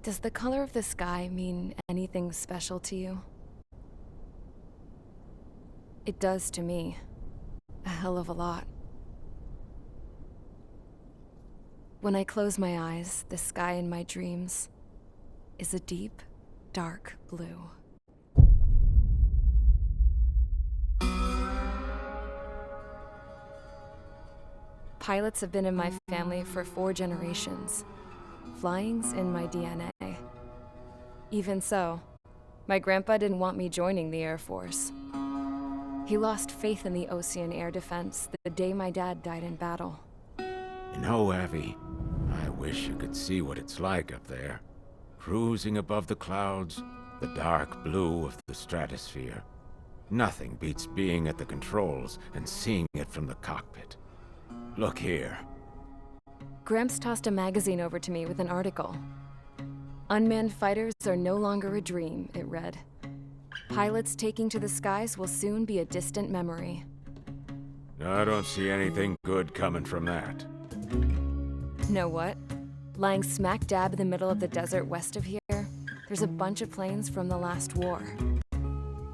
Does the color of the sky mean anything special to you? It does to me. A hell of a lot. When I close my eyes, the sky in my dreams is a deep, dark blue. Pilots have been in my family for 4 generations. Flying's in my DNA. Even so, my grandpa didn't want me joining the Air Force. He lost faith in the Ocean Air Defense the day my dad died in battle. You know, Abby, I wish you could see what it's like up there. Cruising above the clouds, the dark blue of the stratosphere. Nothing beats being at the controls and seeing it from the cockpit. Look here. Gramps tossed a magazine over to me with an article. Unmanned fighters are no longer a dream, it read. Pilots taking to the skies will soon be a distant memory. I don't see anything good coming from that. Know what? Lying smack dab in the middle of the desert west of here, there's a bunch of planes from the last war.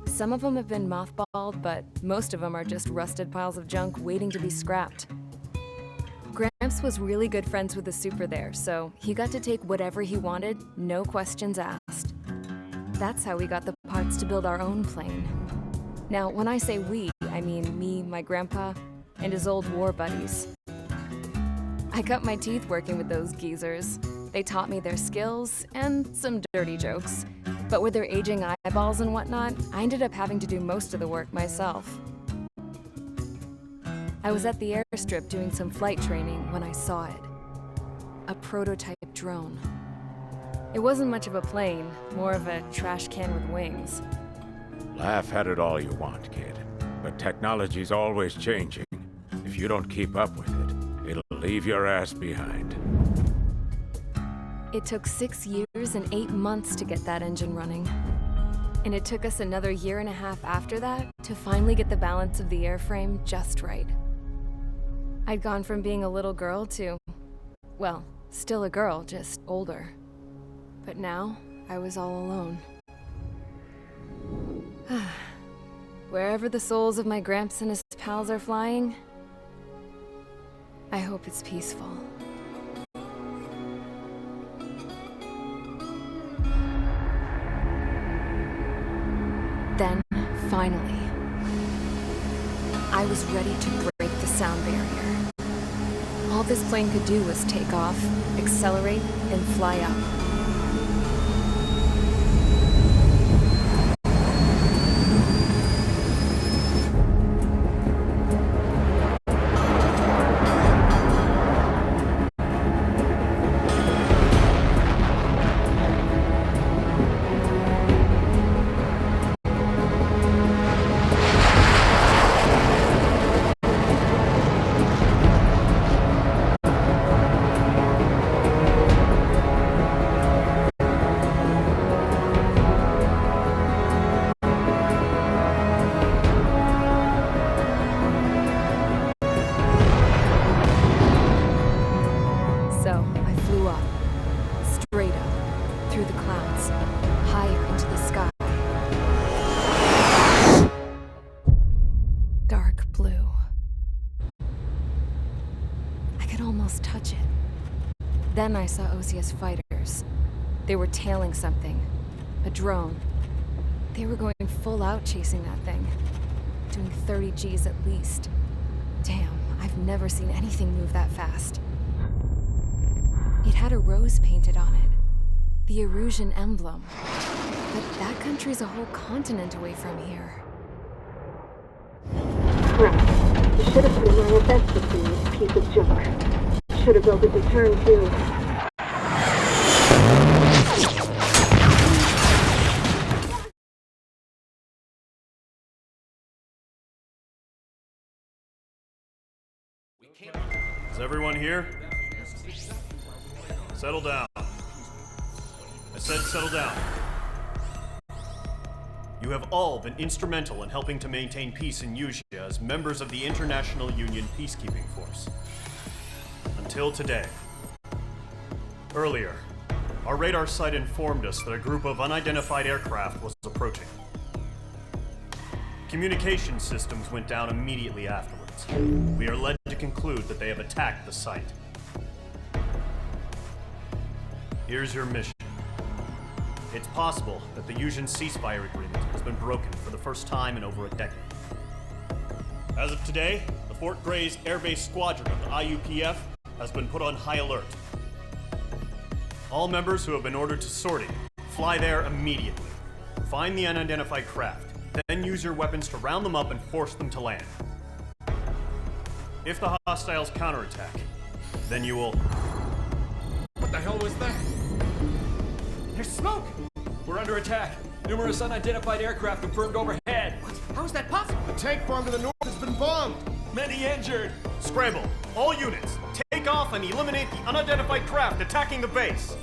Some of them have been mothballed, but most of them are just rusted piles of junk waiting to be scrapped. Gramps was really good friends with the super there, so he got to take whatever he wanted, no questions asked. That's how we got the parts to build our own plane. Now, when I say we, I mean me, my grandpa, and his old war buddies. I cut my teeth working with those geezers. They taught me their skills and some dirty jokes. But with their aging eyeballs and whatnot, I ended up having to do most of the work myself. I was at the airstrip doing some flight training when I saw it. A prototype drone. It wasn't much of a plane, more of a trash can with wings. Laugh at it all you want, kid. But technology's always changing. If you don't keep up with it, it'll leave your ass behind. It took 6 years and 8 months to get that engine running. And it took us another 1.5 years after that to finally get the balance of the airframe just right. I'd gone from being a little girl to, well, still a girl, just older. But now, I was all alone. Wherever the souls of my Gramps and his pals are flying, I hope it's peaceful. Then, finally, I was ready to break the sound barrier. All this plane could do was take off, accelerate, and fly up. Then I saw OCS fighters. They were tailing something. A drone. They were going full out chasing that thing. Doing 30 Gs at least. Damn, I've never seen anything move that fast. It had a rose painted on it. The Erusian emblem. But that country's a whole continent away from here. Crap. You should have put in my event system, this piece of junk. Should have built a deterrent too. Is everyone here? Settle down. I said settle down. You have all been instrumental in helping to maintain peace in Usea as members of the International Union Peacekeeping Force. Until today. Earlier, our radar site informed us that a group of unidentified aircraft was approaching. Communication systems went down immediately afterwards. We are led to conclude that they have attacked the site. Here's your mission. It's possible that the Usian ceasefire agreement has been broken for the first time in over a decade. As of today, the Fort Grays Air Base Squadron of the IUPF has been put on high alert. All members who have been ordered to sortie, fly there immediately. Find the unidentified craft, then use your weapons to round them up and force them to land. If the hostiles counterattack, then you will... What the hell was that? There's smoke! We're under attack. Numerous unidentified aircraft confirmed overhead. What? How is that possible? The tank farm to the north has been bombed! Many injured! Scramble! All units, take off and eliminate the unidentified craft attacking the base!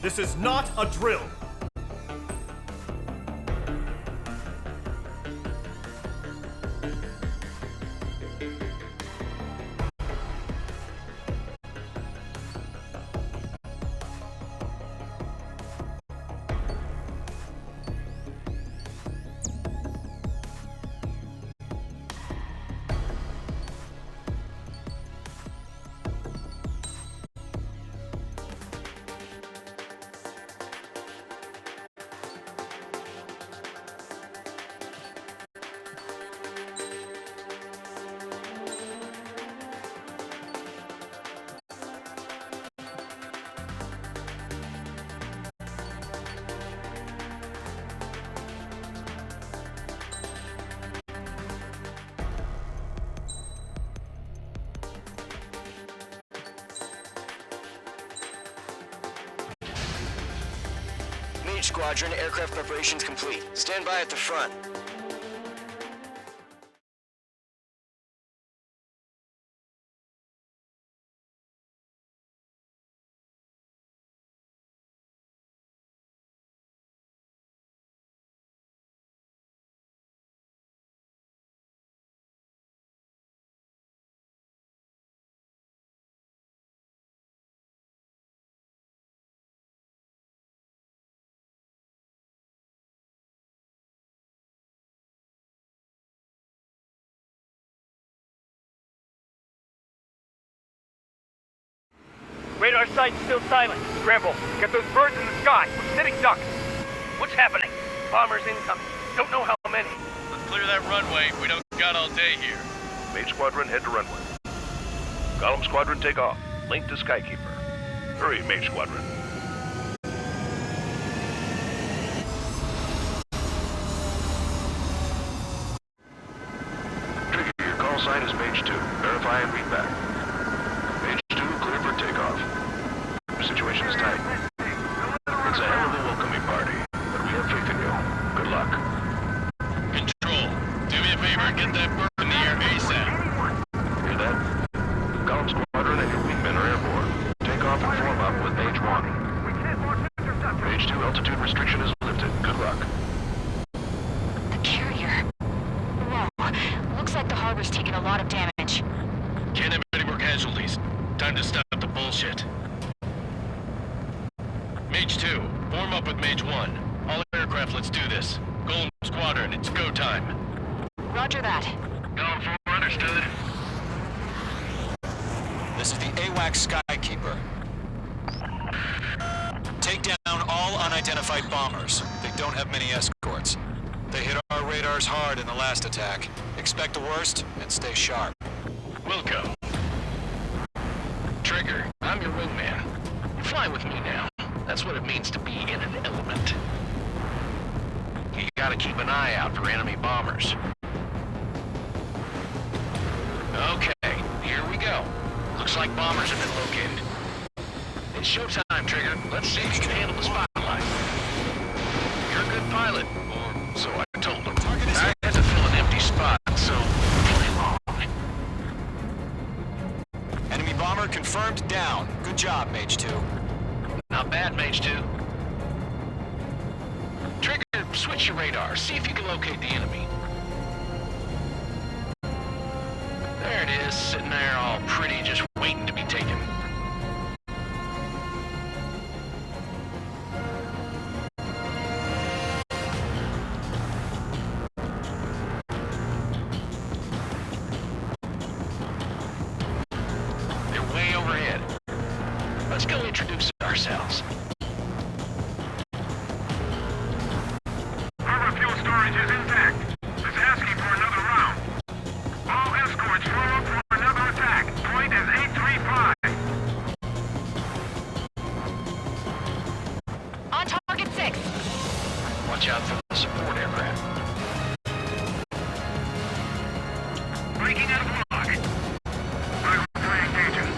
This is not a drill! Mage Squadron, aircraft preparations complete. Stand by at the front. Radar site's still silent. Scramble. Get those birds in the sky. We're sitting ducks. What's happening? Bombers incoming. Don't know how many. Let's clear that runway. We don't got all day here. Mage Squadron, head to runway. Golem Squadron, take off. Link to Skykeeper. Hurry, Mage Squadron. Tricky, your call sign is Mage 2. Verify and read back. Mage 2, clear for takeoff. Situation is tight. It's a hell of a welcoming party, but we have faith in you. Good luck. Control, do me a favor and get that bird in the air ASAP. Hear that? Golem Squadron and your wingmen are airborne. Take off and form up with Mage 1. Mage 2, altitude restriction is lifted. Good luck. The carrier. Whoa. Looks like the harbor's taken a lot of damage. Can't have any more casualties. Time to stop the bullshit. Mage 2, form up with Mage 1. All aircraft, let's do this. Golem Squadron, it's go time. Roger that. Golem 4, understood. This is the AWAC Skykeeper. Take down all unidentified bombers. They don't have many escorts. They hit our radars hard in the last attack. Expect the worst and stay sharp. Wilco. Trigger, I'm your wingman. Fly with me now. That's what it means to be in an element. You gotta keep an eye out for enemy bombers. Okay, here we go. Looks like bombers have been located. It's showtime, Trigger. Let's see if you can handle the spotlight. You're a good pilot, or so I told him. I had to fill an empty spot, so play along. Enemy bomber confirmed down. Good job, Mage 2. Not bad, Mage 2. Trigger, switch your radar. See if you can locate the enemy. There it is, sitting there all pretty, just waiting to be taken. They're way overhead. Let's go introduce ourselves. Harbor fuel storage is intact. It's asking for another round. All escorts form up for another attack. Point is 835. On target 6. Watch out for the support aircraft. Breaking out of lock. Regulatory engaging.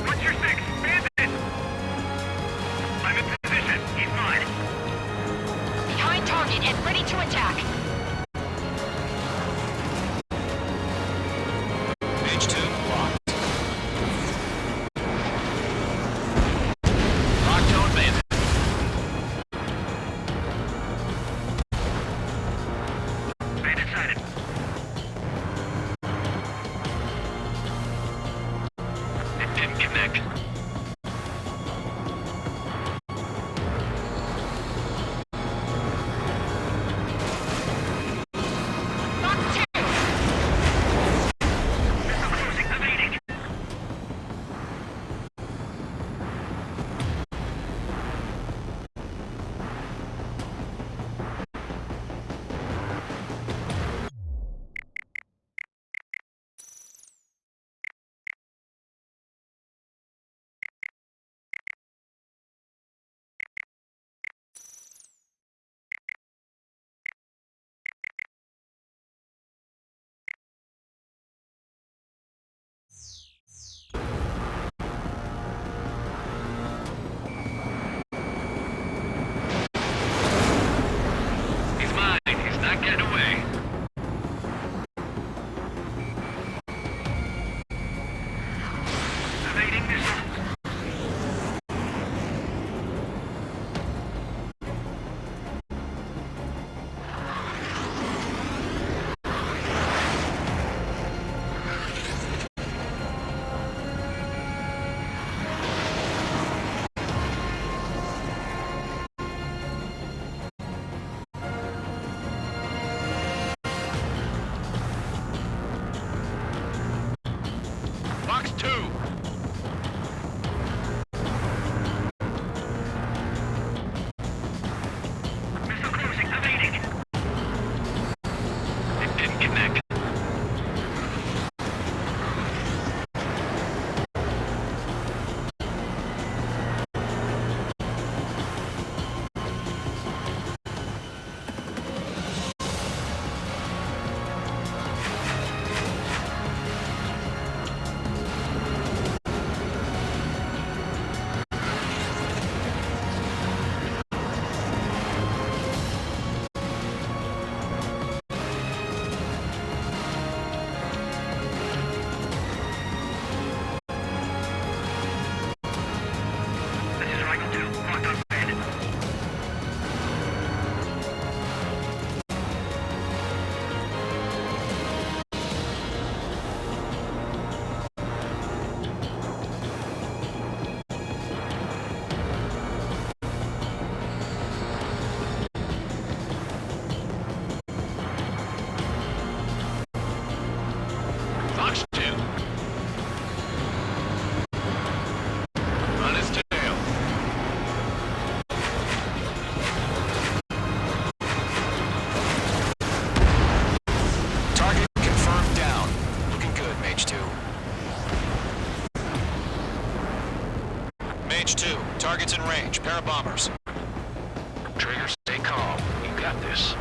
What's your 6? Bandit! I'm in position. He's mine. Behind target and ready to attack. Mage 2, locked. Locked on bandit. Bandit sighted. It didn't connect. Knock 2. Missile cruising, evading. He's mine. He's not getting away. Evading missiles. Box 2. Missile cruising, evading. It didn't connect. Mage 2, target's in range. Pair of bombers. Trigger, stay calm. You got this.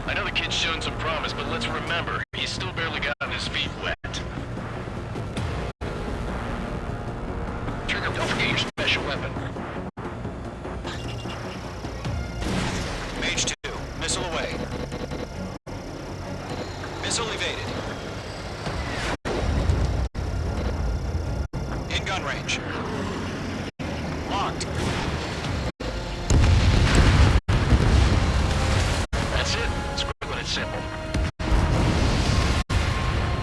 I know the kid's shown some promise, but let's remember, he's still barely gotten his feet wet. Trigger, don't forget your special weapon. Mage 2, missile away. Missile evaded. In gun range. Locked. That's it. It's quick when it's simple.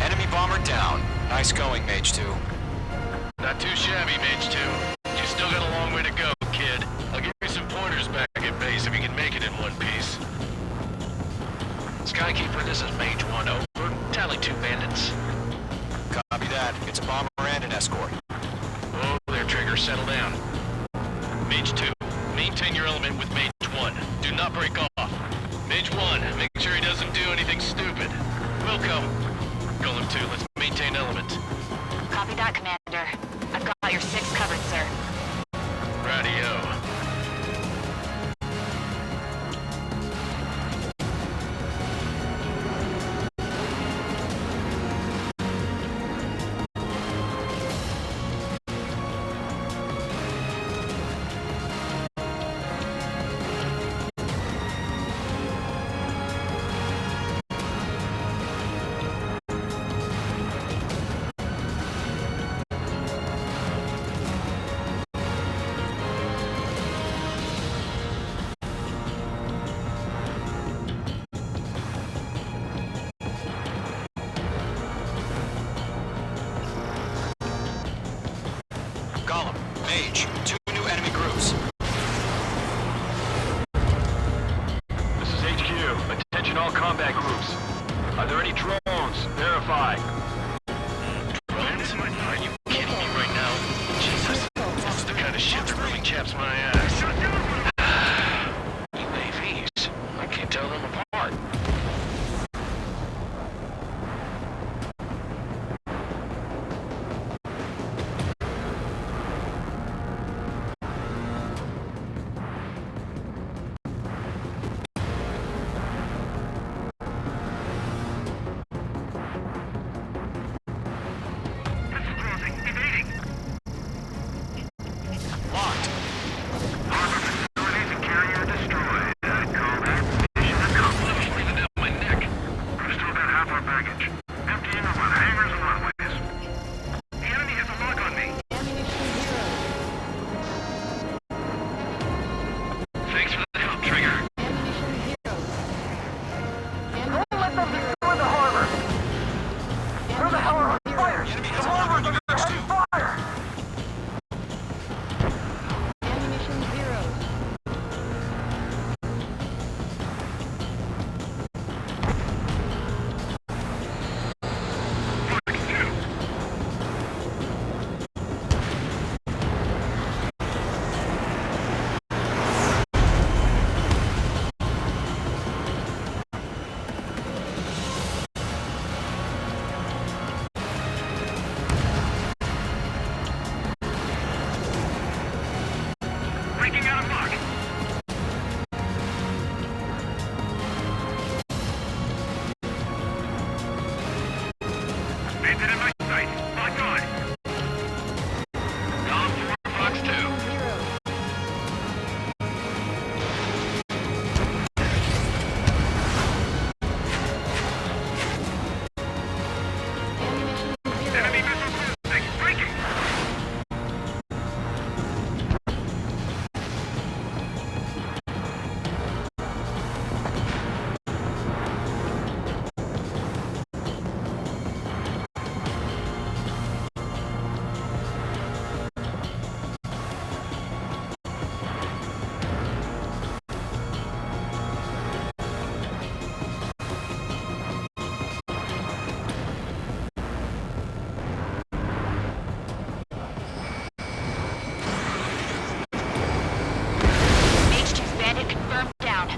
Enemy bomber down. Nice going, Mage 2. Not too shabby, Mage 2. You still got a long way to go, kid. I'll give you some pointers back at base if you can make it in one piece. Skykeeper, this is Mage 1 over. Tally 2 bandits. Copy that. It's a bomber and an escort. Oh, there, Trigger. Settle down. Mage 2, maintain your element with Mage 1. Do not break off. Mage 1, make sure he doesn't do anything stupid. Wilco. Golem 2, let's maintain element. Copy that, Commander. I've got your 6 covered, sir. Radio. Golem, Mage, 2 new enemy groups. This is HQ. Attention all combat groups. Are there any drones? Verify. Drones? Are you kidding me right now? Jesus. This is the kind of shit that really chaps my ass. UAVs. I can't tell them apart. Locked. Releasing carrier destroyed. Call that mission accomplished. Breathing down my neck. We've still got half our baggage. Emptying them on hangars and runways. The enemy has a lock on me. Thanks for the help, Trigger. Don't let them destroy the harbor! Where the hell are our fires? Enemy The has a lock on harbors you, are Mage 2. under fire! Breaking out of lock. Bandit in my sight. Lock on. Golem 4, Fox 2. Enemy missile cruising. Breaking. Mage 2's bandit confirmed down.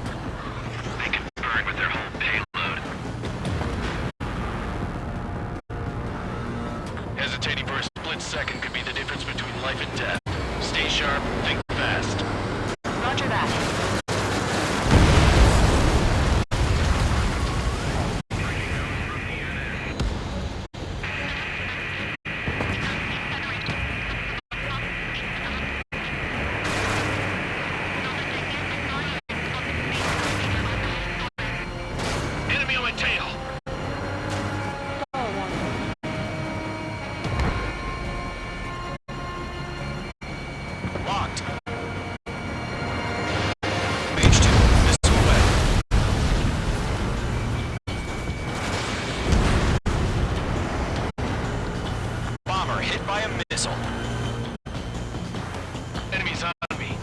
They can burn with their whole payload. Hesitating for a split second could be the difference between life and death. Stay sharp, think fast. Roger that. Enemy on my tail. Locked. Mage 2, missile away. Bomber hit by a missile. Enemies on me.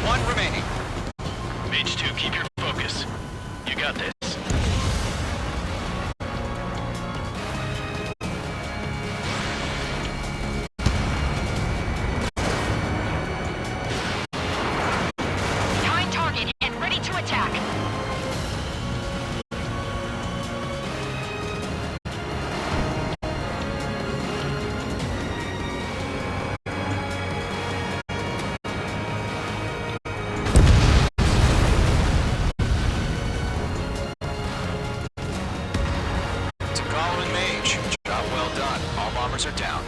One remaining. Mage 2, keep your focus. You got this. Behind target and ready to attack. Takalo and Mage. Job well done. All bombers are down.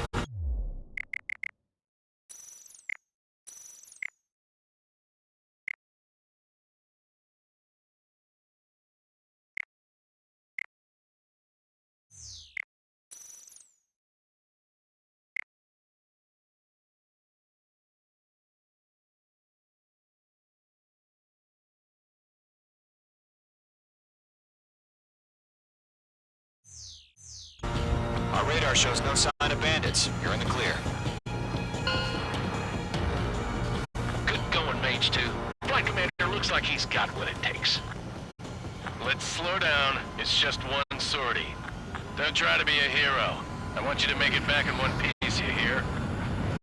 Our radar shows no sign of bandits. You're in the clear. Good going, Mage 2. Flight Commander looks like he's got what it takes. Let's slow down. It's just one sortie. Don't try to be a hero. I want you to make it back in one piece, you hear?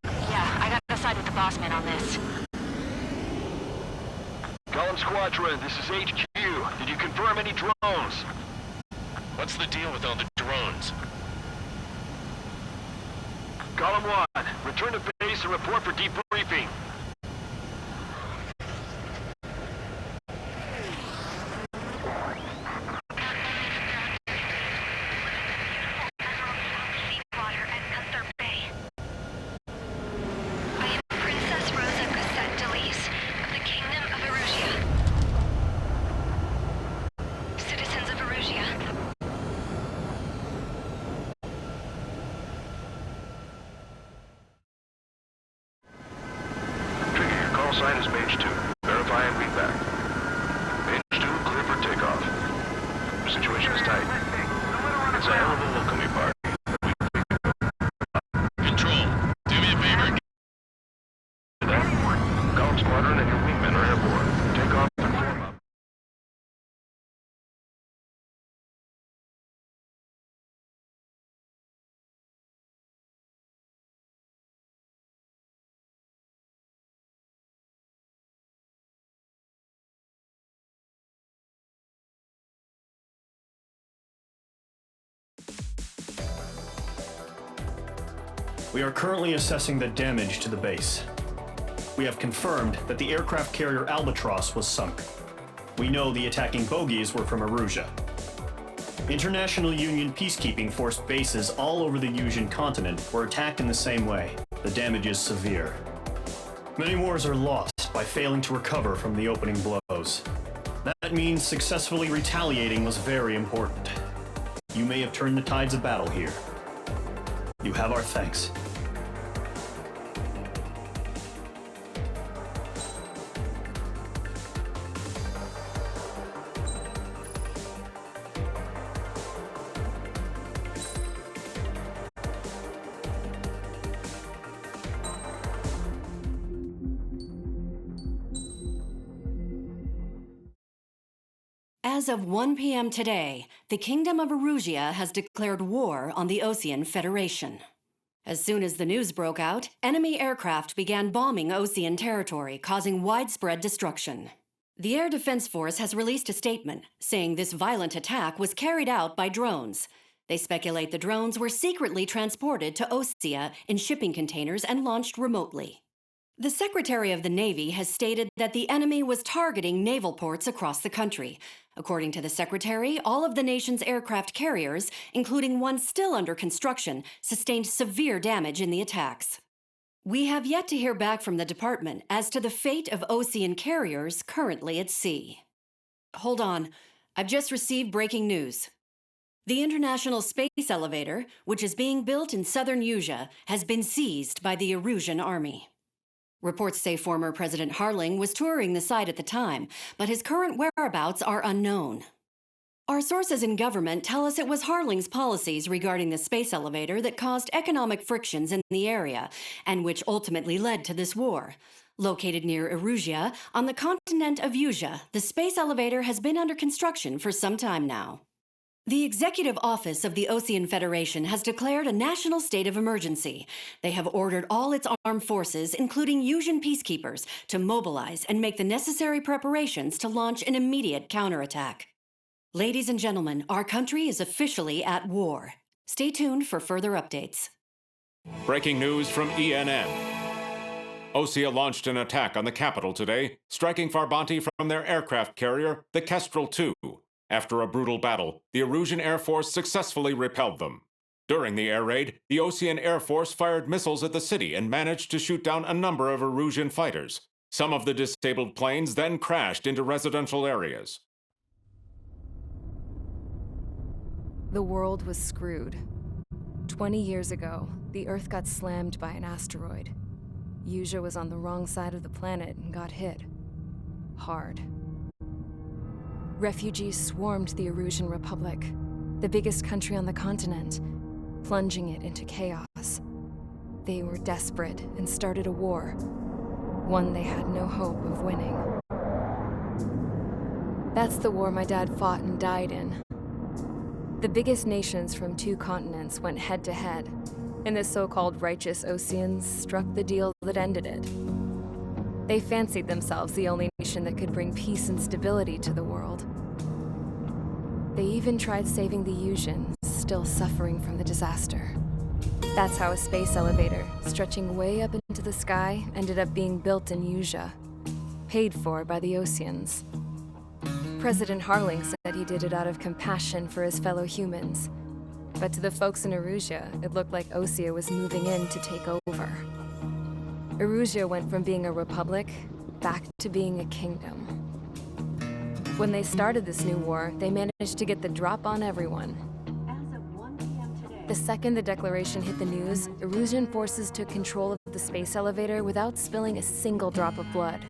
Yeah, I gotta side with the boss man on this. Column Squadron, this is HQ. Did you confirm any drones? What's the deal with all the drones? Column 1, return to base and report for debriefing. I am Princess Rosa Cassette Delise of the Kingdom of Erusia. Citizens of Erusia. Trigger, your call sign is Mage 2. Verify and read back. Mage 2, clear for takeoff. Situation is tight. It's a hell of a welcoming party. Control, do me a favor and Column Squadron and your wingmen are airborne. Take off and form up. We are currently assessing the damage to the base. We have confirmed that the aircraft carrier Albatross was sunk. We know the attacking bogies were from Erusia. International Union peacekeeping force bases all over the Yusian continent were attacked in the same way. The damage is severe. Many wars are lost by failing to recover from the opening blows. That means successfully retaliating was very important. You may have turned the tides of battle here. You have our thanks. As of 1 p.m. today, the Kingdom of Erusia has declared war on the Osean Federation. As soon as the news broke out, enemy aircraft began bombing Osean territory, causing widespread destruction. The Air Defense Force has released a statement saying this violent attack was carried out by drones. They speculate the drones were secretly transported to Osea in shipping containers and launched remotely. The Secretary of the Navy has stated that the enemy was targeting naval ports across the country. According to the Secretary, all of the nation's aircraft carriers, including one still under construction, sustained severe damage in the attacks. We have yet to hear back from the department as to the fate of Osean carriers currently at sea. Hold on, I've just received breaking news. The International Space Elevator, which is being built in southern Usea, has been seized by the Erusian Army. Reports say former President Harling was touring the site at the time, but his current whereabouts are unknown. Our sources in government tell us it was Harling's policies regarding the space elevator that caused economic frictions in the area, and which ultimately led to this war. Located near Erusea, on the continent of Usea, the space elevator has been under construction for some time now. The Executive Office of the Osean Federation has declared a national state of emergency. They have ordered all its armed forces, including Usian peacekeepers, to mobilize and make the necessary preparations to launch an immediate counterattack. Ladies and gentlemen, our country is officially at war. Stay tuned for further updates. Breaking news from ENN. Osea launched an attack on the capital today, striking Farbanti from their aircraft carrier, the Kestrel II. After a brutal battle, the Erusian Air Force successfully repelled them. During the air raid, the Osean Air Force fired missiles at the city and managed to shoot down a number of Erusian fighters. Some of the disabled planes then crashed into residential areas. The world was screwed. 20 years ago, the Earth got slammed by an asteroid. Usea was on the wrong side of the planet and got hit. Hard. Refugees swarmed the Erusian Republic, the biggest country on the continent, plunging it into chaos. They were desperate and started a war, one they had no hope of winning. That's the war my dad fought and died in. The biggest nations from 2 continents went head-to-head, and the so-called righteous Oseans struck the deal that ended it. They fancied themselves the only nation that could bring peace and stability to the world. They even tried saving the Usians, still suffering from the disaster. That's how a space elevator, stretching way up into the sky, ended up being built in Usea, paid for by the Oseans. President Harling said he did it out of compassion for his fellow humans, but to the folks in Erusea, it looked like Osea was moving in to take over. Erusea went from being a republic back to being a kingdom. When they started this new war, they managed to get the drop on everyone. The second the declaration hit the news, Erusian forces took control of the space elevator without spilling a single drop of blood.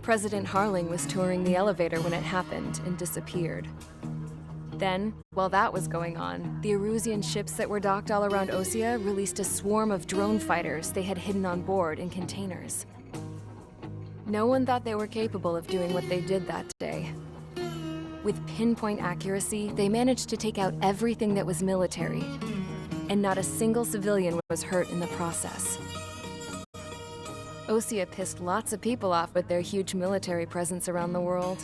President Harling was touring the elevator when it happened and disappeared. Then, while that was going on, the Erusian ships that were docked all around Osea released a swarm of drone fighters they had hidden on board in containers. No one thought they were capable of doing what they did that day. With pinpoint accuracy, they managed to take out everything that was military, and not a single civilian was hurt in the process. Osea pissed lots of people off with their huge military presence around the world.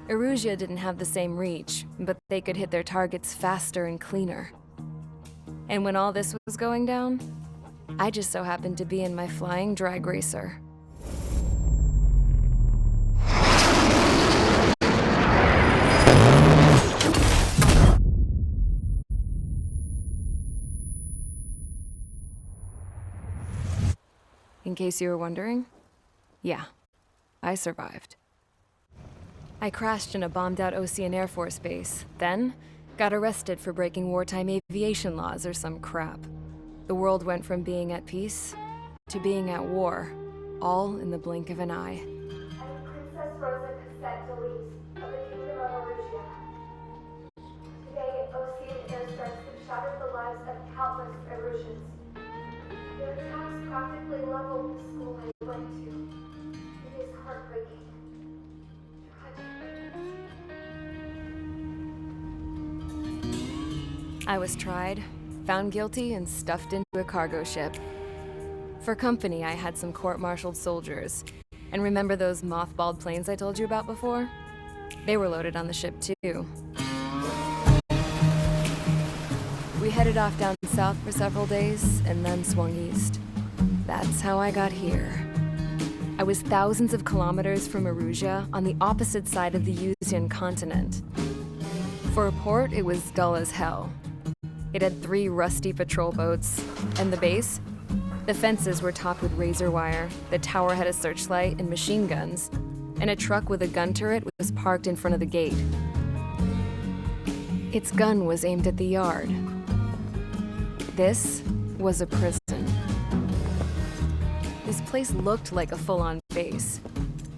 Erusea didn't have the same reach, but they could hit their targets faster and cleaner. And when all this was going down, I just so happened to be in my flying drag racer. In case you were wondering, yeah, I survived. I crashed in a bombed-out Osean Air Force base, then got arrested for breaking wartime aviation laws or some crap. The world went from being at peace to being at war, all in the blink of an eye. I am Princess Rosa Cassette Delise of the Kingdom of Erusea. Today, Osean airstrikes have shattered the lives of countless Erusians. Their attacks practically leveled the school they went to. It is heartbreaking. I was tried, found guilty, and stuffed into a cargo ship. For company, I had some court-martialed soldiers, And remember those mothballed planes I told you about before? They were loaded on the ship too. We headed off down south for several days and then swung east. That's how I got here. I was thousands of kilometers from Erusia on the opposite side of the Yuzian continent. For a port, it was dull as hell. It had 3 rusty patrol boats, and the base? The fences were topped with razor wire, the tower had a searchlight and machine guns, and a truck with a gun turret was parked in front of the gate. Its gun was aimed at the yard. This was a prison. This place looked like a full-on base,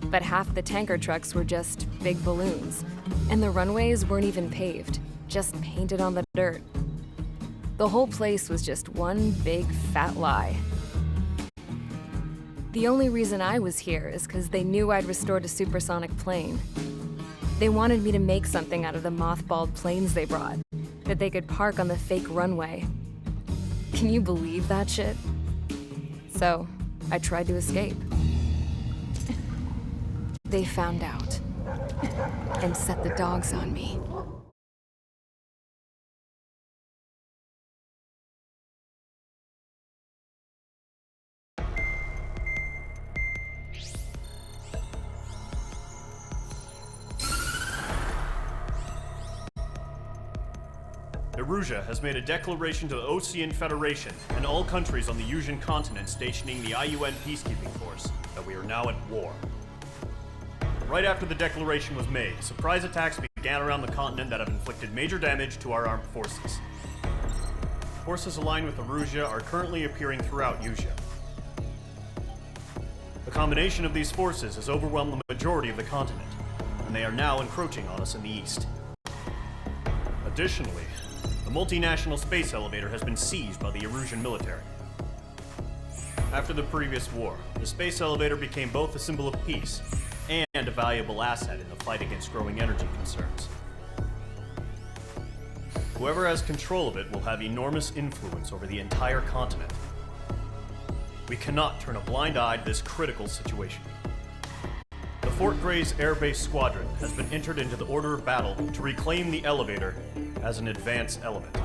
but half the tanker trucks were just big balloons, and the runways weren't even paved, just painted on the dirt. The whole place was just one big fat lie. The only reason I was here is because they knew I'd restored a supersonic plane. They wanted me to make something out of the mothballed planes they brought, that they could park on the fake runway. Can you believe that shit? So, I tried to escape. They found out and set the dogs on me. Erusia has made a declaration to the Osean Federation and all countries on the Yusian continent stationing the IUN peacekeeping force that we are now at war. Right after the declaration was made, surprise attacks began around the continent that have inflicted major damage to our armed forces. Forces aligned with Erusia are currently appearing throughout Yusia. The combination of these forces has overwhelmed the majority of the continent, and they are now encroaching on us in the east. Additionally, the multinational space elevator has been seized by the Erusian military. After the previous war, the space elevator became both a symbol of peace and a valuable asset in the fight against growing energy concerns. Whoever has control of it will have enormous influence over the entire continent. We cannot turn a blind eye to this critical situation. The Fort Grays Air Base Squadron has been entered into the order of battle to reclaim the elevator as an advance element.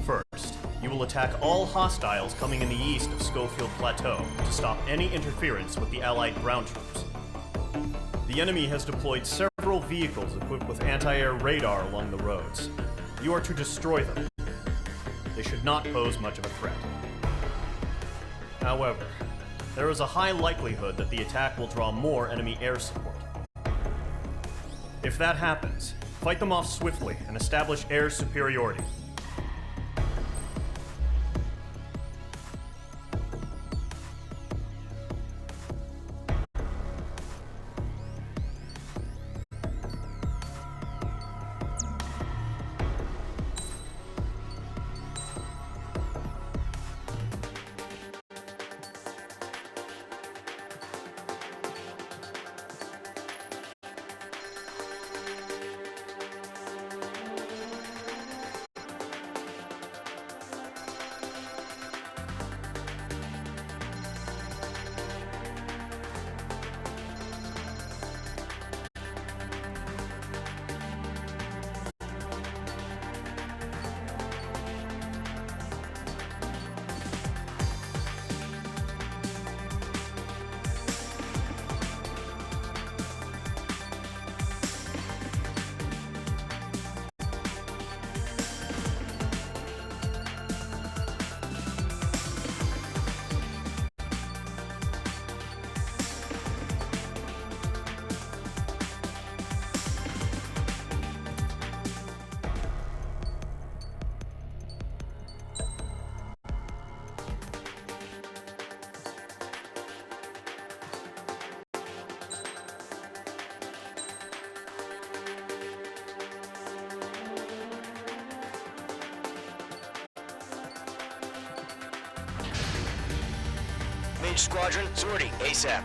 First, you will attack all hostiles coming in the east of Schofield Plateau to stop any interference with the Allied ground troops. The enemy has deployed several vehicles equipped with anti-air radar along the roads. You are to destroy them. They should not pose much of a threat. However, there is a high likelihood that the attack will draw more enemy air support. If that happens, fight them off swiftly and establish air superiority. Mage Squadron, sortie ASAP.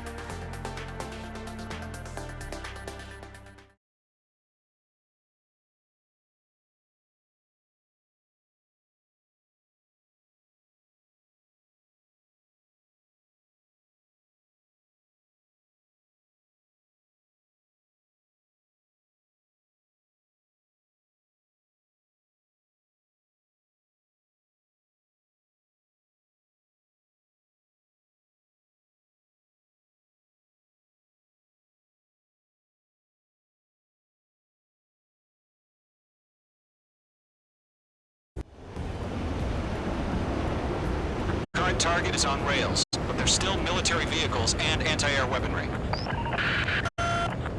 That target is on rails, but there's still military vehicles and anti-air weaponry.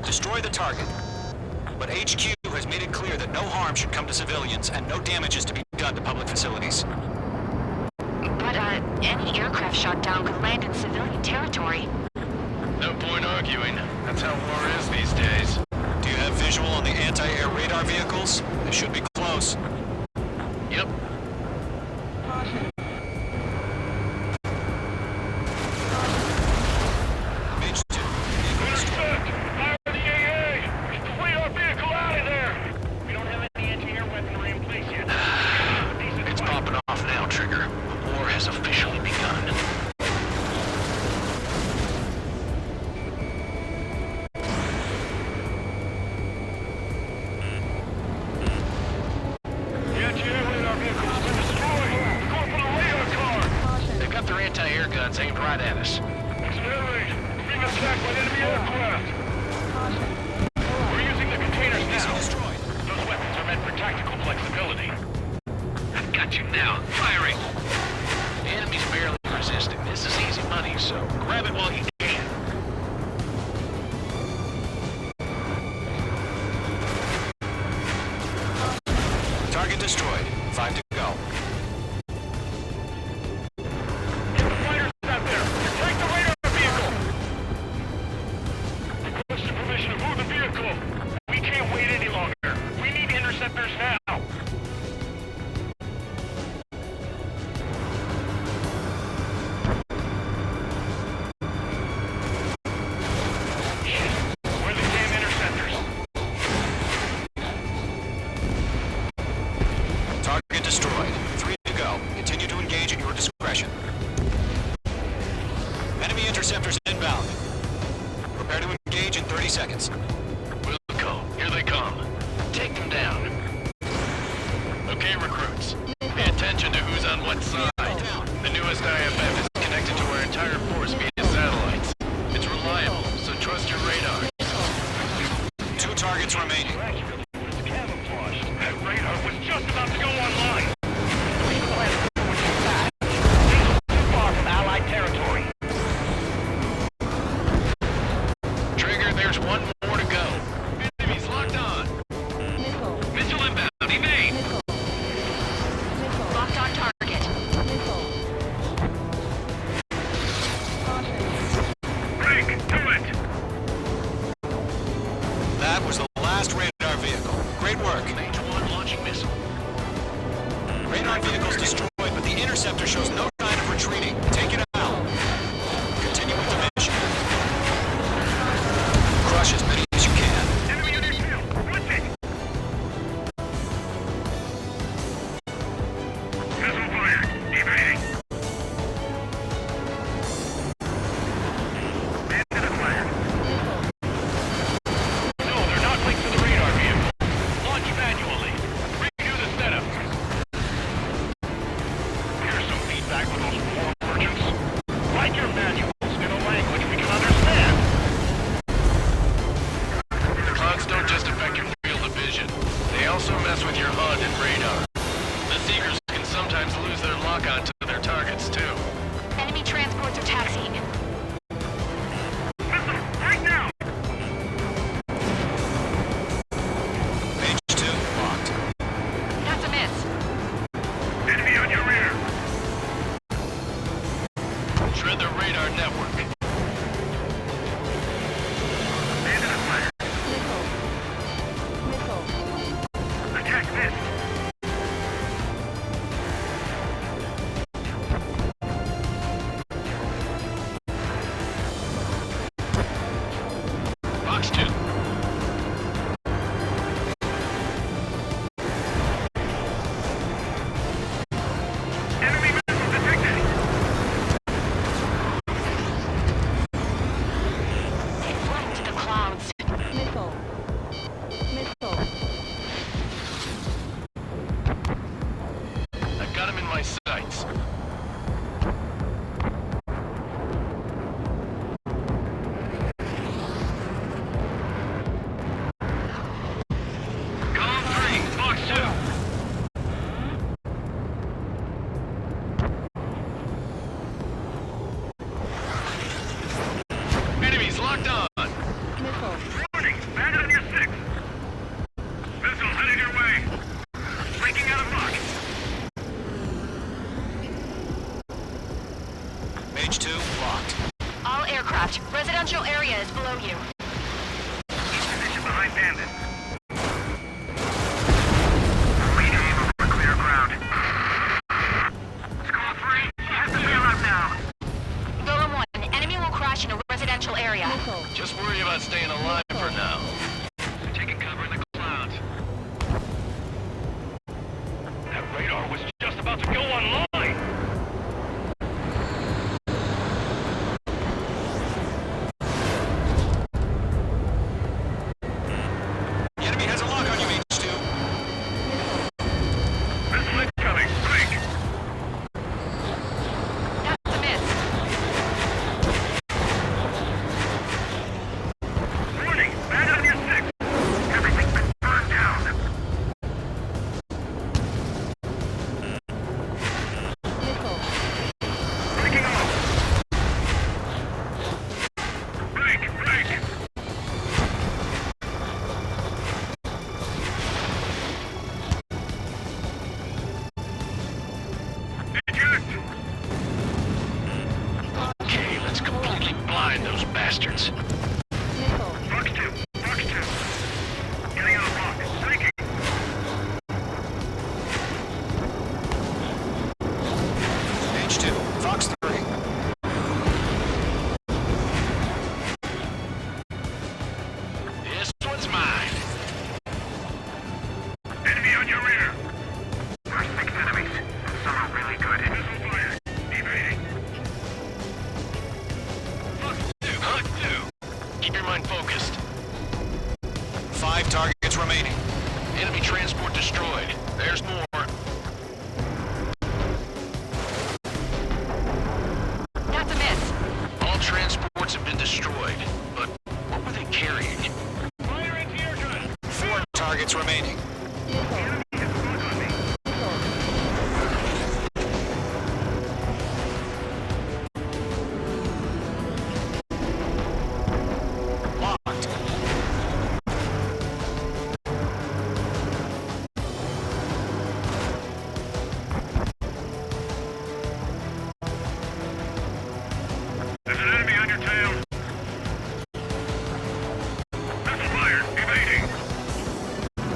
Destroy the target. But HQ has made it clear that no harm should come to civilians and no damage is to be done to public facilities. But, any aircraft shot down could land in civilian territory. No point arguing. That's how war is these days. Do you have visual on the anti-air radar vehicles? They should be close. Yep. Mage 2, vehicle destroyed. Fire the AA! Get the radar vehicle out of there! We don't have any anti-air weaponry in place yet. It's popping off now, Trigger. The war has officially begun. The anti-air radar vehicle has been destroyed! We're going for the radar car! They've got their anti-air guns aimed right at us. It's an air raid! We're being attacked by enemy aircraft! We're using the containers now! Destroyed. Those weapons are meant for tactical flexibility. I've got you now. Firing! The enemy's barely resisting. This is easy money, so grab it while you can. Target destroyed. 5 to go. Get the fighters out there! Take the radar vehicle! Request permission to move the vehicle! We can't wait any longer! We need interceptors now! Shit! Where are the damn interceptors? Target destroyed. 3 to go. Continue to engage at your discretion. Enemy interceptors inbound. Prepare to engage in 30 seconds. Wilco, here they come. Take them down. Okay, recruits. Pay attention to who's on what side. The newest IFF is connected to our entire force via satellites. It's reliable, so trust your radar. 2 targets remaining. It's camouflage. That radar was just about to go online. Too far from Allied territory. Trigger, there's one more to go. Enemies locked on. Missile inbound. Evade. Locked on target. Break, do it! That was the last radar residential area is below you. Position behind Bandit. Lead aim over clear ground. Squad 3, you have the field up now. Golem 1, enemy will crash in a residential area. Just worry about staying alive for now. Taking cover in the clouds. That radar was just about to go online. The enemy has a lock on you, H2. Missile incoming. Break. That's a miss. Warning. Bandit on your 6. Everything's been burned down. Breaking off. Break. Eject. Okay, let's completely blind those bastards. Fox 2. Getting on a rock. Breaking. H2, Fox 3. This one's mine. Enemy on your rear. First 6 enemies. Some are really good. Missile fire. Evading. Hunt 2. Keep your mind focused. 5 targets remaining. Enemy transport destroyed. There's more. That's a miss. All transports have been destroyed. But what were they carrying? Fire into your gun. 4 targets remaining. Enemy is stuck on me. Locked. There's an enemy on your tail. Missile fire. Evading.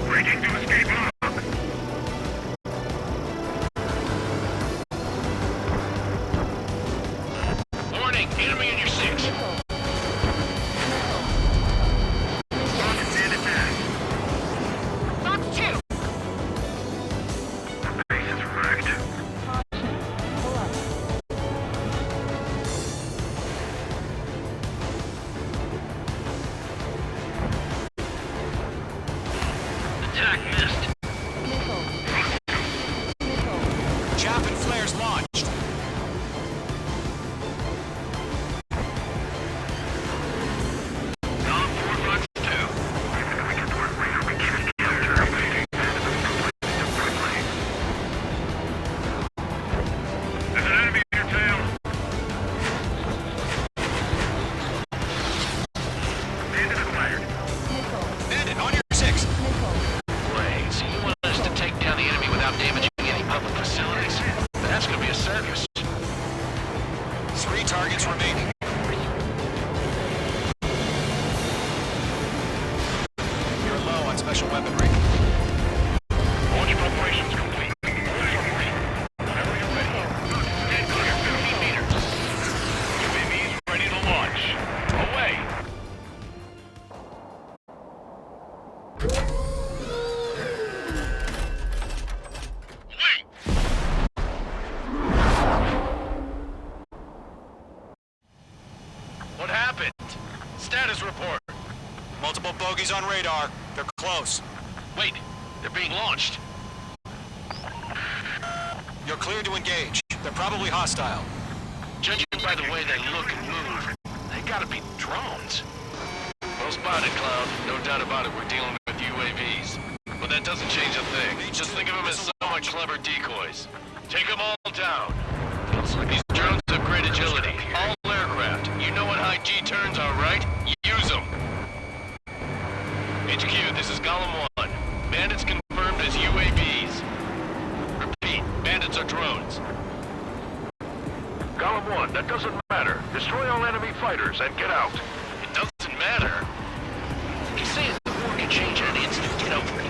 Breaking to escape lock. Warning, enemy in your 6. Fox in attack. Fox 2. The base is wrecked. Attack missed. Chaff and flares launched. Golem 4 Fox 2. Even if we can work later, we can't capture everything. There's an enemy in your tail. Bandit acquired. Bandit, on your 6. Wait, so you want us to take down the enemy without damaging any public facilities? That's gonna be a circus. 3 targets remaining. You're low on special weaponry. Launch preparations complete. Whenever you're ready. Stand clear 15 meters. UAVs ready to launch. Away. What happened? Status report. Multiple bogeys on radar. They're close. Wait, they're being launched. You're cleared to engage. They're probably hostile. Judging by the way they look and move, they gotta be drones. Well spotted, Cloud. No doubt about it, we're dealing with UAVs. But that doesn't change a thing. Just think of them as somewhat clever decoys. Take them all down. These drones have great agility. All aircraft. You know what high G turns are, right? Use them. HQ, this is Golem 1. Bandits confirmed as UAVs. Repeat, bandits are drones. Golem 1, that doesn't matter. Destroy all enemy fighters. and get out. It doesn't matter. He's saying the war can change at an instant. Get over it.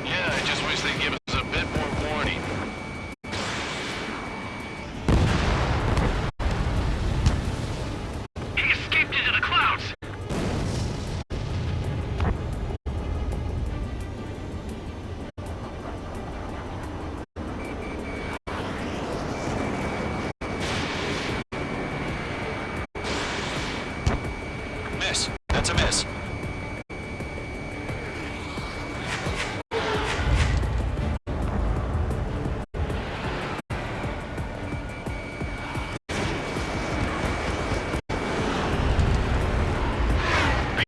Yeah, I just wish they'd give us a bit more warning. He escaped into the clouds! Miss. That's a miss.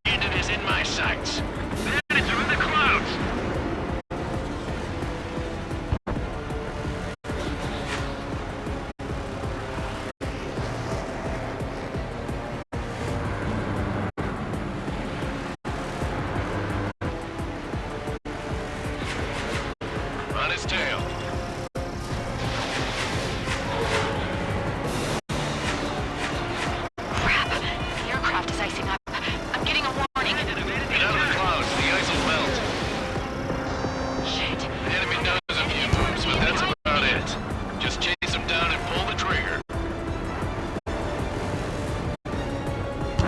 Bandit is in my sights. Bandits are in the clouds! On his tail. Crap. The aircraft is icing up. I'm getting a warning. Get out of the clouds. The ice will melt. Shit. The enemy knows a few moves, but that's about it. Just chase him down and pull the trigger.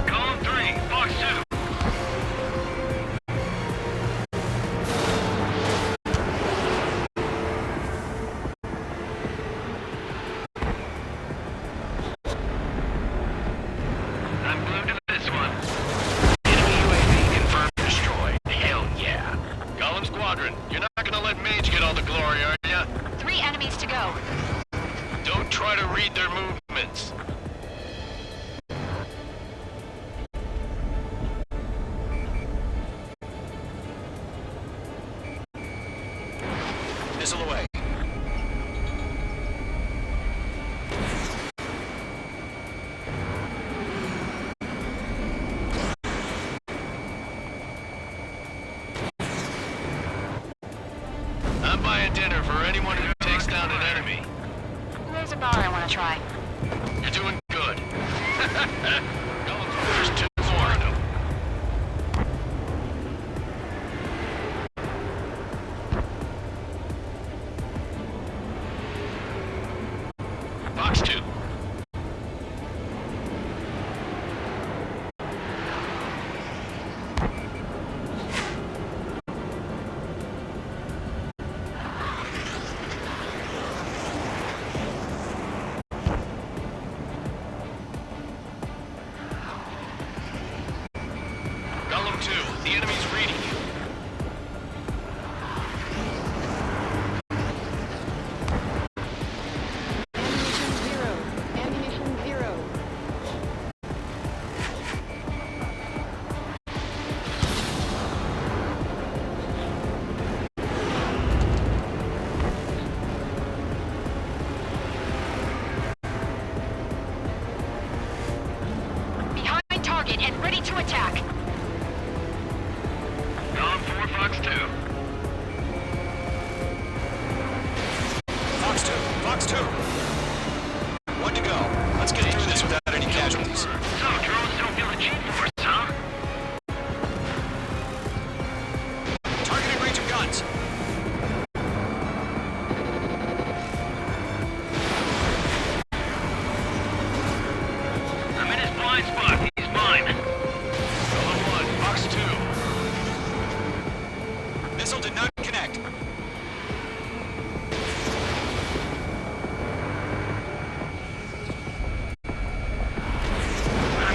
Column 3, Fox 2. I'm glued to this one. Enemy UAV confirmed destroyed. Hell yeah. Gollum Squadron, you're not gonna let Mage get all the glory, are ya? 3 enemies to go. Don't try to read their movements. Missile away. I'm buying dinner for anyone who takes down an enemy. There's a bar I want to try. You're doing good. There's 2 more. Fox 2. Gollum 2, the enemy's reading you. Ammunition zero. Behind target and ready to attack. Column 4, Fox 2. Fox 2. Fox 2. One to go. Let's get through this without any casualties. So, drones don't feel the G-force, huh? Targeting range of guns. I'm in his blind spot. He's mine. Gollum 1, Fox 2. Missile did not connect.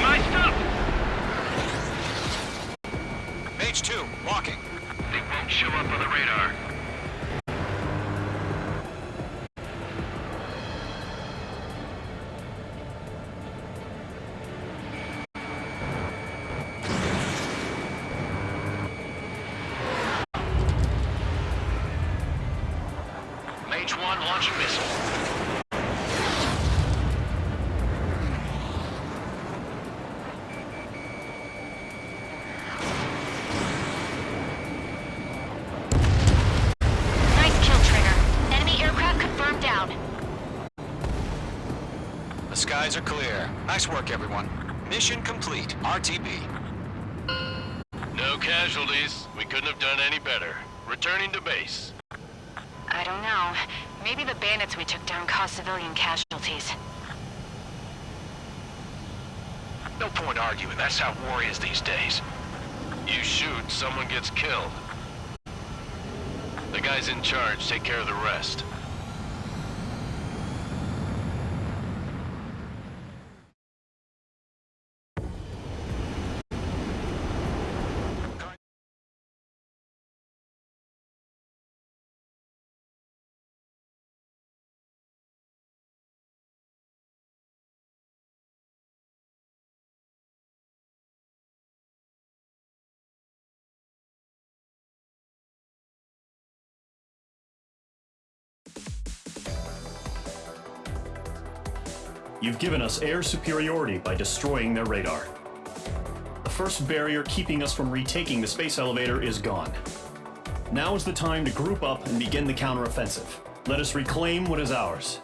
My stuff! Mage 2, walking. They won't show up on the radar. Mage 1 launching missile. Nice kill, Trigger. Enemy aircraft confirmed down. The skies are clear. Nice work, everyone. Mission complete. RTB. No casualties. We couldn't have done any better. Returning to base. I don't know. Maybe the bandits we took down caused civilian casualties. No point arguing. That's how war is these days. You shoot, someone gets killed. The guys in charge take care of the rest. You've given us air superiority by destroying their radar. The first barrier keeping us from retaking the space elevator is gone. Now is the time to group up and begin the counteroffensive. Let us reclaim what is ours.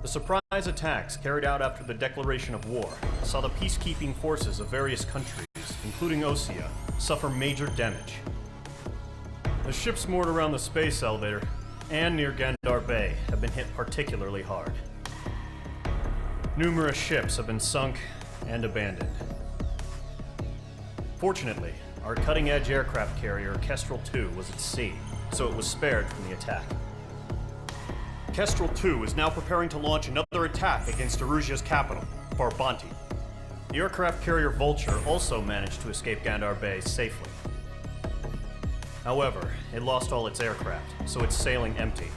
The surprise attacks carried out after the declaration of war saw the peacekeeping forces of various countries, including Osea, suffer major damage. The ships moored around the space elevator and near Gandar Bay have been hit particularly hard. Numerous ships have been sunk and abandoned. Fortunately, our cutting-edge aircraft carrier Kestrel II was at sea, so it was spared from the attack. Kestrel II is now preparing to launch another attack against Erusia's capital, Farbanti. The aircraft carrier Vulture also managed to escape Gandar Bay safely. However, it lost all its aircraft, so it's sailing empty.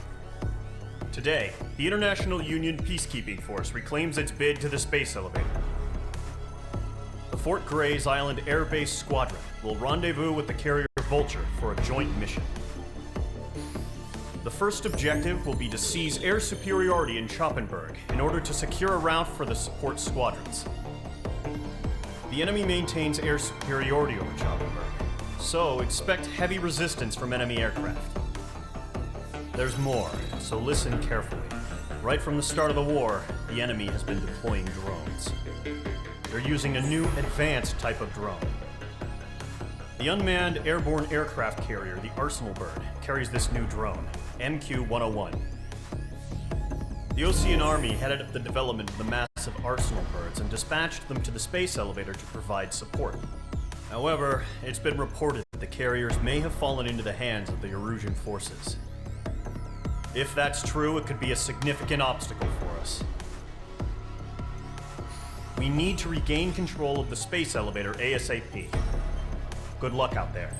Today, the International Union Peacekeeping Force reclaims its bid to the space elevator. The Fort Grays Island Air Base Squadron will rendezvous with the carrier Vulture for a joint mission. The first objective will be to seize air superiority in Schoppenberg in order to secure a route for the support squadrons. The enemy maintains air superiority over Schoppenberg, so expect heavy resistance from enemy aircraft. There's more, so listen carefully. Right from the start of the war, the enemy has been deploying drones. They're using a new advanced type of drone. The unmanned airborne aircraft carrier, the Arsenal Bird, carries this new drone, MQ-101. The Osean Army headed up the development of the massive Arsenal Birds and dispatched them to the space elevator to provide support. However, it's been reported that the carriers may have fallen into the hands of the Erusian forces. If that's true, it could be a significant obstacle for us. We need to regain control of the space elevator ASAP. Good luck out there.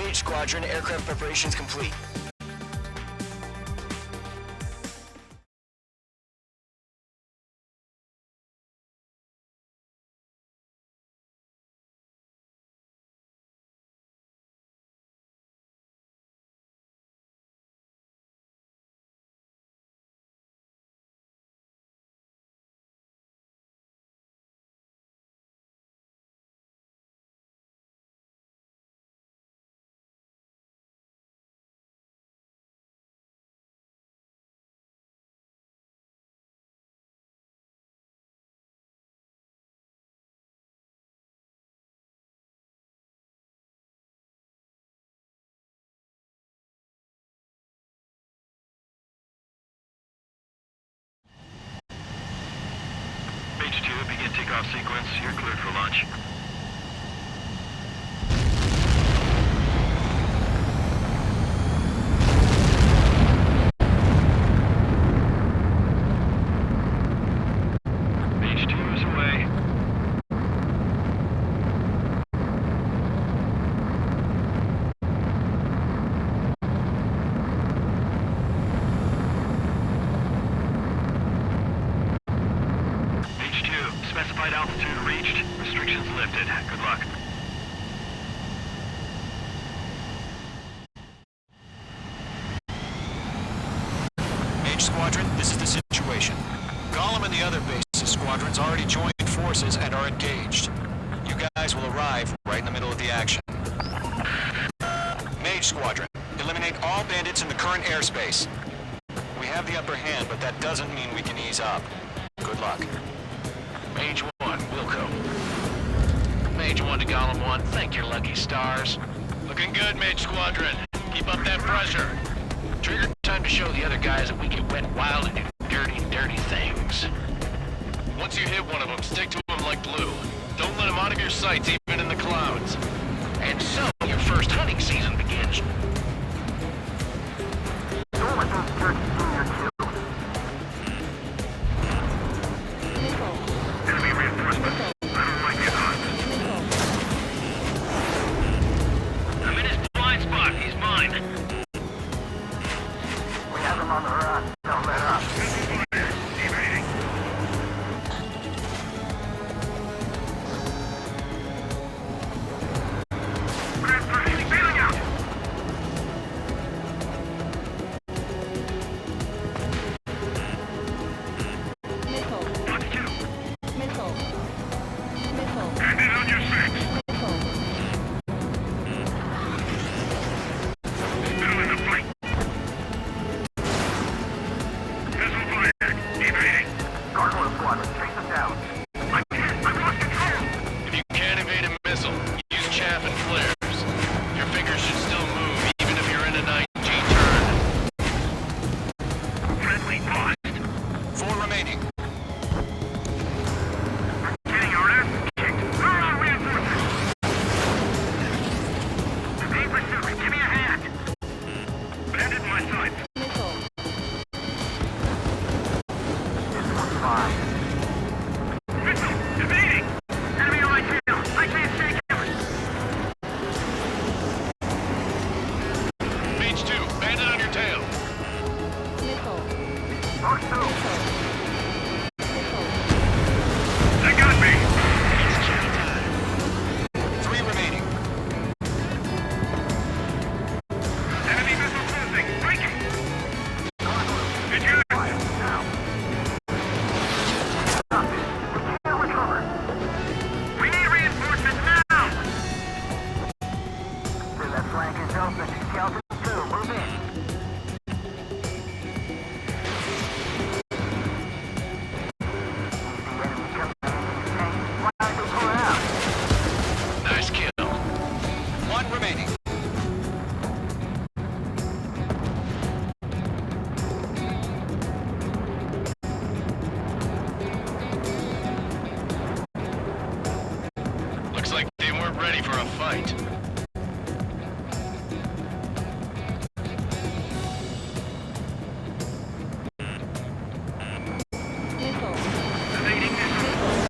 H Squadron, aircraft preparations complete. H2, begin takeoff sequence. You're cleared for launch. H2 is away. H2, specified altitude reached. Restrictions lifted. Good luck. H Squadron, this is the situation. Gollum and the other bases squadrons already joined forces and are engaged. You guys will arrive right in the middle of the action. Mage Squadron, eliminate all bandits in the current airspace. We have the upper hand, but that doesn't mean we can ease up. Good luck. Mage 1, Wilco. Mage 1 to Gollum 1, thank your lucky stars. Looking good, Mage Squadron. Keep up that pressure. Trigger, time to show the other guys that we get wet wild and do dirty, dirty things. Once you hit one of them, stick to them like glue. Don't let them out of your sights, even in the clouds. And so, your first hunting season begins. Enemy reinforcements. I don't like it hot. I'm in his blind spot, he's mine. We have him on the run. Don't let up. Evading. Transfer, bailing out. Bandit on your six. Still in the fight. Missile fired. Evading. Gargoyle squadron, chase them down. I can't. I've lost control. If you can't evade a missile, use chaff and flares. Your fingers should still move, even if you're in a 9G turn. Friendly lost. 4 remaining. Getting our ass kicked. Where are our reinforcements? Hey, pursuit, give me a hand. Bandit in my sights. Missile, evading. Enemy on my tail. I can't shake him. Mage 2, bandit on your tail. They got me. 3 remaining. Enemy missile closing. Breaking. Did you? Now. We need reinforcements now. That flank is open. Skelton 2, move in. Nice kill. 1 remaining. Looks like they weren't ready for a fight. Evading missile.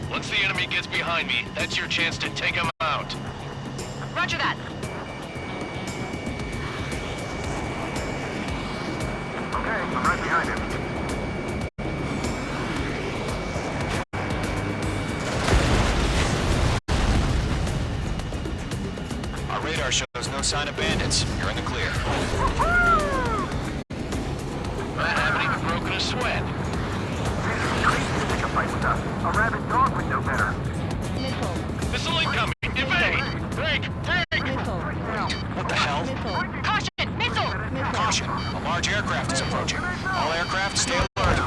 Once the enemy gets behind me, Heavy, that's your chance to take them out. Roger that. Okay, I'm right behind him. Our radar shows no sign of bandits. You're in the clear. I haven't even broken a sweat. Pick a fight with us. A rabid dog would know better. Missile incoming! Evade! Break! Break! What the hell? Caution! Missile! Caution! A large aircraft is approaching. All aircraft stay alert.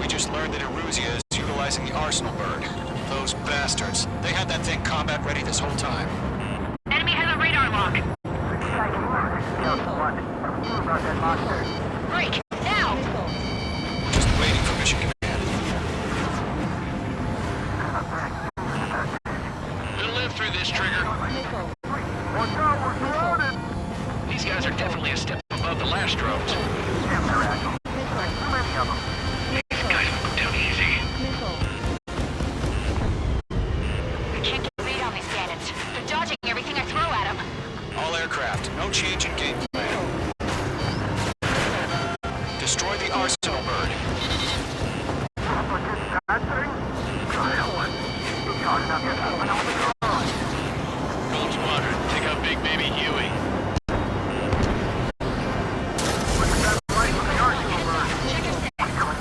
We just learned that Eruzia is utilizing the Arsenal bird. Those bastards. They had that thing combat ready this whole time. Enemy has a radar lock. Break! Now! Just waiting for mission command. We'll live through this, Trigger. These guys are definitely a step above the last drones. These guys will go down easy. I can't get a read on these bandits. They're dodging everything I throw at them. All aircraft, no change in game plan. Destroy the Arsenal bird. Gold Squadron, take out Big Baby Huey.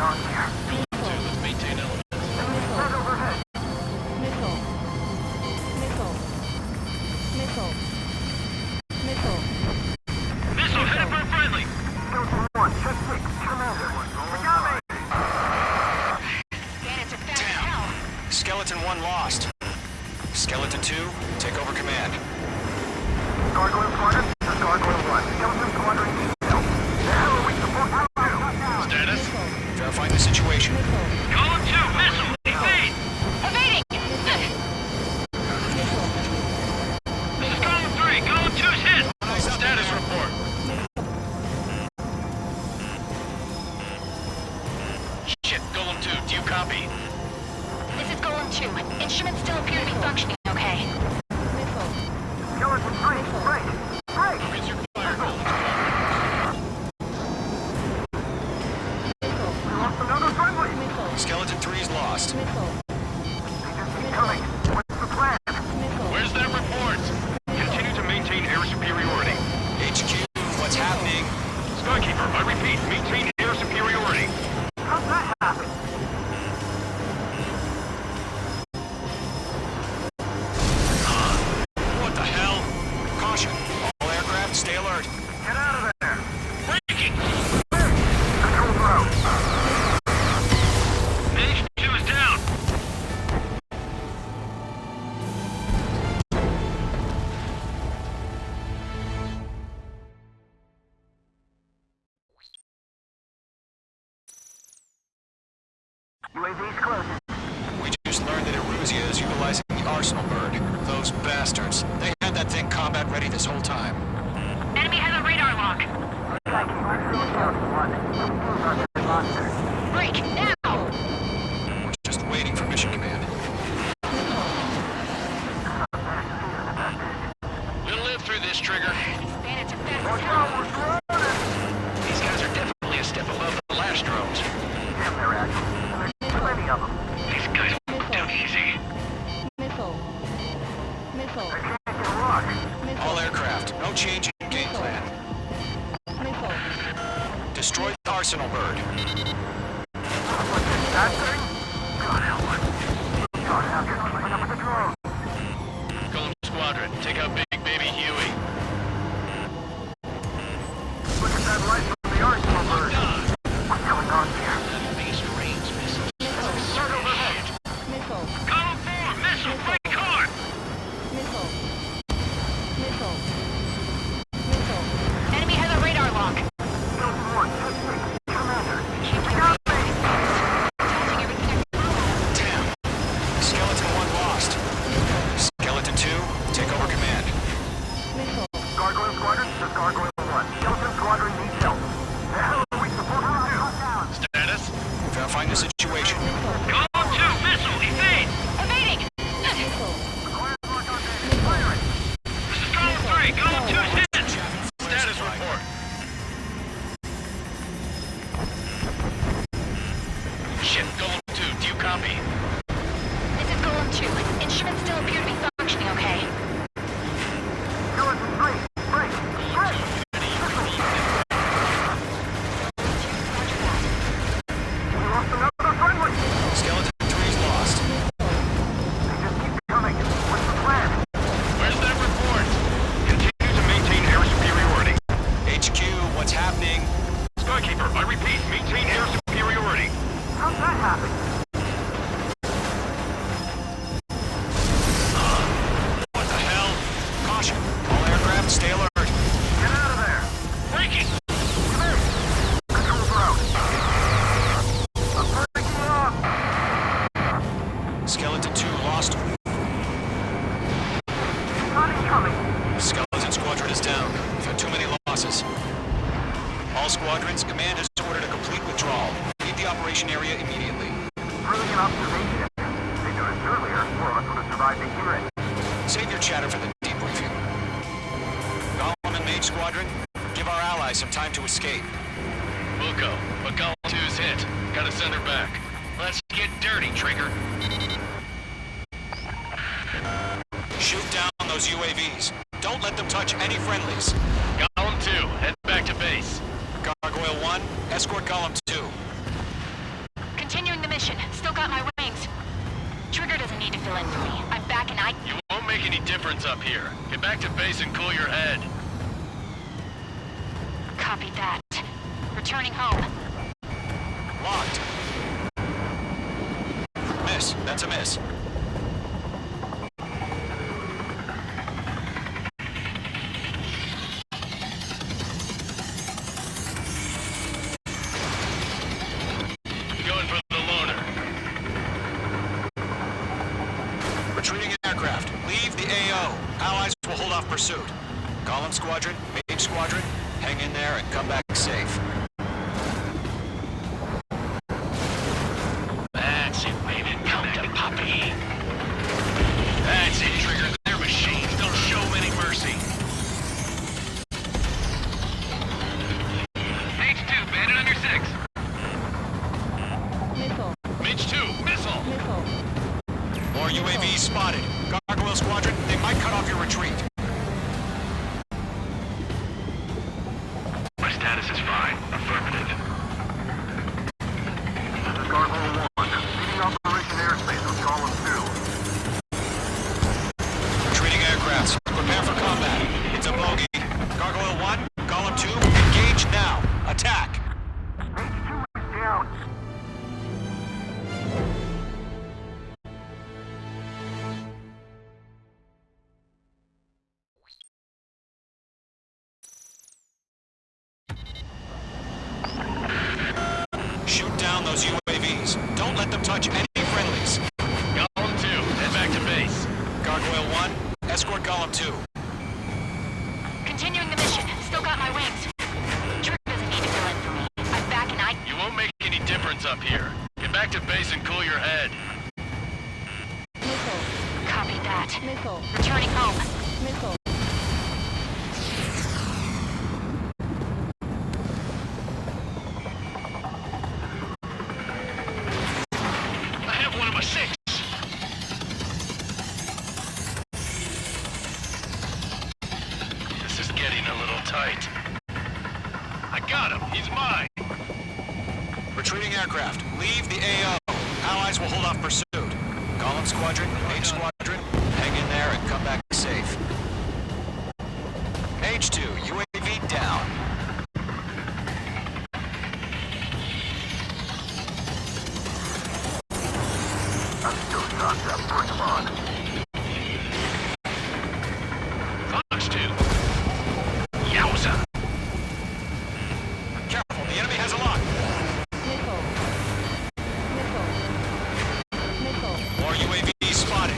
Let's maintain elements. Missile headed for a friendly. Bandits are fast as hell. Skeleton 1 lost. Skeleton 2, take over command. Gargoyle Squadron, this is Gargoyle 1. Skeleton Squadron detail. The hell are we supposed to do? Status? Verifying the situation. Column 2, missile, evade! Evading! This is Column 3, Column 2's hit! Status report. Shit, Golem 2, do you copy? This is Golem 2. Instruments still appear to be functioning okay. Skeleton 3, break! Break! Raise your fire, Golem Squadron. We lost another friendly! Skeleton 3 is lost. They just keep coming. What's the plan? Where's that report? Continue to maintain air superiority. HQ, what's happening? Skykeeper, I repeat, maintain air superiority. How's that happen? What the hell? Caution. All aircraft stay alert. Get out of there! Breaking! Control route. HQ is down! UAV's closing. We just learned that Eruzia is utilizing the Arsenal bird. Those bastards. They had that thing combat ready this whole time. Enemy has a radar lock. Break! Now! We're just waiting for mission command. We'll live through this, Trigger. These bandits are fast as hell. These guys are definitely a step above the last drones. Damn, they're active. There's plenty of them. These guys will go down easy. They can't get a lock. All aircraft, no change in game plan. Destroy the Arsenal bird. What's this, that thing? God help us. God, how can we keep up with the drone? Golem Squadron, take out Big Baby Huey. Look at that light from the Arsenal bird. Done. What's going on here? Base range missiles. Right overhead. Column 4, missile, break hard! squadron needs help. The hell are we supposed to do? Status? Verifying the situation. Column 2, missile, evade! Evading! This is Column 3, Column 2's hit! Status report. Shit, Golem 2, do you copy? This is Golem 2. Instruments still appear to be functioning okay. Skeleton 3, break! Break! We lost another friendly! Skeleton 3's lost. They just keep coming. What's the plan? Where's that report? Continue to maintain air superiority. HQ, what's happening? Skykeeper, I repeat, maintain air superiority. How's that happen? What the hell? Caution. All aircraft, stay alert. Get out of there! Breaking! Come in! Controls are out. I'm breaking up! Skeleton 2 lost. Not incoming! Skeleton Squadron is down. We've had too many losses. All squadrons, command has ordered a complete withdrawal. Leave the operation area immediately. Brilliant observation. They knew this earlier, more of us would have survived to hear it. Save your chatter for the debriefing. Golem and Mage Squadron, give our allies some time to escape. We'll go, but Golem 2's hit. Gotta send her back. Let's get dirty, Trigger. Shoot down those UAVs. Don't let them touch any friendlies. Golem 2, head back to base. Gargoyle 1, escort Golem 2. Continuing the mission. Still got my wings. Trigger doesn't need to fill in for me. I'm back and I... You won't make any difference up here. Get back to base and cool your head. Copy that. Returning home. Locked. Miss. That's a miss. Going for the loner. Retreating aircraft. Leave the AO. Allies will hold off pursuit. Golem Squadron, Mage Squadron, hang in there and come back safe. That's it, baby. Come to Poppy. That's it, Trigger. They're machines. Don't show them any mercy. H2, bandit on your 6. Midge 2, missile. More UAVs spotted. Gargoyle Squadron, they might cut off your retreat. My status is fine. Affirmative. This is Gargoyle 1, leading Operation Airspace with Column 2. Retreating aircrafts, prepare for combat. It's a bogey. Gargoyle 1, Golem 2, engage now. Attack. H2 is down. Shoot down those UAVs. Don't let them touch any friendlies. Golem 2, head back to base. Gargoyle 1, escort Golem 2. Continuing the mission. Still got my wings. Trigger doesn't need to fill in for me. I'm back and I... You won't make any difference up here. Get back to base and cool your head. Copy that. Returning home. I have one of my 6. This is getting a little tight. I got him. He's mine. Retreating aircraft, leave the AO. Allies will hold off pursuit. Golem Squadron, Mage Squadron, hang in there and come back safe. H2, UAV down. I'm still shocked up. Bring them on. Fox 2. Yowza. Careful, the enemy has a lock. More UAVs spotted.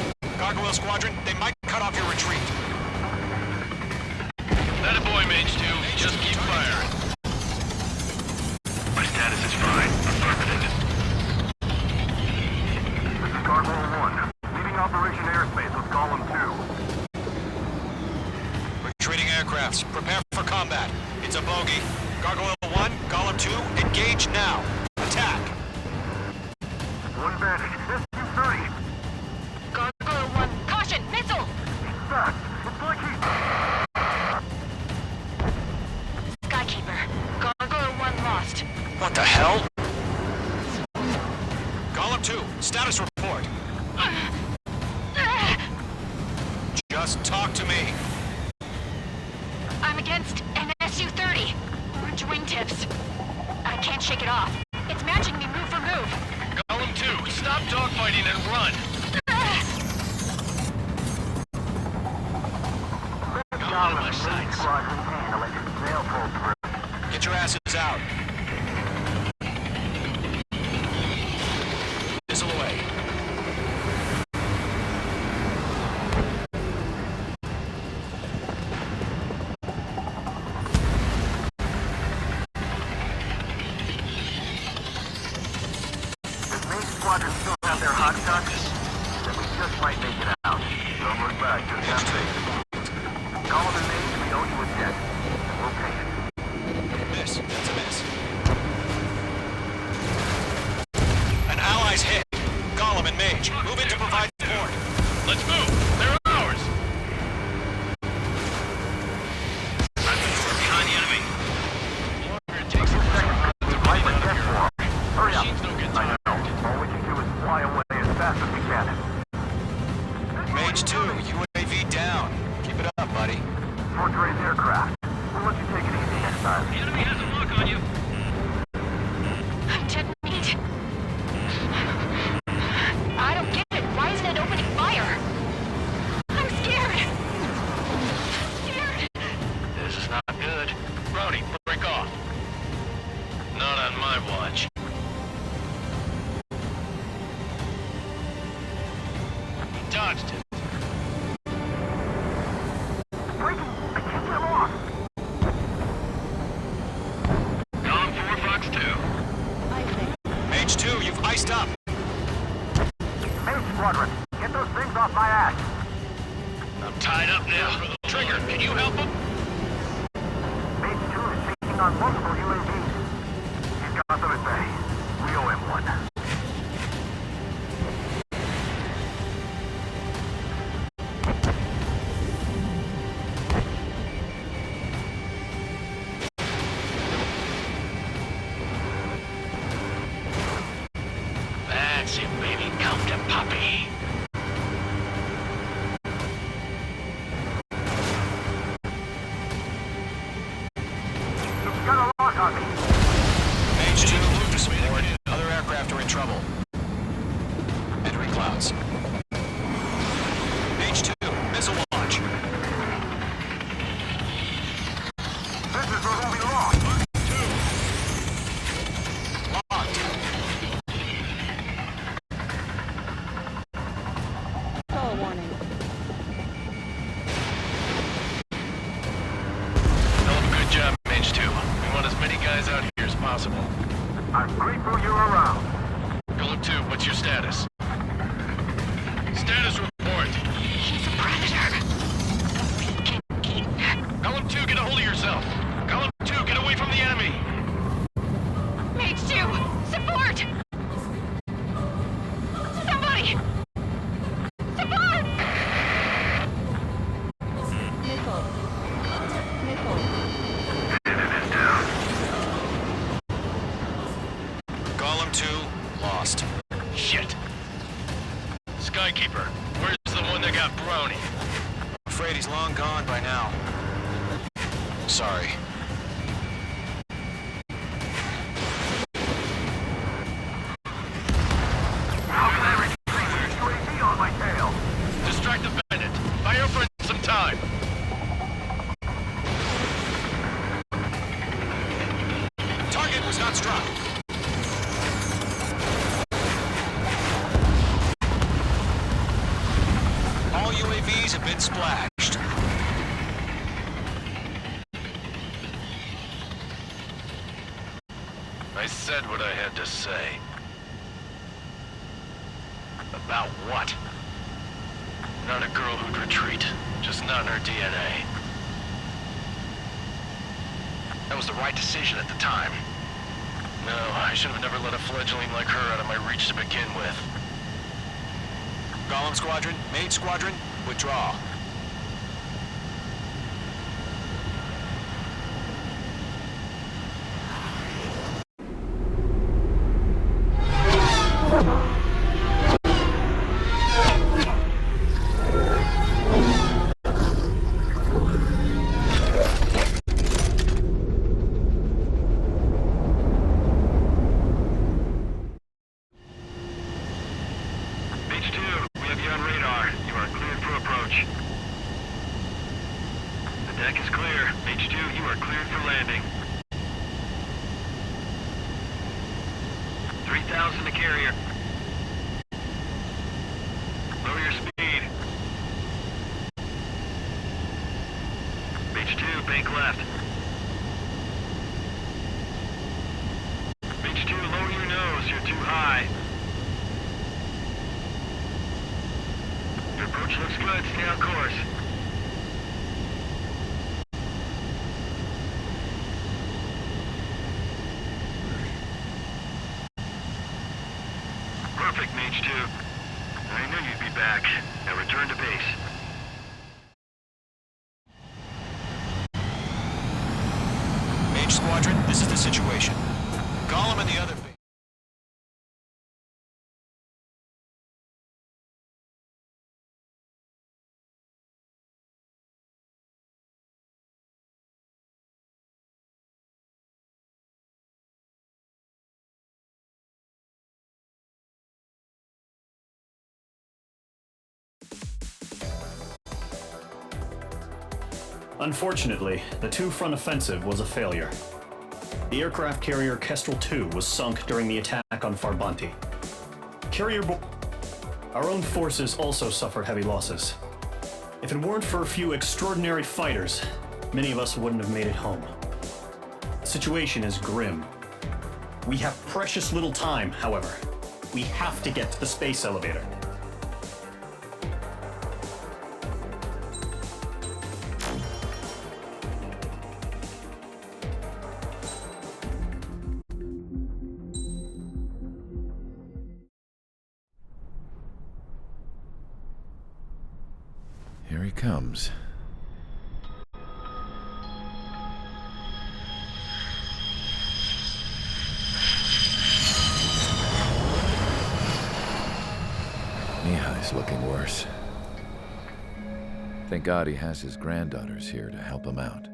Prepare for combat. It's a bogey. Gargoyle 1, Golem 2, engage now. Attack. One bandage. SU-30. Gargoyle 1, caution, missile! Back. It's like he's... Skykeeper, Gargoyle 1 lost. What the hell? Golem 2, status report. Just talk to me. I'm against an SU-30. Orange wingtips. I can't shake it off. It's matching me move for move. Golem 2, stop dogfighting and run! Go out of my sights. Get your asses out. Missile away. Does main squadron still have their hot touches? Then we just might make it out. Don't look back, just have faith. Call them names, we owe you a debt. We'll pay it. Miss. That's a miss. An ally's hit. Golem and Mage, move in to provide support. Let's move! They're ours! I've been working on the enemy. The longer it takes for us to fight out of here. Hurry up. Machines don't get I tired. know. All we can do is fly away as fast as we can. Mage 2, UAV down. Keep it up, buddy. Fort Gray's aircraft. We'll let you take it easy next time. The enemy has a lock on you. I'm dead meat. I don't get it. Why isn't it opening fire? I'm scared. Scared. This is not good. Brownie, break off. Not on my watch. He dodged it. Breaking! I can't get him off! Golem 4, Fox 2. Mage 2, you've iced up. Main squadron, get those things off my ass! I'm tied up now. Trigger, can you help him? Mage 2 is taking on multiple UAVs. He's got them at bay. We owe him one. That's it, baby. Come to Poppy. He's got a lock on me. Mage 2, move to support. Other aircraft are in trouble. Entering clouds. Mage 2, missile launch. This is where we'll be lost. Locked. Hell of a good job, Mage 2. We want as many guys out here as possible. I'm grateful you're around. Golem 2, what's your status? Status report. He's a predator. We can eat. Golem 2, get a hold of yourself. Golem 2, get away from the enemy. Mage 2, support! Somebody! Support! Golem 2, lost. Shit. Skykeeper, where's the one that got Brownie? I'm afraid he's long gone by now. Sorry. How can I retrieve this UAV on my tail? Distract the bandit. Fire for some time. Target was not struck. All UAVs have been splashed. I said what I had to say. About what? Not a girl who'd retreat. Just not in her DNA. That was the right decision at the time. No, I should have never let a fledgling like her out of my reach to begin with. Golem Squadron, Mage Squadron, withdraw. Perfect, Mage 2. I knew you'd be back. Now return to base. Mage Squadron, this is the situation. Golem and the other... Unfortunately, the two-front offensive was a failure. The aircraft carrier Kestrel II was sunk during the attack on Farbanti. Our own forces also suffered heavy losses. If it weren't for a few extraordinary fighters, many of us wouldn't have made it home. The situation is grim. We have precious little time, however. We have to get to the space elevator. Here he comes. Mihai's looking worse. Thank God he has his granddaughters here to help him out.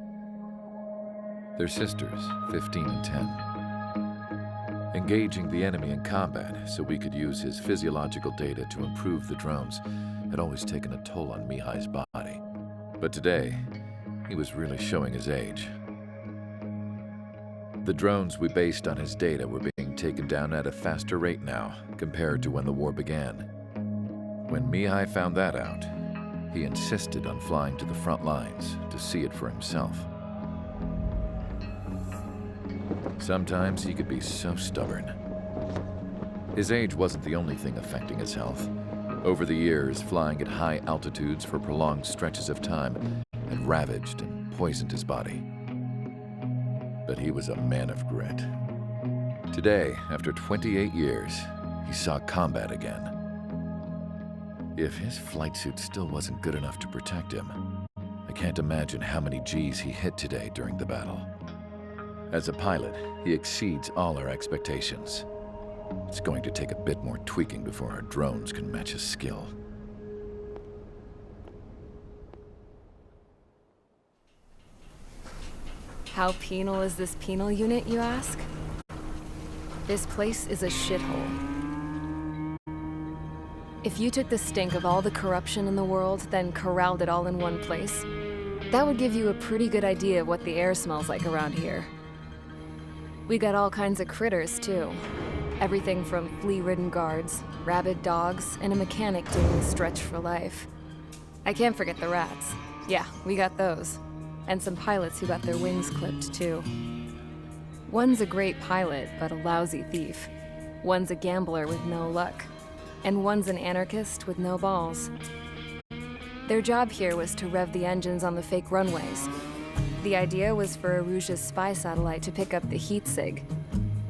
They're sisters, 15 and 10. Engaging the enemy in combat so we could use his physiological data to improve the drones had always taken a toll on Mihai's body. But today, he was really showing his age. The drones we based on his data were being taken down at a faster rate now compared to when the war began. When Mihai found that out, he insisted on flying to the front lines to see it for himself. Sometimes he could be so stubborn. His age wasn't the only thing affecting his health. Over the years, flying at high altitudes for prolonged stretches of time had ravaged and poisoned his body. But he was a man of grit. Today, after 28 years, he saw combat again. If his flight suit still wasn't good enough to protect him, I can't imagine how many Gs he hit today during the battle. As a pilot, he exceeds all our expectations. It's going to take a bit more tweaking before our drones can match his skill. How penal is this penal unit, you ask? This place is a shithole. If you took the stink of all the corruption in the world, then corralled it all in one place, that would give you a pretty good idea of what the air smells like around here. We got all kinds of critters, too. Everything from flea-ridden guards, rabid dogs, and a mechanic doing the stretch for life. I can't forget the rats. Yeah, we got those. And some pilots who got their wings clipped, too. One's a great pilot, but a lousy thief. One's a gambler with no luck. And one's an anarchist with no balls. Their job here was to rev the engines on the fake runways. The idea was for Erusia's spy satellite to pick up the heat sig.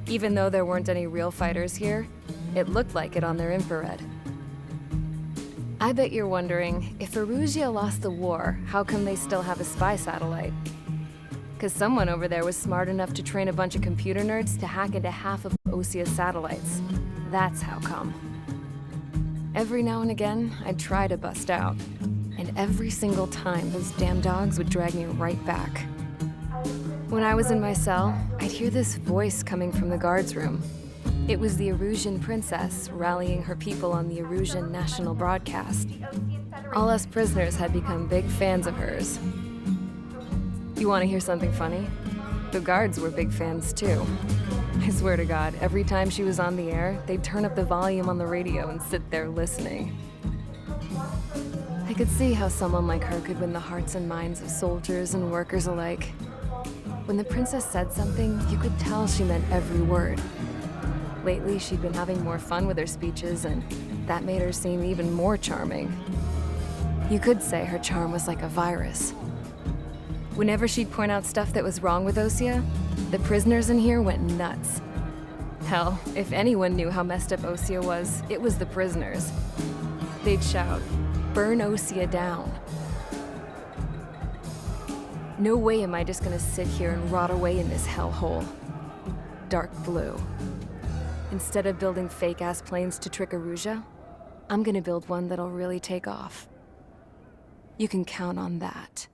Even though there weren't any real fighters here, it looked like it on their infrared. I bet you're wondering, if Erusia lost the war, how come they still have a spy satellite? Because someone over there was smart enough to train a bunch of computer nerds to hack into half of Osia's satellites. That's how come. Every now and again, I'd try to bust out. And every single time, those damn dogs would drag me right back. When I was in my cell, I'd hear this voice coming from the guards room. It was the Erusian princess rallying her people on the Erusian national broadcast. All us prisoners had become big fans of hers. You want to hear something funny? The guards were big fans too. I swear to God, every time she was on the air, they'd turn up the volume on the radio and sit there listening. I could see how someone like her could win the hearts and minds of soldiers and workers alike. When the princess said something, you could tell she meant every word. Lately, she'd been having more fun with her speeches, and that made her seem even more charming. You could say her charm was like a virus. Whenever she'd point out stuff that was wrong with Osia, the prisoners in here went nuts. Hell, if anyone knew how messed up Osia was, it was the prisoners. They'd shout, "Burn Osia down." No way am I just gonna sit here and rot away in this hellhole. Dark blue. Instead of building fake-ass planes to trick Erusia, I'm gonna build one that'll really take off. You can count on that.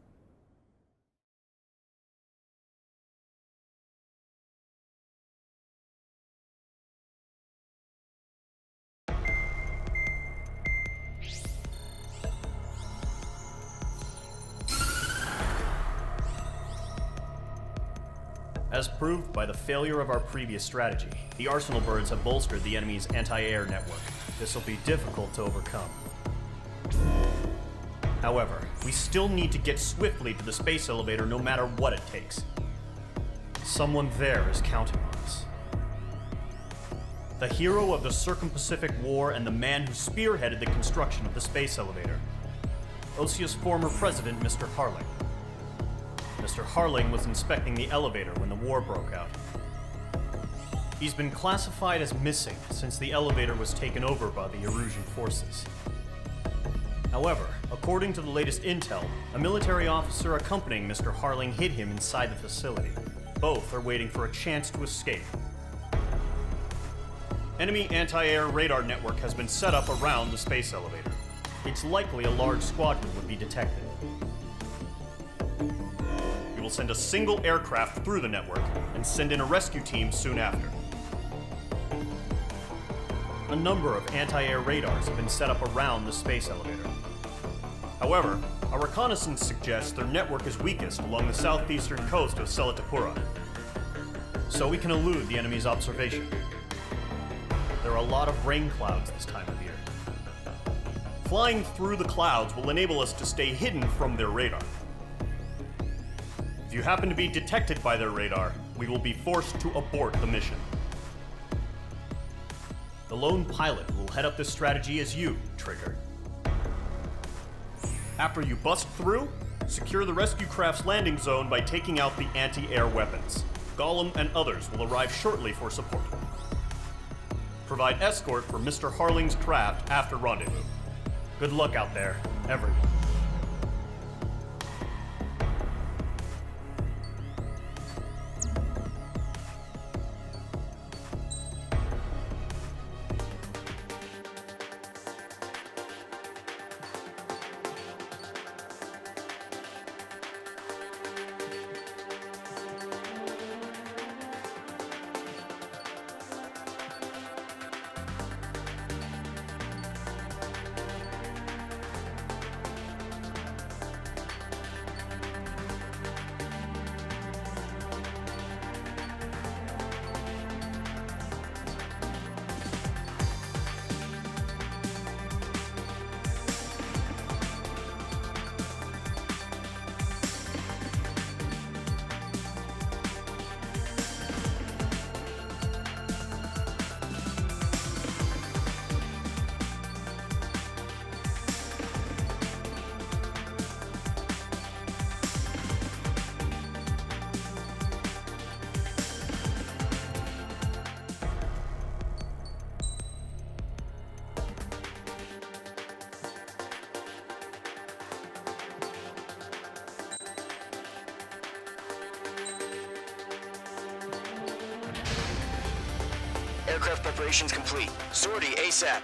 As proved by the failure of our previous strategy, the Arsenal birds have bolstered the enemy's anti-air network. This will be difficult to overcome. However, we still need to get swiftly to the space elevator no matter what it takes. Someone there is counting on us. The hero of the Circum-Pacific War and the man who spearheaded the construction of the space elevator. Osia's former president, Mr. Harling. Mr. Harling was inspecting the elevator when the war broke out. He's been classified as missing since the elevator was taken over by the Erusian forces. However, according to the latest intel, a military officer accompanying Mr. Harling hid him inside the facility. Both are waiting for a chance to escape. Enemy anti-air radar network has been set up around the space elevator. It's likely a large squadron would be detected. We will send a single aircraft through the network and send in a rescue team soon after. A number of anti-air radars have been set up around the space elevator. However, our reconnaissance suggests their network is weakest along the southeastern coast of Selatapura, so we can elude the enemy's observation. There are a lot of rain clouds this time of year. Flying through the clouds will enable us to stay hidden from their radar. If you happen to be detected by their radar, we will be forced to abort the mission. The lone pilot will head up this strategy as you, Trigger. After you bust through, secure the rescue craft's landing zone by taking out the anti-air weapons. Gollum and others will arrive shortly for support. Provide escort for Mr. Harling's craft after rendezvous. Good luck out there, everyone. Aircraft preparations complete. Sortie ASAP.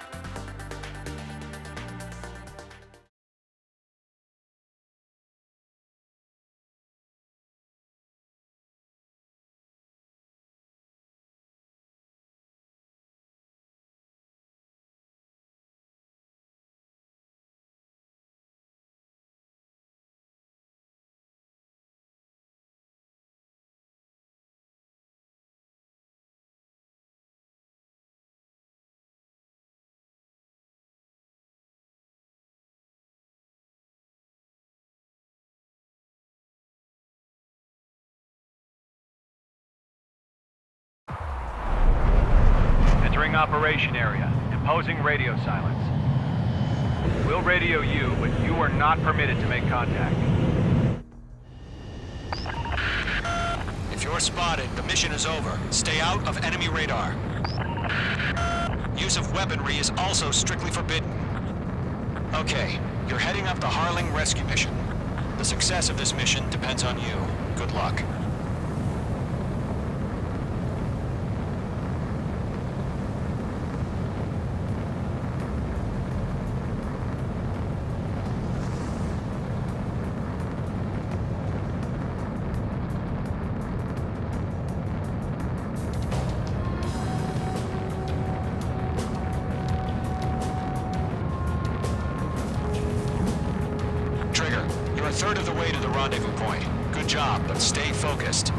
Entering operation area. Imposing radio silence. We'll radio you, but you are not permitted to make contact. If you're spotted, the mission is over. Stay out of enemy radar. Use of weaponry is also strictly forbidden. Okay, you're heading up the Harling rescue mission. The success of this mission depends on you. Good luck. Trigger, you're a third of the way to the rendezvous point. Good job, but stay focused.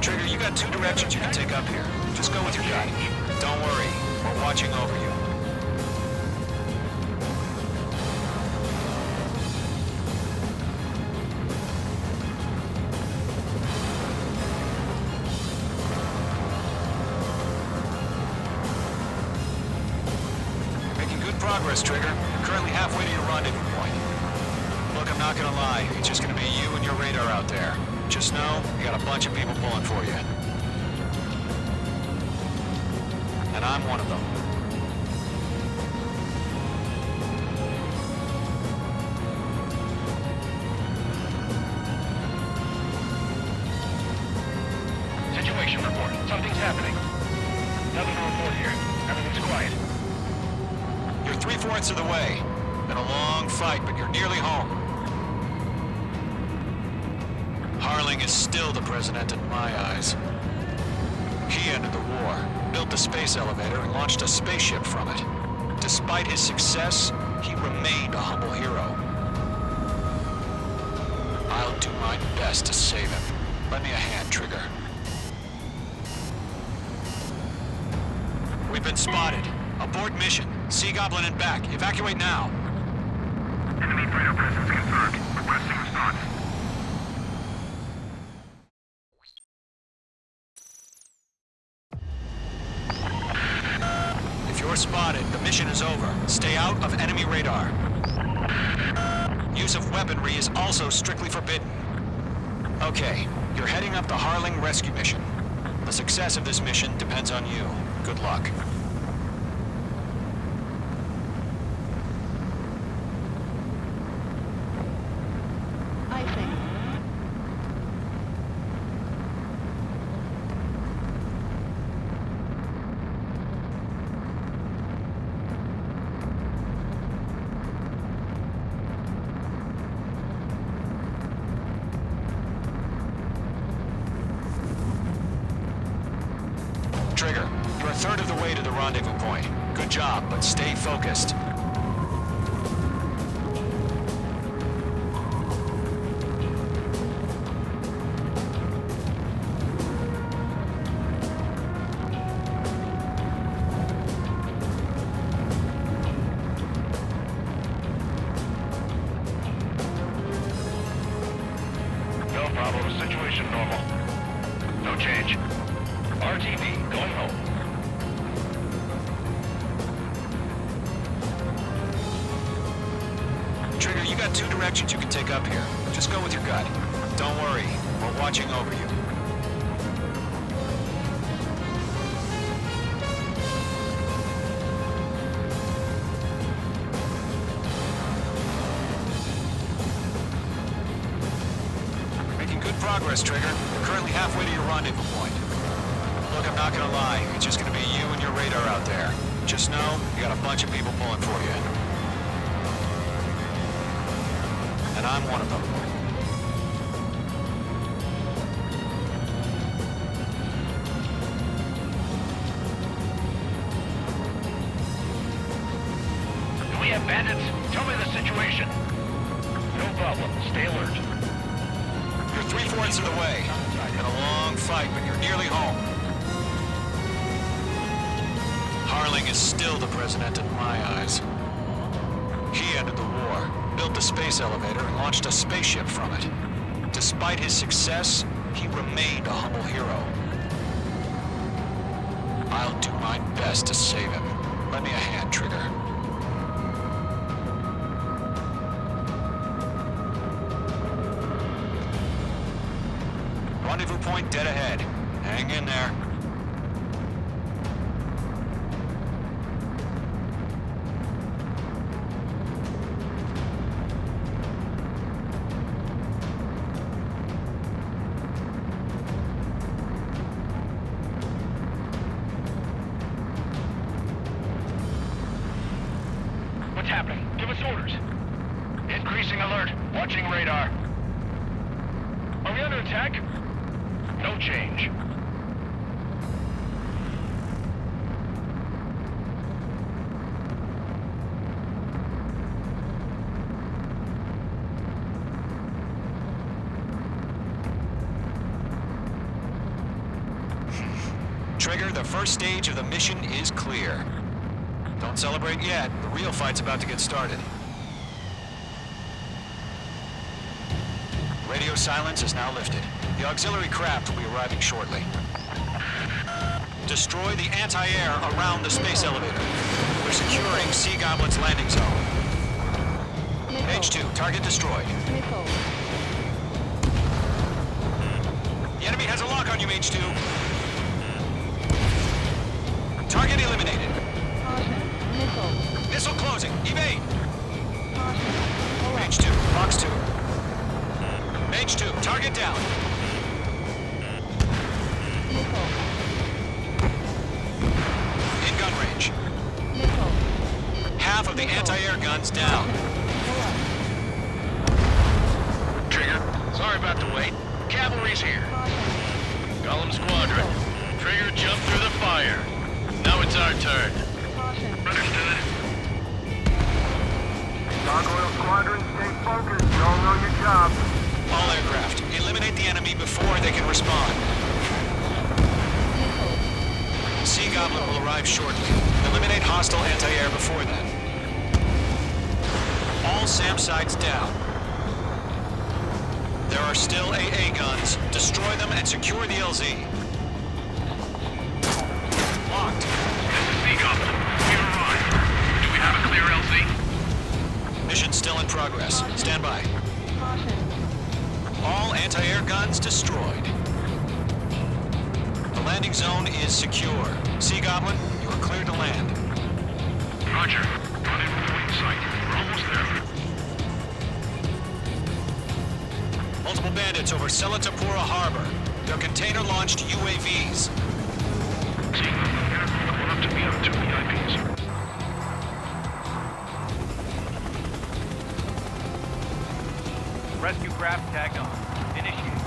Trigger, you got two directions you can take up here. Just go with your gut. Don't worry, we're watching over you. Making good progress, Trigger. You're currently halfway to your rendezvous point. Look, I'm not gonna lie. It's just gonna be you and your radar out there. Just know, you got a bunch of people pulling for you. And I'm one of them. Situation report. Something's happening. Nothing to report here. Everything's quiet. You're 3/4 of the way. Been a long fight, but you're nearly home. Harling is still the president in my eyes. He ended the war, built the space elevator, and launched a spaceship from it. Despite his success, he remained a humble hero. I'll do my best to save him. Lend me a hand, Trigger. We've been spotted. Abort mission. Sea Goblin and back. Evacuate now. Enemy radar presence confirmed. Requesting response. If you're spotted, the mission is over. Stay out of enemy radar. Use of weaponry is also strictly forbidden. Okay, you're heading up the Harling rescue mission. The success of this mission depends on you. Good luck. I think. Trigger, you're a third of the way to the rendezvous point. Good job, but stay focused. No problem. Situation normal. No change. RTV going home. got 2 directions you can take up here. Just go with your gut. Don't worry, we're watching over you. Making good progress, Trigger. We're currently halfway to your rendezvous point. Look, I'm not gonna lie. It's just gonna be you and your radar out there. Just know, you got a bunch of people pulling for you. And I'm one of them. Do we have bandits? Tell me the situation. No problem. Stay alert. You're 3/4 of the way. Been a long fight, but you're nearly home. Harling is still the president in my eyes. He ended the war, built the space elevator, and launched a spaceship from it. Despite his success, he remained a humble hero. I'll do my best to save him. Lend me a hand, Trigger. Rendezvous point dead ahead. Hang in there. What's happening? Give us orders. Increasing alert. Watching radar. Are we under attack? No change. Trigger, the first stage of the mission is clear. Don't celebrate yet. The real fight's about to get started. Radio silence is now lifted. The auxiliary craft will be arriving shortly. Destroy the anti-air around the space elevator. We're securing Sea Goblin's landing zone. H2, target destroyed. The enemy has a lock on you, H2. Target eliminated. Missile closing. Evade. H2, box 2. H2, target down. In gun range. Half of the anti-air guns down. Trigger, sorry about the wait. Cavalry's here. Gollum Squadron. Trigger jumped through the fire. Now it's our turn. Understood. Gargoyle Squadron, stay focused. You all know your job. All aircraft, eliminate the enemy before they can respond. Sea Goblin will arrive shortly. Eliminate hostile anti-air before then. All SAM sites down. There are still AA guns. Destroy them and secure the LZ. Locked. This is Sea Goblin. We arrived. Do we have a clear LZ? Mission still in progress. Stand by. All anti-air guns destroyed. The landing zone is secure. Sea Goblin, you are cleared to land. Roger. Rendezvous point in sight. We're almost there. Multiple bandits over Selatapura Harbor. They're container-launched UAVs. See, we'll have to meet up 2 VIPs. Rescue craft tagged on. Initiate.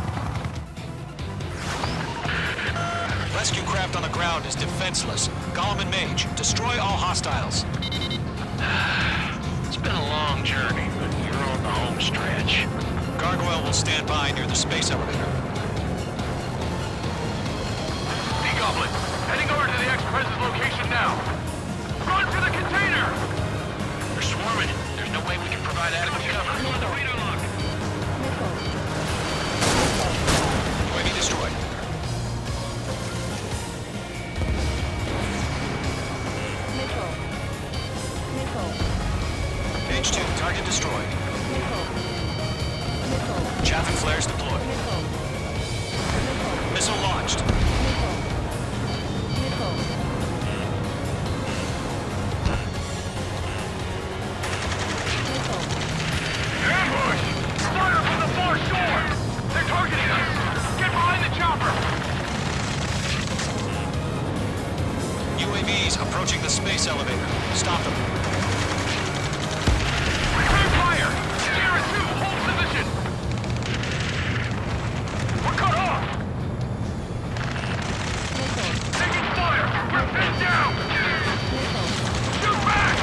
Rescue craft on the ground is defenseless. Gollum and Mage, destroy all hostiles. It's been a long journey, but you're on the home stretch. Gargoyle will stand by near the space elevator. Sea Goblin, heading over to the ex-President's location now. Run for the container! They're swarming. There's no way we can provide adequate cover. The radar lock. UAV destroyed. H2, target destroyed. UAVs approaching the space elevator. Stop them. Return fire! Sierra 2, hold position! We're cut off! Taking fire! We're pinned down! Shoot back!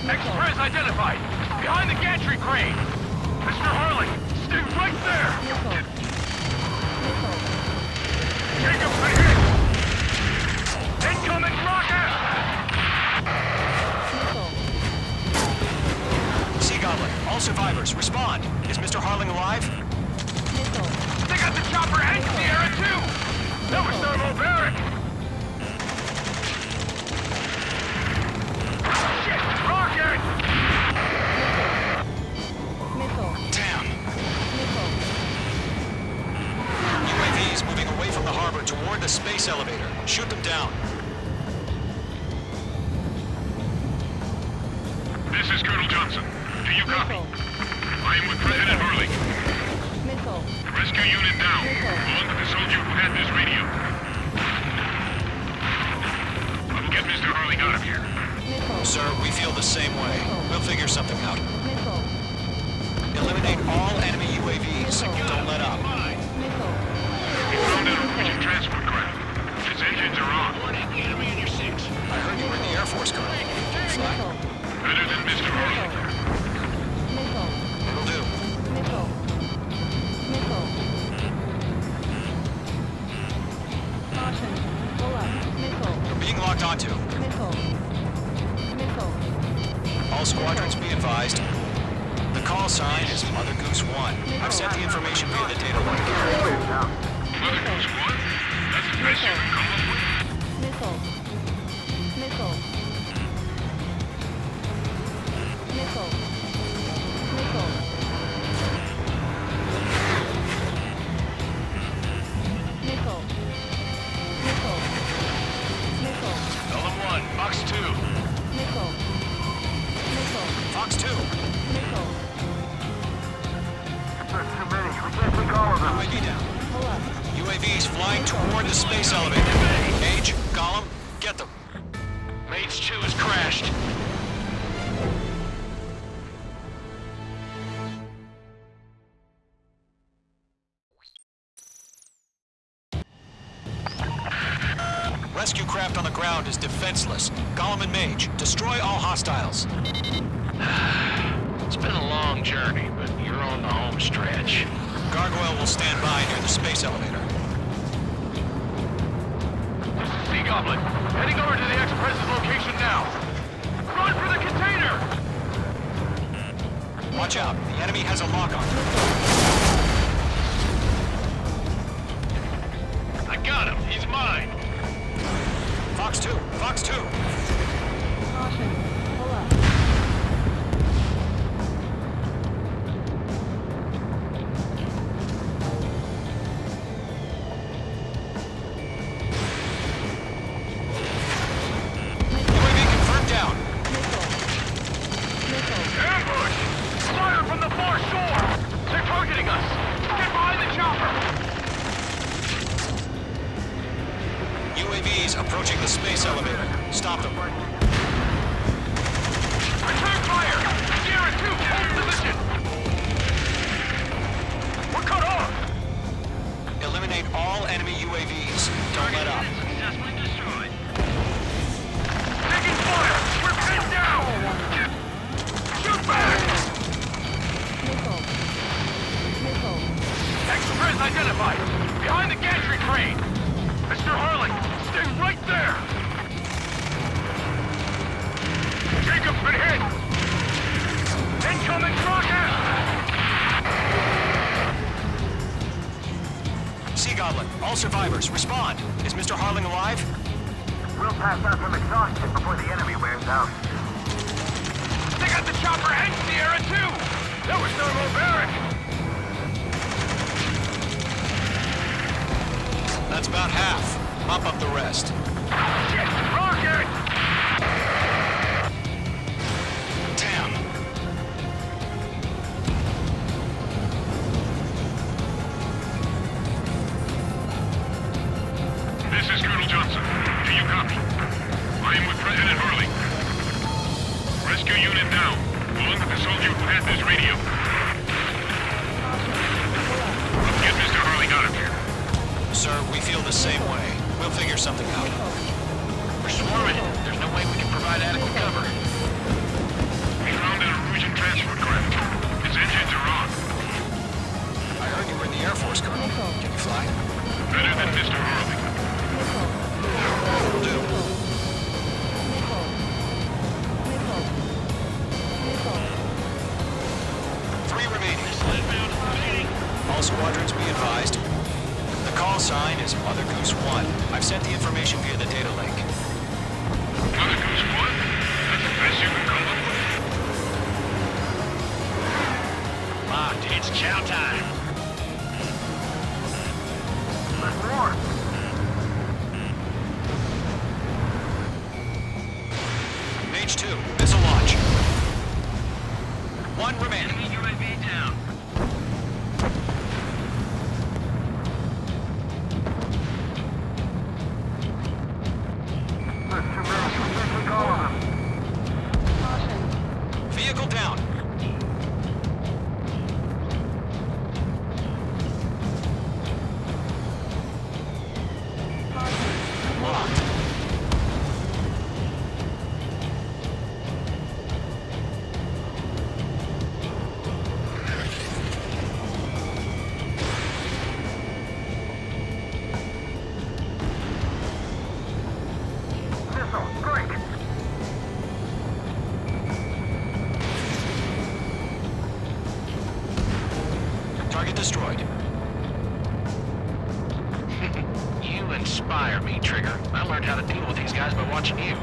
Express identified! Behind the gantry crane! Mr. Harling, stay right there! Jacob, I hit! Incoming rocket! Sea Goblin, all survivors, respond. Is Mr. Harling alive? They got the chopper and Sierra too! That was thermobaric! Shit! Rocket! Damn. UAVs moving away from the harbor toward the space elevator. Shoot them down. This is Colonel Johnson. Do you copy? I am with President Hurley. Rescue unit down. Along with the soldier who had this radio. I will get Mr. Hurley out of here. Sir, we feel the same way. We'll figure something out. Eliminate all enemy UAVs. Don't let up. We found an approaching transport craft. Its engines are on. Enemy in your six. I heard you were in the Air Force, Colonel. Can you fly? Better than Mr. Hurley. It'll do. We're being locked onto. All squadrons be advised. The call sign is Mother Goose 1. I've sent the information via the data link. Mother Goose 1? That's the best you can come up with? LM1, Fox 2. Fox 2. There's too many. We can't take all of them. UAV down. UAVs flying toward the space elevator. Mage, Gollum, get them. Mage 2 has crashed. Rescue craft on the ground is defenseless. Gollum and Mage, destroy all hostiles. It's been a long journey, but you're on the home stretch. Gargoyle will stand by near the space elevator. Sea Goblin, heading over to the Express's location now. Run for the container! Watch out, the enemy has a lock on. I got him, he's mine. Fox 2, Fox 2. UAV confirmed down. Ambush! Fire from the far shore! They're targeting us! Get behind the chopper! UAVs approaching the space elevator. Stop them. Return fire! Sierra 2, hold position! We're cut off! Eliminate all enemy UAVs. Don't let up. Successfully destroyed. Taking fire! We're pinned down! Shoot back! Express identified! Behind the gantry crane! Mr. Harling, stay right there! Jacob's been hit! Incoming rocket! Sea Goblin, all survivors, respond. Is Mr. Harling alive? We'll pass out some exhaustion before the enemy wears out. They got the chopper and Sierra too! That was thermobaric! That's about half. Mop up the rest. Shit! Rocket! Damn. radio. Get Mr. Harling out of here. Sir, we feel the same way. We'll figure something out. We're swarming. There's no way we can provide adequate cover. We found an Erusian transport craft. Its engines are on. I heard you were in the Air Force, Colonel. Can you fly? Better than Mr. Harling. Will do. Three remaining. All squadrons be advised. The call sign is Mother Goose 1. I've sent the information via the data link. Mother Goose 1? That's the best you can call it. Locked. It's chow time. There's more. Mage 2, missile launch. One remaining. UAV down. There's too many. We can't take all of them. Vehicle down. Locked. Missile, break. Target destroyed. You inspire me, Trigger. I learned how to deal with these guys by watching you.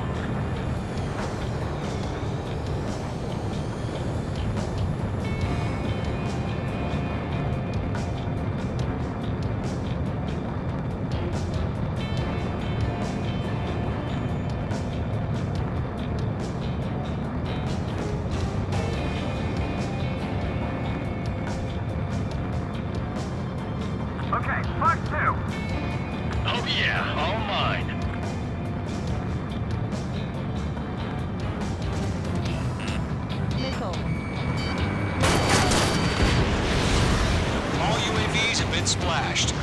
Okay, Fox 2. Oh yeah, all mine. All UAVs have been splashed.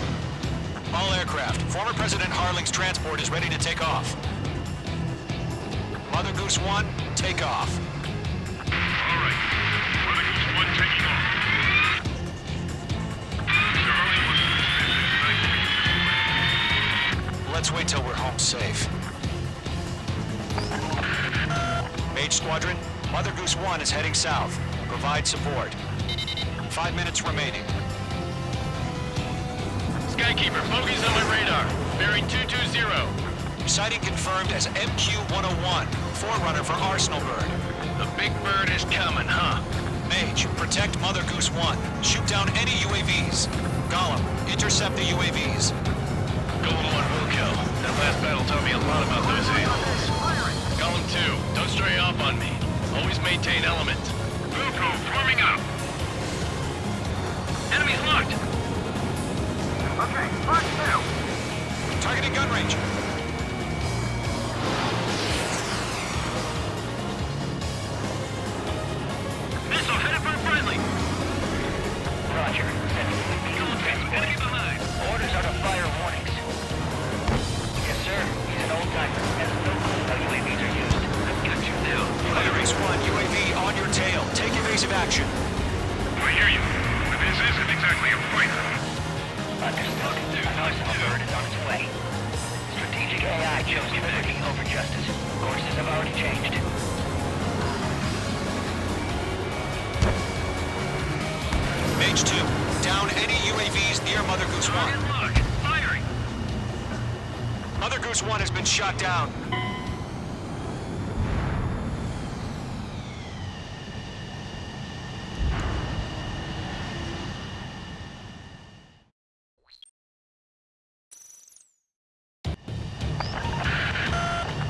All aircraft. Former President Harling's transport is ready to take off. Mother Goose 1, take off. All right. Mother Goose 1 taking off. Mr. Harling wants to dismiss this. Let's wait till we're home safe. Mage Squadron, Mother Goose 1 is heading south. Provide support. 5 minutes remaining. Skykeeper, bogeys on my radar. Bearing 220. Sighting confirmed as MQ-101, forerunner for Arsenal Bird. The big bird is coming, huh? Mage, protect Mother Goose 1. Shoot down any UAVs. Gollum, intercept the UAVs. Golem 1 will kill. That last battle taught me a lot about those animals. Golem 2, don't stray off on me. Always maintain element. Wilco, forming up. Enemy's locked. Okay, Fox 2. Targeting gun range. Missile headed for friendly. Roger. Enemy behind. Orders are to fire warnings. Yes, sir. He's an old-timer. Has no clue how UAVs are used. I've got you now. Mother Goose 1, UAV on your tail. Take evasive action. I hear you. But this isn't exactly a fighter. Understood. Arsenal Bird is on its way. Strategic AI chose liberty over justice. Courses have already changed. Mage 2, down any UAVs near Mother Goose 1. Lock. Firing. Mother Goose 1 has been shot down.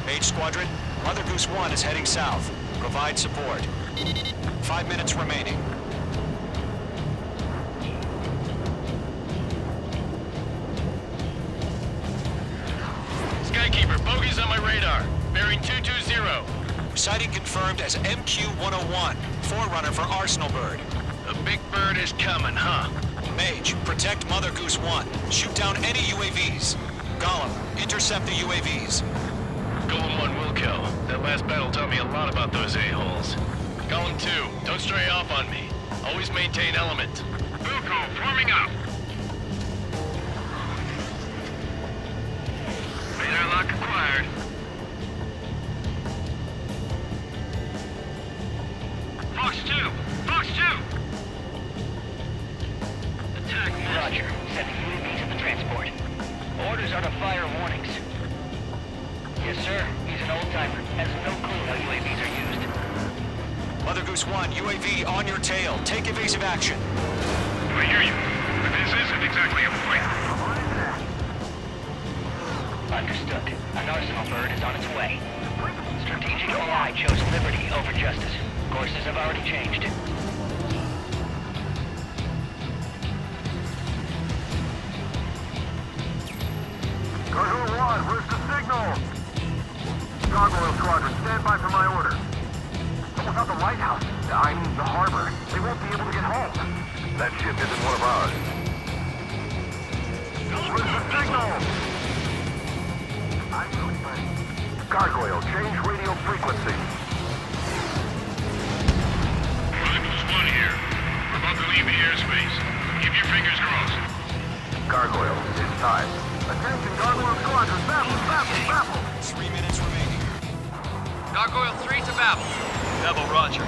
Mage Squadron, Mother Goose 1 is heading south. Provide support. 5 minutes remaining. Skykeeper, bogeys on my radar. Bearing 220. Sighting confirmed as MQ-101, forerunner for Arsenal Bird. The big bird is coming, huh? Mage, protect Mother Goose 1. Shoot down any UAVs. Gollum, intercept the UAVs. Golem 1 will kill. That last battle taught me a lot about those a-holes. Golem 2, don't stray off on me. Always maintain element. Buko, forming up. Radar lock acquired. Fox 2! Fox 2! Attack missed. Roger. Sending UAVs to the transport. Orders are to fire warnings. Yes, sir. He's an old-timer. Has no clue how UAVs are used. Mother Goose 1, UAV on your tail. Take evasive action. I hear you, but this isn't exactly a fight. Understood. An Arsenal Bird is on its way. Strategic AI chose liberty over justice. Courses have already changed. Gargoyle 1, where's the signal? Gargoyle Squadron, stand by for my order. Without the lighthouse, I mean the harbor, they won't be able to get home. That ship isn't one of ours. Where's the signal? Gargoyle, change radio frequency. Mother Goose 1 here. We're about to leave the airspace. Keep your fingers crossed. Gargoyle, it's time. Attention, Gargoyle Squadron, baffle! 3 minutes remaining. Gargoyle 3 to Babel. Babel, roger.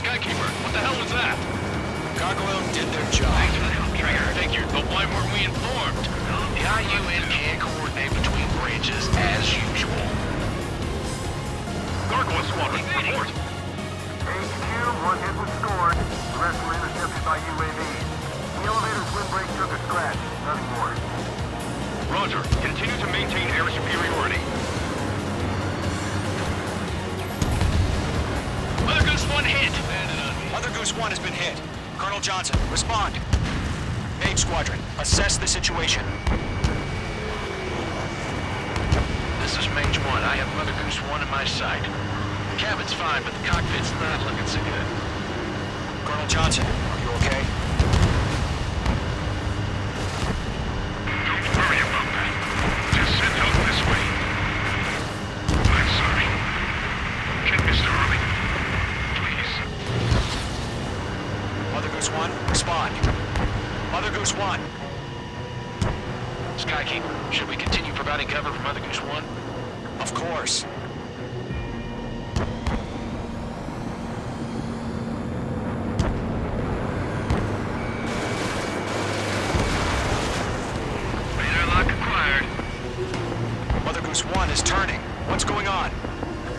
Skykeeper, what the hell was that? Gargoyle did their job. Thanks for the help, Trigger. Figured, but why weren't we informed? The IUN can't coordinate between branches as usual. Gargoyle Squadron, report. HQ, 1 hit was scored. The rest were intercepted by UAVs. The elevator's windbreak took a scratch. Nothing more. Roger. Continue to maintain air superiority. Mother Goose 1 hit! Mother Goose 1 has been hit. Colonel Johnson, respond. Mage Squadron, assess the situation. This is Mage 1. I have Mother Goose 1 in my sight. The cabin's fine, but the cockpit's not looking so good. Colonel Johnson, are you okay? Don't worry about that. Just send help this way. I'm sorry. Get Mr. Early. Please. Mother Goose 1, respond. Mother Goose 1. Skykeeper, should we continue providing cover for Mother Goose 1? Of course. Radar lock acquired. Mother Goose 1 is turning. What's going on?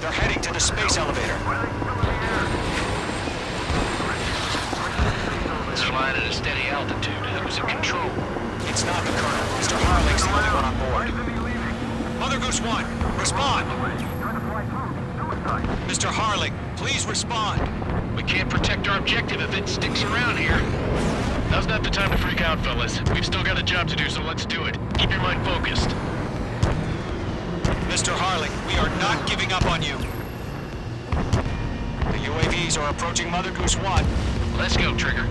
They're heading to the space elevator. It's flying at a steady altitude. Who's in control? It's not the Colonel. Mr. Harling's the only one on board. Mother Goose 1, respond! Mr. Harling, please respond. We can't protect our objective if it sticks around here. Now's not the time to freak out, fellas. We've still got a job to do, so let's do it. Keep your mind focused. Mr. Harling, we are not giving up on you. The UAVs are approaching Mother Goose 1. Let's go, Trigger.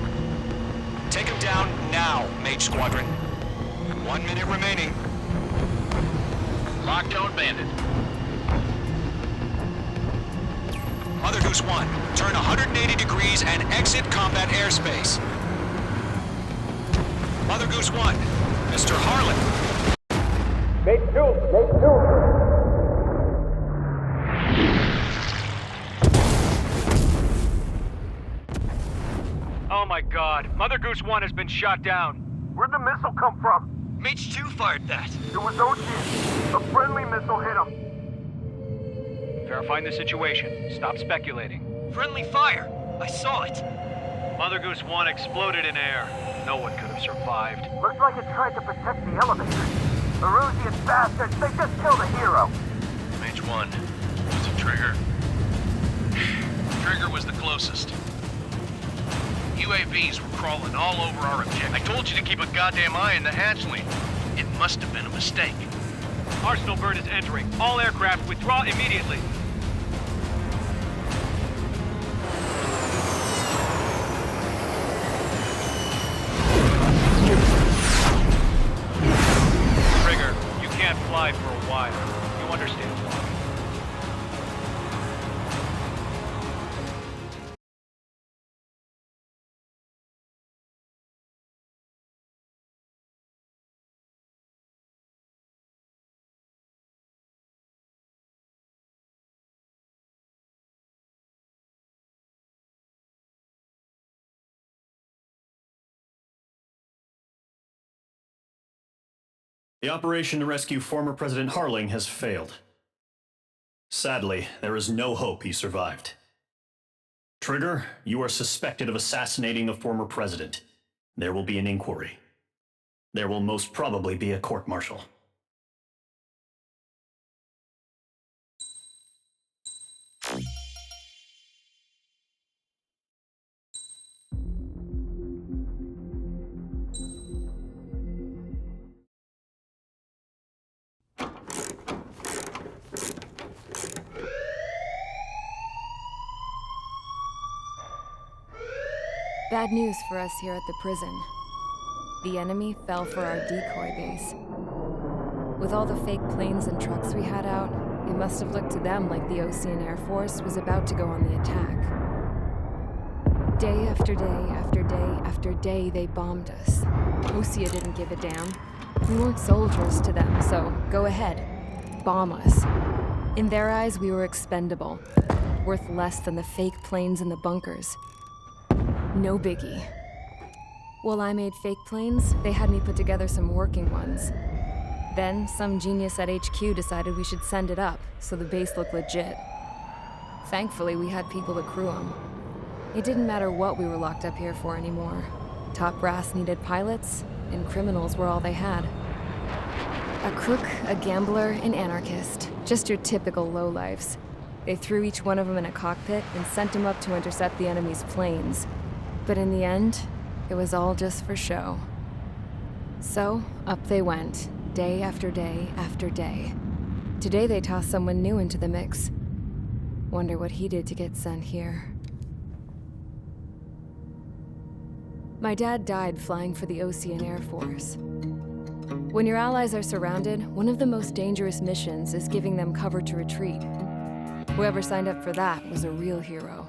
Take him down now, Mage Squadron. 1 minute remaining. Lockdown bandit. Mother Goose 1, turn 180 degrees and exit combat airspace. Mother Goose 1, Mr. Harling. Make two. Oh my god. Mother Goose 1 has been shot down. Where'd the missile come from? Mage 2 fired that. It was Ocean. A friendly missile hit him. Verifying the situation. Stop speculating. Friendly fire. I saw it. Mother Goose 1 exploded in air. No one could have survived. Looks like it tried to protect the elevator. The Erusian bastards, they just killed a hero. Mage 1. Was it Trigger? Trigger was the closest. UAVs were crawling all over our objective. I told you to keep a goddamn eye on the hatchling. It must have been a mistake. Arsenal bird is entering. All aircraft withdraw immediately. Trigger, you can't fly for a while. You understand why. The operation to rescue former President Harling has failed. Sadly, there is no hope he survived. Trigger, you are suspected of assassinating the former president. There will be an inquiry. There will most probably be a court-martial. Bad news for us here at the prison. The enemy fell for our decoy base. With all the fake planes and trucks we had out, it must have looked to them like the Osean Air Force was about to go on the attack. Day after day after day after day, they bombed us. Osea didn't give a damn. We weren't soldiers to them, so go ahead. Bomb us. In their eyes, we were expendable. Worth less than the fake planes in the bunkers. No biggie. While I made fake planes, they had me put together some working ones. Then, some genius at HQ decided we should send it up, so the base looked legit. Thankfully, we had people to crew them. It didn't matter what we were locked up here for anymore. Top brass needed pilots, and criminals were all they had. A crook, a gambler, an anarchist. Just your typical lowlifes. They threw each one of them in a cockpit and sent them up to intercept the enemy's planes. But in the end, it was all just for show. So, up they went, day after day after day. Today they tossed someone new into the mix. Wonder what he did to get sent here. My dad died flying for the Osean Air Force. When your allies are surrounded, one of the most dangerous missions is giving them cover to retreat. Whoever signed up for that was a real hero.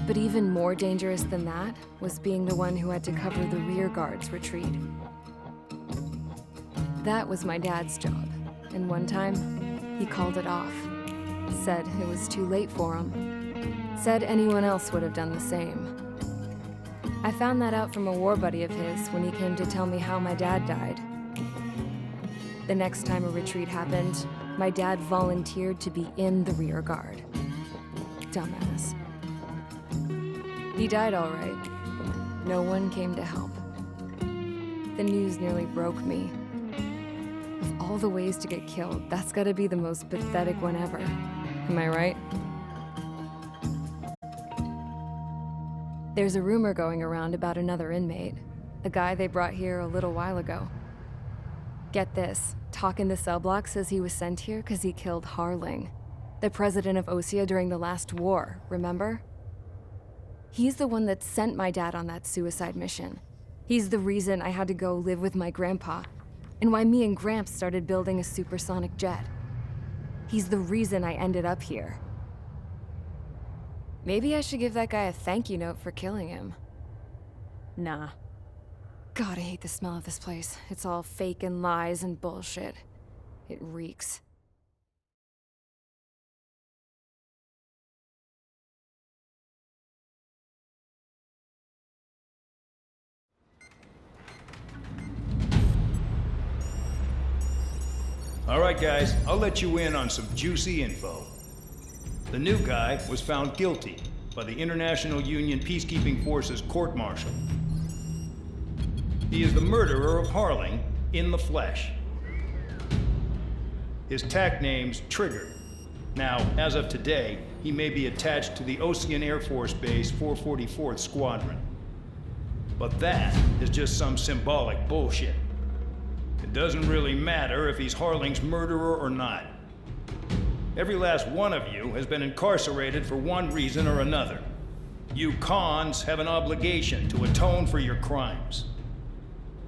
But even more dangerous than that was being the one who had to cover the rear guard's retreat. That was my dad's job, and one time, he called it off. Said it was too late for him. Said anyone else would have done the same. I found that out from a war buddy of his when he came to tell me how my dad died. The next time a retreat happened, my dad volunteered to be in the rear guard. Dumbass. He died all right. No one came to help. The news nearly broke me. Of all the ways to get killed, that's gotta be the most pathetic one ever. Am I right? There's a rumor going around about another inmate. A guy they brought here a little while ago. Get this, Talk in the cell block says he was sent here because he killed Harling, the president of Osea during the last war, remember? He's the one that sent my dad on that suicide mission. He's the reason I had to go live with my grandpa, and why me and Gramps started building a supersonic jet. He's the reason I ended up here. Maybe I should give that guy a thank you note for killing him. Nah. God, I hate the smell of this place. It's all fake and lies and bullshit. It reeks. All right, guys, I'll let you in on some juicy info. The new guy was found guilty, by the International Union Peacekeeping Forces court-martial. He is the murderer of Harling in the flesh. His TAC name's Trigger. Now, as of today, he may be attached to the Ocean Air Force Base 444th Squadron. But that is just some symbolic bullshit. It doesn't really matter if he's Harling's murderer or not. Every last one of you has been incarcerated for one reason or another. You cons have an obligation to atone for your crimes.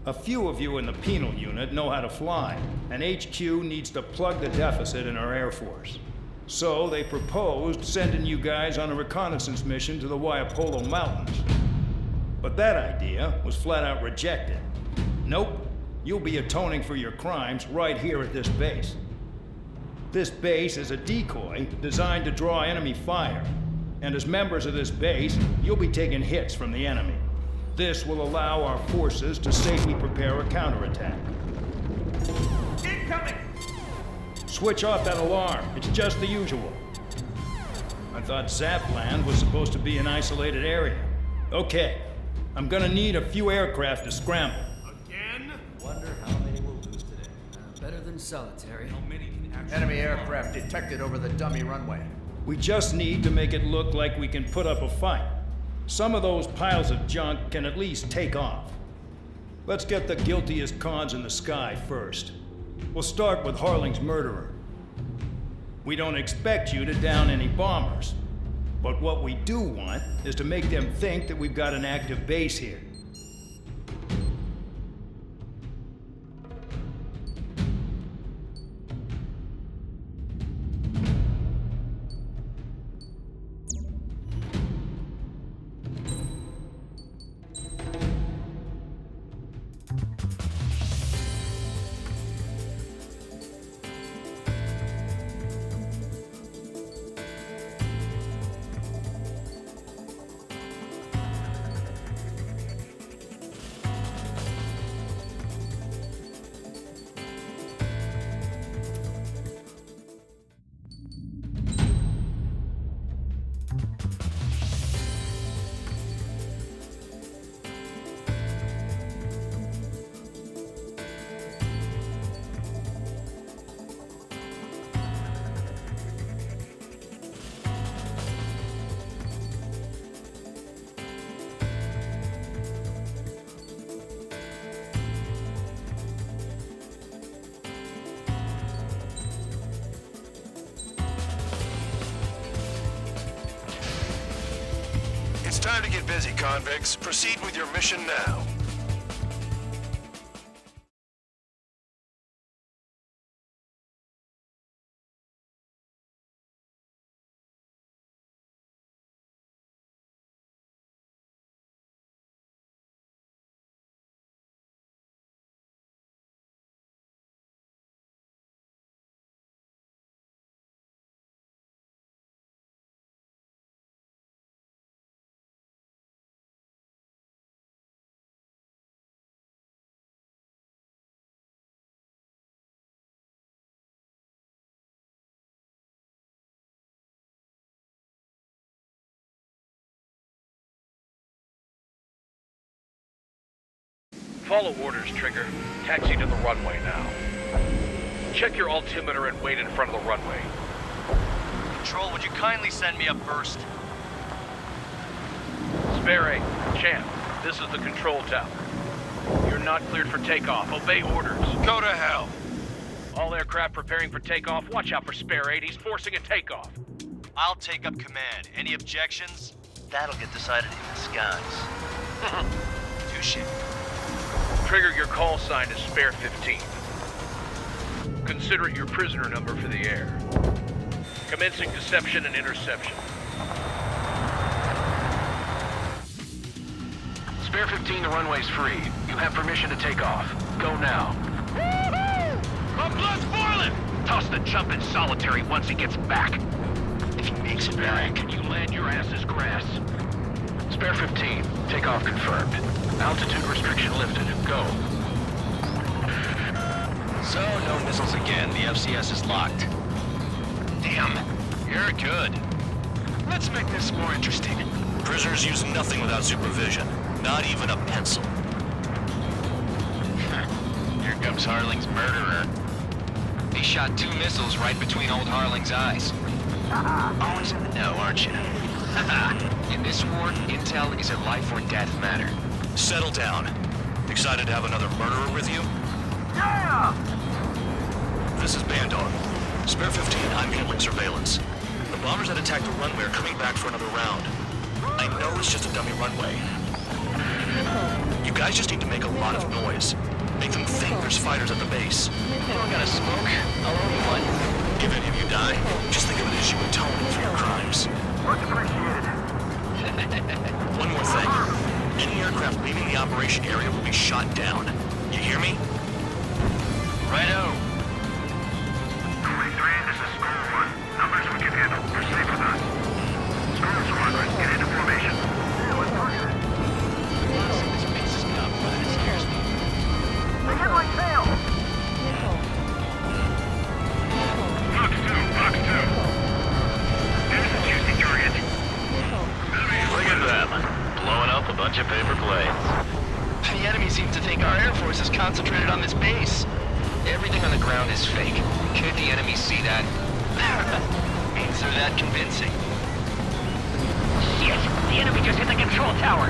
A few of you in the penal unit know how to fly, and HQ needs to plug the deficit in our Air Force. So they proposed sending you guys on a reconnaissance mission to the Waiapolo Mountains. But that idea was flat out rejected. Nope, you'll be atoning for your crimes right here at this base. This base is a decoy designed to draw enemy fire, and as members of this base, you'll be taking hits from the enemy. This will allow our forces to safely prepare a counterattack. Incoming! Switch off that alarm. It's just the usual. I thought Zapland was supposed to be an isolated area. Okay, I'm gonna need a few aircraft to scramble. Again? Wonder how many we'll lose today. Better than solitary. How many can actually... Enemy aircraft detected over the dummy runway. We just need to make it look like we can put up a fight. Some of those piles of junk can at least take off. Let's get the guiltiest cons in the sky first. We'll start with Harling's murderer. We don't expect you to down any bombers, but what we do want is to make them think that we've got an active base here. It's time to get busy, convicts. Proceed with your mission now. Follow orders, Trigger. Taxi to the runway now. Check your altimeter and wait in front of the runway. Control, would you kindly send me up first? Spare 8, Champ, this is the control tower. You're not cleared for takeoff. Obey orders. Go to hell. All aircraft preparing for takeoff. Watch out for Spare 8. He's forcing a takeoff. I'll take up command. Any objections? That'll get decided in the skies. Touche. Trigger, your call sign is Spare 15. Consider it your prisoner number for the air. Commencing deception and interception. Spare 15, the runway's free. You have permission to take off. Go now. My blood's boiling! Toss the jump in solitary once he gets back. If he makes it back, Can you land your ass as grass? Spare 15, takeoff confirmed. Altitude restriction lifted. Go. So, no missiles again. The FCS is locked. Damn, you're good. Let's make this more interesting. Prisoners use nothing without supervision, not even a pencil. Here comes Harling's murderer. He shot 2 missiles right between old Harling's eyes. Always in the know, aren't you? In this war, intel is a life or death matter. Settle down. Excited to have another murderer with you? Yeah! This is Bandog. Spare 15, I'm handling surveillance. The bombers that attacked the runway are coming back for another round. I know it's just a dummy runway. You guys just need to make a lot of noise. Make them think there's fighters at the base. You don't gotta smoke. I'll owe you one. If any of you die, just think of it as you atone for your crimes. Much appreciated. One more thing. Any aircraft leaving the operation area will be shot down. You hear me? Righto. 23, this is Skull 1. Numbers we can handle. We're safe with us. Skull Squadron, get into formation. Yeah, let's target it. This base is not more than it scares me. They hit my tail! Fox 2, Fox 2. There's a juicy target. Look at them. Blowing up a bunch of paper planes. The enemy seems to think our Air Force is concentrated on this base. Everything on the ground is fake. Could the enemy see that? Means they're that convincing. Shit! The enemy just hit the control tower!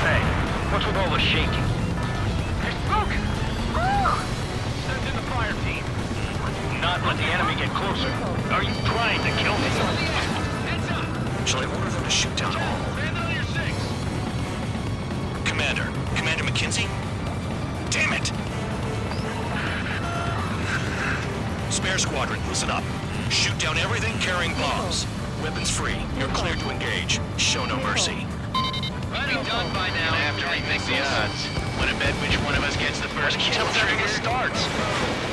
Hey, what's with all the shaking? There's smoke! Send in the fire team. Not let the enemy get closer. Are you trying to kill me? Shall I order them to shoot down all? Commander McKenzie? Damn it! Spare squadron, listen up. Shoot down everything carrying bombs. Weapons free. You're cleared to engage. Show no mercy. Be done by now. I have to rethink the odds. Want to bet which one of us gets the first kill trigger starts?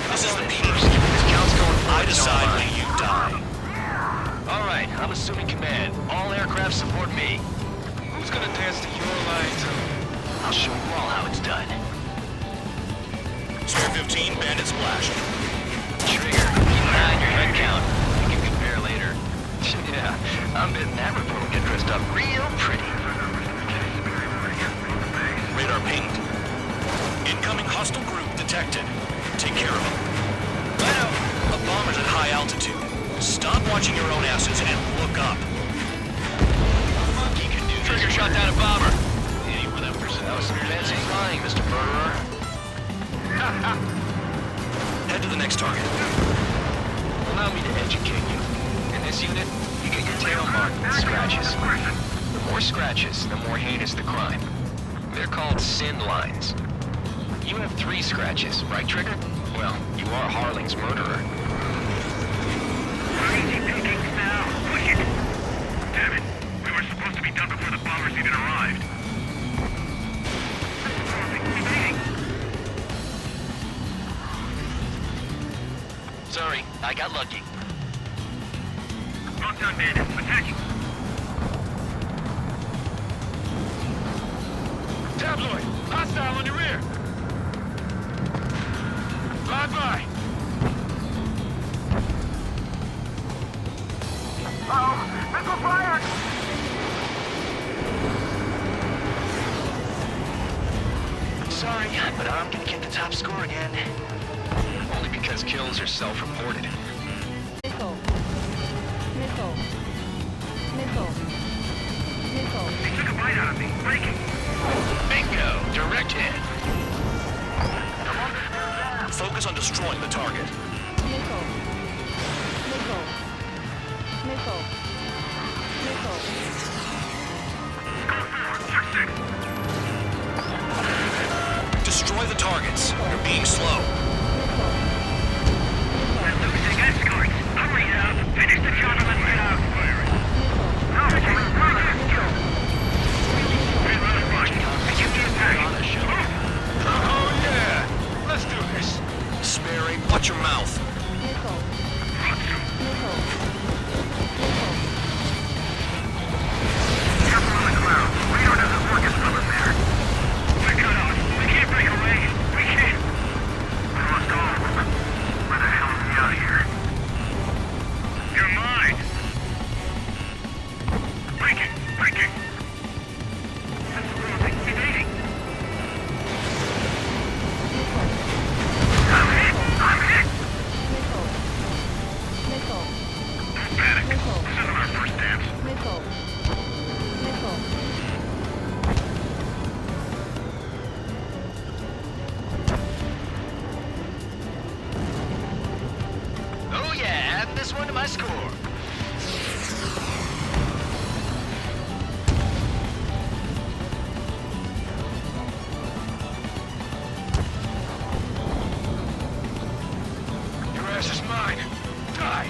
This is the peace. This count's going. I decide when you die. All right, I'm assuming command. All aircraft support me. Who's gonna dance to your lines? I'll show you all how it's done. Spare 15, bandit splash. Trigger, keep an eye on your head count. We can compare later. Yeah, I'm betting that report will get dressed up real pretty. Radar pinged. Incoming hostile group detected. Take care of them. A bomber's at high altitude. Stop watching your own asses and look up. You can do this. Trigger shot down a bomber. Any with that person. That was some fancy flying, Mr. Murderer. Head to the next target. Allow me to educate you. In this unit, you get your tail marked with scratches. The more scratches, the more heinous the crime. They're called sin lines. You have 3 scratches, right, Trigger? Well, you are Harling's murderer. Easy pickings now. Push it! Damn it. We were supposed to be done before the bombers even arrived. Sorry, I got lucky. Wrong time, bandits. Attacking. Tabloid! Hostile on your rear! Fly by! Uh-oh! Missile fire! Sorry, but I'm gonna get the top score again. Only because kills are self-reported. Nickel. Nickel. Nickel. Nickel. They took a bite out of me. Breaking. Bingo! Direct hit. Focus on destroying the target. Nickel. Nickel. Nickel. Nickel. Destroy the targets. You're being slow. We're losing one to my score. Your ass is mine. Die.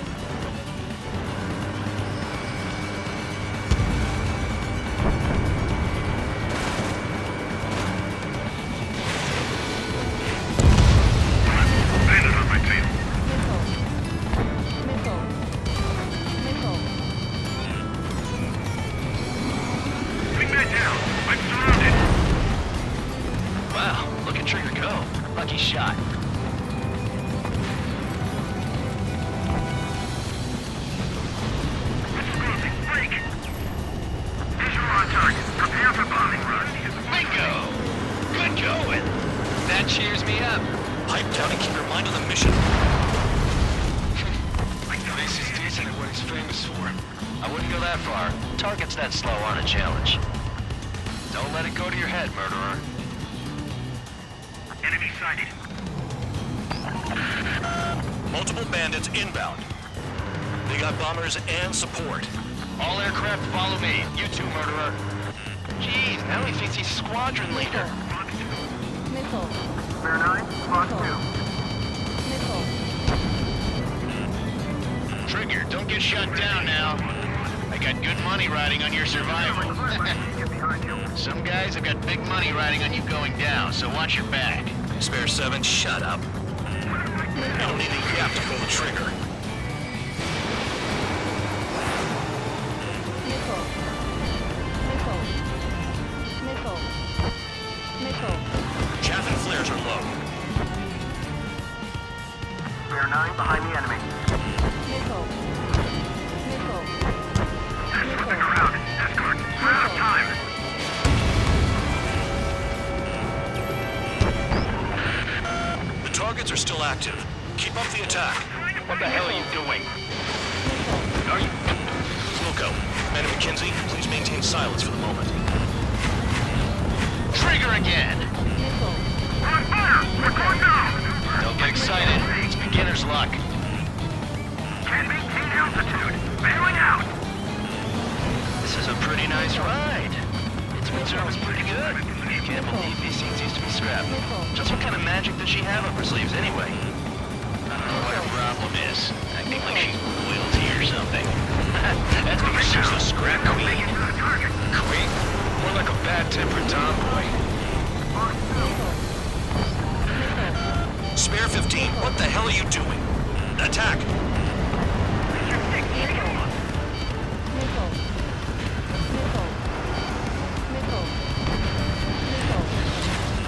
Bandit on my tail. Bring that down. I'm surrounded. Wow, look at Trigger go. Lucky shot. Explosive break. Visual on target. Prepare for bombing run. Bingo! Good going. That cheers me up. Pipe down and keep your mind on the mission. This is decent at what he's famous for. I wouldn't go that far. Target's that slow on a challenge. Don't let it go to your head, murderer. Enemy sighted. Multiple bandits inbound. They got bombers and support. All aircraft follow me. You too, murderer. Jeez, now he thinks he's squadron leader. Bear 9, Fox 2. Trigger, don't get shut down now. I got good money riding on your survival. Some guys have got big money riding on you going down, so watch your back. Spare 7, shut up. I don't need a yap to pull the trigger. Chaff and flares are low. Bear 9 behind the enemy. That's the crowd. Escort. We're out of time. The targets are still active. Keep up the attack. What the hell are you doing? Are you? Wilco, Commander McKenzie, please maintain silence for the moment. Trigger again! We're on fire. We're going down. Don't get excited. It's beginner's luck. Can't maintain altitude. Bailing out. This is a pretty nice ride. Its reserve is pretty good. Can't believe these things used to be scrapped. Just what kind of magic does she have up her sleeves anyway? I don't know what her problem is. Acting like she's royalty or something. That's because she's the scrap queen. Queen? More like a bad-tempered tomboy. Spare 15, what the hell are you doing? Attack!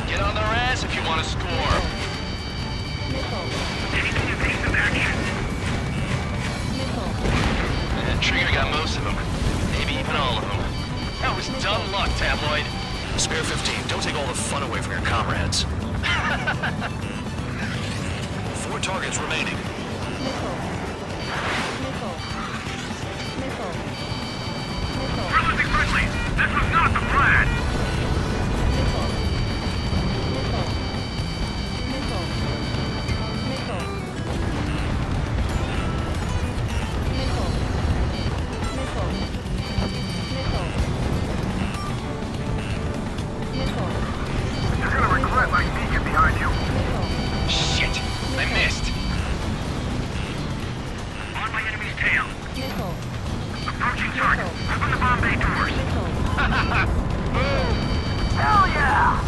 Get on their ass if you want to score. Trigger got most of them. Maybe even all of them. That was dumb luck, Tabloid. Spare 15, don't take all the fun away from your comrades. 4 targets remaining. Realistic friendly. This was not the plan. You're gonna regret letting me get behind you. Shit! I missed. On my enemy's tail. Approaching target. Open the bomb bay doors. Hell yeah!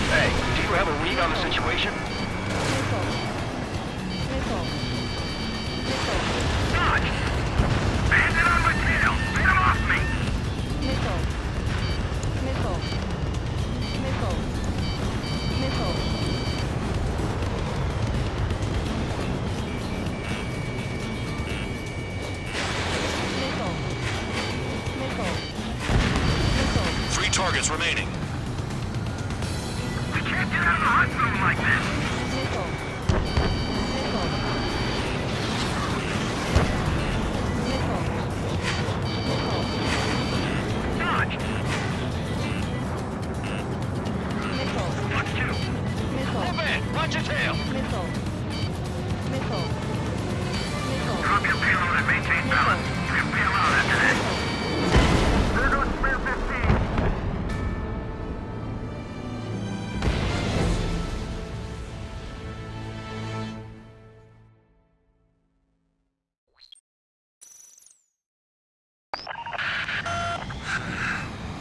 Hey, do you have a read on the situation? Dodge! Bandit on my tail! Get him off me! Three targets remaining. We can't get out of the hot zone like this! Dodge! Fox 2! Move in! Watch your tail! Can't bail out after this. There goes Spare 15.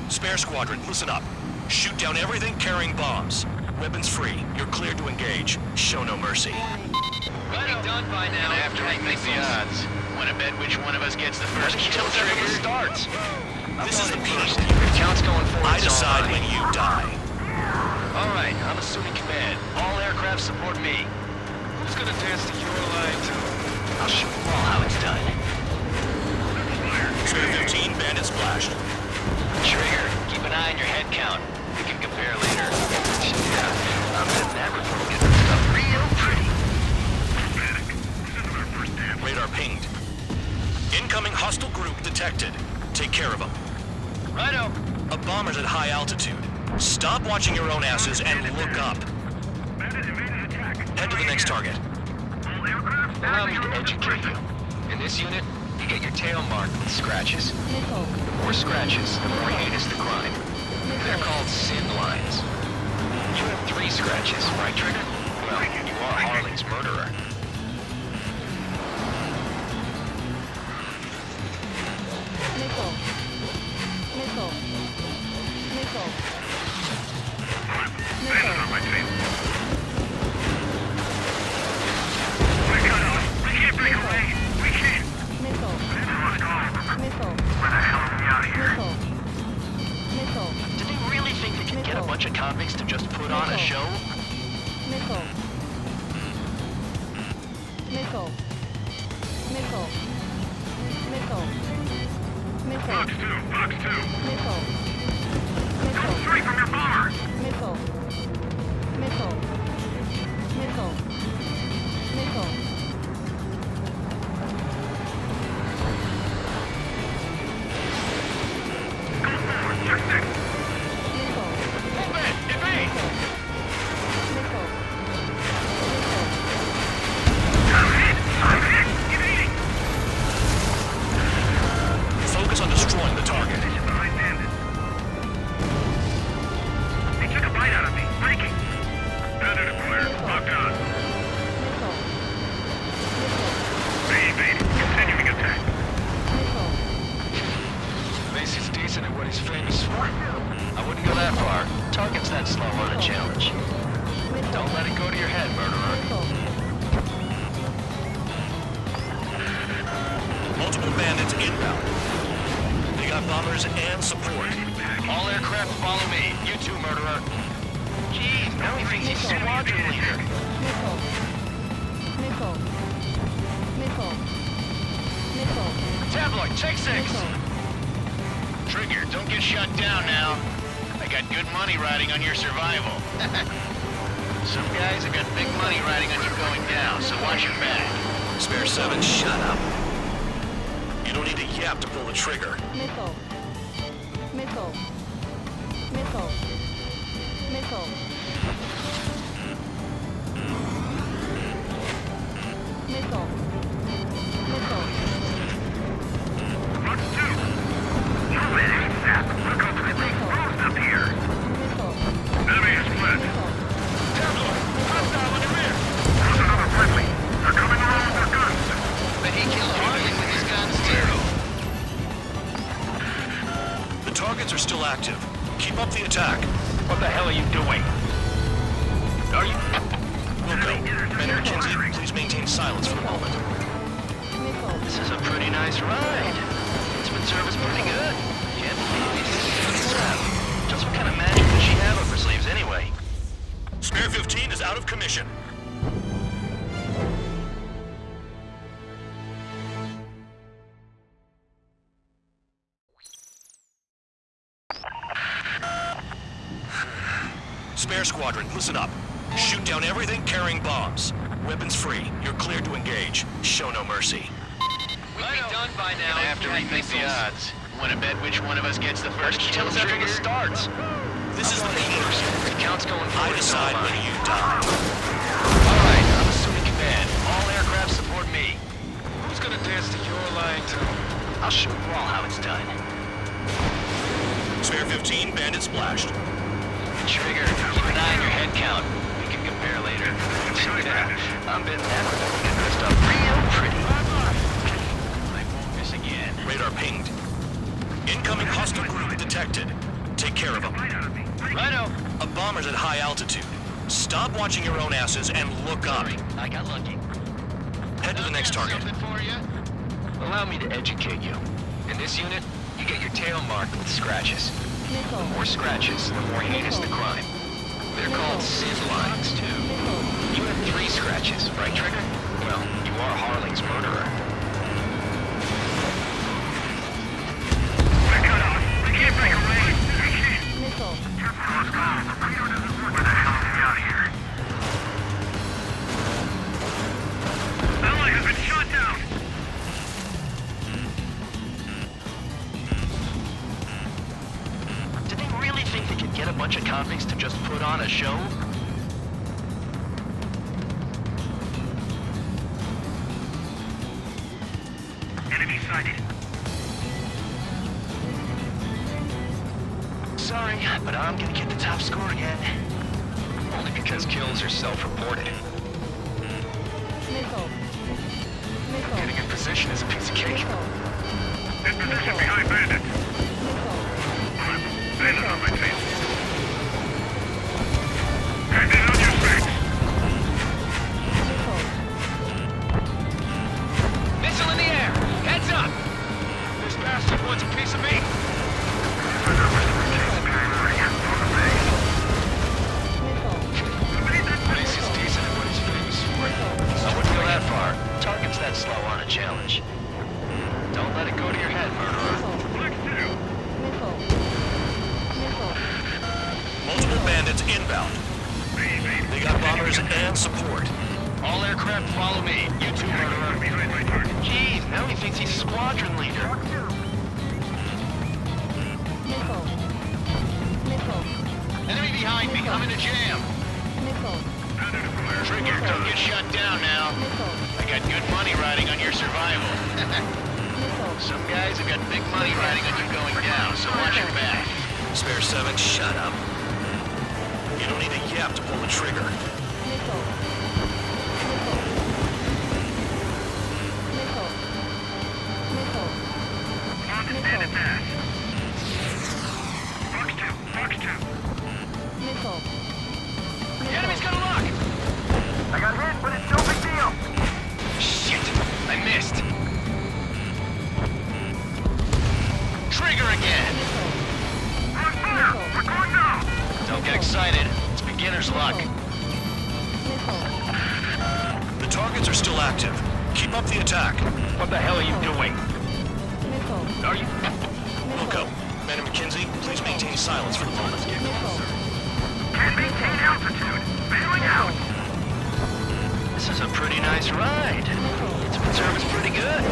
Spare Squadron, listen up. Shoot down everything carrying bombs. Weapons free. You're cleared to engage. Show no mercy. Be done by now. And after we make the odds, wanna bet which one of us gets the first kill trigger? starts. This is the first. peak. If count's going forward, I it's all decide mine. when you die. All right, I'm assuming command. All aircraft support me. Who's gonna dance to your line too? I'll show you all how it's done. Spare 15, bandit splashed. Trigger, keep an eye on your head count. We can compare later. Yeah, I'm betting that report will get this stuff real pretty. Radar pinged. Incoming hostile group detected. Take care of them. Righto. A bomber's at high altitude. Stop watching your own asses and look up. Head to the next target. Allow me to educate you. In this unit, you get your tail marked with scratches. The more scratches, the more heinous the crime. They're called sin lines. You have 3 scratches, right, Trigger? Well, you are Harling's murderer. Do they really think they can get a bunch of convicts to just put on a show? Box 2. Come straight from your bomber. Go forward, check 6. Movement! Evade! I'm hit! Evading! Focus on destroying the target. Position behind bandit. They took a bite out of me. Breaking. Bandit acquired. Locked on. They evaded. Continuing attack. Macy's decent at what he's famous for. I wouldn't go that far. Target's that slow on a challenge. Don't let it go to your head, murderer. Multiple bandits inbound. They got bombers and support. All aircraft follow me. You too, murderer. Jeez, now he thinks he's squadron leader. Tabloid, take 6. Trigger, don't get shut down now. I got good money riding on your survival. Some guys have got big money riding on you going down, so watch your back. Spare 7, shut up. You don't need to yap to pull the trigger. Box 2. Move it, ASAP. Look up the big roost up here. Enemy is split. Tabloid, hostile on your rear. There's another friendly. They're coming around with their guns. But he killed Harlan with his guns too. The targets are still active. Keep up the attack. What the hell are you doing? Are you... Wilco, Commander Kinsey, please maintain silence for the moment. This is a pretty nice ride. It's been serviced pretty good. Can't believe these things just what kind of magic does she have up her sleeves anyway? Spare 15 is out of commission. Spare Squadron, listen up. Shoot down everything carrying bombs. Weapons free. You're cleared to engage. Show no mercy. We'd be done by now. And after we make the odds, wanna bet which one of us gets the first kill Until trigger? it starts. This is the peak. The count's going I forward. decide when you die. All right, I'm assuming command. All aircraft support me. Who's gonna dance to your line too? I'll show you all how it's done. Spare 15, bandit splashed. Trigger, keep an eye on your head count. We can compare later. Yeah, I'm betting that one will get dressed up real pretty. I won't miss again. Radar pinged. Incoming hostile group detected. Take care of them. Righto. A bomber's at high altitude. Stop watching your own asses and look up. I got lucky. Head to the next target. For you? Allow me to educate you. In this unit, you get your tail marked with scratches. The more scratches, the more heinous the crime. They're called sin lines, too. You have 3 scratches, right, Trigger? Well, you are Harling's murderer. We're cut off. We can't break away. We can't. Close calls. The radio doesn't work. Where the hell are we out here? Ally has been shot down. Did they really think they could get a bunch of convicts to just put on a show? Enemy sighted. Sorry, but I'm gonna get the top score again. Only because kills are self-reported. Getting in position is a piece of cake. In position behind bandit. Bandit on my tail. Bandit on your face. Missile in the air! Heads up! This bastard wants a piece of me! Place is decent at what he's famous for. I wouldn't go that far. Target's that slow on a challenge. Don't let it go to your head, murderer. Multiple bandits inbound. They got bombers and support. All aircraft follow me. You two, murderer. Jeez, now he thinks he's squadron leader. Enemy behind me. I'm in a jam. Trigger, don't get shut down now. I got good money riding on your survival. Some guys have got big money riding on you going down, so watch your back. Spare 7, shut up. You don't need a yap to pull the trigger. The enemy's got a lock! I got hit, but it's no big deal. Shit! I missed! Trigger again! On fire! We're going down! Don't get excited. It's beginner's luck. The targets are still active. Keep up the attack. What the hell are you doing? Are you... Wilco, Madam McKenzie, please maintain silence for the moment. Can't maintain altitude. Bailing out. This is a pretty nice ride. Its service pretty good.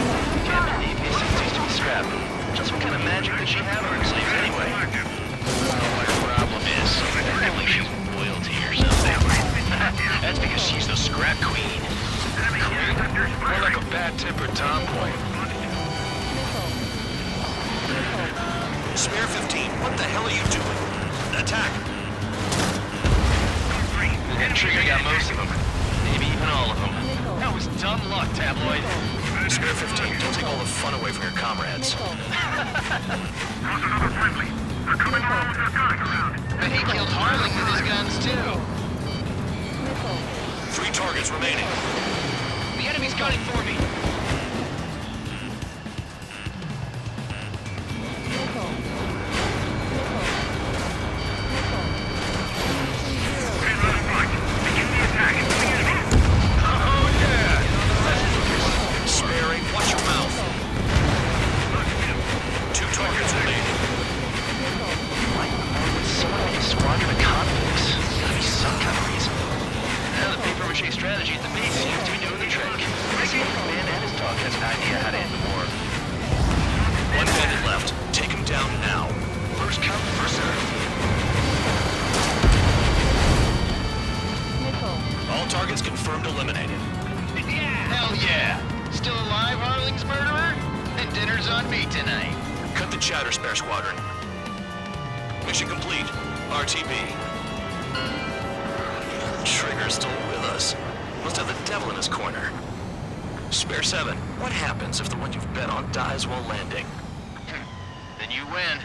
Can't believe me seems to be strapped. Just what kind of magic does she have on her sleeves anyway? Well, her problem is, apparently she's royalty or something. That's because she's the scrap queen. More like a bad-tempered tomboy. Spare 15, what the hell are you doing? Attack! And Trigger got most of them. Maybe even all of them. That was dumb luck, Tabloid. Spare 15, don't take all the fun away from your comrades. There's another friendly. They're coming around with their guns around. But he killed Harling with his guns, too. 3 targets remaining. The enemy's gunning for me. Sparing, watch your mouth. 2 targets remaining. Someone made a squadron of convicts. Gotta be some kind of reason. Now the paper-mache strategy at the base seems to be doing the trick. This man and his tonight. Cut the chatter, Spare Squadron. Mission complete. RTB. Trigger's still with us. Must have the devil in his corner. Spare 7, what happens if the one you've bet on dies while landing? Then you win.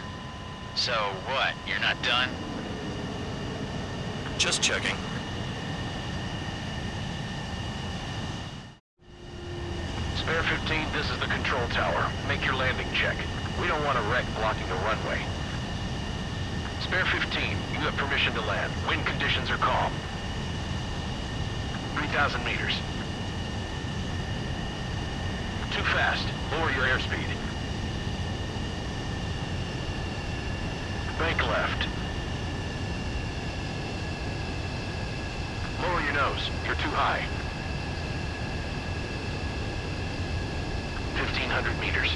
So what, you're not done? Just checking. Spare 15, this is the control tower. Make your landing check. We don't want a wreck blocking the runway. Spare 15, you have permission to land. Wind conditions are calm. 3,000 meters. Too fast. Lower your airspeed. Bank left. Lower your nose. You're too high. 1,500 meters.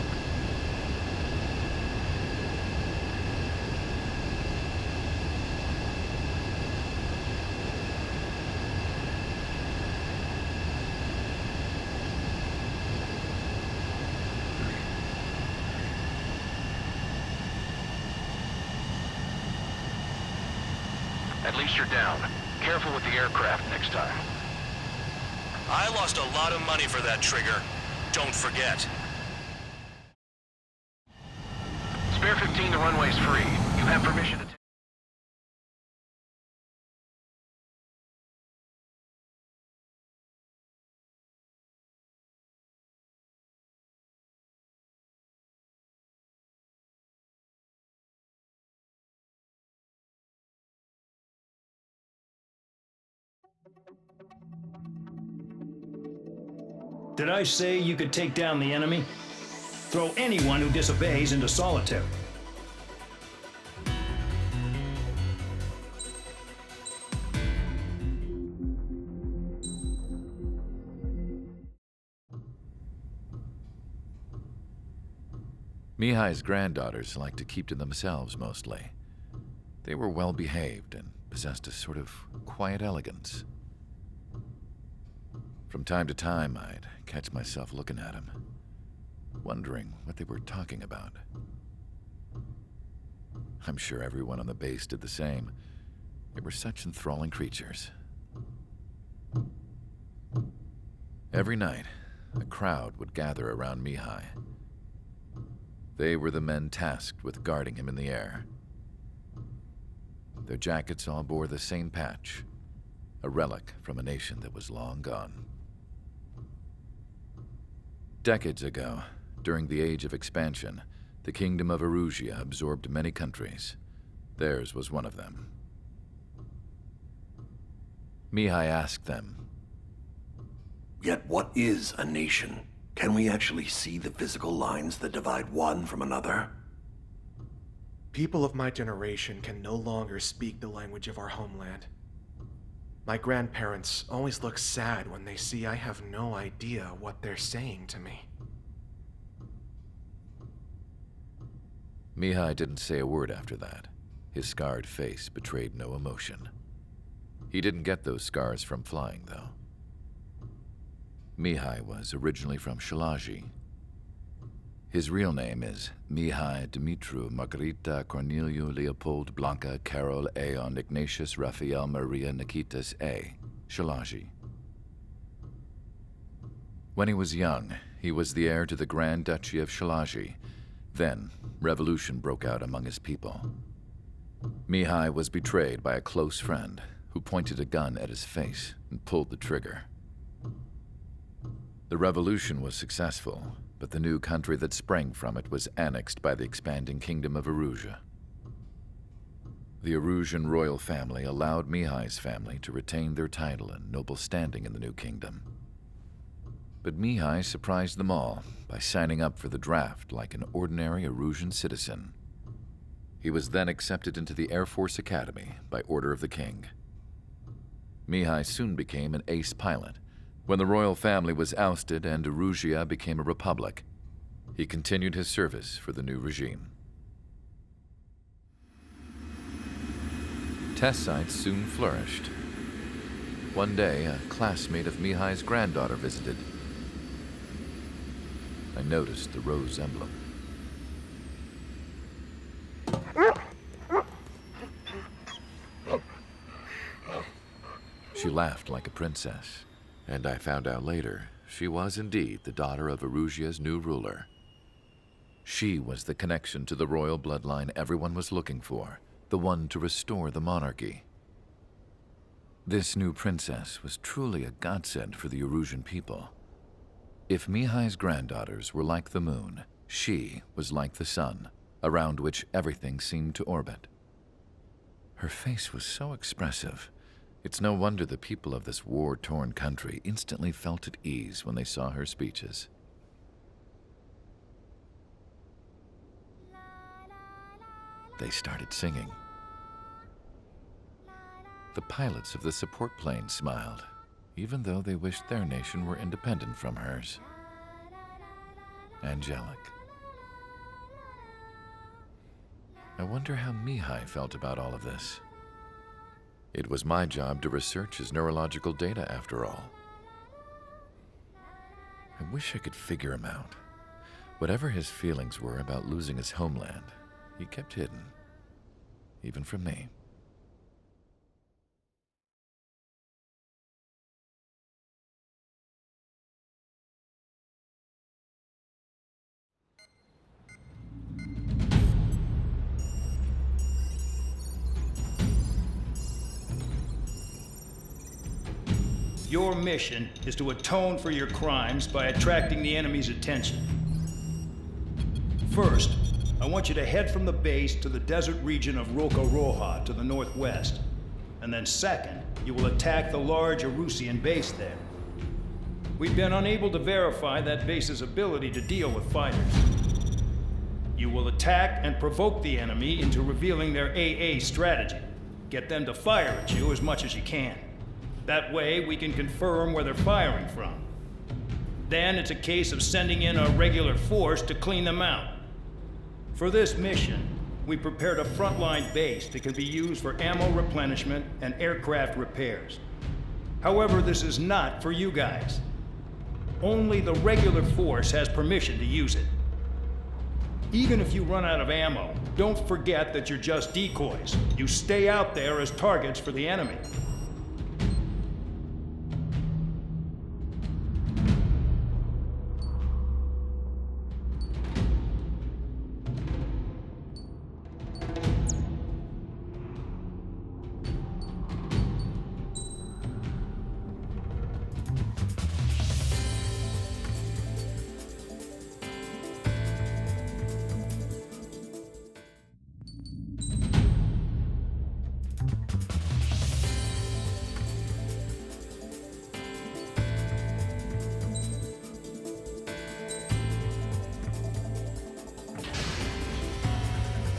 At least you're down. Careful with the aircraft next time. I lost a lot of money for that trigger. Don't forget. Spare 15, the runway's free. You have permission to Did I say you could take down the enemy? Throw anyone who disobeys into solitary. Mihai's granddaughters liked to keep to themselves mostly. They were well behaved and possessed a sort of quiet elegance. From time to time, I'd catch myself looking at them, wondering what they were talking about. I'm sure everyone on the base did the same. They were such enthralling creatures. Every night, a crowd would gather around Mihai. They were the men tasked with guarding him in the air. Their jackets all bore the same patch, a relic from a nation that was long gone. Decades ago, during the Age of Expansion, the Kingdom of Erusia absorbed many countries. Theirs was one of them. Mihai asked them, "Yet what is a nation? Can we actually see the physical lines that divide one from another?" People of my generation can no longer speak the language of our homeland. My grandparents always look sad when they see I have no idea what they're saying to me. Mihai didn't say a word after that. His scarred face betrayed no emotion. He didn't get those scars from flying, though. Mihai was originally from Shalaji. His real name is Mihai Dumitru Margarita Corneliu Leopold Blanca Carol Aeon Ignatius Raphael Maria Nikitas A. Shalaji. When he was young, he was the heir to the Grand Duchy of Shalaji. Then, revolution broke out among his people. Mihai was betrayed by a close friend who pointed a gun at his face and pulled the trigger. The revolution was successful, but the new country that sprang from it was annexed by the expanding Kingdom of Erusia. The Erusian royal family allowed Mihai's family to retain their title and noble standing in the new kingdom. But Mihai surprised them all by signing up for the draft like an ordinary Erusian citizen. He was then accepted into the Air Force Academy by order of the king. Mihai soon became an ace pilot. When the royal family was ousted and Erusia became a republic, he continued his service for the new regime. Test sites soon flourished. One day, a classmate of Mihai's granddaughter visited. I noticed the rose emblem. laughed like a princess, and I found out later she was indeed the daughter of Erusia's new ruler. She was the connection to the royal bloodline everyone was looking for, the one to restore the monarchy. This new princess was truly a godsend for the Erusian people. If Mihai's granddaughters were like the moon, she was like the sun, around which everything seemed to orbit. Her face was so expressive. It's no wonder the people of this war-torn country instantly felt at ease when they saw her speeches. They started singing. The pilots of the support plane smiled, even though they wished their nation were independent from hers. Angelic. I wonder how Mihai felt about all of this. It was my job to research his neurological data, after all. I wish I could figure him out. Whatever his feelings were about losing his homeland, he kept hidden, even from me. Your mission is to atone for your crimes by attracting the enemy's attention. First, I want you to head from the base to the desert region of Roca Roja to the northwest. And then second, you will attack the large Erusian base there. We've been unable to verify that base's ability to deal with fighters. You will attack and provoke the enemy into revealing their AA strategy. Get them to fire at you as much as you can. That way, we can confirm where they're firing from. Then it's a case of sending in a regular force to clean them out. For this mission, we prepared a frontline base that can be used for ammo replenishment and aircraft repairs. However, this is not for you guys. Only the regular force has permission to use it. Even if you run out of ammo, don't forget that you're just decoys. You stay out there as targets for the enemy.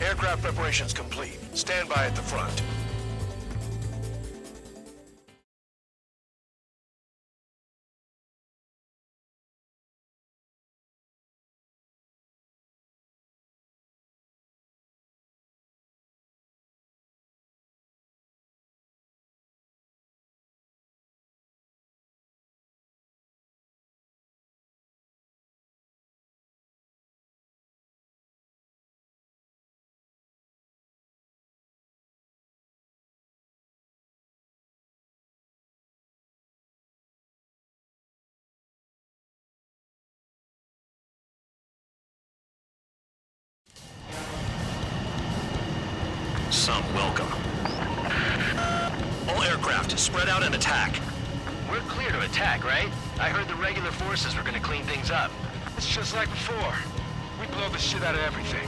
Aircraft preparations complete. Stand by at the front. Some welcome. All aircraft, spread out and attack. We're clear to attack, right? I heard the regular forces were gonna clean things up. It's just like before. We blow the shit out of everything.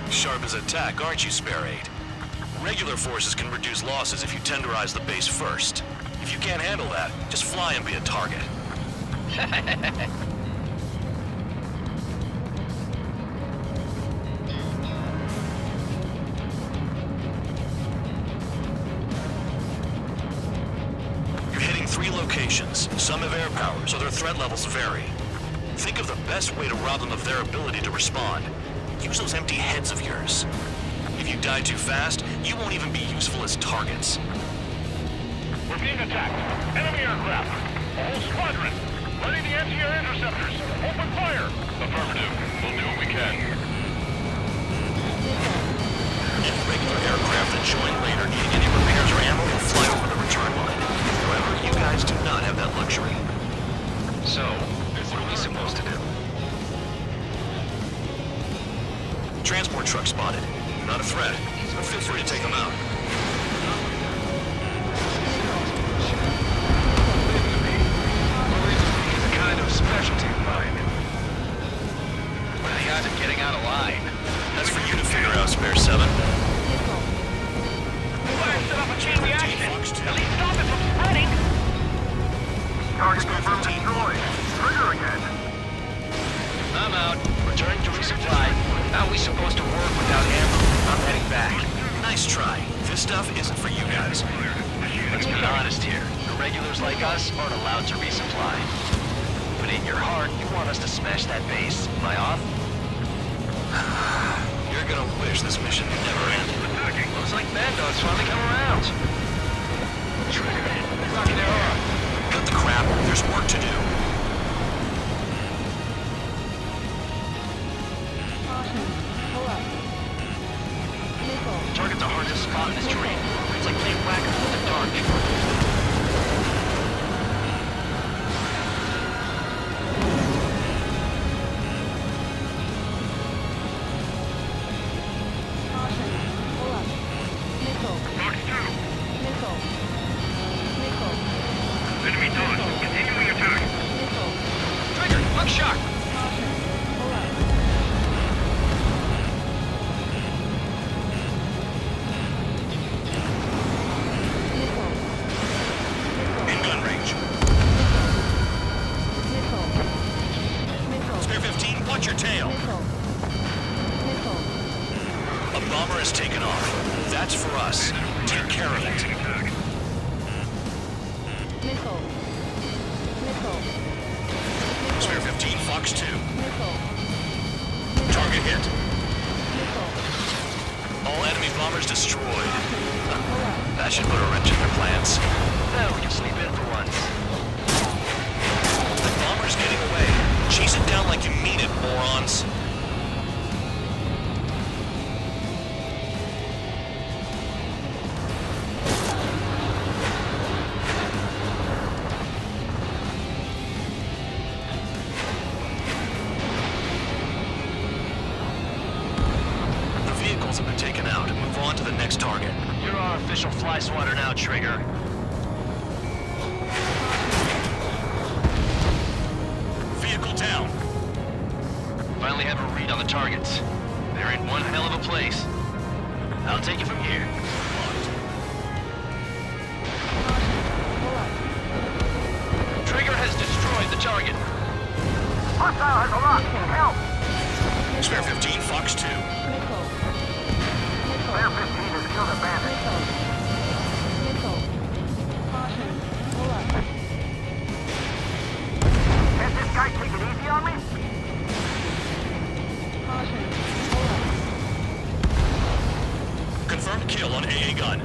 Sharp as attack, aren't you, Spare Aid? Regular forces can reduce losses if you tenderize the base first. If you can't handle that, just fly and be a target. Locations. Some have air power, so their threat levels vary. Think of the best way to rob them of their ability to respond. Use those empty heads of yours. If you die too fast, you won't even be useful as targets. We're being attacked. Enemy aircraft. All squadron. Ready the anti-air interceptors. Open fire. Affirmative. We'll do what we can. If regular aircraft that join later need any repairs or ammo, fly over the return line. However, you transport truck spotted. Not a threat, but feel free to take them out. A kind of specialty of mine. The odds of getting out of line. That's for you to figure out, Spare 7. Fire set up a chain reaction. At least stop it from spreading. Target confirmed destroyed. Trigger again. I'm out. Returning to resupply. How are we supposed to work without ammo? I'm heading back. Nice try. This stuff isn't for you guys. Let's be honest here. The regulars like us aren't allowed to resupply. But in your heart, you want us to smash that base. Am I off? You're gonna wish this mission never ended. Looks like Bad Dog's finally come around. Trigger. Rocking their arm. Cut the crap. There's work to do. Target's the hardest spot in this terrain. It's like playing whack-a-mole in the dark. Enemy dodge. Continuing attack. Trigger, look shock. In gun range. Spare 15, watch your tail. A bomber has taken off. That's for us. Take care of it. Spare 15, Fox 2. Target hit. All enemy bombers destroyed. That should put a wrench in their plans. Now we can sleep in for once. The bomber's getting away. Chase it down like you mean it, morons. The vehicles have been taken out. Move on to the next target. You're our official fly swatter now, Trigger. Vehicle down. Finally have a read on the targets. They're in one hell of a place. I'll take it from here. Trigger has destroyed the target. Hostile has a lock. Help. Spare 15, Fox 2. Spare 15 has killed a bandit. Has this guy taken easy on me? Confirmed kill on AA gun.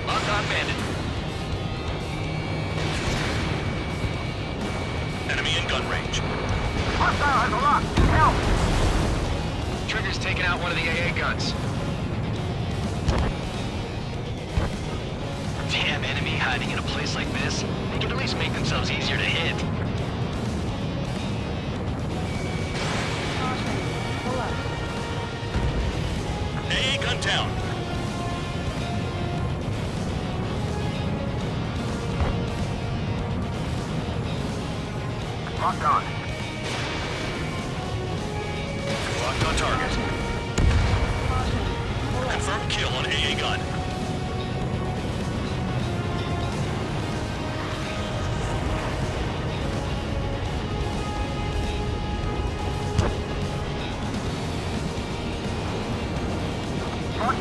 Locked on bandit. Enemy in gun range. Hostile has a lock. Help. Trigger's taken out one of the AA guns. Damn enemy hiding in a place like this. They could at least make themselves easier to hit. AA gun down. Locked on. Locked on target. Confirmed kill on AA gun. Mark 2.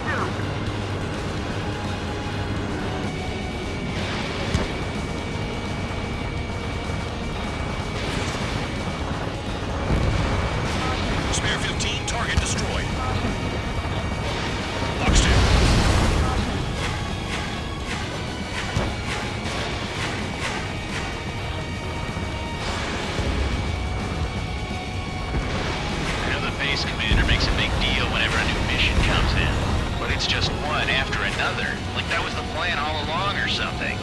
Spare 15, target destroyed. Fox 2. I know the base commander makes a big deal whenever a new mission comes in. But it's just one after another. Like that was the plan all along or something.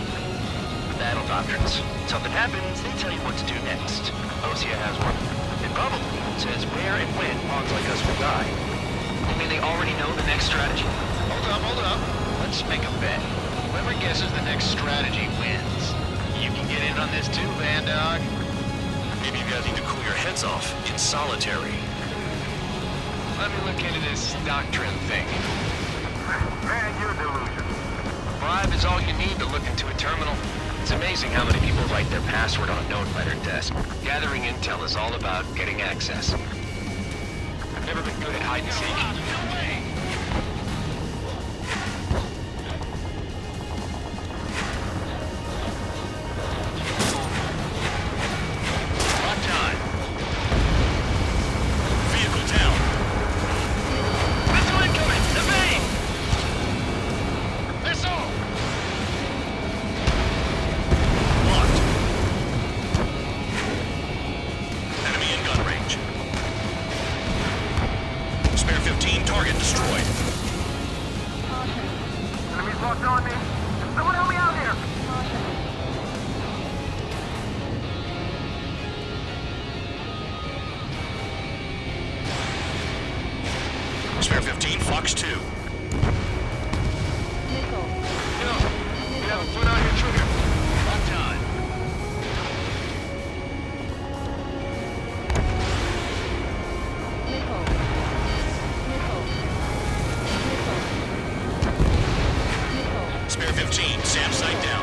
That battle doctrines. Something happens, they tell you what to do next. Osea has one. It probably says where and when pawns like us will die. You mean they already know the next strategy? Hold up. Let's make a bet. Whoever guesses the next strategy wins. You can get in on this too, Vandog. Maybe you guys need to cool your heads off in solitary. Let me look into this doctrine thing. Man, you're delusional. A bribe is all you need to look into a terminal. It's amazing how many people write their password on a note by their desk. Gathering intel is all about getting access. I've never been good at hide and seek. Spare 15, Fox 2. Yo, we have a foot on your trigger. Lock time. Spare 15, SAM sight down.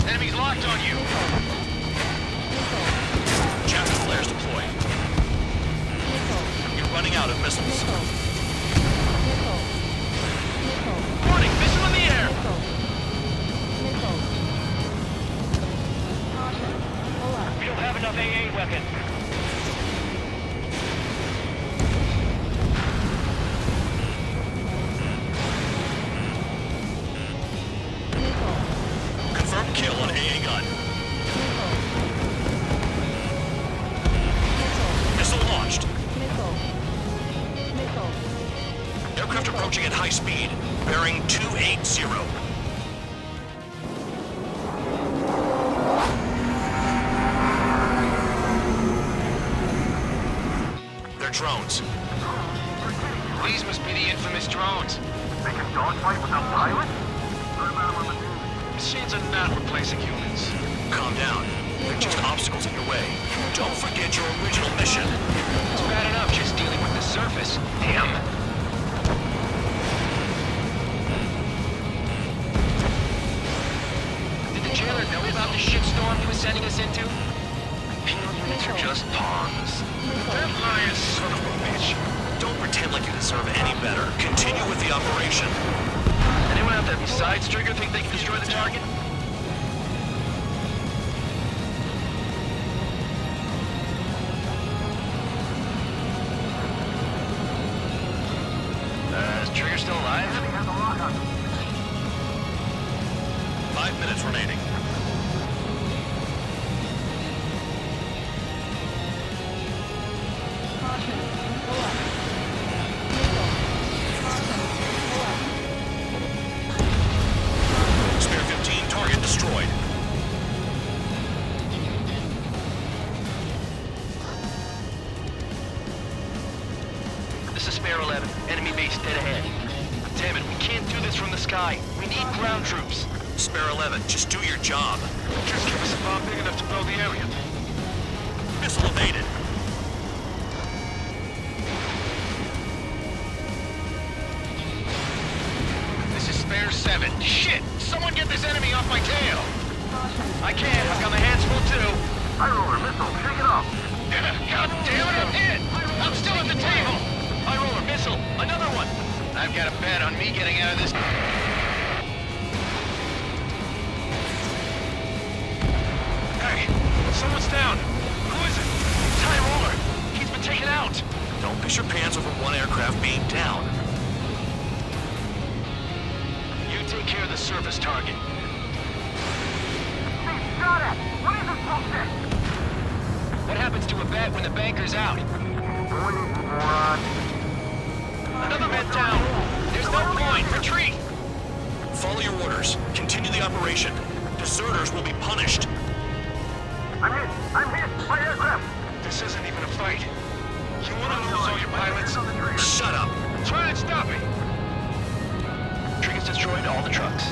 Enemies locked on you. Chapter flares deployed. You're running out of missiles. Warning, missile in the air. We don't have enough AA weapons. Confirmed kill on AA gun. Missile launched. Aircraft approaching at high speed. Bearing 280. They're drones. These must be the infamous drones. They can dogfight without pilots? Machines are not replacing humans. Calm down. They're just obstacles in your way. Don't forget your original mission. It's bad enough just dealing with the surface. Damn. Did the jailer know about the shitstorm he was sending us into? Penal units are just pawns. That lying son of a bitch. Don't pretend like you deserve any better. Continue with the operation. Anyone out there besides Trigger think they can destroy the target? Is Trigger still alive? 5 minutes remaining. Spare 15, target destroyed. This is Spare 11. Enemy base dead ahead. Damn it, we can't do this from the sky. We need ground troops. Spare 11, just do your job. Just give us a bomb big enough to blow the area. Missile evaded. This is Spare 7. Shit! Someone get this enemy off my tail! I can't. I've got my hands full too. High roller missile, shake it off. God damn it, I'm hit! I'm still at the table! High roller missile, another one! I've got a bet on me getting out of this. Hey, someone's down. Who is it? It's High roller. He's been Focus your pants over one aircraft being down. You take care of the surface target. Shot at! What is this bullshit? What happens to a bat when the banker's out? Another man down! There's no point! Retreat! Follow your orders. Continue the operation. Deserters will be punished. I'm hit! I'm hit! My aircraft! This isn't even a fight. You want to lose all your pilots? Shut up! Try and stop me! Trigger's destroyed all the trucks.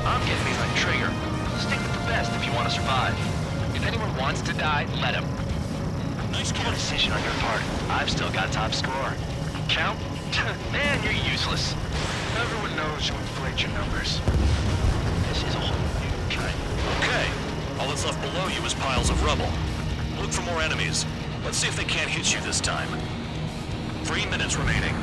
I'm getting these on Trigger. Stick with the best if you want to survive. If anyone wants to die, let him. Nice Poor decision on your part. I've still got top score. Count? Man, you're useless. Everyone knows you inflate your numbers. This is a whole new kind. Okay. All that's left below you is piles of rubble. Look for more enemies. Let's see if they can't hit you this time. 3 minutes remaining.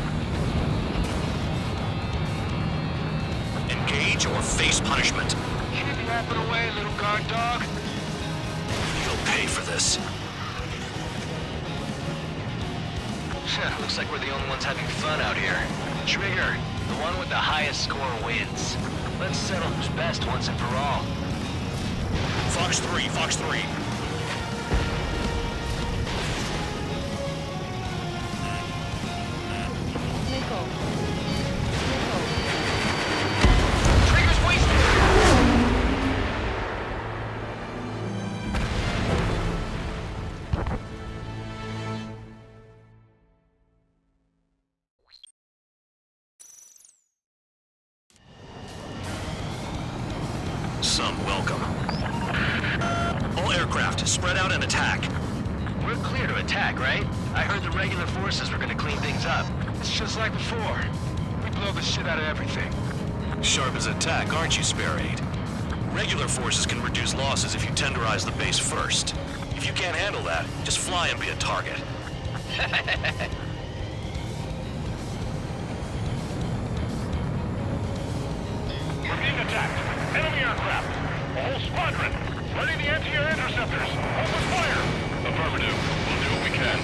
Engage or face punishment. Keep yapping away, little guard dog. You'll pay for this. Looks like we're the only ones having fun out here. Trigger, the one with the highest score wins. Let's settle who's best once and for all. Fox 3, Fox 3. Trigger's wasted! Some welcome. All aircraft, spread out and attack. We're clear to attack, right? I heard the regular forces were gonna clean things up. It's just like before. We blow the shit out of everything. Sharp as attack, aren't you, Spare 8? Regular forces can reduce losses if you tenderize the base first. If you can't handle that, just fly and be a target. We're being attacked. Enemy aircraft. A whole squadron. Ready the anti-air interceptors. Open fire. Affirmative. We'll do what we can.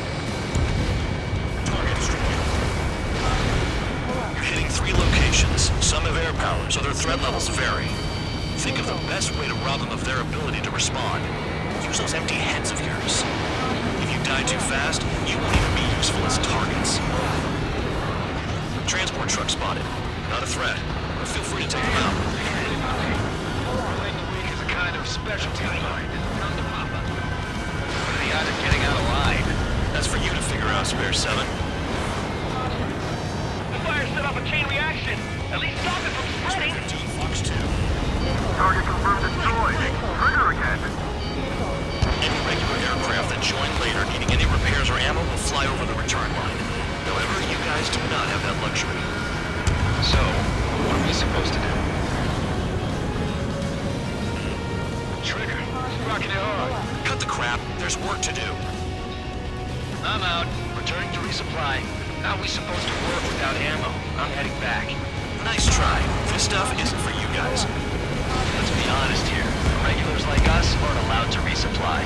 Target destroyed. You're hitting 3 locations. Some have air power, so their threat levels vary. Think of the best way to rob them of their ability to respond. Use those empty heads of yours. If you die too fast, you won't even be useful as targets. Transport truck spotted. Not a threat, but feel free to take them out. Week is a kind of specialty of mine. What are the odds of getting out alive? That's for you to figure out, Spare 7. The fire set off a chain reaction. At least stop it from spreading. Fox 2. Target confirmed destroyed. Trigger again. Any regular aircraft that join later needing any repairs or ammo will fly over the return line. However, you guys do not have that luxury. So, what are we supposed to do? Trigger, rocking it hard. Cut the crap. There's work to do. I'm out. Returning to resupply. How are we supposed to work without ammo? I'm heading back. Nice try. This stuff isn't for you guys. Let's be honest here. Regulars like us aren't allowed to resupply.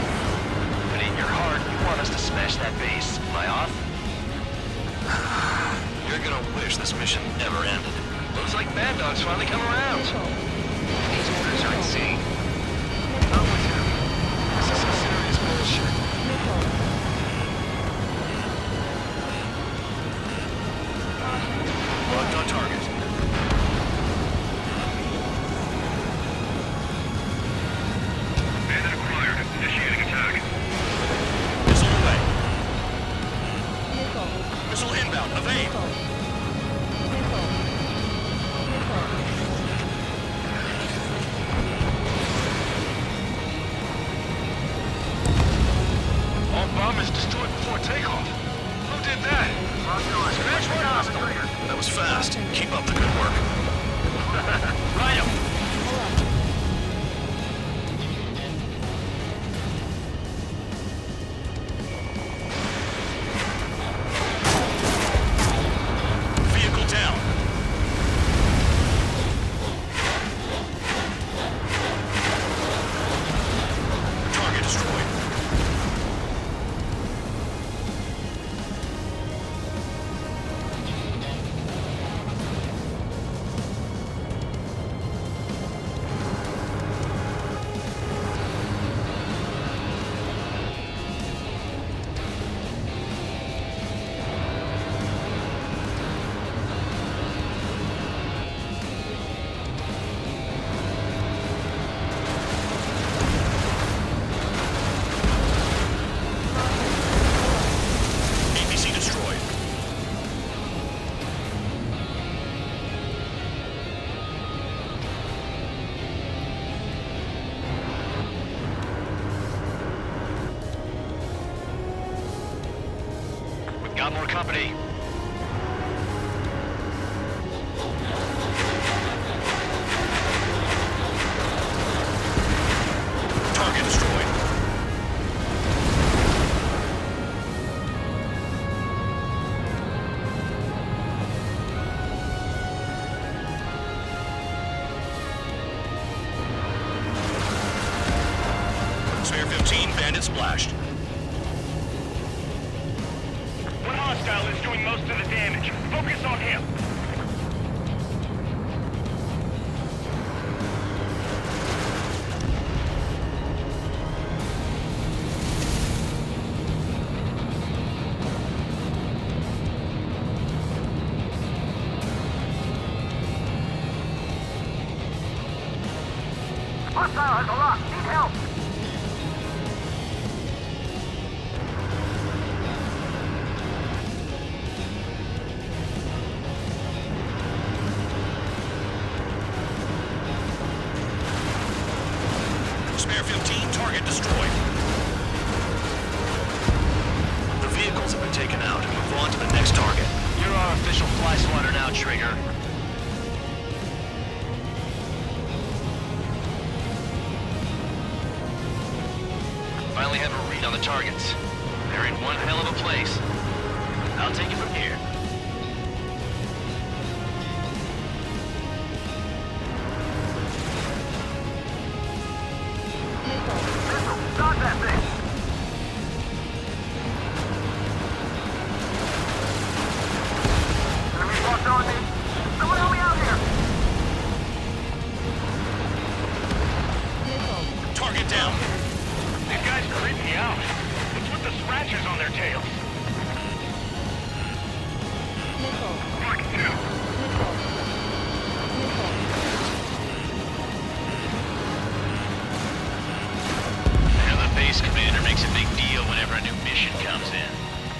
But in your heart, you want us to smash that base. Am I off? You're gonna wish this mission never ended. Looks like Bad Dog's finally come around. These orders are insane. I'm with you. This is some serious bullshit. Locked on target. Bandit acquired. Initiating attack. Missile away. Missile inbound. Evade. All bombers destroyed before takeoff. Who did that? Smash one hostile. That was fast. Keep up the good work. Right up. Vehicle down. Target destroyed. Got more company. Target destroyed. Spare 15, bandit splashed. One hostile is doing most of the damage. Focus on him. Hostile has a lock. Need help. Spare 15, target destroyed. The vehicles have been taken out. Move on to the next target. You're our official fly swatter now, Trigger. Finally have a read on the targets. They're in one hell of a place. I'll take it from here. Missile, stop that thing. Enemies locked on me. Someone help me out here. Target down. These guys creep me out. What's with the scratches on their tails? Mark 2. And the base commander makes a big deal whenever a new mission comes in.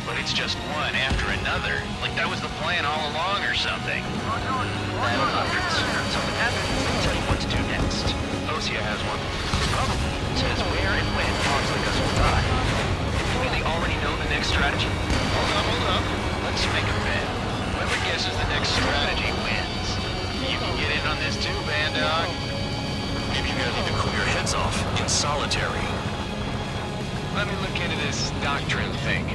But it's just one after another. Like that was the plan all along or something. Battle hundreds. Something happens, they'll tell you what to do next. Osea has one. Probably says where and when dogs like us will die. Do we really already know the next strategy? Hold up. Let's make a bet. Whoever guesses the next strategy wins. You can get in on this too, Bandog. Maybe you guys need to cool your heads off in solitary. Let me look into this doctrine thing.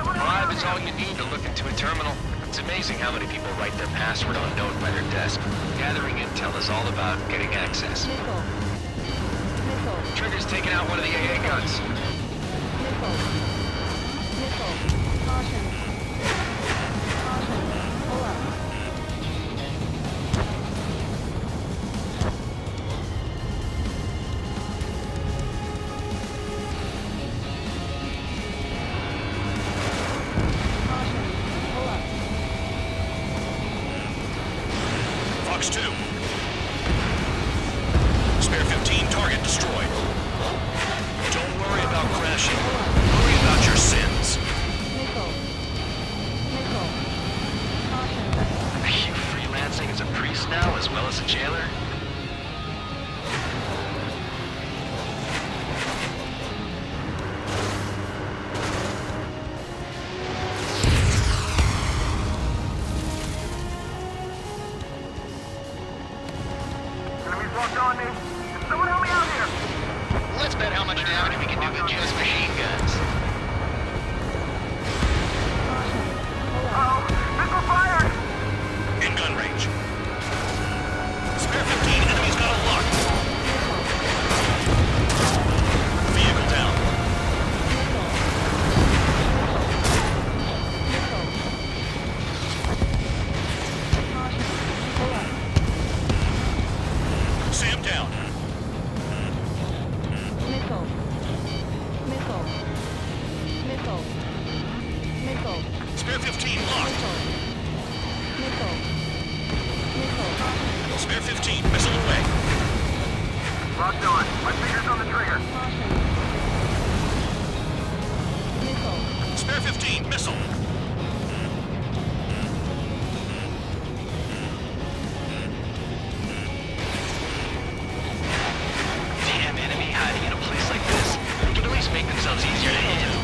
Bribe is all you need to look into a terminal. It's amazing how many people write their password on a note by their desk. Gathering intel is all about getting access. Trigger's taking out one of the AA guns. Fox 2. Spare 15, target destroyed. Don't worry about crashing. Worry about your sins. Are you freelancing as a priest now as well as a jailer? Enemies locked on me. Someone help me out here. Let's bet how much damage we can do with just machine guns. Uh-oh. Missile fired. In gun range. Spare 15, enemies got a lock. Vehicle down. Sam down. Spare 15 locked. Spare 15, missile away. Locked on. My finger's on the trigger. Spare 15, missile. Damn enemy hiding in a place like this. They can at least make themselves easier to handle.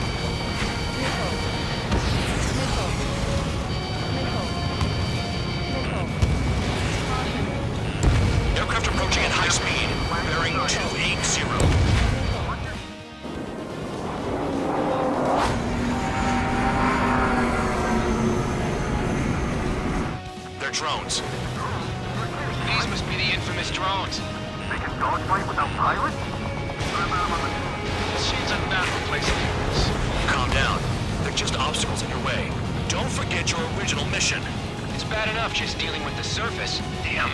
machines are not replacing humans. Calm down. They're just obstacles in your way. Don't forget your original mission. It's bad enough just dealing with the surface. Damn.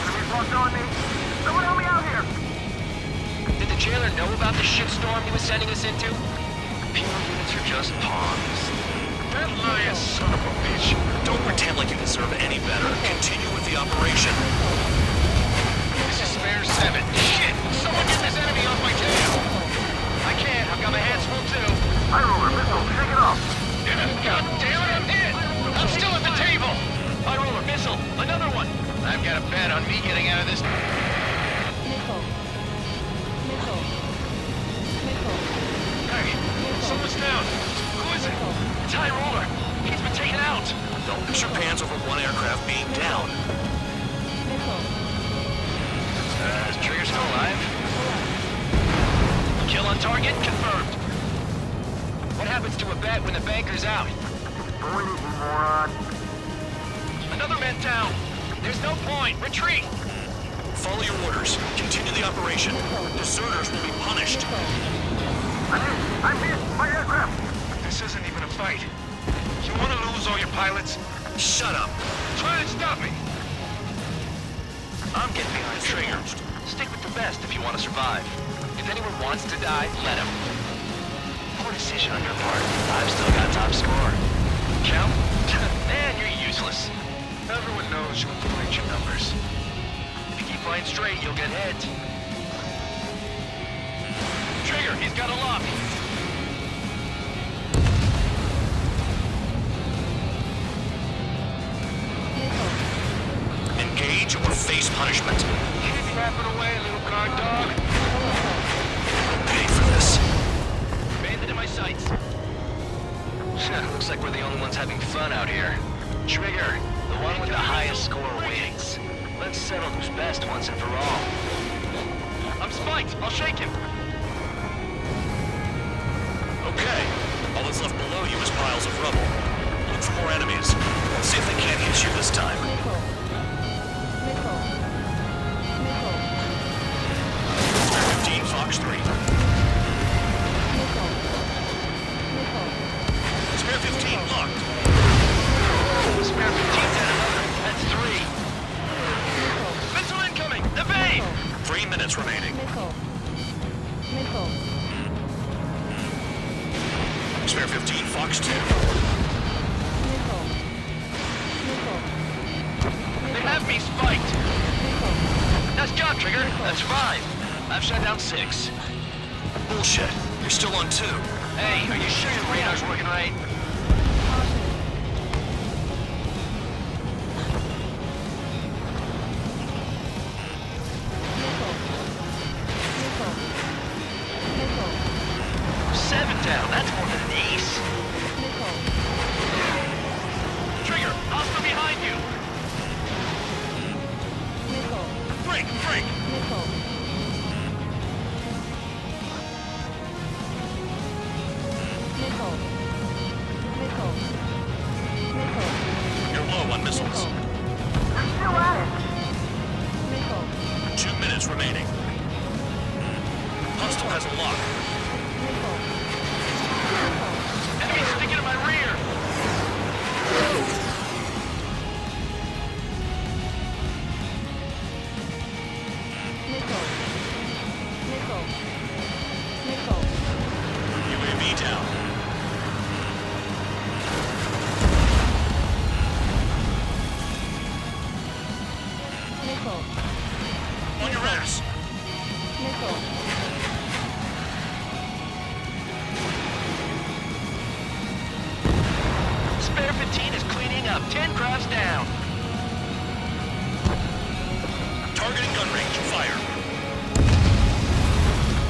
Enemies locked on me. Someone help me out here. Did the jailer know about the shitstorm he was sending us into? Penal units are just pawns. That liar son of a bitch. Don't pretend like you deserve any better. Continue with the operation. This is Spare 7. Shit! Someone get this enemy off my tail! I can't. I've got my hands full too. High roller, missile, shake it off. God damn it, I'm hit! I'm still at the table! High roller, missile. Another one. I've got a bet on me getting out of this. Hey, someone's down. Who is it? It's High roller. He's been taken out. Don't lose your pants over one aircraft being down. Is Trigger still alive? Kill on target confirmed. What happens to a bet when the banker's out? Avoid it, you moron. Another man down. There's no point. Retreat. Follow your orders. Continue the operation. Deserters will be punished. I'm hit. My aircraft. This isn't even a fight. You want to lose all your pilots? Shut up. Try and stop me. I'm getting behind Trigger. Stick with the best if you want to survive. If anyone wants to die, let him. Poor decision on your part. I've still got top score. Count? Man, you're useless. Everyone knows you inflate your numbers. If you keep flying straight, you'll get hit. Trigger, he's got a lock. Engage or face punishment. Keep rapping away, little guard dog. Pay for this. Bandit in my sights. Looks like we're the only ones having fun out here. Trigger, the one with the highest score wins. Let's settle who's best once and for all. I'm spiked. I'll shake him. Okay. All that's left below you is piles of rubble. Look for more enemies. See if they can't hit you this time. Spare 15, Fox 3. Spare 15 locked. Spare 15's at another. That's 3. Missile incoming! Evade! 3 minutes remaining. Spare 15, Fox 2. They have me spiked! Nice job, Trigger. That's 5. I've shut down 6. Bullshit. You're still on 2. Hey, are you sure your radar's working right? Down. That's more than an ace. Trigger, hostile behind you. Break, break. You're low on missiles. I'm still at it. 2 minutes remaining. Hostile has a lock. Enemies sticking in my rear! UAV down. On your ass. Spare 15 is cleaning up. 10 crafts down. Targeting gun range. Fire.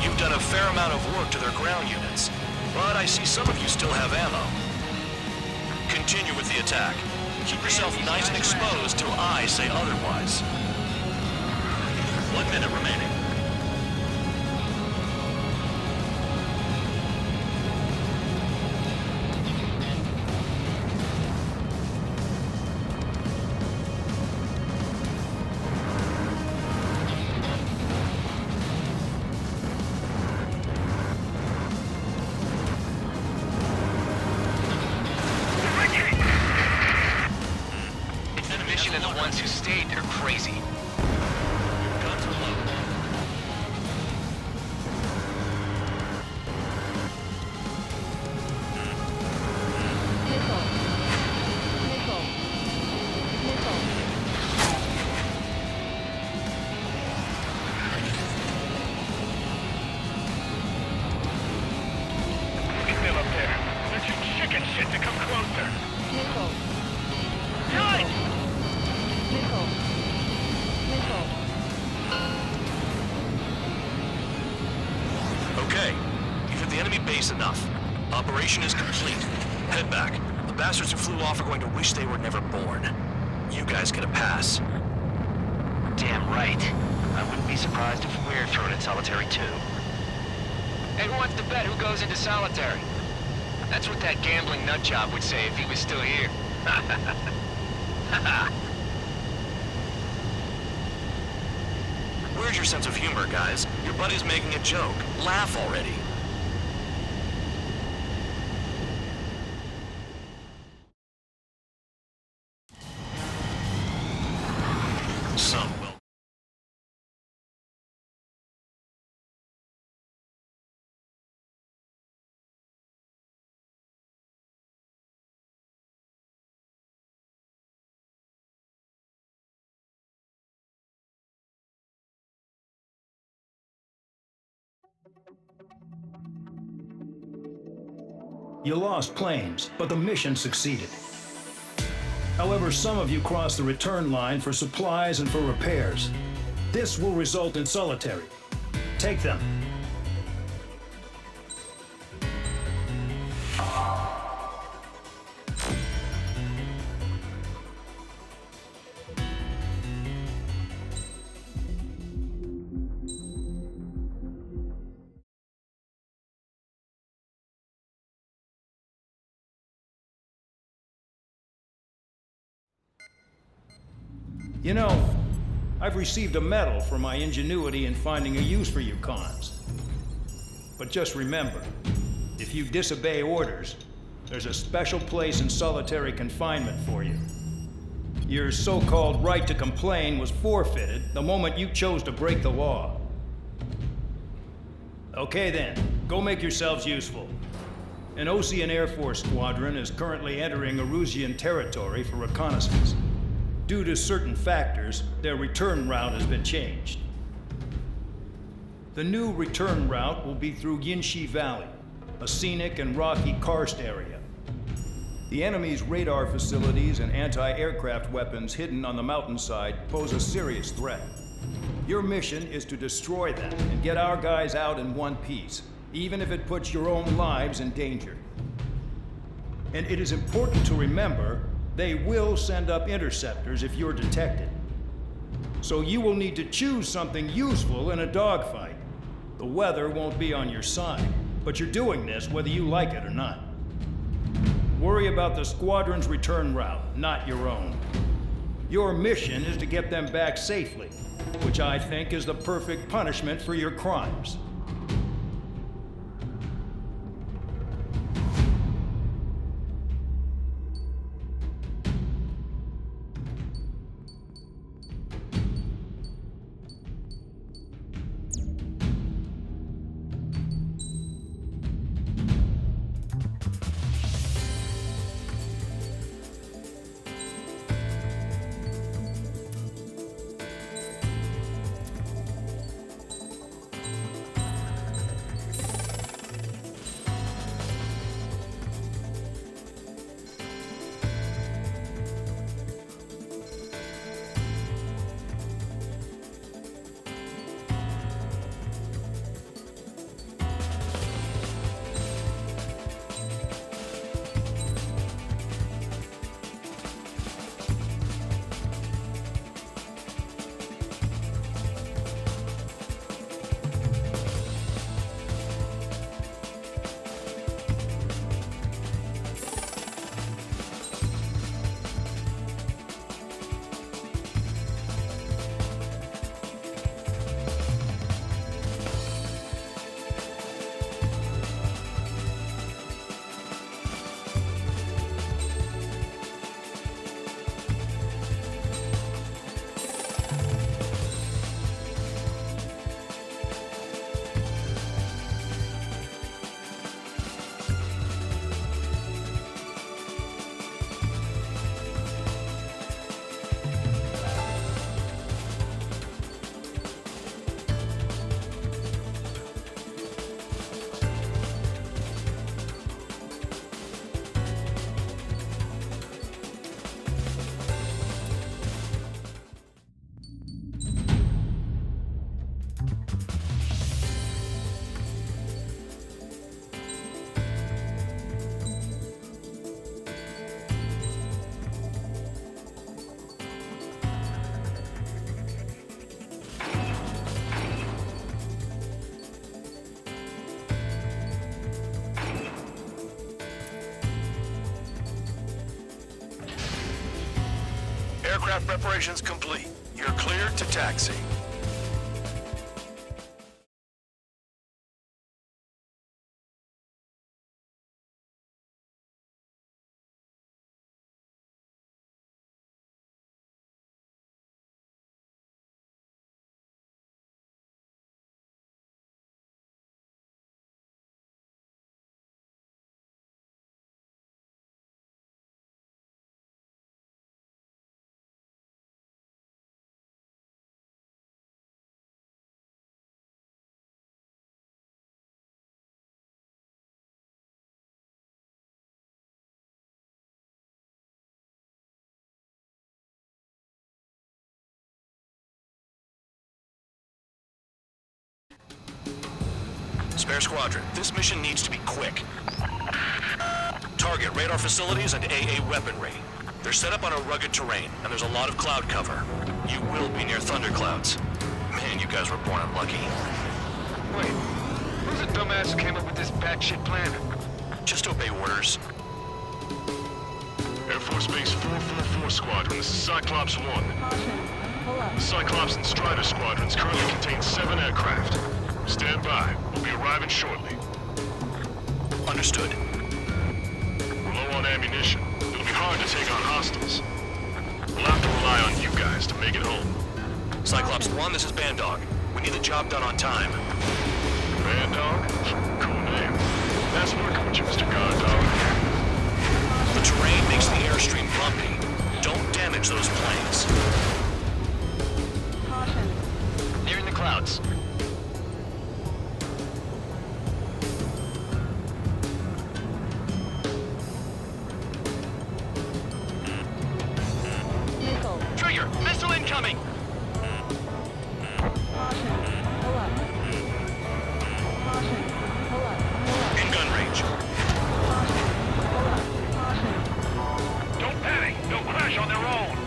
You've done a fair amount of work to their ground units, but I see some of you still have ammo. Continue with the attack. Keep yourself nice and exposed till I say otherwise. 1 minute remaining. crazy. Guns are low. Look at them up there. They're too chicken shit to come closer. Tight! Okay, you've hit the enemy base enough. Operation is complete. Head back. The bastards who flew off are going to wish they were never born. You guys get a pass. Damn right. I wouldn't be surprised if we're thrown in solitary too. Hey, who wants to bet who goes into solitary? That's what that gambling nutjob would say if he was still here. Where's your sense of humor, guys? Your buddy's making a joke. Laugh already. Some will. You lost planes, but the mission succeeded. However, some of you crossed the return line for supplies and for repairs. This will result in solitary. Take them. You know, I've received a medal for my ingenuity in finding a use for you cons. But just remember, if you disobey orders, there's a special place in solitary confinement for you. Your so-called right to complain was forfeited the moment you chose to break the law. Okay then, go make yourselves useful. An Osean Air Force squadron is currently entering Erusian territory for reconnaissance. Due to certain factors, their return route has been changed. The new return route will be through Yinshi Valley, a scenic and rocky karst area. The enemy's radar facilities and anti-aircraft weapons hidden on the mountainside pose a serious threat. Your mission is to destroy them and get our guys out in one piece, even if it puts your own lives in danger. And it is important to remember they will send up interceptors if you're detected. So you will need to choose something useful in a dogfight. The weather won't be on your side, but you're doing this whether you like it or not. Worry about the squadron's return route, not your own. Your mission is to get them back safely, which I think is the perfect punishment for your crimes. Aircraft preparations complete. You're cleared to taxi. Spare Squadron, this mission needs to be quick. Target radar facilities and AA weaponry. They're set up on a rugged terrain, and there's a lot of cloud cover. You will be near thunderclouds. Man, you guys were born unlucky. Wait, who's the dumbass who came up with this batshit plan? Just obey orders. Air Force Base 444 Squadron, this is Cyclops 1. The Cyclops and Strider Squadrons currently contain 7 aircraft. Stand by. We'll be arriving shortly. Understood. We're low on ammunition. It'll be hard to take on hostiles. We'll have to rely on you guys to make it home. Cyclops 1, this is Bandog. We need the job done on time. Bandog? Cool name. That's working with you, Mr. Guard Dog. The terrain makes the airstream bumpy. Don't damage those planes. Nearing the clouds. Trigger, missile incoming! In gun range. Don't panic! They'll crash on their own!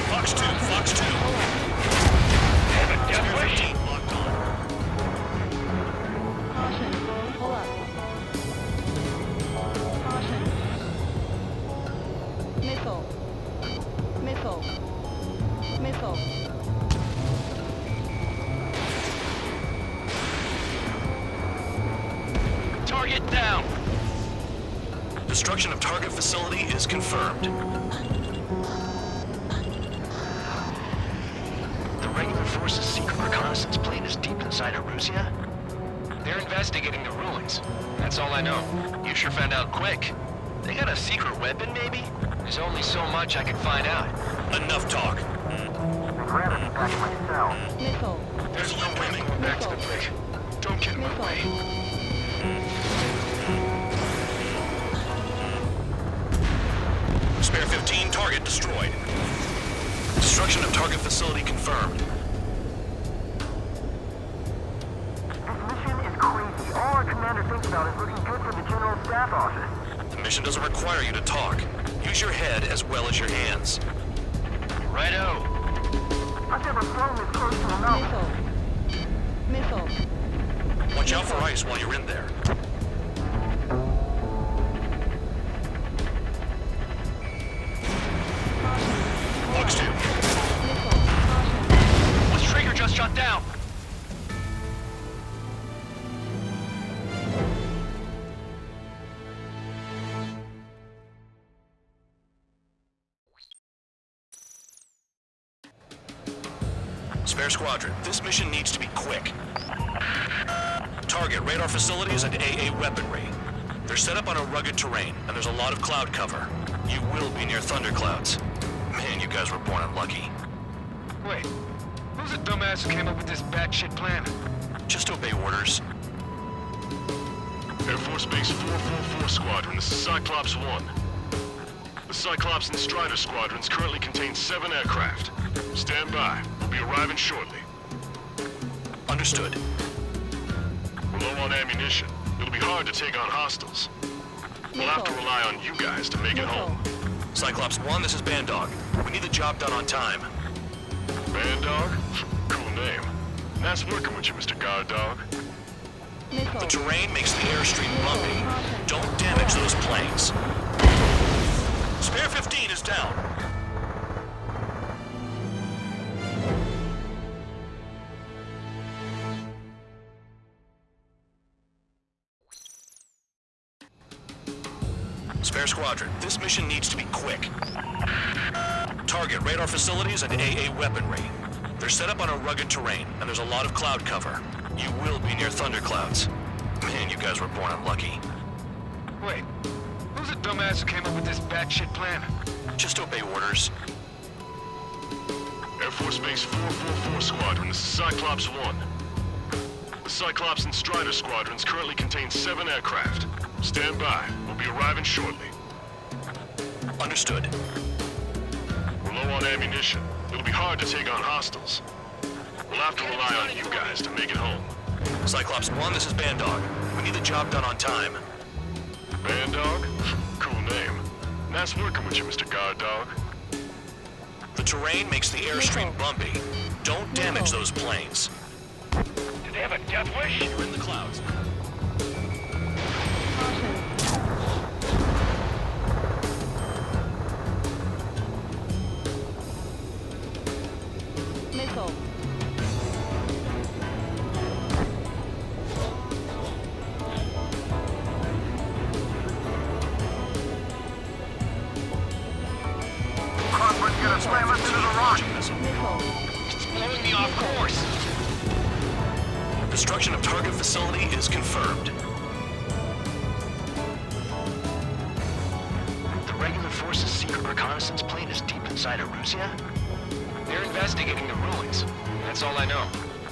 Fox 2, Fox 2. Death Wish. Locked on. Target down! Destruction of target facility is confirmed. The regular force's secret reconnaissance plane is deep inside Erusea? They're investigating the ruins. That's all I know. You sure found out quick. They got a secret weapon, maybe? There's only so much I can find out. Enough talk. The granite is back in my cell. There's no way we're back to the bridge. Don't get in my way. Spare 15, target destroyed. Destruction of target facility confirmed. This mission is crazy. All our commander thinks about is looking good for the General Staff Office. The mission doesn't require you to talk. Use your head as well as your hands. Righto. I've never flown this close to a mountain. Watch out for ice while you're in there. Fox 2. What's Trigger just shot down? Spare Squadron, this mission needs to be quick. Target radar facilities and AA weaponry. They're set up on a rugged terrain, and there's a lot of cloud cover. You will be near thunderclouds. Man, you guys were born unlucky. Wait, who's the dumbass who came up with this batshit plan? Just obey orders. Air Force Base 444 Squadron, this is Cyclops 1. The Cyclops and Strider Squadrons currently contain 7 aircraft. Stand by. We'll be arriving shortly. Understood. We're low on ammunition. It'll be hard to take on hostiles. We'll have to rely on you guys to make it home. Cyclops 1, this is Bandog. We need the job done on time. Bandog? Cool name. Nice working with you, Mr. Guard Dog. The terrain makes the airstream bumpy. Don't damage those planes. Spare 15 is down. Spare Squadron, this mission needs to be quick. Target radar facilities and AA weaponry. They're set up on a rugged terrain, and there's a lot of cloud cover. You will be near thunderclouds. Man, you guys were born unlucky. Wait, who's the dumbass who came up with this batshit plan? Just obey orders. Air Force Base 444 Squadron, this is Cyclops 1. The Cyclops and Strider Squadrons currently contain 7 aircraft. Stand by. We'll be arriving shortly. Understood. We're low on ammunition. It'll be hard to take on hostiles. We'll have to rely on you guys to make it home. Cyclops 1, this is Bandog. We need the job done on time. Bandog? Cool name. Nice working with you, Mr. Guard Dog. The terrain makes the airstream bumpy. Don't damage those planes. Do they have a death wish? You're in the clouds. Missile. Clockwork's gonna slam us into the rock. It's blowing me off course. Destruction of target facility is confirmed. The regular force's secret reconnaissance plane is deep inside Erusea? They're investigating the ruins. That's all I know.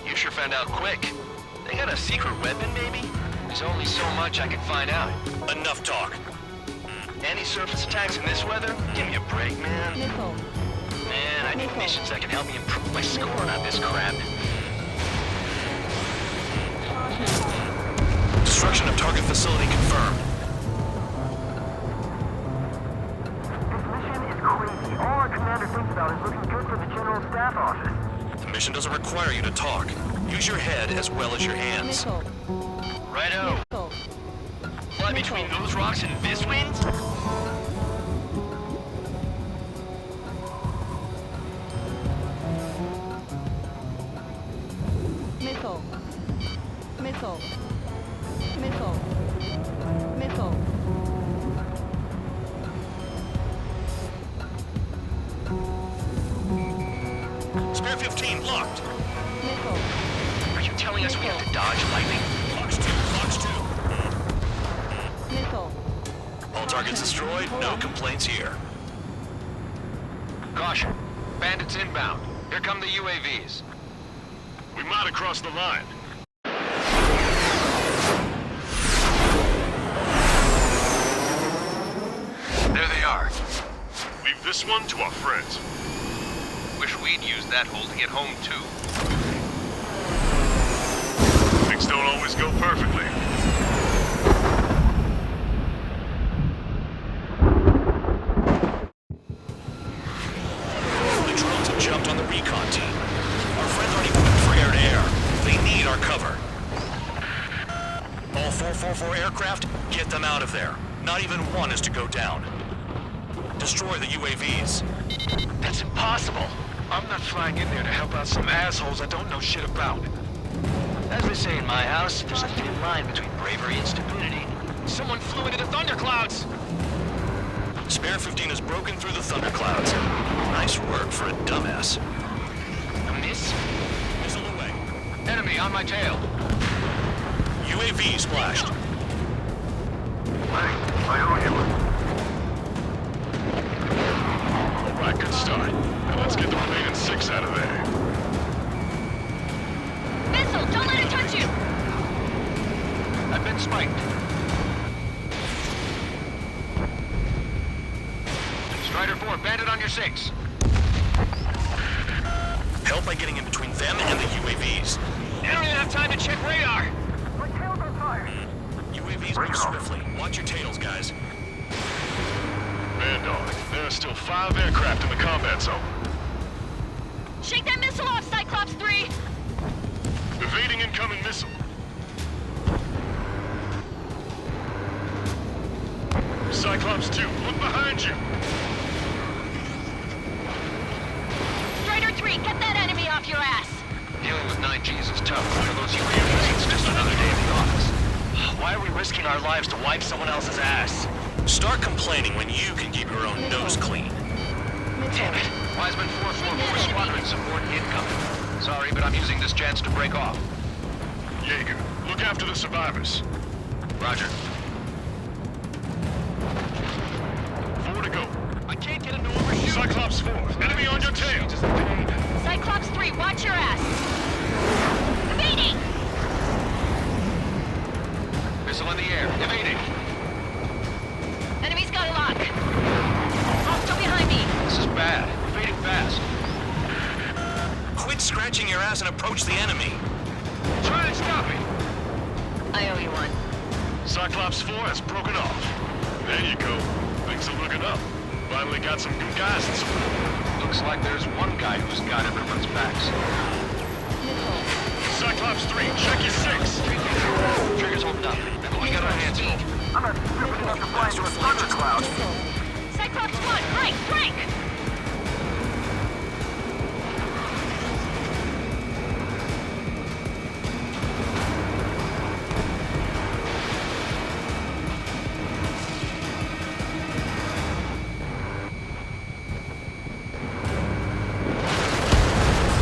You sure found out quick. They got a secret weapon, maybe? There's only so much I can find out. Enough talk. Any surface attacks in this weather? Give me a break, man. Missile. Man, I need missions that can help me improve my score on this crap. Destruction of target facility confirmed. This mission is crazy. All our commander thinks about is looking good for the General Staff Office. The mission doesn't require you to talk. Use your head as well as your hands. Missile. Righto. Missile. Fly between those rocks and this wind? Missile. Missile. Missile. Missile. Spare 15 locked. Missile. Are you telling us we have to dodge lightning? Fox 2, Fox 2. Missile. All targets destroyed, no complaints here. Caution. Bandits inbound. Here come the UAVs. We might have crossed the line. There they are. Leave this one to our friends. Wish we'd used that hole to get home, too. Things don't always go perfectly. The drones have jumped on the recon team. Our friends aren't equipped for air-to-air. They need our cover. All 444 aircraft, get them out of there. Not even one is to go down. Destroy the UAVs. That's impossible. I'm not flying in there to help out some assholes I don't know shit about. As they say in my house, there's a thin line between bravery and stupidity. Someone flew into the thunderclouds! Spare 15 has broken through the thunderclouds. Nice work for a dumbass. A miss? Missile away. Enemy on my tail. UAV splashed. I owe you. All right, good start. Now let's get the plane and 6 out of there. Missile, don't let it touch you! I've been spiked. Strider 4, bandit on your 6. Help by getting in between them and the UAVs. They don't even have time to check radar! My tail's on fire. UAVs move swiftly. Watch your tails, guys. Bandog, there are still 5 aircraft in the combat zone. Shake that missile off, Cyclops 3! Evading incoming missile. Cyclops 2, look behind you! Strider 3, get that enemy off your ass! Dealing with 9Gs is tough. For those you realize, it's just another day in the office. Why are we risking our lives to wipe someone else's ass? Start complaining when you can keep your own nose clean. Damn it. Wiseman 444 Squadron support incoming. Sorry, but I'm using this chance to break off. Jaeger, look after the survivors. Roger. 4 to go. I can't get him to overshoot. Cyclops 4, enemy on your tail. Cyclops 3, watch your ass! Evading! Missile in the air. Evading. Enemy's got a lock. Hostile behind me. This is bad. We're fading fast. Quit scratching your ass and approach the enemy. Try and stop me. I owe you one. Cyclops 4 has broken off. There you go. Things are looking up. Finally got some new guys in support. Looks like there's one guy who's got everyone's backs. Cyclops 3, check your 6. Trigger's holding up. We got our hands full. I'm not stupid enough to fly into a thundercloud. Cyclops 1, break, break!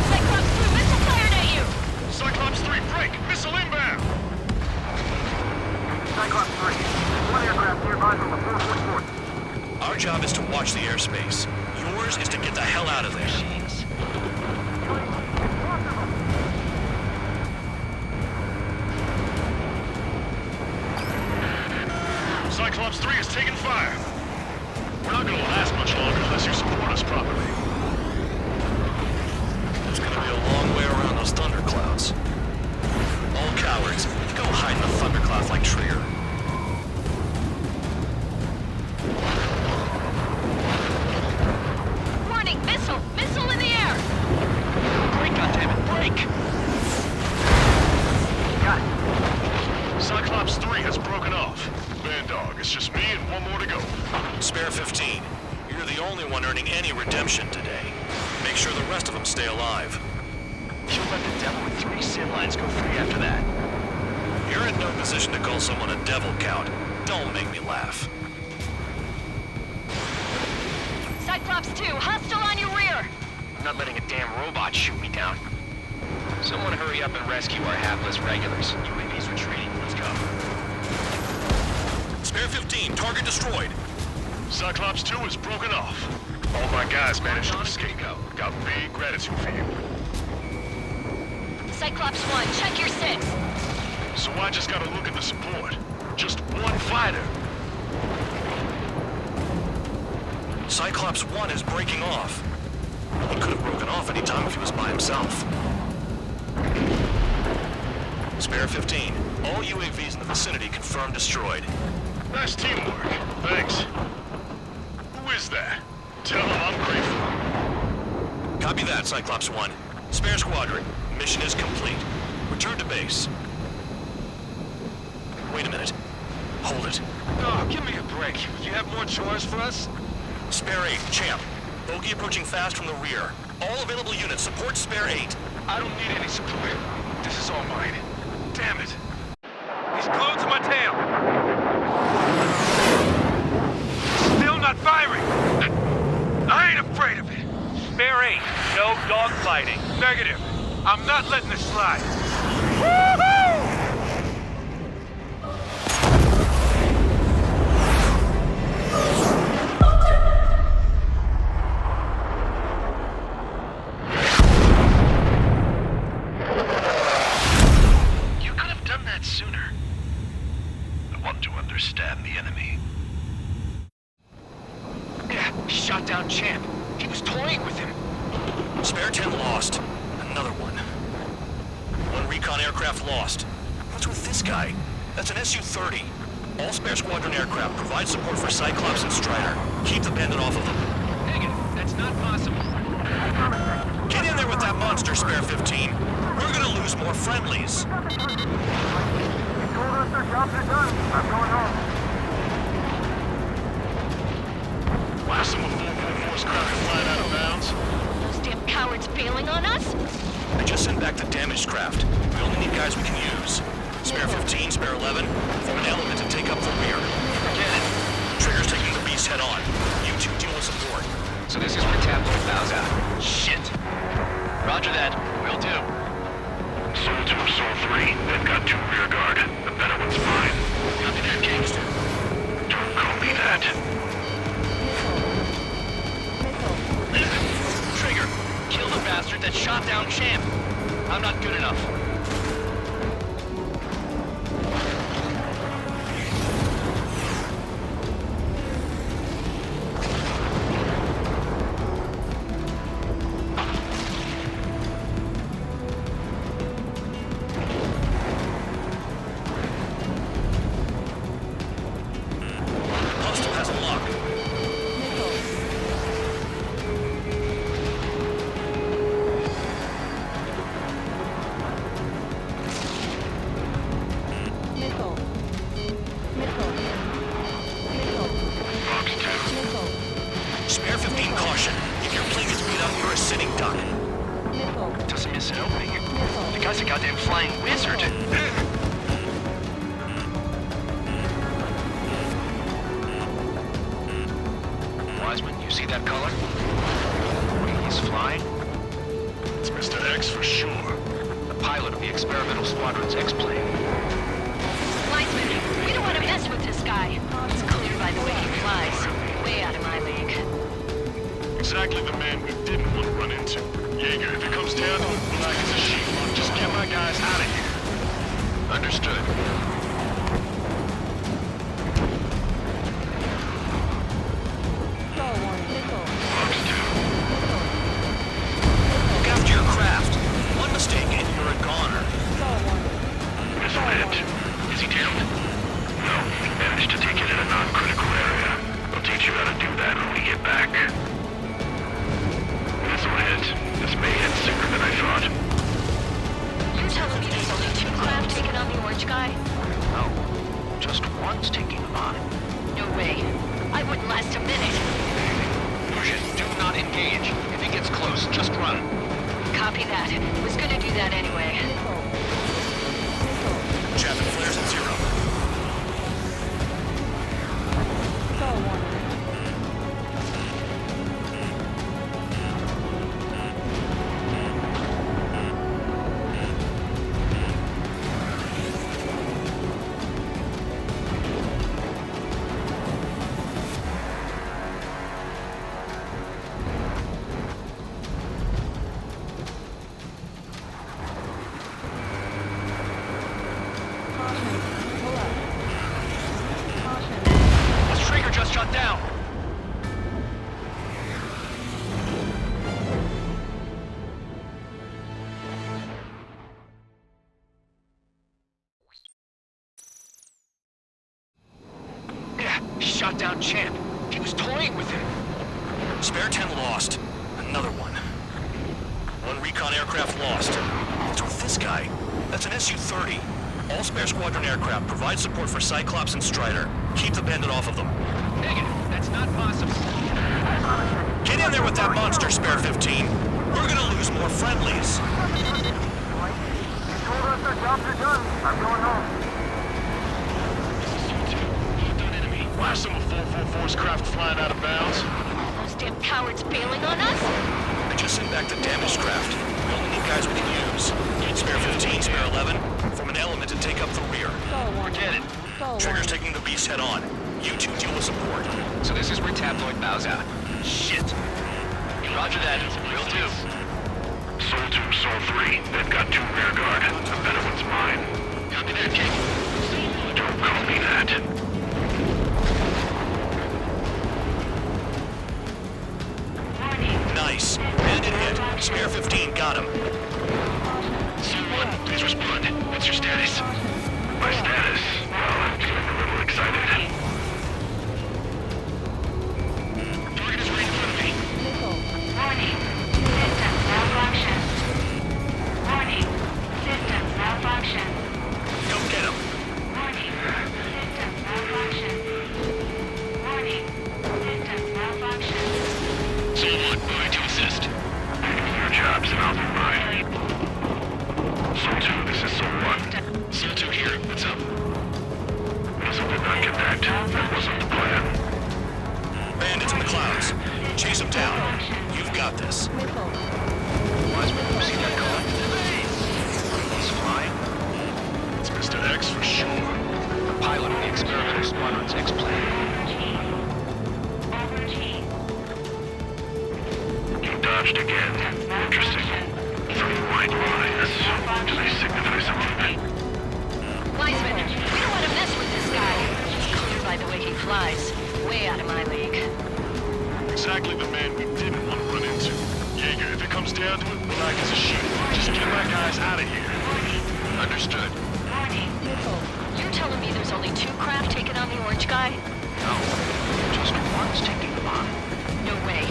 Cyclops 2, missile fired at you! Cyclops 3, break! Missile inbound! Cyclops 3, one aircraft nearby from the 444th. Our job is to watch the airspace. Yours is to get the hell out of there. Cyclops 3 is taking fire. We're not gonna last much longer unless you support us properly. It's gonna be a long way around those thunderclouds. All cowards, go hide in the thunderclouds like Trigger. Warning, missile! Missile in the air! Break, goddammit, break! Cyclops 3 has broken off. Bandog, it's just me and one more to go. Spare 15. You're the only one earning any redemption today. Make sure the rest of them stay alive. You'll let the devil with 3 sin lines go free after that. You're in no position to call someone a devil, Count. Don't make me laugh. Cyclops 2, hostile on your rear! I'm not letting a damn robot shoot me down. Someone hurry up and rescue our hapless regulars. UAV's retreating. Let's go. Spare 15, target destroyed. Cyclops 2 is broken off. All my guys managed to escape. Got big gratitude for you. Cyclops 1, check your 6. So I just gotta look at the support. Just one fighter. Cyclops 1 is breaking off. He could have broken off any time if he was by himself. Spare 15. All UAVs in the vicinity confirmed destroyed. Nice teamwork. Thanks. Who is that? Tell him I'm grateful. Copy that, Cyclops 1. Spare squadron. Mission is complete. Return to base. Wait a minute. Hold it. Oh, give me a break. You have more chores for us? Spare 8, Champ. Bogey approaching fast from the rear. All available units support Spare 8. I don't need any support. This is all mine. Damn it. He's glued to my tail. Still not firing. I ain't afraid of it. Spare 8, no dogfighting. Negative. I'm not letting this slide. You could have done that sooner. I want to understand the enemy. Yeah, shot down Champ. He was toying with him. Spare 10 lost. Another one. One recon aircraft lost. What's with this guy? That's an Su-30. All spare squadron aircraft provide support for Cyclops and Strider. Keep the bandit off of them. Negative. That's not possible. Get in there with that monster, Spare 15. We're gonna lose more friendlies. You told us the jobs are done. I'm going home. Last of a 444's craft flying out of bounds. Those damn cowards bailing on us? I just sent back the damaged craft. We only need guys we can use. Spare 15, Spare 11, form an element to take up the rear. Forget it. Trigger's taking the beast head on. You two deal with support. So this is where Tabloid bows out. Shit. Roger that. Will do. Soul 2, Soul 3. They've got 2 rear guard. The better one's mine. Copy that, gangster. Don't call me that. Trigger, kill the bastard that shot down Champ. I'm not good enough. Hostile has a lock. Missile. Missile. Missile. Missile. Spare 15, caution. If your plane gets beat up, you're a sitting duck. Missile. Doesn't miss an opening. The guy's a goddamn flying wizard. Wiseman, you see that color? He's flying? It's Mr. X for sure. The pilot of the experimental squadron's X-plane. Wiseman, we don't want to mess with this guy. It's clear by the way he flies. Way out of my league. Exactly the man we didn't want to run into. Jaeger, if it comes down to it, black as a sheep. Just get my guys out of here. Understood. Star Wars. Missile. Look after your craft. One mistake and you're a goner. Star Wars. Missile hit. Is he downed? No, we managed to take it in a non-critical area. I'll teach you how to do that when we get back. Missile hit. This may hit sooner than I thought. You're telling me there's only 2 craft taking on the orange guy? No, just one's taking him on. No way. I wouldn't last a minute. Fusion, do not engage. If he gets close, just run. Copy that. Was gonna do that anyway. Chaff and flares at 0. Star Wars. This trigger just shut down. Yeah, he shot down Champ. He was toying with him. Spare 10 lost. Another one. One recon aircraft lost. What's with this guy? That's an Su-30. All spare squadron aircraft provide support for Cyclops and Strider. Keep the bandit off of them. Negative. That's not possible. Get in there with that monster, Spare 15. We're gonna lose more friendlies. You told us the jobs are done. I'm going home. Done enemy. Last of a 444's craft flying out of bounds. Those damn cowards bailing on us? I just sent back the damaged craft. We only need guys we can use. Spare 15, Spare 11, form an element to take up the rear. Forget it. Trigger's taking the beast head on. You two deal with support. So this is where Tabloid bows out. Shit. Roger that. Will do. Soul 2, Soul 3. They've got 2 rear guard. The better one's mine. Copy that, King. Don't call me that. Nice. Bandit hit. Spare 15 got him. C1, please respond. What's your status? My status? Well, I'm feeling a little excited. Wiseman, you see that car? He's flying? It's Mr. X for sure. The pilot of the experimental squadron's X-plane. You dodged again. Interesting. 3 white lines. Do they signify something? Wiseman, we don't want to mess with this guy. He's clear by the way he flies. Way out of my league. Exactly the man we didn't want to run into. Jaeger, if it comes down to it, black as a sheep. Just get my guys out of here. Understood. You're telling me there's only 2 craft taking on the orange guy? No, just one's taking them on. No way.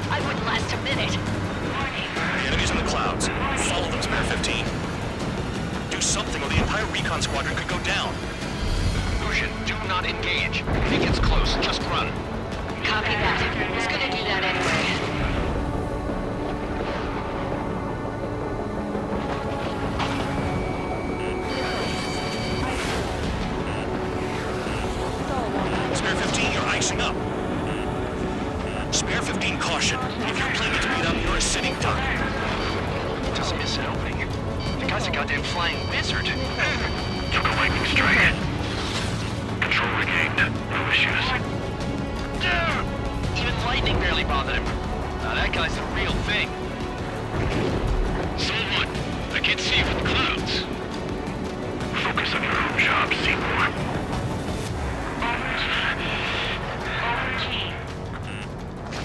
I wouldn't last a minute. The enemy's in the clouds. Follow them, Spare 15. Do something or the entire recon squadron could go down. Lucian, do not engage. If he gets close, just run. Copy that. He's gonna do that anyway. Spare 15, you're icing up. Spare 15, caution. If you're planning to beat up, you're a sitting duck. Just miss an opening. The guy's a goddamn flying wizard. Took a lightning strike. Control regained. No issues. Even lightning barely bothered him. Now that guy's the real thing. So what? I can't see you with clouds. Focus on your own job, Seymour.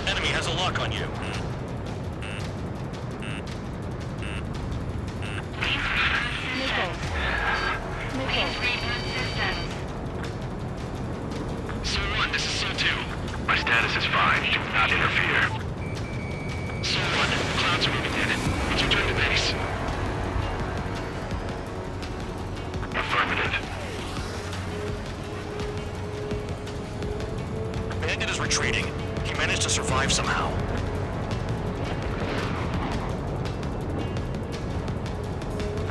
Enemy has a lock on you. So-1, this is So-2. My status is fine. Do not interfere. So-1, clouds are moving in. Let's return to base. Affirmative. Bandit is retreating. He managed to survive somehow.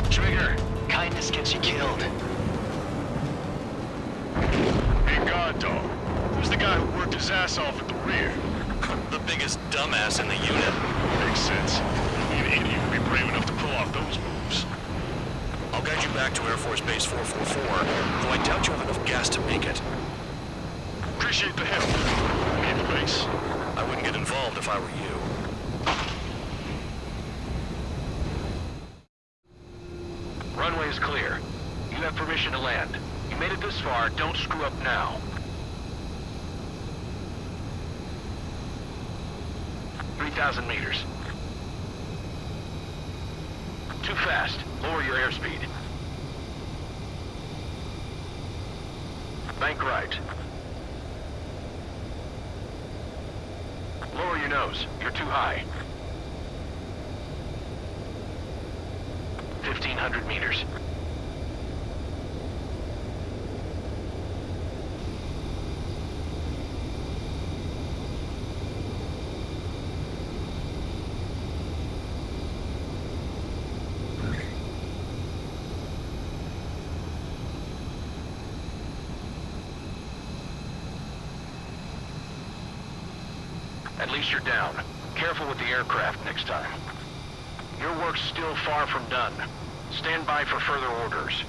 Trigger, kindness gets you killed. Hey, God Dog. Who's the guy who worked his ass off at the rear? The biggest dumbass in the unit. Makes sense. Only an idiot would be brave enough to pull off those moves. I'll guide you back to Air Force Base 444, though I doubt you have enough gas to make it. Appreciate the help. Need the base? I wouldn't get involved if I were you. Runway is clear. You have permission to land. You made it this far, don't screw up now. $3,000 meters. Too fast. Lower your airspeed. Bank right. Lower your nose. You're too high. 1,500 meters. At least you're down. Careful with the aircraft next time. Your work's still far from done. Stand by for further orders.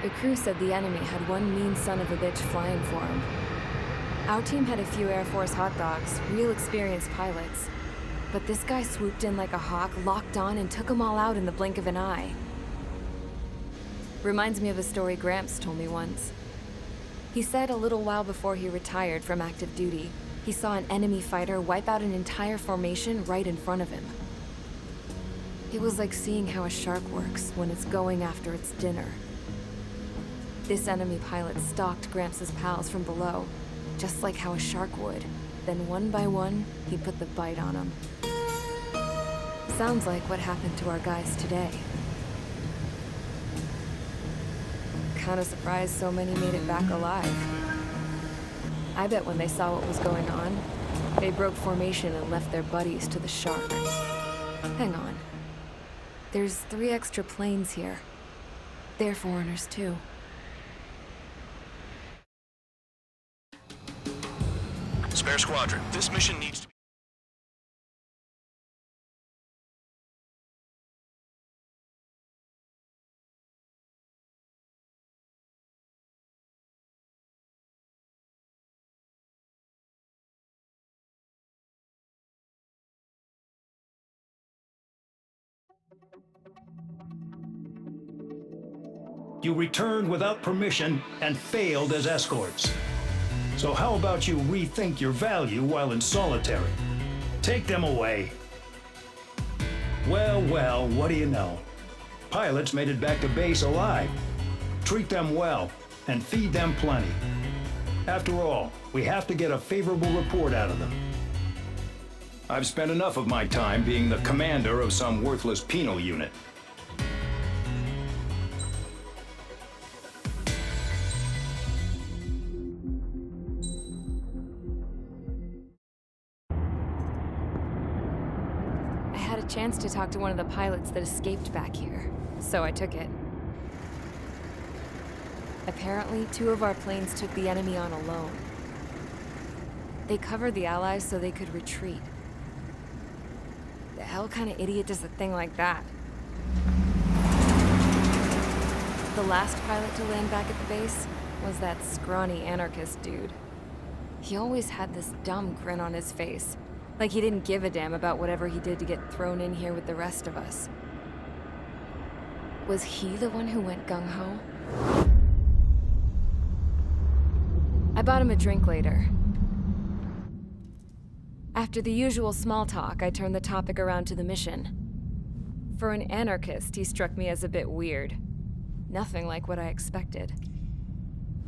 The crew said the enemy had one mean son of a bitch flying for him. Our team had a few Air Force hot dogs, real experienced pilots. But this guy swooped in like a hawk, locked on, and took them all out in the blink of an eye. Reminds me of a story Gramps told me once. He said a little while before he retired from active duty, he saw an enemy fighter wipe out an entire formation right in front of him. It was like seeing how a shark works when it's going after its dinner. This enemy pilot stalked Gramps' pals from below, just like how a shark would. Then one by one, he put the bite on them. Sounds like what happened to our guys today. Kinda surprised so many made it back alive. I bet when they saw what was going on, they broke formation and left their buddies to the shark. Hang on. There's 3 extra planes here. They're foreigners too. Spare 15, Air Squadron, this mission needs to be... You returned without permission and failed as escorts. So how about you rethink your value while in solitary? Take them away. Well, well, what do you know? Pilots made it back to base alive. Treat them well and feed them plenty. After all, we have to get a favorable report out of them. I've spent enough of my time being the commander of some worthless penal unit. Chance to talk to one of the pilots that escaped back here, so I took it. Apparently, 2 of our planes took the enemy on alone. They covered the Allies so they could retreat. The hell kind of idiot does a thing like that? The last pilot to land back at the base was that scrawny anarchist dude. He always had this dumb grin on his face, like he didn't give a damn about whatever he did to get thrown in here with the rest of us. Was he the one who went gung-ho? I bought him a drink later. After the usual small talk, I turned the topic around to the mission. For an anarchist, he struck me as a bit weird. Nothing like what I expected.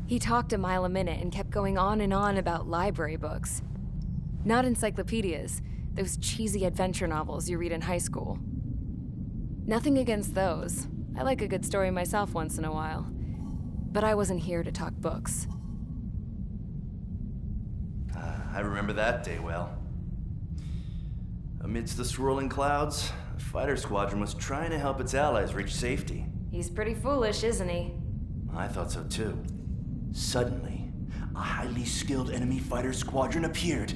He talked a mile a minute and kept going on and on about library books. Not encyclopedias, those cheesy adventure novels you read in high school. Nothing against those. I like a good story myself once in a while. But I wasn't here to talk books. I remember that day well. Amidst the swirling clouds, the fighter squadron was trying to help its allies reach safety. He's pretty foolish, isn't he? I thought so too. Suddenly, a highly skilled enemy fighter squadron appeared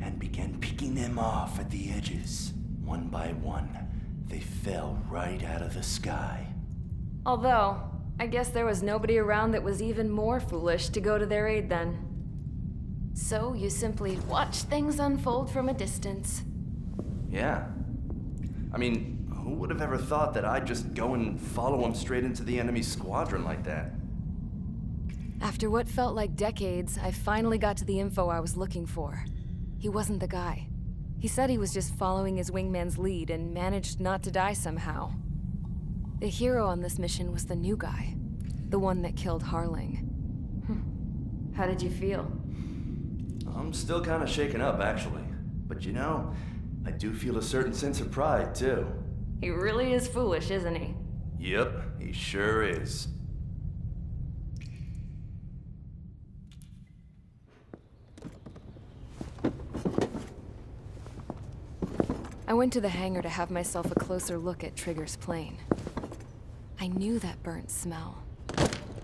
and began picking them off at the edges. One by one, they fell right out of the sky. Although, I guess there was nobody around that was even more foolish to go to their aid then. So you simply watch things unfold from a distance. Yeah. I mean, who would have ever thought that I'd just go and follow him straight into the enemy squadron like that? After what felt like decades, I finally got to the info I was looking for. He wasn't the guy. He said he was just following his wingman's lead and managed not to die somehow. The hero on this mission was the new guy. The one that killed Harling. How did you feel? I'm still kind of shaken up, actually. But you know, I do feel a certain sense of pride, too. He really is foolish, isn't he? Yep, he sure is. I went to the hangar to have myself a closer look at Trigger's plane. I knew that burnt smell.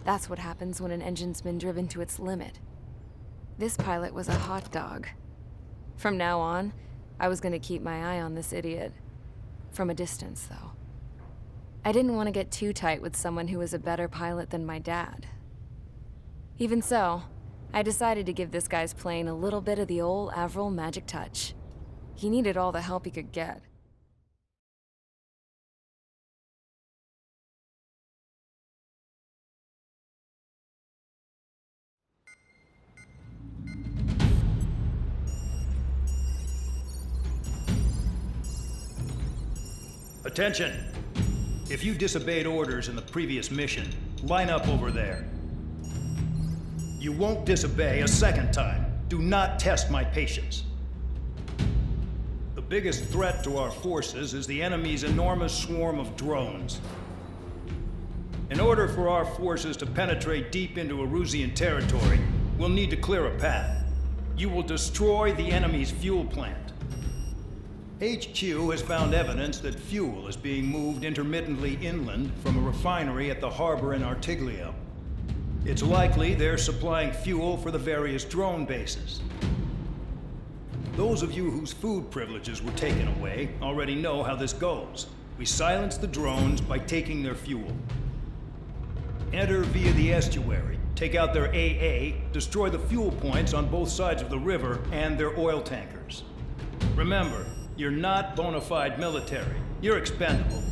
That's what happens when an engine's been driven to its limit. This pilot was a hot dog. From now on, I was gonna keep my eye on this idiot. From a distance, though. I didn't want to get too tight with someone who was a better pilot than my dad. Even so, I decided to give this guy's plane a little bit of the old Avril magic touch. He needed all the help he could get. Attention! If you disobeyed orders in the previous mission, line up over there. You won't disobey a second time. Do not test my patience. The biggest threat to our forces is the enemy's enormous swarm of drones. In order for our forces to penetrate deep into Erusian territory, we'll need to clear a path. You will destroy the enemy's fuel plant. HQ has found evidence that fuel is being moved intermittently inland from a refinery at the harbor in Artiglio. It's likely they're supplying fuel for the various drone bases. Those of you whose food privileges were taken away already know how this goes. We silence the drones by taking their fuel. Enter via the estuary, take out their AA, destroy the fuel points on both sides of the river and their oil tankers. Remember, you're not bona fide military. You're expendable.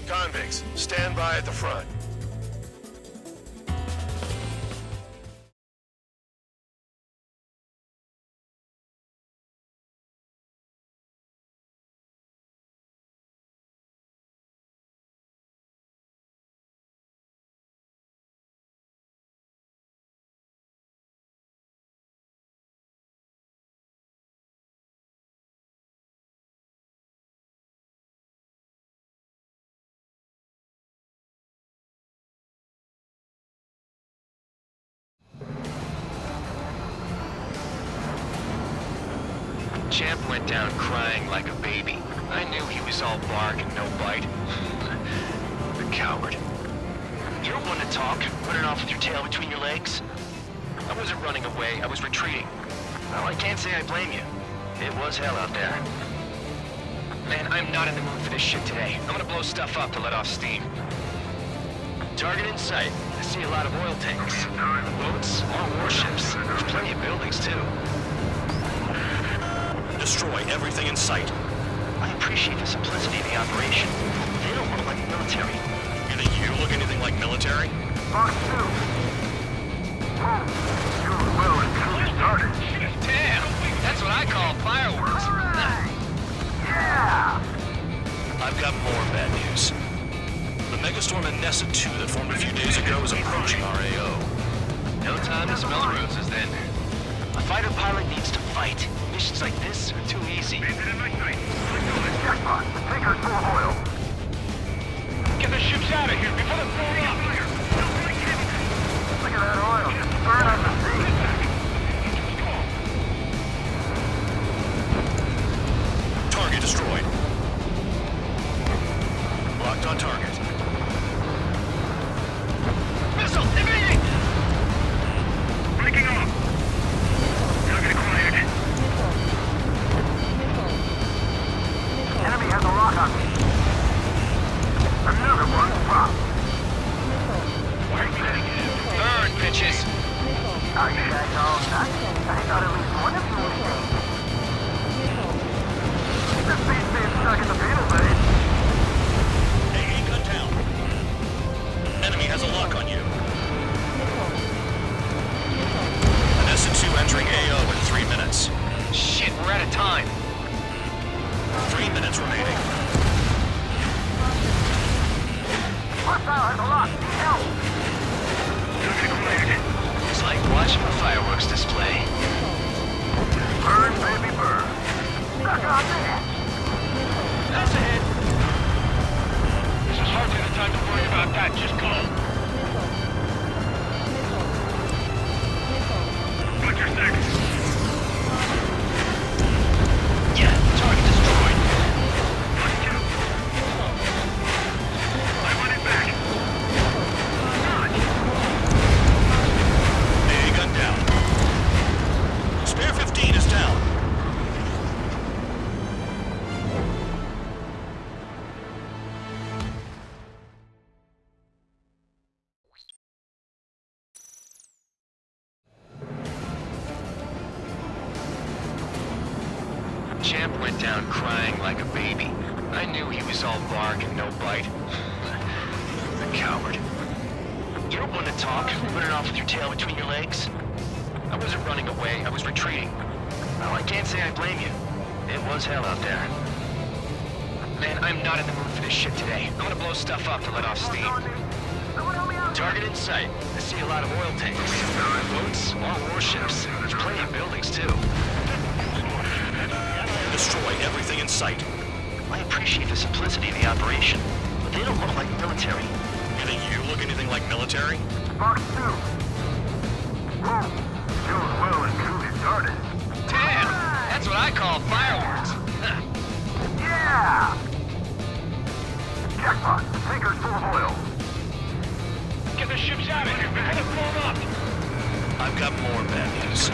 Convicts, stand by at the front. Champ went down crying like a baby. I knew he was all bark and no bite. The coward. You're one to talk, running off with your tail between your legs. I wasn't running away, I was retreating. Well, I can't say I blame you. It was hell out there. Man, I'm not in the mood for this shit today. I'm gonna blow stuff up to let off steam. Target in sight. I see a lot of oil tanks. Boats, more warships. There's plenty of buildings, too. Destroy everything in sight. I appreciate the simplicity of the operation. They don't look like military. You think you look anything like military? Box 2. You will until you started. Damn! That's what I call fireworks. Yeah! I've got more bad news. The megastorm in Nessa 2 that formed a few days ago is approaching our AO. No time to smell roses, then. A fighter pilot needs to fight. Missions like this are too easy. Jackpot! Tanker's full of oil. Get the ships out of here before they blow up! Look at that oil. Just burn on the sea. Target destroyed. Locked on target. Missile! Evading! Breaking off. Target acquired. Enemy has a lock on me. Another one dropped. Burn, bitches! I shagged all night. I thought at least one of you was dead. This beats being stuck in the beetle base. AA cut down. Enemy has a lock on you. Nessa 2 entering AO in 3 minutes. Shit, we're out of time. 3 minutes remaining. Hostile has a lock. Help! It's like watching a fireworks display. went down crying like a baby. I knew he was all bark and no bite. The coward. You don't want to talk, running off with your tail between your legs? I wasn't running away, I was retreating. Well, I can't say I blame you. It was hell out there. Man, I'm not in the mood for this shit today. I'm gonna blow stuff up to let off steam. Target in sight. I see a lot of oil tanks. Boats, more warships. There's plenty of buildings, too. Destroy everything in sight. I appreciate the simplicity of the operation, but they don't look like military. You think you look anything like military? Fox 2. Whoa. Show's well and truly started. Damn! That's what I call fireworks. Yeah! Jackpot. Tanker's full of oil. Get the ships out of here. We're gonna blow them up. I've got more bad news.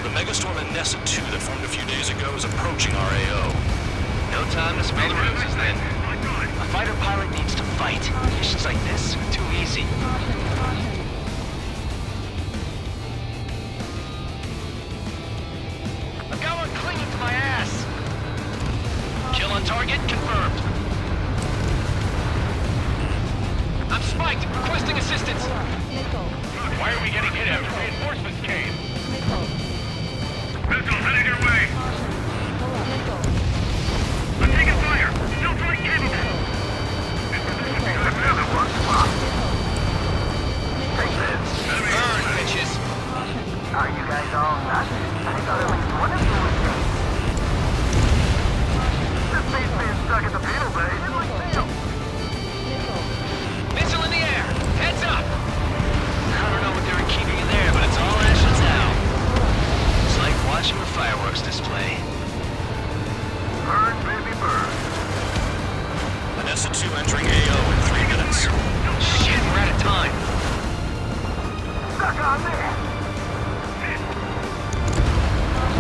The megastorm in Nessa 2 that formed a few days ago is approaching our AO. No time to smell the roses then. A fighter pilot needs to fight. Missions like this are too easy. I've got one clinging to my ass. Kill on target confirmed. I'm spiked. Requesting assistance. Why are we getting hit after reinforcements came? Missile headed your way. I'm taking fire. Still trying capable. Another one spot. Take this. Burn, bitches. Are you guys all nuts? I thought at least one of you was safe. This mate's being stuck at the penal bay. It's like steel. Missile in the air. Heads up. I don't know what they were keeping in there, but it's all ashes now. It's like watching a fireworks display. Burn, baby, burn. Nessa 2 entering AO in 3 minutes. Shit, we're out of time. Stuck on there.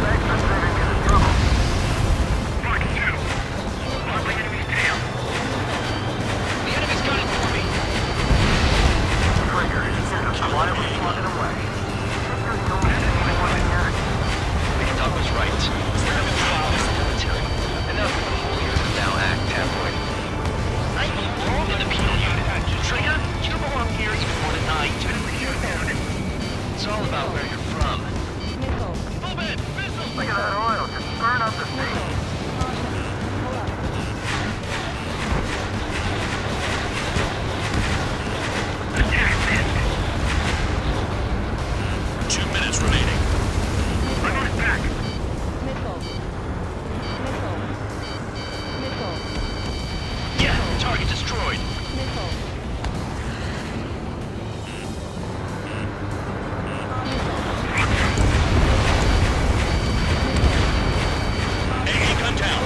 Thanks for saving me the trouble. Fox 2. Modeling enemy's tail. The enemy's gunning for me. Trigger, why are we plugging away? Victor's the only thing one in here. Big Dog was right. We're having problems with the military. Enough with the holier than thou act, tabloid. I belong in the penal unit. Trigger, you belong here even more than I do. It's all about where you're from. Move it! Missile! Look at that oil just burn up the sea. Target destroyed. AA gun down.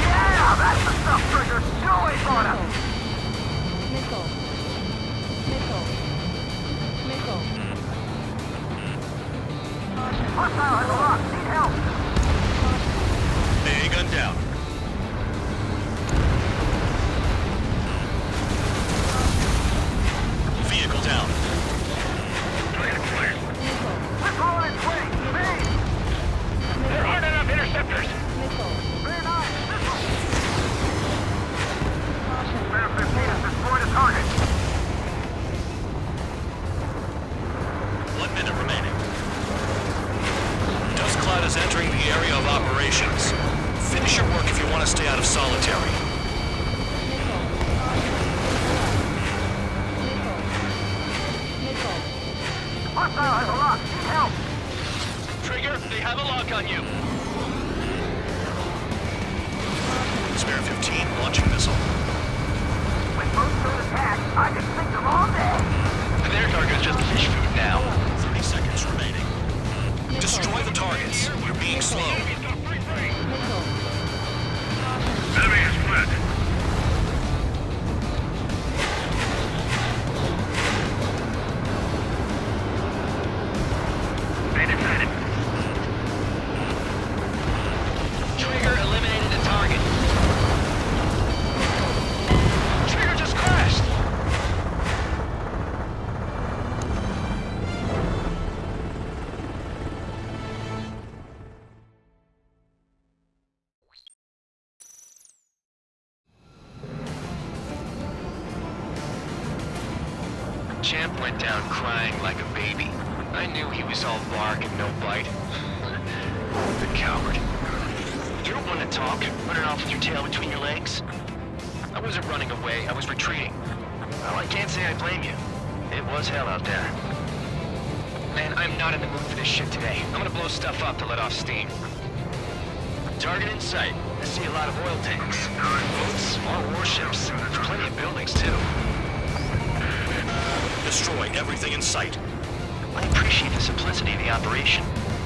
Yeah, that's the stuff, Trigger. Go away, Florida. Hostile has a lock. Need help. AA gun down. Vehicle down. Missile on its way. Speed. There aren't enough interceptors. Very nice. Missile. Bear 15 has destroyed a target. 1 minute remaining. Dust cloud is entering the area of operations. Finish your work if you want to stay out of solitary. Hostile has a lock. Need help. Trigger, they have a lock on you. Spare 15 launching missile. When boats don't attack, I can sink them all day. Their target's just fish food now. 30 seconds remaining. Destroy the targets. You're being slow. Enemy is fled. Trigger eliminated the target. Trigger just crashed. Champ went down crying like a baby. I knew he was all bark and no bite. The coward. You don't want to talk, running off with your tail between your legs? I wasn't running away, I was retreating. Well, I can't say I blame you. It was hell out there. Man, I'm not in the mood for this shit today. I'm gonna blow stuff up to let off steam. Target in sight. I see a lot of oil tanks. Boats, small warships. There's plenty of buildings, too. Destroy everything in sight. I appreciate the simplicity of the operation.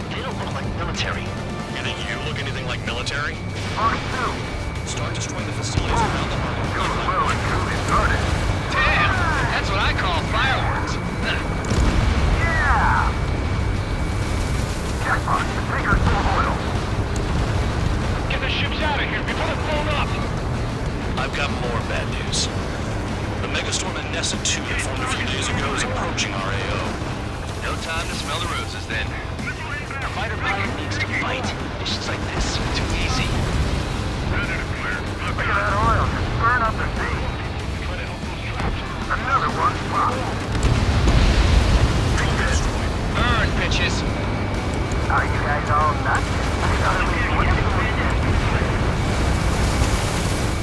They don't look like military. You think you look anything like military? Mark 2. Start destroying the facilities around the harbor. Well and truly started. Damn! That's what I call fireworks. Yeah! Jackpot, the tanker's full of oil. Get the ships out of here before they're blown up! I've got more bad news. The megastorm at Nessa 2 that formed a few days ago is approaching our AO. No time to smell the roses, then. The fighter pilot needs to fight. Missions like this are too easy. Look at that oil just burn up the sea. Another one popped. Burn, bitches! Are you guys all nuts?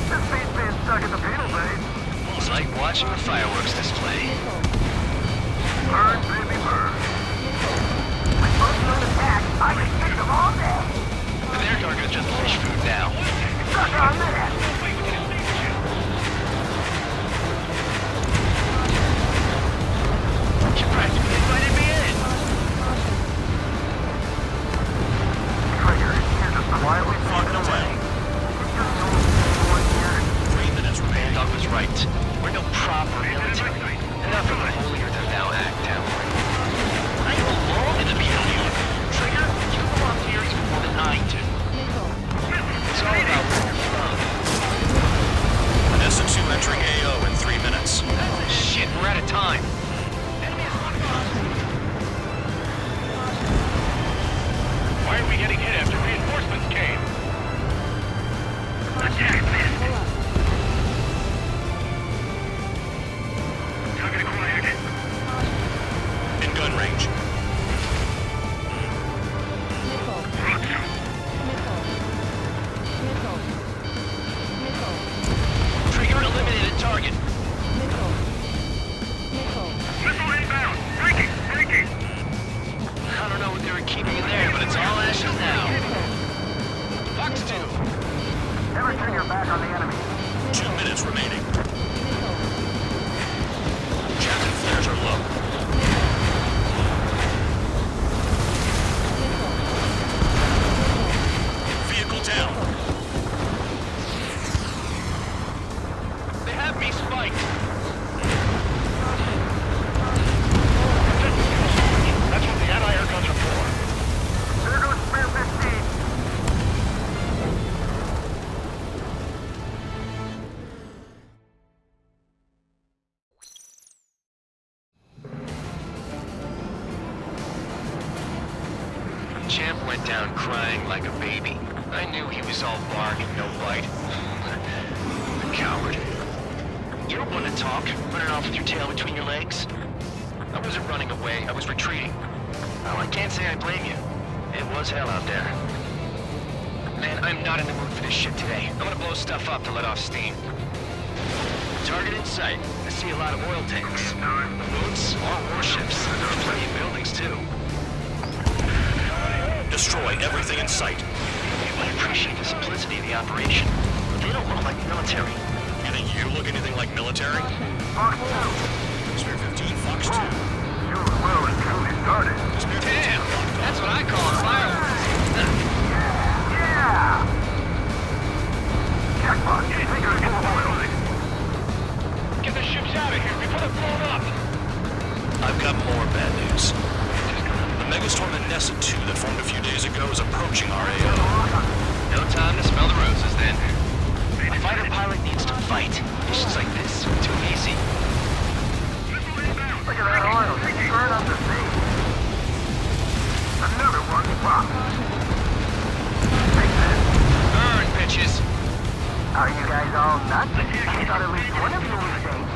This beat's being stuck at the penal base. It's like watching a fireworks display. Burn, baby, burn. With most of attack, I can kick them all day. Their target's just fish food now. Suck on that. You practically invited me in. Trigger, you're just quietly walking away. 3 minutes remaining. Dog was right. We're no proper military. Enough of the holier-than-thou act, Temple. I belong in the beginning. Trigger, you belong here even more than I do. It's all about where you're from. Nessa 2 entering AO in 3 minutes. Shit, we're out of time. Why are we getting hit after reinforcements came? Attack missed. Target acquired. In gun range. Trigger eliminated target. Missile inbound. Breaking, breaking. I don't know what they were keeping in there, but it's all ashes now. Fox 2. Never turn your back on the enemy. 2 minutes remaining. Jets and flares are low. Vehicle down. They have me spiked. That's what the anti-air guns are for. There goes Spear 15. Champ went down crying like a baby. I knew he was all bark and no bite. The coward. You don't want to talk, running off with your tail between your legs? I wasn't running away, I was retreating. Well, I can't say I blame you. It was hell out there. Man, I'm not in the mood for this shit today. I'm gonna blow stuff up to let off steam. Target in sight. I see a lot of oil tanks. Boats, small warships. There's plenty of buildings, too. Destroy everything in sight. I appreciate the simplicity of the operation. They don't look like military. You think you look anything like military? Fox 2. Spear 15, Fox 2. You were well and truly started. Damn! That's what I call fireworks. Yeah! Jackpot, the tanker's full of oil. Get the ships out of here before they're blown up! I've got more bad news. The megastorm at Nessa 2 that formed a few days ago is approaching our AO. No time to smell the roses, then. A fighter pilot needs to fight. Missions like this are too easy. Look at that oil just burn up the sea. Another one popped. Take this. Burn, bitches! Are you guys all nuts? I thought at least one of you was safe.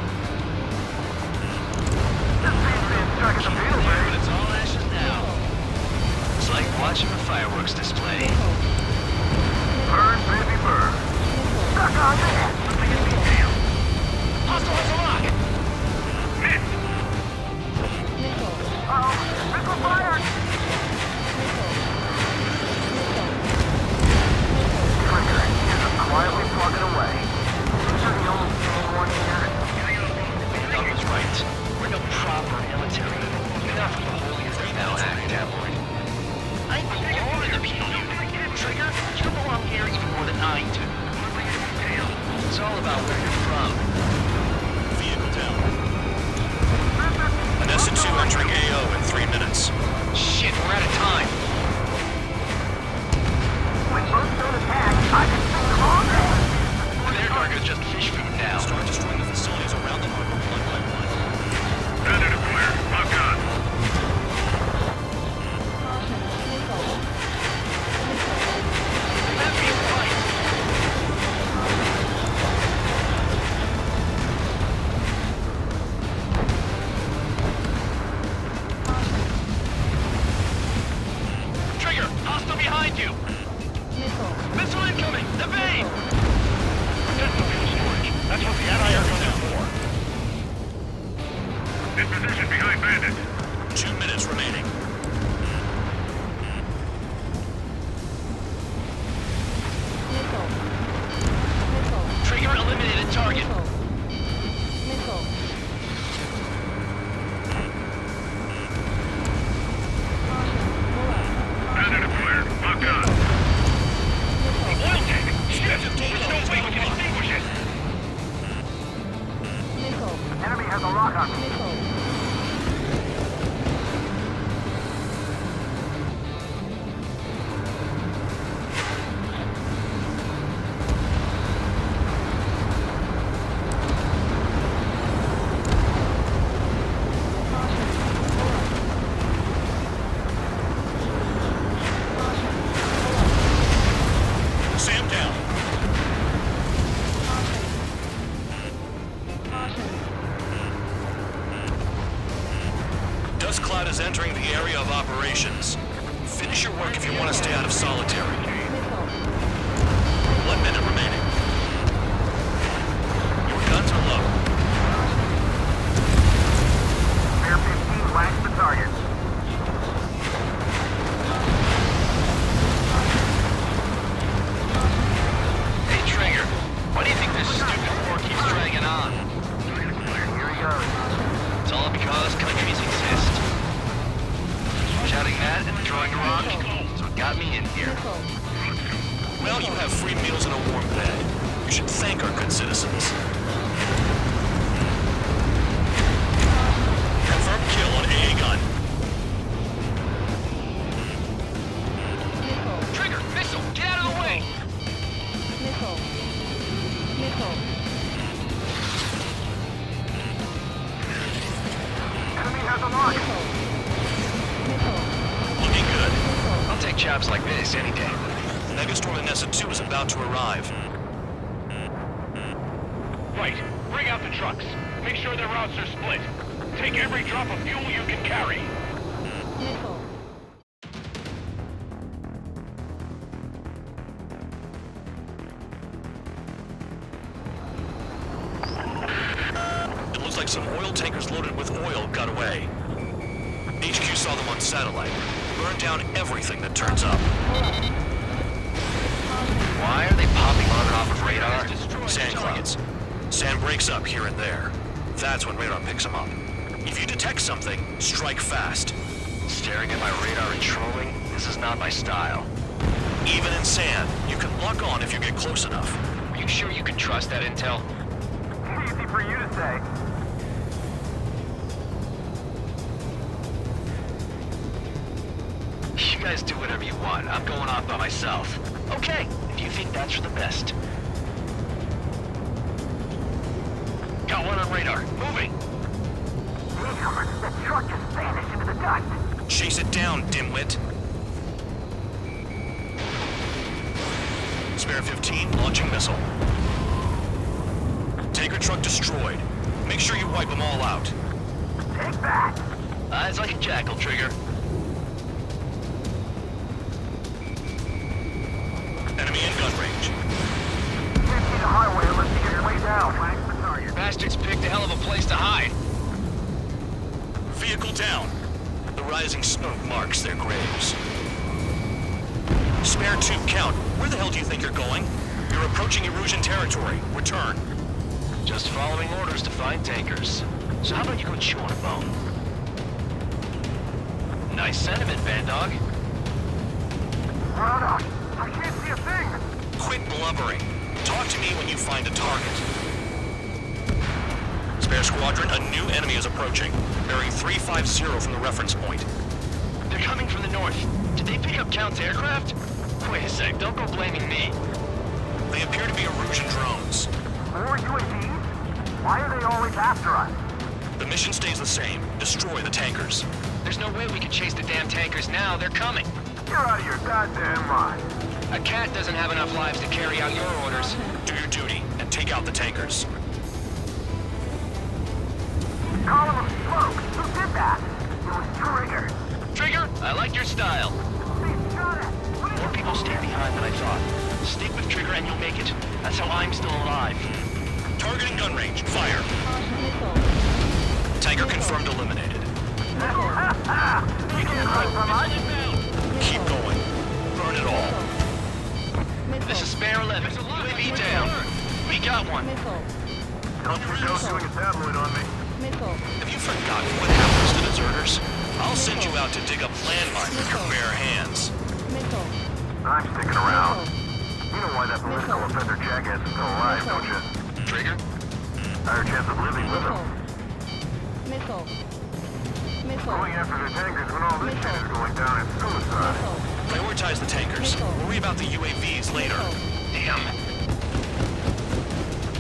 position behind Bandit. 2 minutes remaining. Missile. Missile. Trigger eliminated target. Missile. Bandit acquired. Lock on. Oil tank! Shit! There's no way we can extinguish it! Missile. Enemy has a lock on me. Missile. Sam down. Dust cloud is entering the area of operations. Finish your work if you want to stay out of solitary. 1 minute remaining. Your guns are low. Bear 15 lags the target. Hey, Trigger. Why do you think this stupid war keeps dragging on? Here he goes. It's all because countries exist. Shouting that and throwing a rock is what got me in here. Well, you have free meals and a warm bed. You should thank our good citizens. Confirmed kill on AA gun. Trigger, missile, get out of the way! Missile. Missile. Enemy has a lock. Looking good. I'll take jobs like this any day. Megastorm Nessa 2 is about to arrive. Right. Bring out the trucks. Make sure their routes are split. Take every drop of fuel you can carry. Missile. It looks like some oil tankers loaded with oil got away. HQ saw them on satellite. Burn down everything that turns up. Why are they popping on and off of radar? Sand clouds. Sand breaks up here and there. That's when radar picks them up. If you detect something, strike fast. Staring at my radar and trolling? This is not my style. Even in sand, you can lock on if you get close enough. Are you sure you can trust that intel? Easy for you to say. You guys do whatever you want. I'm going off by myself. Okay, if you think that's for the best. Got one on radar. Moving. Newcomer, that truck just vanished into the dust. Chase it down, dimwit. Spare 15, launching missile. Tanker truck destroyed. Make sure you wipe them all out. Take that. Eyes like a jackal, Trigger. Enemy in gun range. Can't see the highway unless you get your way down. Flags the target. Bastards picked a hell of a place to hide. Vehicle down. The rising smoke marks their graves. Spare 2, count. Where the hell do you think you're going? You're approaching Erusian territory. Return. Just following orders to find tankers. So how about you go chew on a bone? Nice sentiment, Bandog. Run out. I can't see a thing. Quit blubbering. Talk to me when you find a target. Spare squadron, a new enemy is approaching. Bearing 350 from the reference point. They're coming from the north. Did they pick up Count's aircraft? Wait a sec, don't go blaming me. They appear to be Erusian drones. More UAVs? Why are they always after us? The mission stays the same. Destroy the tankers. There's no way we can chase the damn tankers now. They're coming. You're out of your goddamn mind. A cat doesn't have enough lives to carry out your orders. Do your duty and take out the tankers. Column of smoke. Who did that? It was Trigger. Trigger, I like your style. More people stay behind than I thought. Stick with Trigger and you'll make it. That's how I'm still alive. Targeting gun range. Fire. Tanker confirmed eliminated. target. Keep going. Burn it all. This is Spare 11. UAV down. We got one. Don't you go doing a tabloid on me. Have you forgotten what happens to deserters? I'll send you out to dig up landmines with your bare hands. I'm sticking around. You know why that political offender jackass is still alive, don't you? Trigger? Higher chance of living with him. Going after the tankers when all this shit is going down is suicide. Prioritize the tankers. Worry about the UAVs later. Damn.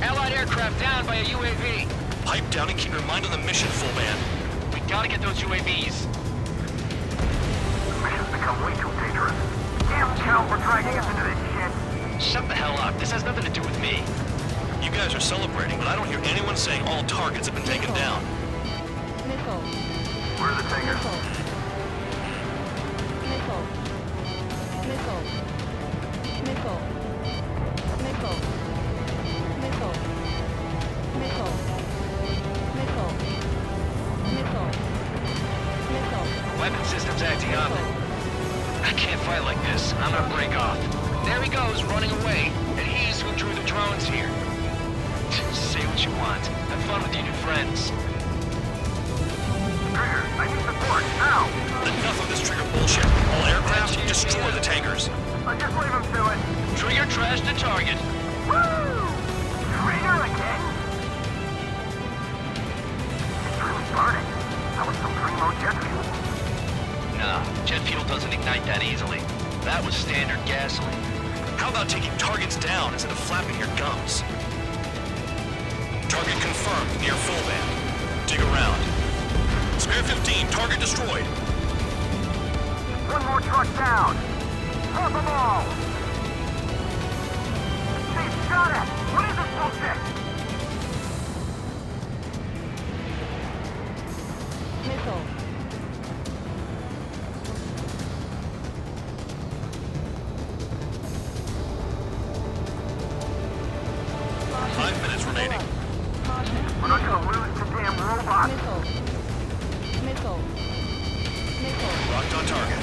Allied aircraft down by a UAV. Pipe down and keep your mind on the mission, full band. We gotta get those UAVs. The mission's become way too dangerous. Damn Cal for dragging us into this shit. Shut the hell up. This has nothing to do with me. You guys are celebrating, but I don't hear anyone saying all targets have been taken down. Where are the tankers? Weapon system's acting up. I can't fight like this. I'm gonna break off. There he goes, running away. And he's who drew the drones here. Say what you want. Have fun with your new friends. Trigger, I need support, now! Enough of this Trigger bullshit. All aircraft, destroy the tankers. Just leave him to it. Trigger trashed the target. Woo! Trigger again? It's really burning. That was some primo jet fuel. Nah, jet fuel doesn't ignite that easily. That was standard gasoline. How about taking targets down instead of flapping your gums? Target confirmed near full band. Dig around. Spare 15, target destroyed. One more truck down. Drop them all. They shot it. What is this bullshit? Missile. 5 minutes remaining. We're not gonna lose to damn robots. Missile. Locked on target.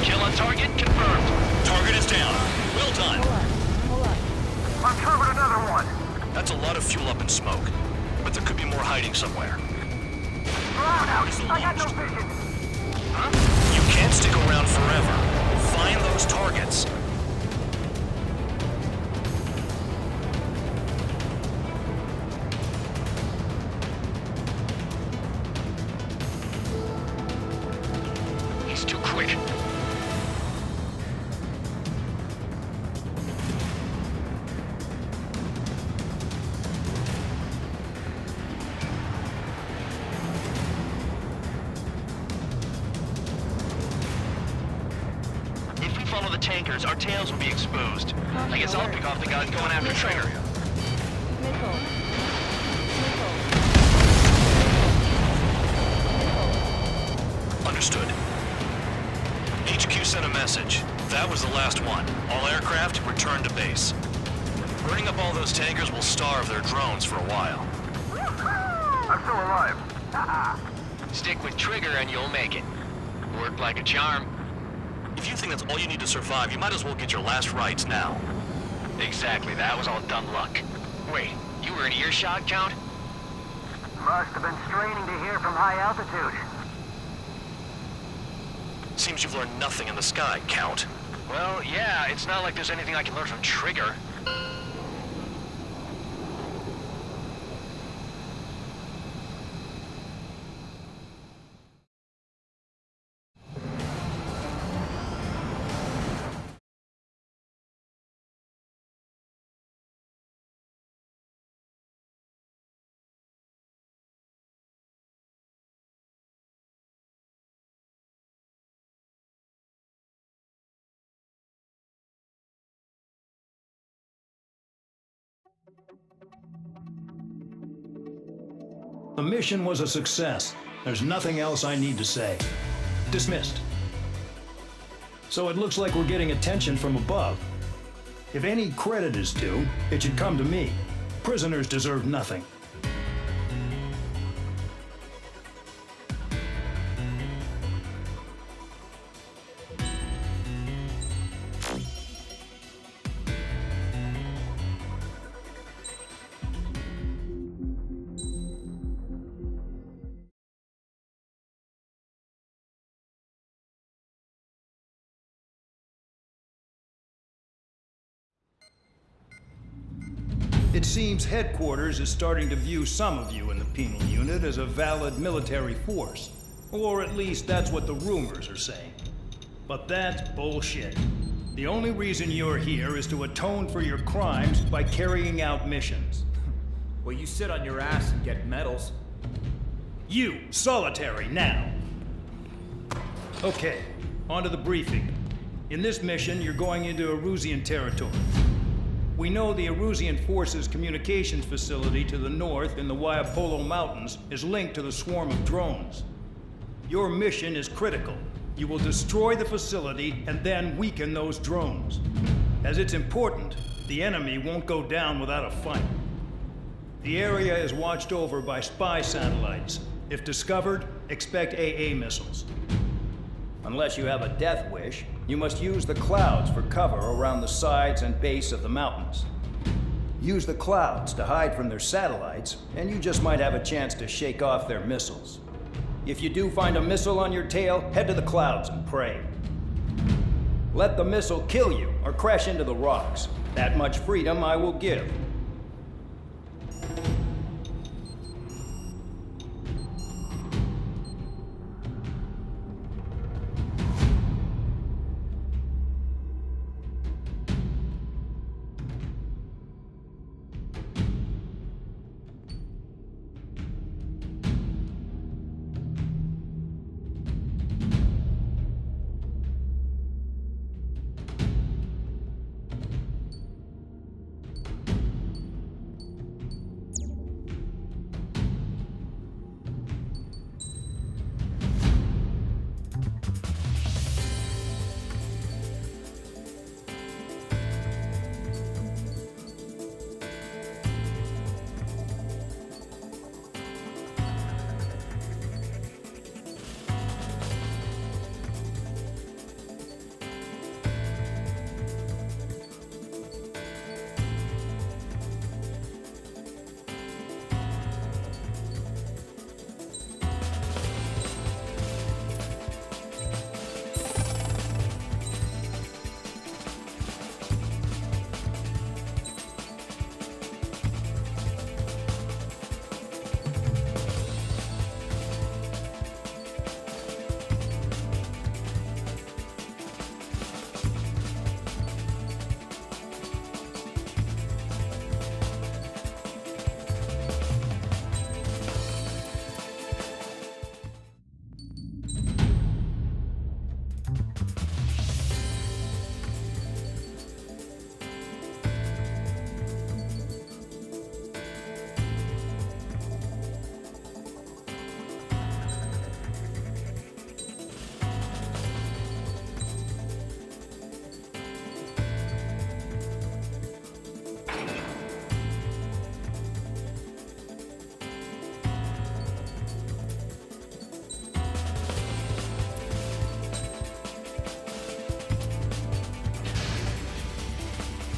Kill on target confirmed. Target is down. Well done. Uncovered another one. That's a lot of fuel up in smoke. But there could be more hiding somewhere. I got no vision. Huh? You can't stick around forever. Find those targets. He's too quick. If we follow the tankers, our tails will be exposed. I guess I'll pick off the guys going after Trigger. Understood. HQ sent a message. That was the last one. All aircraft, return to base. Burning up all those tankers will starve their drones for a while. I'm still alive. Stick with Trigger and you'll make it. Worked like a charm. If you think that's all you need to survive, you might as well get your last rites now. Exactly, that was all dumb luck. Wait, you were in earshot, Count? Must have been straining to hear from high altitude. Seems you've learned nothing in the sky, Count. Well, yeah, it's not like there's anything I can learn from Trigger. The mission was a success. There's nothing else I need to say. Dismissed. So it looks like we're getting attention from above. If any credit is due, it should come to me. Prisoners deserve nothing. It seems headquarters is starting to view some of you in the penal unit as a valid military force. Or at least that's what the rumors are saying. But that's bullshit. The only reason you're here is to atone for your crimes by carrying out missions. Well, you sit on your ass and get medals. You, Solitary, now. Okay, on to the briefing. In this mission, you're going into Erusian territory. We know the Erusian Forces communications facility to the north in the Waiapolo Mountains is linked to the swarm of drones. Your mission is critical. You will destroy the facility and then weaken those drones. As it's important, the enemy won't go down without a fight. The area is watched over by spy satellites. If discovered, expect AA missiles. Unless you have a death wish, you must use the clouds for cover around the sides and base of the mountains. Use the clouds to hide from their satellites, and you just might have a chance to shake off their missiles. If you do find a missile on your tail, head to the clouds and pray. Let the missile kill you or crash into the rocks. That much freedom I will give.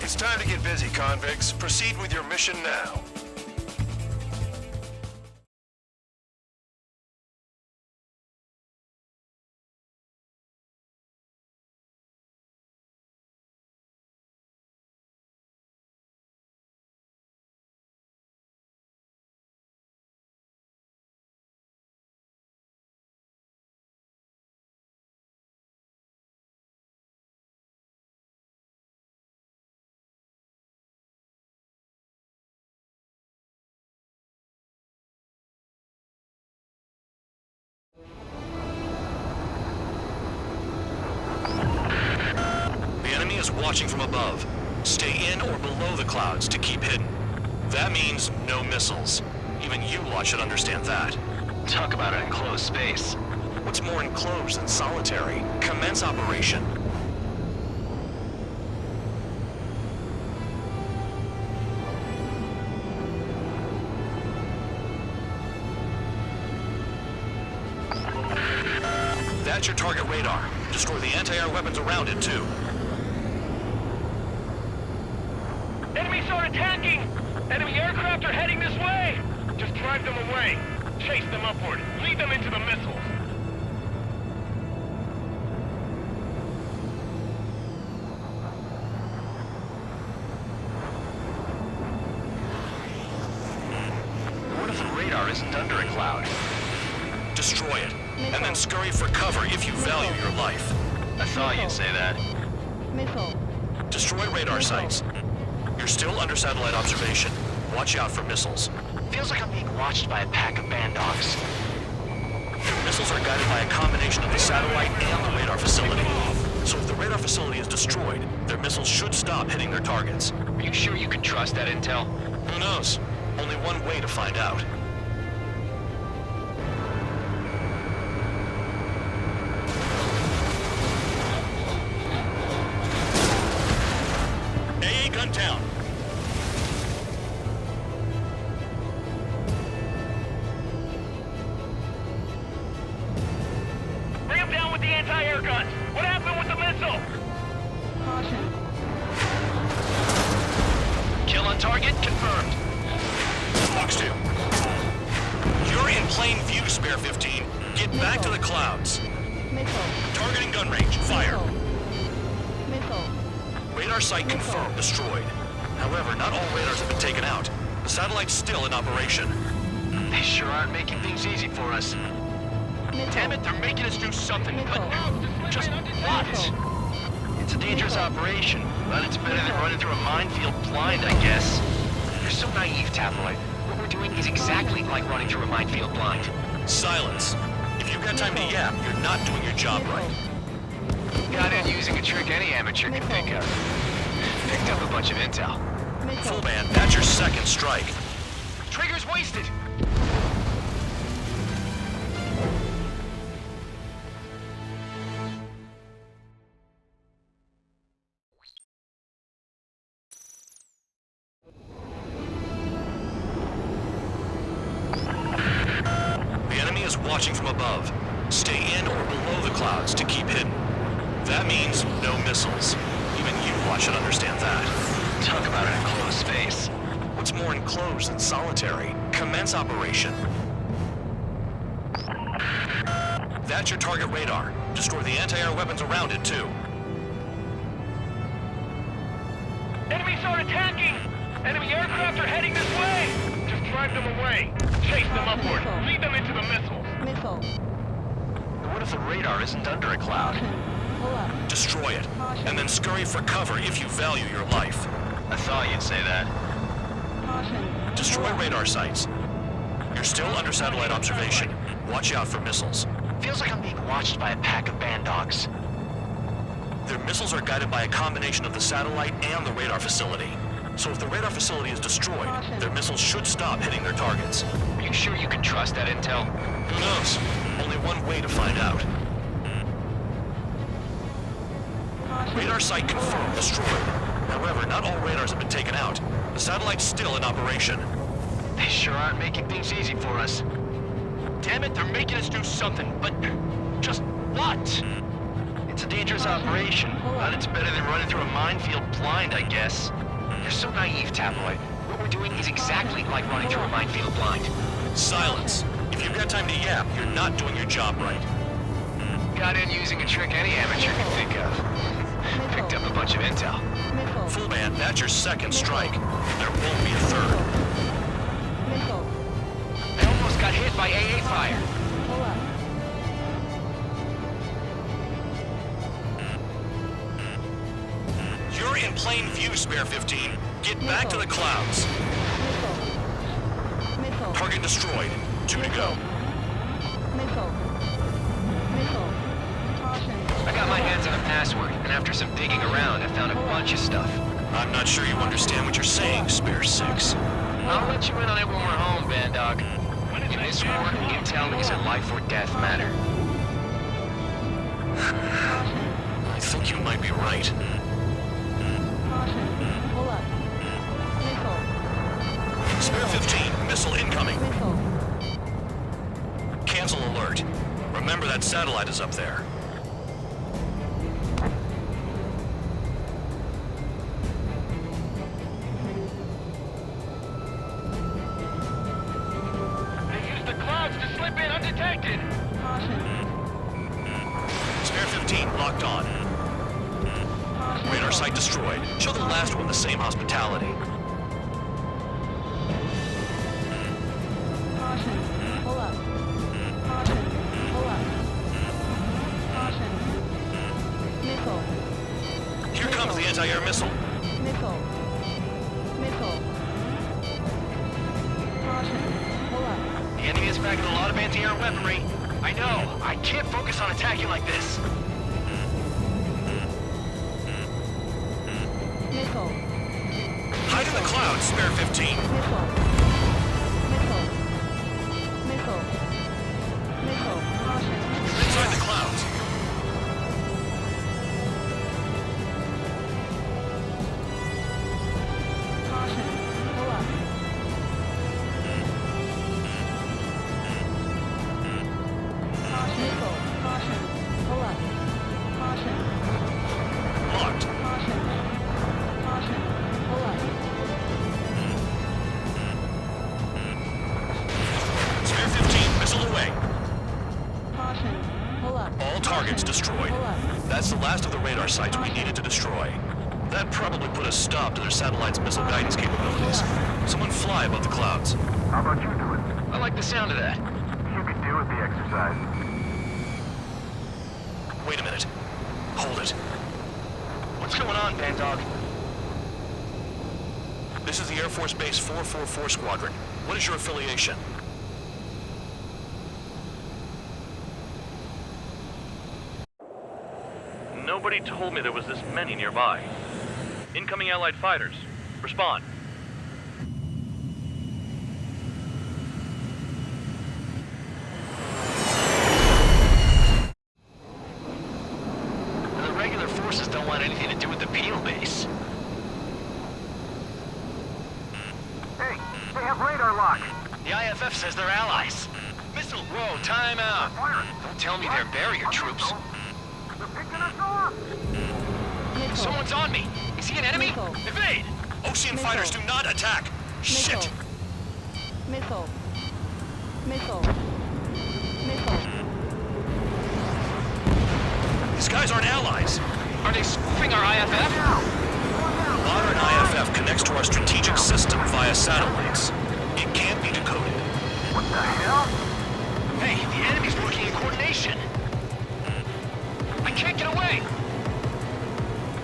It's time to get busy, convicts. Proceed with your mission now. Is watching from above. Stay in or below the clouds to keep hidden. That means no missiles. Even you lot should understand that. Talk about an enclosed space. What's more enclosed than solitary? Commence operation. That's your target radar. Destroy the anti-air weapons around it, too. Enemies are attacking! Enemy aircraft are heading this way! Just drive them away. Chase them upward. Lead them into the missiles. radar isn't under a cloud. Destroy it, and then scurry for cover if you value your life. I thought you'd say that. Missile. Destroy radar sites. You're still under satellite observation. Watch out for missiles. Feels like I'm being watched by a pack of band dogs. Your missiles are guided by a combination of the satellite and the radar facility. So if the radar facility is destroyed, their missiles should stop hitting their targets. Are you sure you can trust that intel? Who knows? Only one way to find out. AA gun down. Bring him down with the anti-air guns. What happened with the missile? Caution. Kill on target confirmed. Fox 2. You're in plain view, Spare 15. Get back to the clouds. Missile. Targeting gun range. Fire. Missile. Radar site confirmed. Destroyed. However, not all radars have been taken out. The satellite's still in operation. They sure aren't making things easy for us. Damn it, they're making us do something, but just what? It's a dangerous operation, but it's better than running through a minefield blind, I guess. You're so naive, Tabloid. What we're doing is exactly like running through a minefield blind. Silence. If you've got time to yap, you're not doing your job right. Got in using a trick any amateur can think of. Picked up a bunch of intel. Full band, that's your second strike. Trigger's wasted! The enemy is watching from above. Stay in or below the clouds to keep hidden. That means no missiles. Even you should understand that. Talk about an enclosed space. What's more enclosed than solitary? Commence operation. That's your target radar. Destroy the anti-air weapons around it, too. Enemies are attacking! Enemy aircraft are heading this way! Just drive them away. Chase them upward. Lead them into the missiles. Missile. What if the radar isn't under a cloud? Destroy it, and then scurry for cover if you value your life. I thought you'd say that. Destroy radar sites. You're still under satellite observation. Watch out for missiles. Feels like I'm being watched by a pack of band dogs. Their missiles are guided by a combination of the satellite and the radar facility. So if the radar facility is destroyed, their missiles should stop hitting their targets. Are you sure you can trust that intel? Who knows? Only one way to find out. Radar site confirmed destroyed. However, not all radars have been taken out. The satellite's still in operation. They sure aren't making things easy for us. Damn it, they're making us do something, but just what? It's a dangerous operation, but it's better than running through a minefield blind, I guess. You're so naive, Tabloid. What we're doing is exactly like running through a minefield blind. Silence. If you've got time to yap, you're not doing your job right. Got in using a trick any amateur can think of. Picked up a bunch of intel. Full band, that's your second strike. There won't be a third. They almost got hit by AA fire. You're in plain view, Spare 15. Get back to the clouds. Target destroyed. 2 to go. I got my hands on a password, and after some digging around, I found a bunch of stuff. I'm not sure you understand what you're saying, Spare 6. I'll let you in on it when we're home, Band Dog. In this war, intel is a life or death matter. I think you might be right. Spare 15, missile incoming. Cancel alert. Remember that satellite is up there. They used the clouds to slip in undetected. Spare 15, locked on. Radar site destroyed. Show the last one the same hospitality. enemy is packing a lot of anti-air weaponry. I know. I can't focus on attacking like this. Missile. Hide in the clouds, Spare 15. Missile. Missile. Missile. Missile. Caution. You're inside the clouds. Caution. Pull up. Caution. Missile. Caution. Pull up. Caution. Locked. Caution. Caution. Pull up. Spare 15, missile away. Caution. Pull up. All targets destroyed. Pull up. That's the last of the radar sites we needed to destroy. That probably put a stop to their satellite's missile guidance capabilities. Someone fly above the clouds. How about you do it? I like the sound of that. You could do with the exercise. Wait a minute. Hold it. What's going on, Bandog? This is the Air Force Base 444 Squadron. What is your affiliation? Nobody told me there was this many nearby. Incoming Allied fighters. Respond. The regular forces don't want anything to do with the penal base. Hey, they have radar lock. The IFF says they're allies. Missile, whoa, time out. Don't tell me they're barrier troops. They're picking us off. Missile. Someone's on me. Is he an enemy? Missile. Evade! Ocean Missile. fighters do not attack! Shit! Missile. Missile. Missile. These guys aren't allies. Are they spoofing our IFF? Modern IFF connects to our strategic system via satellites. It can't be decoded. What the hell? Hey, the enemy's working in coordination. I can't get away.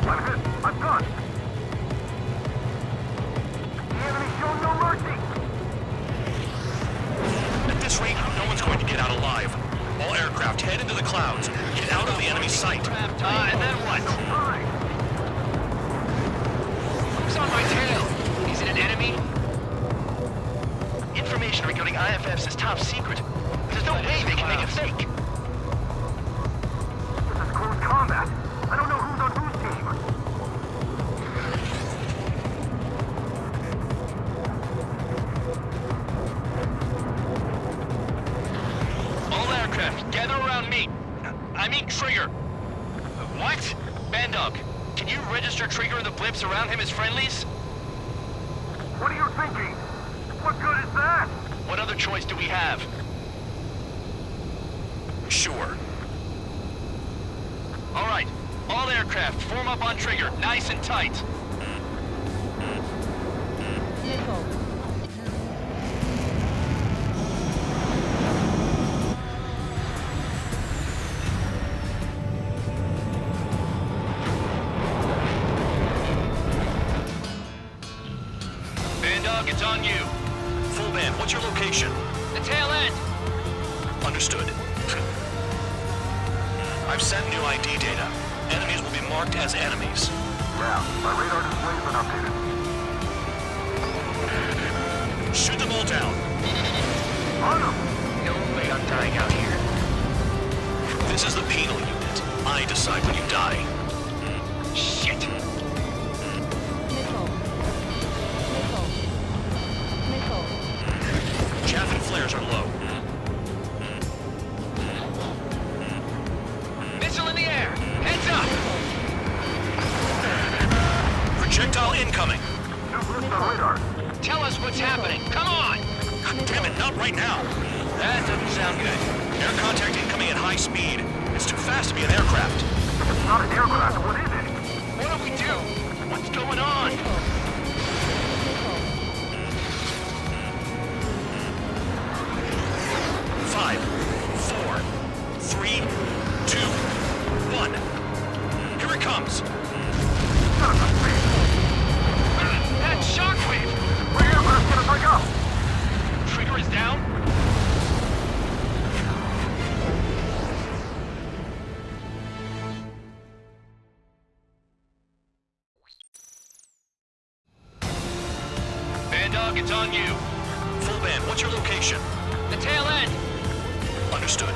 I'm hit. I'm done. The enemy showed no mercy. At this rate, no one's going to get out alive. All aircraft head into the clouds. Get out of the enemy sight. And then what? Who's on my tail? Is it an enemy? Information regarding IFFs is top secret. There's no way they can make it fake. This is close combat. I don't know who's on whose team. All aircraft, gather around me. I mean Trigger. What? Bandog, can you register Trigger and the blips around him as friendlies? What are you thinking? What good is that? What other choice do we have? Sure. All right, all aircraft, form up on Trigger, nice and tight. Missile. Bandog, it's on you. Full band, what's your location? The tail end. Understood. I've sent new ID data. Enemies will be marked as enemies. Yeah, my radar display's been updated. Shoot them all down. On them! No way I'm dying out here. This is the penal unit. I decide when you die. Shit! Missile. Missile. Missile. Chaff and flares are low. Missile in the air! Heads up! Projectile incoming. New blips on radar. Tell us what's happening. Come on! God damn it, not right now. That doesn't sound good. Air contact incoming at high speed. It's too fast to be an aircraft. If it's not an aircraft, what is it? What do we do? What's going on? Five, four, three, two, one. Here it comes. That shockwave! We're here, but it's gonna break up. Trigger is down? Dog, it's on you. Full band, what's your location? The tail end. Understood.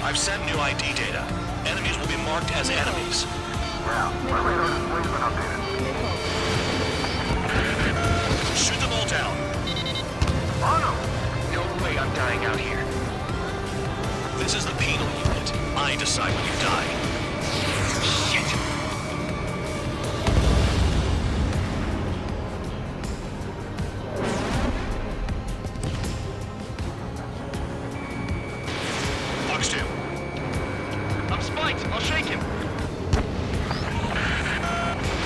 I've sent new ID data. Enemies will be marked as enemies. Yeah, my radar display's been updated. Shoot them all down. On them! No way I'm dying out here. This is the penal unit. I decide when you die. Shit! Fox 2. I'm spiked. I'll shake him.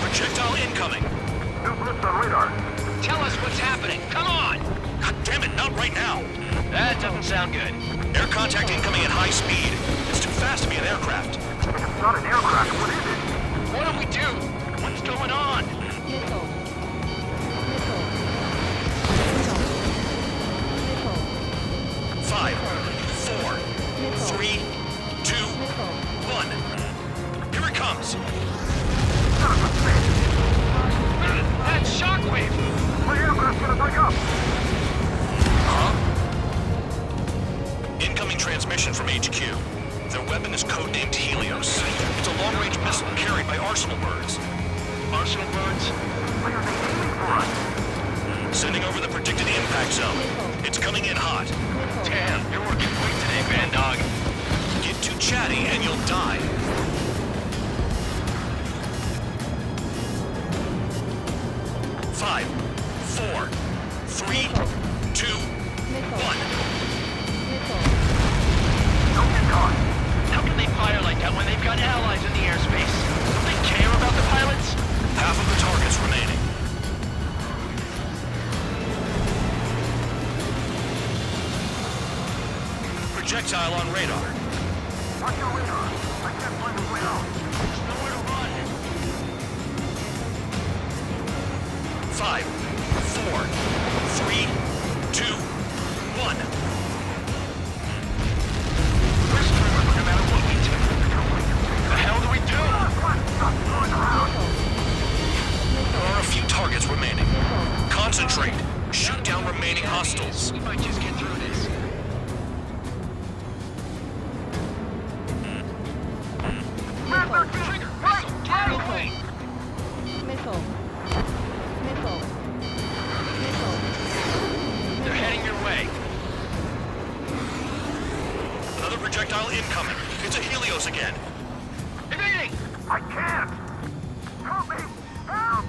Projectile incoming. New blips on radar. Tell us what's happening. Come on! God damn it, not right now. That doesn't sound good. Air contact incoming at high speed. It's too fast to be an aircraft. It's not an aircraft. What is it? What do we do? What's going on? Missile. Missile. 5, 4, 3, 2, 1. Here it comes. That's Shockwave! My aircraft's gonna break up. Huh? Incoming transmission from HQ. Their weapon is codenamed Helios. It's a long-range missile carried by Arsenal birds. Arsenal birds? Where are they aiming for us? Sending over the predicted impact zone. It's coming in hot. Damn, you're working quick today, Band Dog. Get too chatty and you'll die. Five, 4, 3, 2, 1. Don't get caught. How can they fire like that when they've got allies in the airspace? Don't they care about the pilots? Half of the targets remaining. Projectile on radar. Watch your radar. I can't find a way out. There's nowhere to run. 5, 4, 3, 2, 1. We're screwed no matter what we do. The hell do we do? There are a few targets remaining. Concentrate. Shoot down remaining hostiles. We might just get through this. Trigger! Missile! Get out of the way! Missile. Missile. Missile. They're heading your way. Another projectile incoming. It's a Helios again. Evading! I can't. Help me! Help!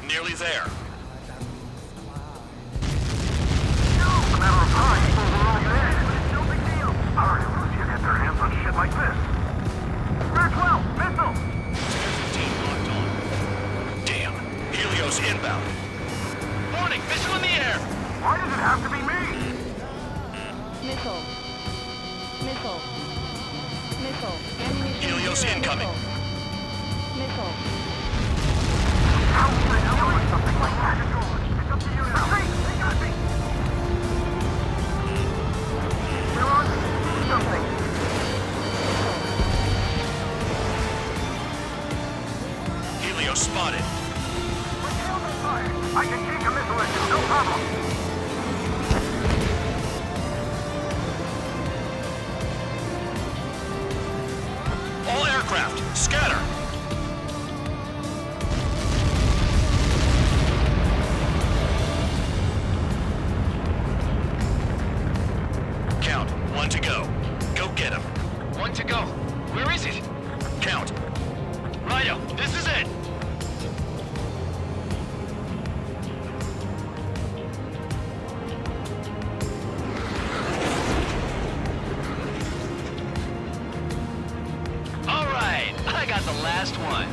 Nearly there. A matter of time before we're all dead. No big deal. Our Erusian get their hands on shit like this. Square 12, missile! 15 locked on. Damn. Helios inbound. Warning! Missile in the air! Why does it have to be me? Missile. Missile. Missile. Ammunition. Helios zero. incoming. Missile. How can I do something like that? It's up to you now. Hey, they got me! We're on something. Helios spotted. With tails on fire, I can take a missile engine, no problem. All aircraft, scatter. Count. 1 to go. Go get him. 1 to go. Where is it? Count. Righto, this is it. All right, I got the last one.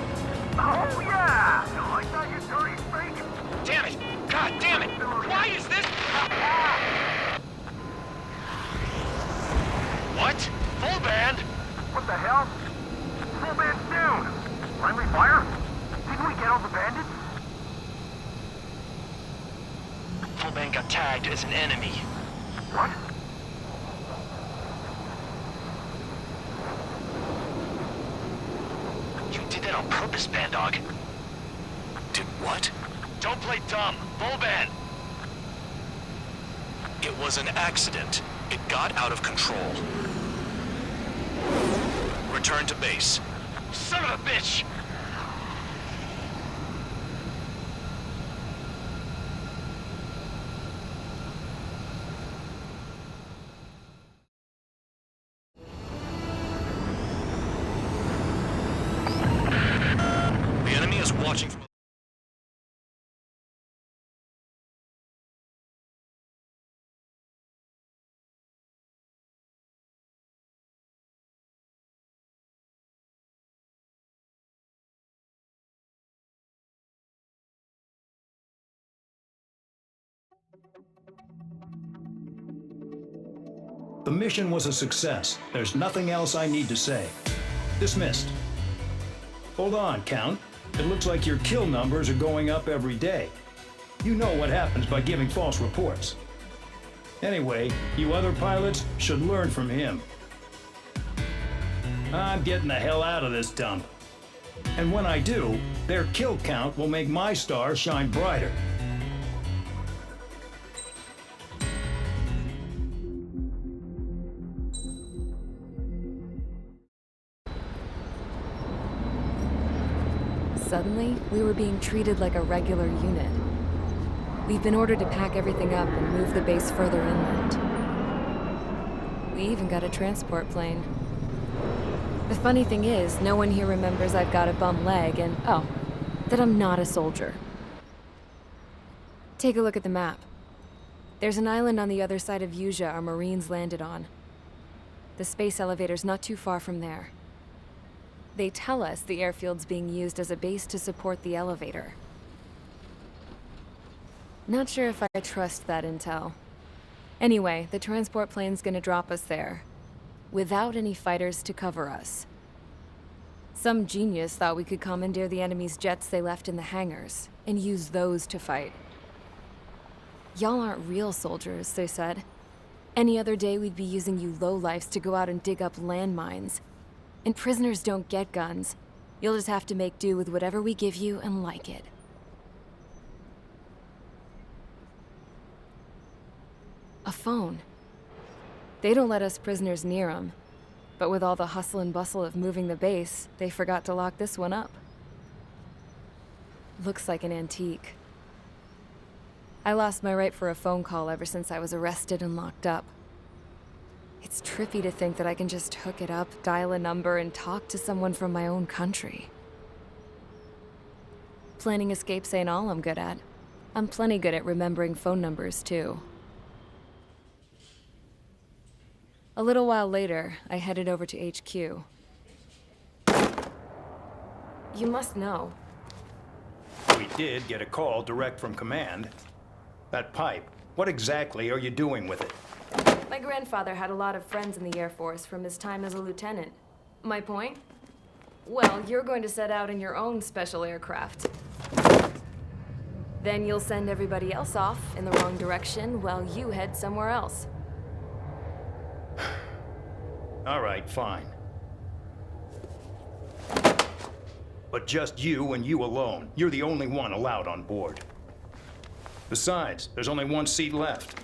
Oh, yeah! You like that, you dirty fake? Damn it! God damn it! Why is this? What? Full band? What the hell? Full band's down! Friendly fire? Didn't we get all the bandits? Full band got tagged as an enemy. What? Disband, dog. Did what? Don't play dumb. Full band. It was an accident. It got out of control. Return to base. Son of a bitch! The enemy is watching from... The mission was a success. There's nothing else I need to say. Dismissed. Hold on, Count. It looks like your kill numbers are going up every day. You know what happens by giving false reports. Anyway, you other pilots should learn from him. I'm getting the hell out of this dump. And when I do, their kill count will make my star shine brighter. Suddenly, we were being treated like a regular unit. We've been ordered to pack everything up and move the base further inland. We even got a transport plane. The funny thing is, no one here remembers I've got a bum leg and, oh, that I'm not a soldier. Take a look at the map. There's an island on the other side of Usea our Marines landed on. The space elevator's not too far from there. They tell us the airfield's being used as a base to support the elevator. Not sure if I trust that intel. Anyway, the transport plane's gonna drop us there, without any fighters to cover us. Some genius thought we could commandeer the enemy's jets they left in the hangars, and use those to fight. Y'all aren't real soldiers, they said. Any other day we'd be using you lowlifes to go out and dig up landmines. And prisoners don't get guns. You'll just have to make do with whatever we give you and like it. A phone. They don't let us prisoners near them. But with all the hustle and bustle of moving the base, they forgot to lock this one up. Looks like an antique. I lost my right for a phone call ever since I was arrested and locked up. It's trippy to think that I can just hook it up, dial a number, and talk to someone from my own country. Planning escapes ain't all I'm good at. I'm plenty good at remembering phone numbers, too. A little while later, I headed over to HQ. You must know. We did get a call direct from command. That pipe, what exactly are you doing with it? My grandfather had a lot of friends in the Air Force from his time as a lieutenant. My point? Well, you're going to set out in your own special aircraft. Then you'll send everybody else off in the wrong direction while you head somewhere else. All right, fine. But just you and you alone. You're the only one allowed on board. Besides, there's only one seat left.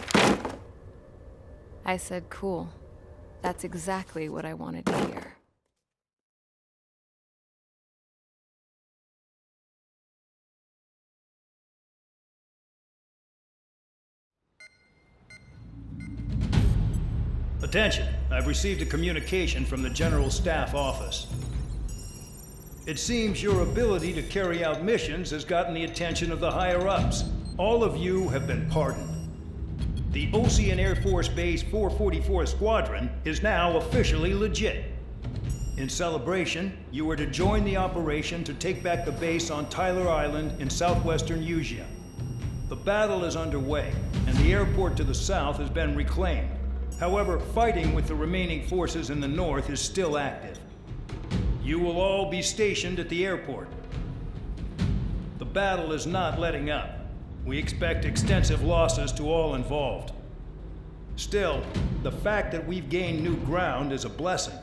I said cool. That's exactly what I wanted to hear. Attention, I've received a communication from the General Staff Office. It seems your ability to carry out missions has gotten the attention of the higher-ups. All of you have been pardoned. The Ocean Air Force Base 444th Squadron is now officially legit. In celebration, you are to join the operation to take back the base on Tyler Island in southwestern Usea. The battle is underway, and the airport to the south has been reclaimed. However, fighting with the remaining forces in the north is still active. You will all be stationed at the airport. The battle is not letting up. We expect extensive losses to all involved. Still, the fact that we've gained new ground is a blessing.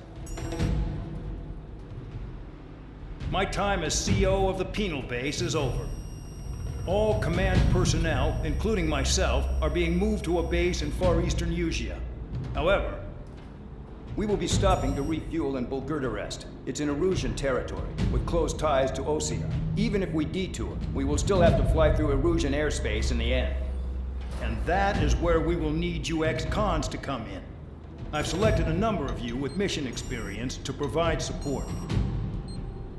my time as CO of the penal base is over. All command personnel, including myself, are being moved to a base in far eastern Usea. However, we will be stopping to refuel in Bulgurdarest. It's in Erusian territory, with close ties to Osea. Even if we detour, we will still have to fly through Erusian airspace in the end. And that is where we will need you ex-cons to come in. I've selected a number of you with mission experience to provide support.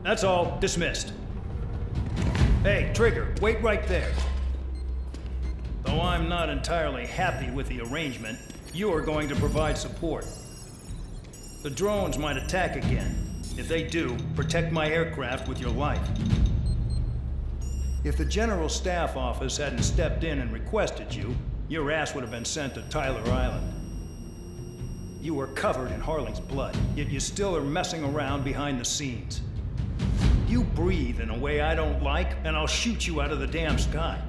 That's all. Dismissed. Hey, Trigger, wait right there. Though I'm not entirely happy with the arrangement, you are going to provide support. The drones might attack again. If they do, protect my aircraft with your life. If the General Staff Office hadn't stepped in and requested you, your ass would have been sent to Tyler Island. You were covered in Harling's blood, yet you still are messing around behind the scenes. You breathe in a way I don't like, and I'll shoot you out of the damn sky.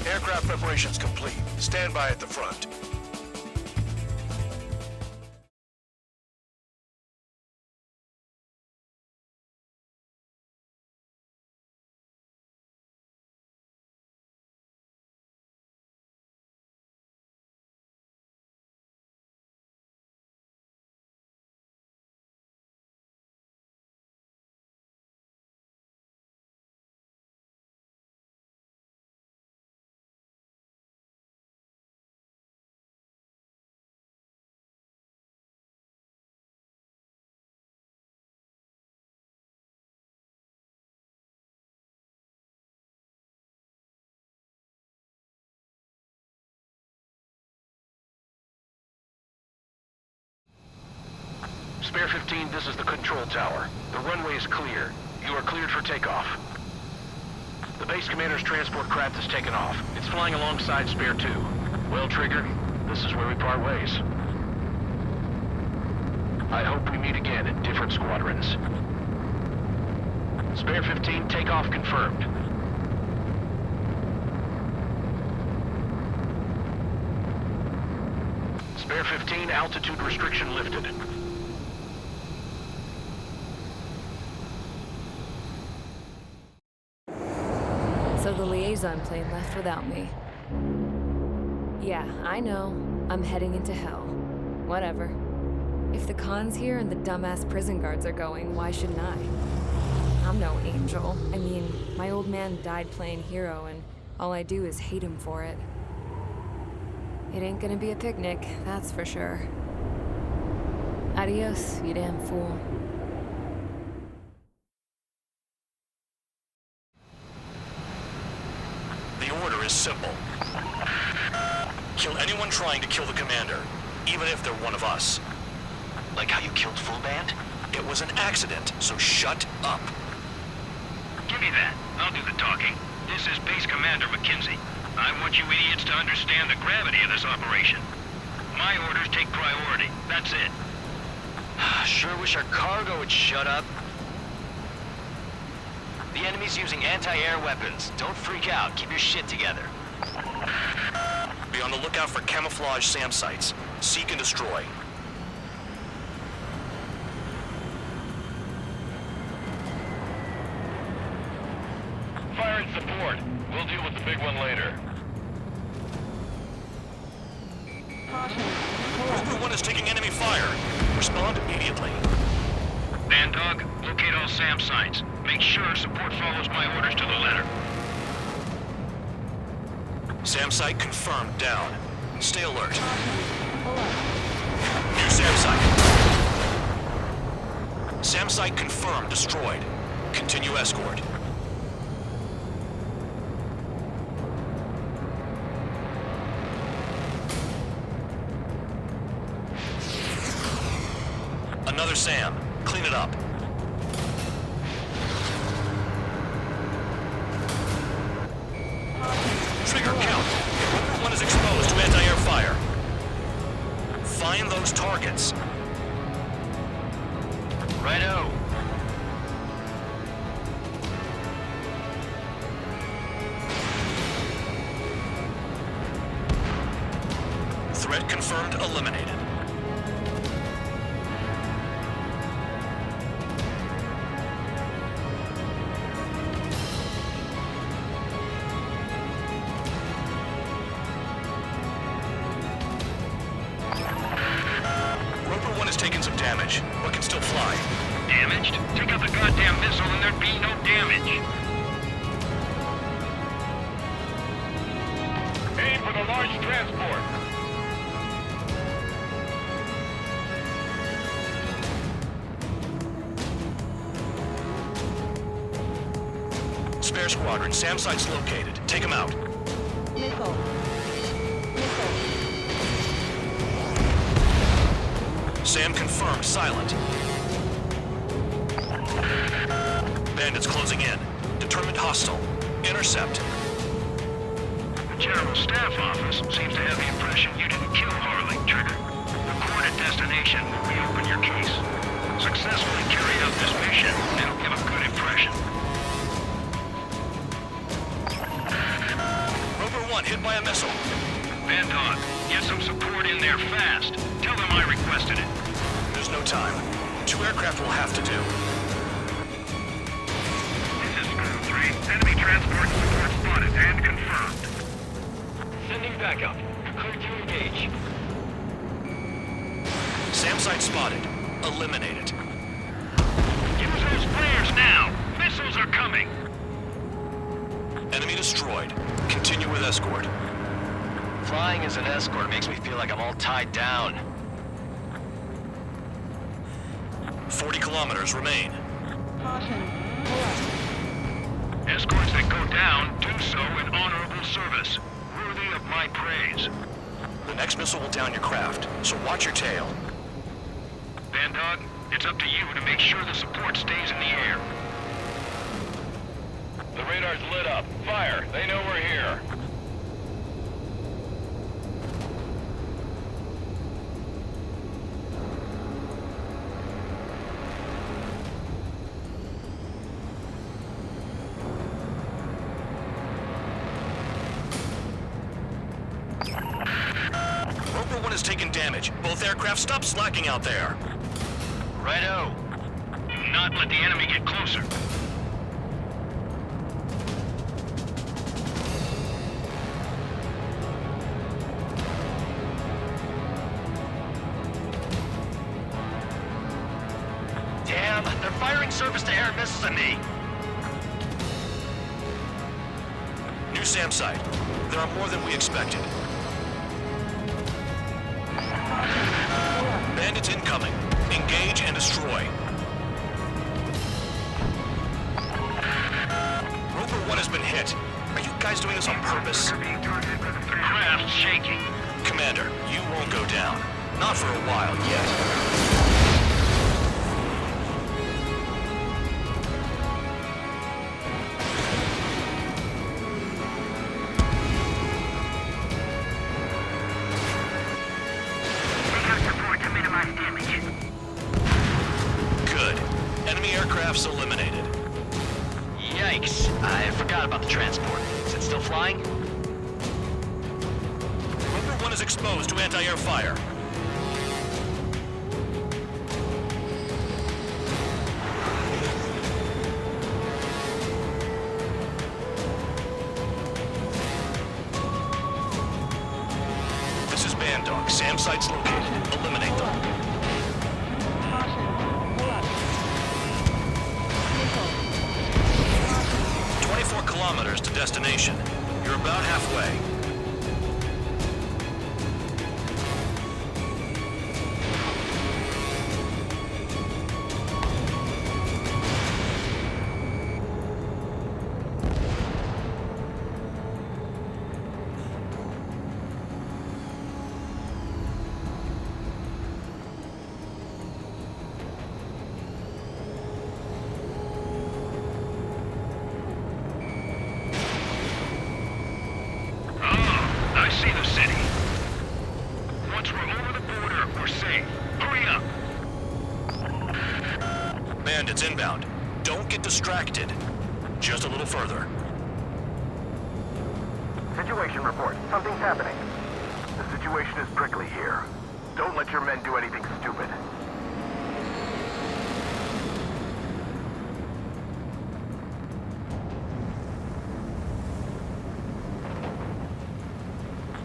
Aircraft preparations complete. Stand by at the front. Spare 15, this is the control tower. The runway is clear. You are cleared for takeoff. The base commander's transport craft has taken off. It's flying alongside Spare 2. Well, Trigger, this is where we part ways. I hope we meet again in different squadrons. Spare 15, takeoff confirmed. Spare 15, altitude restriction lifted. So the liaison plane left without me. Yeah, I know. I'm heading into hell. Whatever. If the Khan's here and the dumbass prison guards are going, why shouldn't I? I'm no angel. I mean, my old man died playing hero, and all I do is hate him for it. It ain't gonna be a picnic, that's for sure. Adios, you damn fool. The order is simple. Kill anyone trying to kill the commander, even if they're one of us. Like how you killed Full Band? It was an accident, so shut up. Give me that. I'll do the talking. This is Base Commander McKenzie. I want you idiots to understand the gravity of this operation. My orders take priority. That's it. Sure wish our cargo would shut up. The enemy's using anti-air weapons. Don't freak out. Keep your shit together. Be on the lookout for camouflage SAM sites. Seek and destroy. Fire and support. We'll deal with the big one later. Rover 1 is taking enemy fire. Respond immediately. Bandog, locate all SAM sites. Make sure support follows my orders to the letter. SAM site confirmed down. Stay alert. New SAM site. SAM site confirmed destroyed. Continue escort. Another SAM. Clean it up. Trigger, count. Rover 1 is exposed to anti-air fire. Find those targets. Righto. Threat confirmed, eliminated. Rover 1 has taken some damage, but can still fly. Damaged? Take out the goddamn missile and there'd be no damage. Aim for the large transport. Spare squadron, SAM site's located. Take them out. Missile. SAM confirmed, silent. Bandits closing in. Determined hostile. Intercept. The General Staff Office seems to have the impression you didn't kill Harley, Trigger. Report at destination will reopen your case. Successfully carry out this mission, and it'll give a good impression. Rover 1 hit by a missile. Bandog, get some support in there fast. Tell them I requested it. There's no time. 2 aircraft will have to do. This is School 3. Enemy transport support spotted and confirmed. Sending backup. Clear to engage. SAM site spotted. Eliminate it. Use those flares now. Missiles are coming. Enemy destroyed. Continue with escort. Flying as an escort makes me feel like I'm all tied down. 40 kilometers remain. Escorts that go down do so in honorable service, worthy of my praise. The next missile will down your craft, so watch your tail. Bandog, it's up to you to make sure the support stays in the air. The radar's lit up. Fire. They know we're here. has taken damage. Both aircraft, stop slacking out there. Righto. Do not let the enemy get closer. Damn, they're firing surface-to-air missiles at me. New SAM site. There are more than we expected. Bandits incoming. Engage and destroy. Rover 1 has been hit. Are you guys doing this on purpose? The craft's shaking. Commander, you won't go down. Not for a while yet. Aircraft's eliminated. Yikes. I forgot about the transport. Is it still flying? Rover 1 is exposed to anti-air fire. This is Bandog. SAM site's located. Eliminate them. 24 kilometers to destination. You're about halfway. Bandits inbound. Don't get distracted. Just a little further. Situation report. Something's happening. The situation is prickly here. Don't let your men do anything stupid.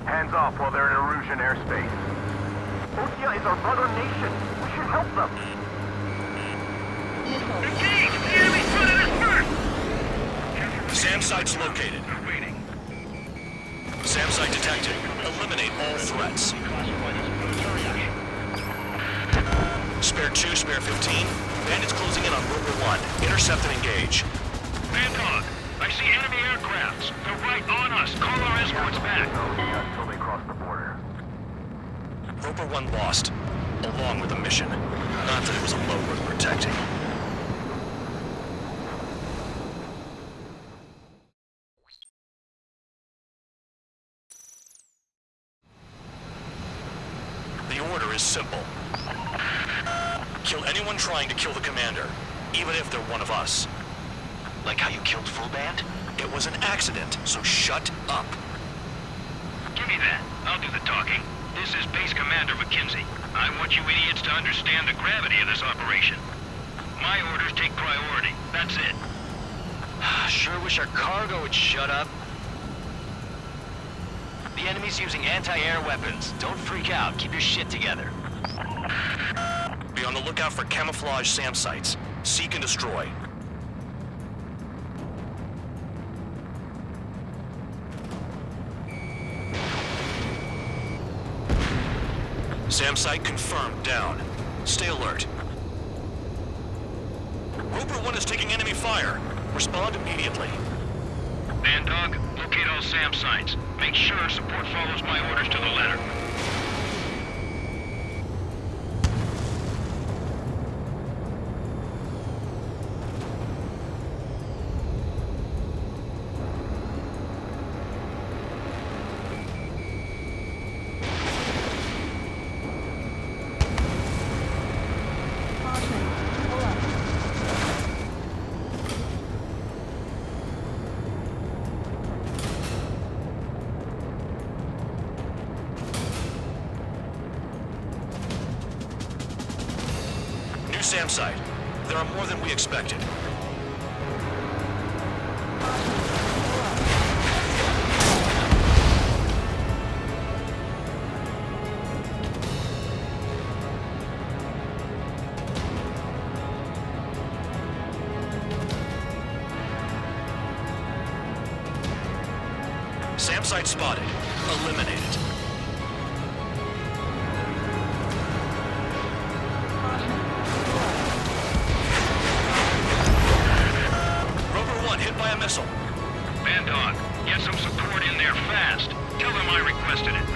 Hands off while they're in Erusian airspace. Ostia is our brother nation. We should help them. Engage! The enemy's running us first! SAM site's located. SAM site detected. Eliminate all threats. Spare 2, spare 15. Bandits closing in on Rover 1. Intercept and engage. Bandog, I see enemy aircrafts. They're right on us. Call our escorts back. Until they cross the border. Rover 1 lost, along with the mission. Not that it was a load worth protecting. The order is simple. Kill anyone trying to kill the commander, even if they're one of us. Like how you killed Full Band? It was an accident, so shut up. Give me that. I'll do the talking. This is Base Commander McKenzie. I want you idiots to understand the gravity of this operation. My orders take priority. That's it. Sure wish our cargo would shut up. The enemy's using anti-air weapons. Don't freak out. Keep your shit together. Be on the lookout for camouflage SAM sites. Seek and destroy. SAM site confirmed. Down. Stay alert. Rover 1 is taking enemy fire. Respond immediately. Bandog, locate all SAM sites. Make sure support follows my orders to the letter. New SAM site. There are more than we expected. SAM site spotted. Eliminate it. Rover 1 hit by a missile. Bandog, get some support in there fast. Tell them I requested it.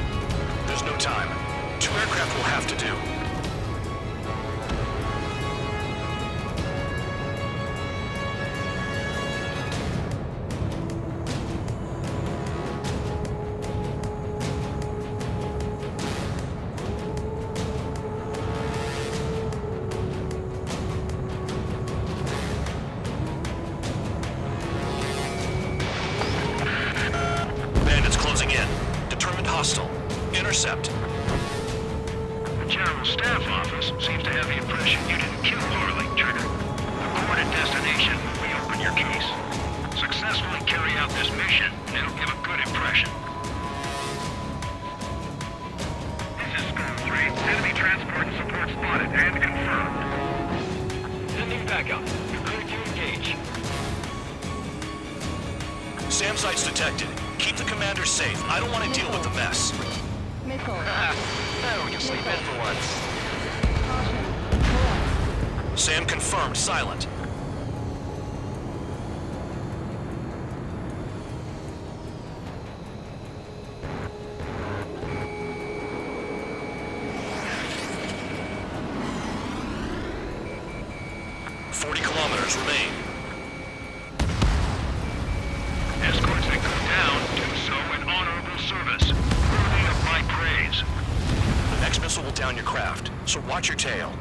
There's no time. 2 aircraft will have to do. Bandits closing in. Determined hostile. Intercept. The General Staff Office seems to have the impression you didn't kill Harley, Trigger. Report at destination when we open your case. Successfully carry out this mission, and it'll give a good impression. This is Skull 3. Enemy transport and support spotted and confirmed. Sending backup. You're clear to engage. SAM site's detected. Keep the commander safe. I don't want to deal with the mess. Missile. We can sleep in for once. SAM confirmed. Silent. Kilometers remain. Escorts that go down do so in honorable service, worthy of my praise. The next missile will down your craft, so watch your tail.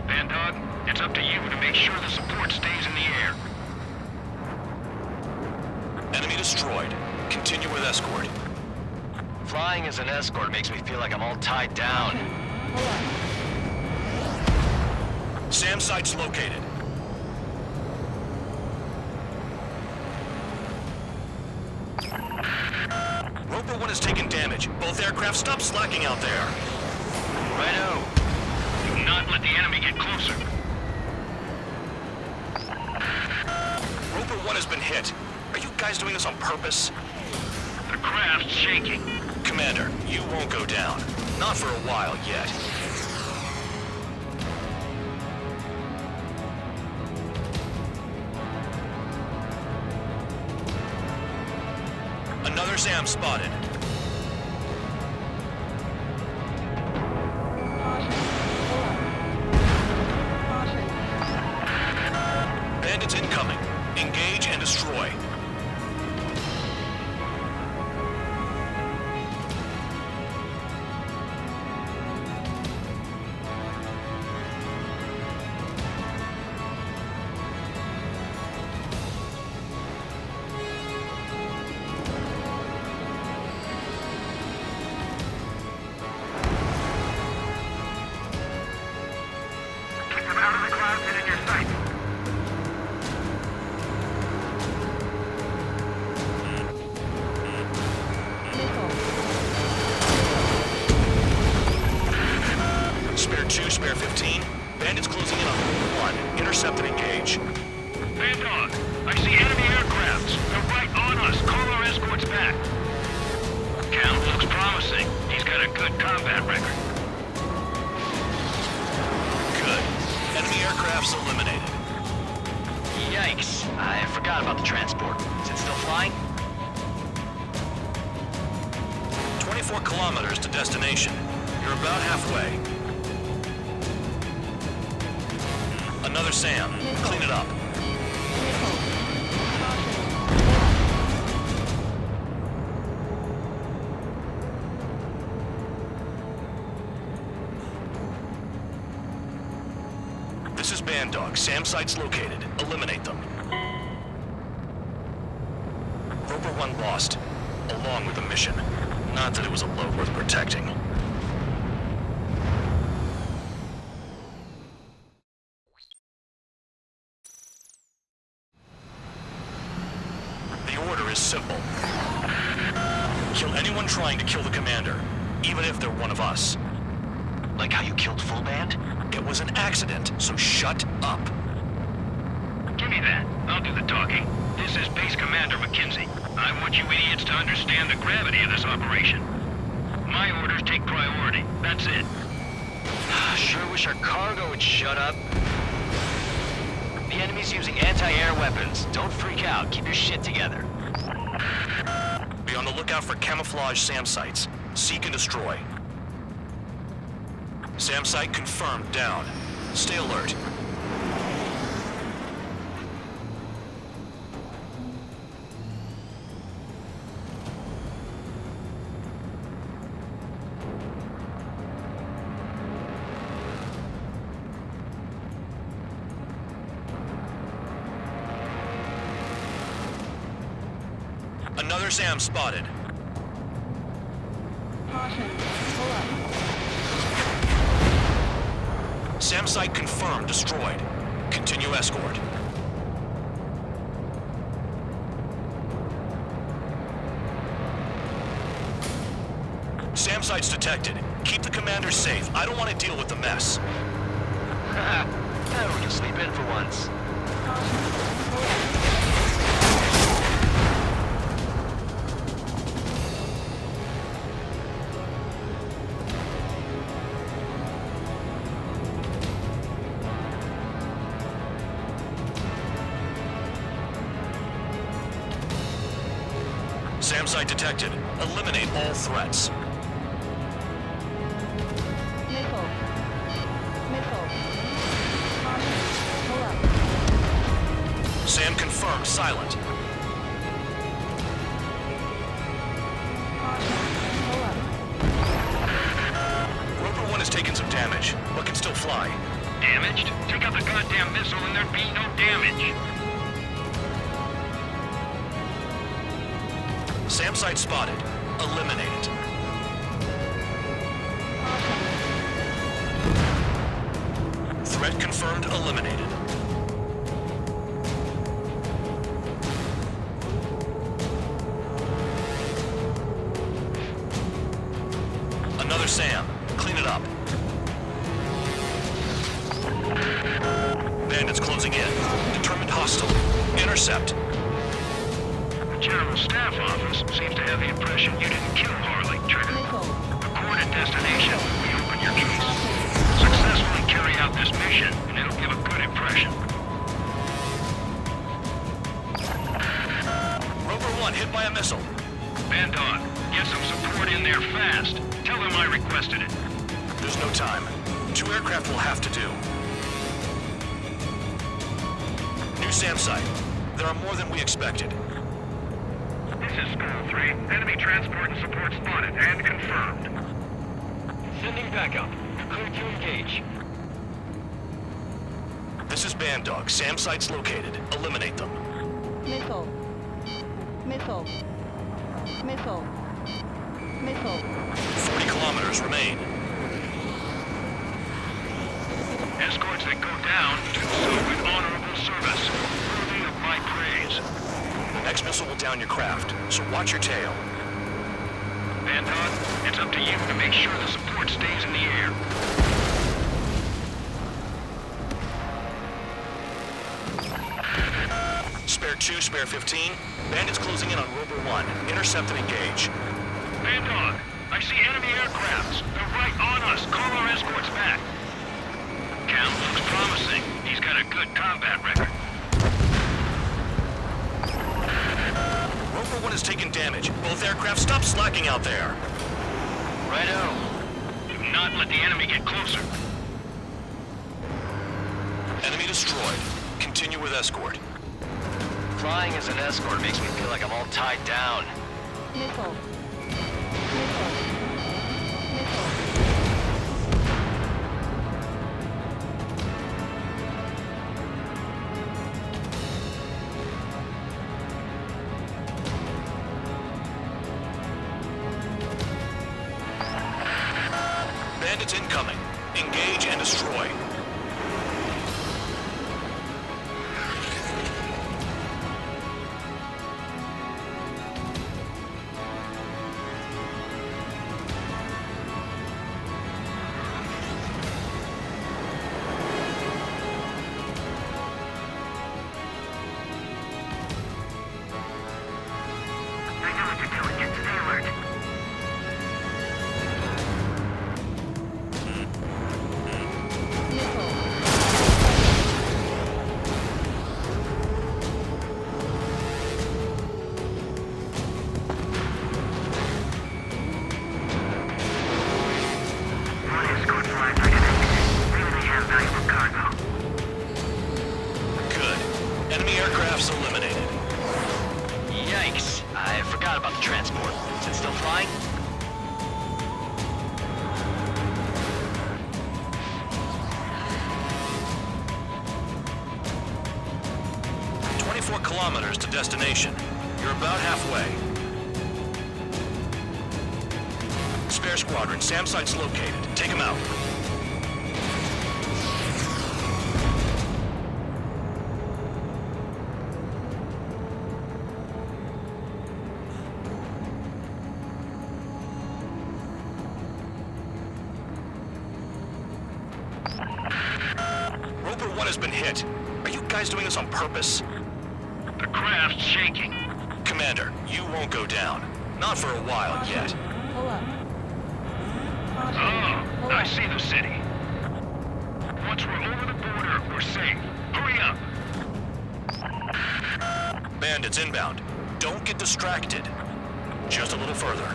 Bandog, it's up to you to make sure the support stays in the air. Enemy destroyed. Continue with escort. Flying as an escort makes me feel like I'm all tied down. SAM site's located. Roper 1 has taken damage. Both aircraft stop slacking out there. Righto. Do not let the enemy get closer. Roper 1 has been hit. Are you guys doing this on purpose? The craft's shaking. Commander, you won't go down. Not for a while yet. Another SAM spotted. Bandits incoming. Engage and destroy. Spare 2, spare 15. Bandits closing in on Rover 1. Intercept and engage. Bandog, I see enemy aircrafts. They're right on us. Call our escorts back. Count looks promising. He's got a good combat record. Good. Enemy aircrafts eliminated. Yikes. I forgot about the transport. Is it still flying? 24 kilometers to destination. You're about halfway. Another SAM. Clean it up. This is Bandog. SAM site's located. Eliminate them. Roper 1 lost, along with the mission. Not that it was a load worth protecting. is simple. Kill anyone trying to kill the commander, even if they're one of us. Like how you killed Full Band? It was an accident, so shut up. Give me that. I'll do the talking. This is Base Commander McKenzie. I want you idiots to understand the gravity of this operation. My orders take priority. That's it. Sure wish our cargo would shut up. The enemy's using anti-air weapons. Don't freak out. Keep your shit together. Be on the lookout for camouflage SAM sites. Seek and destroy. SAM site confirmed down. Stay alert. Another SAM spotted. Caution. Pull up. SAM site confirmed destroyed. Continue escort. SAM site's detected. Keep the commander safe. I don't want to deal with the mess. Haha. We can sleep in for once. SAM site detected. Eliminate all threats. Missile. Missile. Caution. Pull up. SAM confirmed silent. Caution. Pull up. Rover 1 has taken some damage, but can still fly. Damaged? Take out the goddamn missile and there'd be no damage. SAM site spotted. Eliminate it. Threat confirmed. Eliminated. Another SAM. Clean it up. Bandits closing in. Determined hostile. Intercept. The General Staff Office seems to have the impression you didn't kill Harley, Trigger. Report at destination. We open your case. Successfully carry out this mission, and it'll give a good impression. Rover 1 hit by a missile. Bandog, get some support in there fast. Tell them I requested it. There's no time. 2 aircraft will have to do. New SAM site. There are more than we expected. This is Skull 3. Enemy transport and support spotted and confirmed. Sending backup. Clear to engage. This is Bandog. SAM site's located. Eliminate them. Missile. Missile. Missile. Missile. 40 kilometers remain. Escorts that go down do so with honorable service, worthy of my praise. The next missile will down your craft, so watch your tail. Bandog, it's up to you to make sure the support stays in the air. Spare 2, spare 15. Bandits closing in on Rover 1. Intercept and engage. Bandog, I see enemy aircrafts. They're right on us. Call our escorts back. Count looks promising. He's got a good combat record. Rover 1 has taken damage. Both aircraft, stop slacking out there. Righto. Do not let the enemy get closer. Enemy destroyed. Continue with escort. Flying as an escort makes me feel like I'm all tied down. Missile. Missile. Missile. Bandits incoming. Engage and destroy. 24 kilometers to destination. You're about halfway. Spare squadron, SAM site's located. Take him out. Roper 1 has been hit. Are you guys doing this on purpose? The craft's shaking. Commander, you won't go down. Not for a while yet. Pull up. Oh, I see the city. Once we're over the border, we're safe. Hurry up. Bandits inbound. Don't get distracted. Just a little further.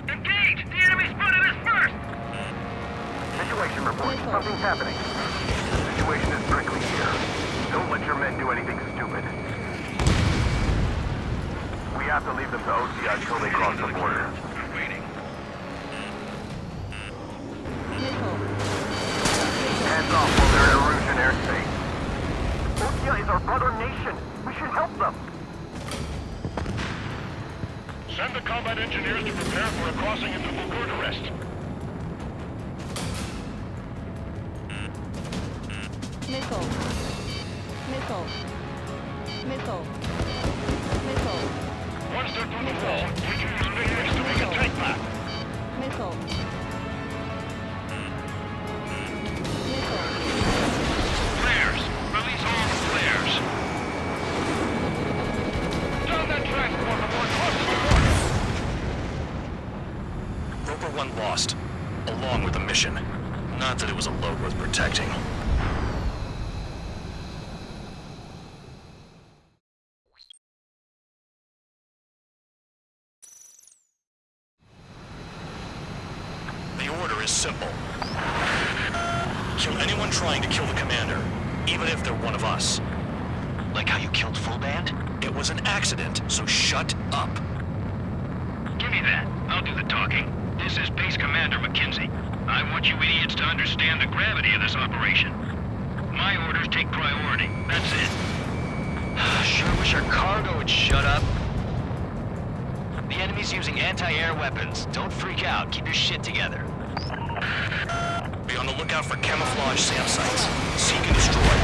Engage! The enemy spotted us first! Situation report. Something's happening. The situation is strictly here. Don't let your men do anything stupid. We have to leave them to OCI until they cross the border. Hands off while they're in Erusian airspace. OCI is our brother nation. We should help them. Send the combat engineers to prepare for a crossing into Bucharest. Missile. Missile. Missile. Missile. Once they're through the wall, we can use Phoenix to make a take back. Missile. Flares! Release all the flares! Down that transport before it crosses the border! Roper 1 lost, along with the mission. Not that it was a load worth protecting. The order is simple. Kill anyone trying to kill the commander, even if they're one of us. Like how you killed Full Band? It was an accident, so shut up. Give me that. I'll do the talking. This is Base Commander McKenzie. I want you idiots to understand the gravity of this operation. My orders take priority. That's it. Sure wish our cargo would shut up. The enemy's using anti-air weapons. Don't freak out. Keep your shit together. Be on the lookout for camouflage SAM sites. Seek and destroy.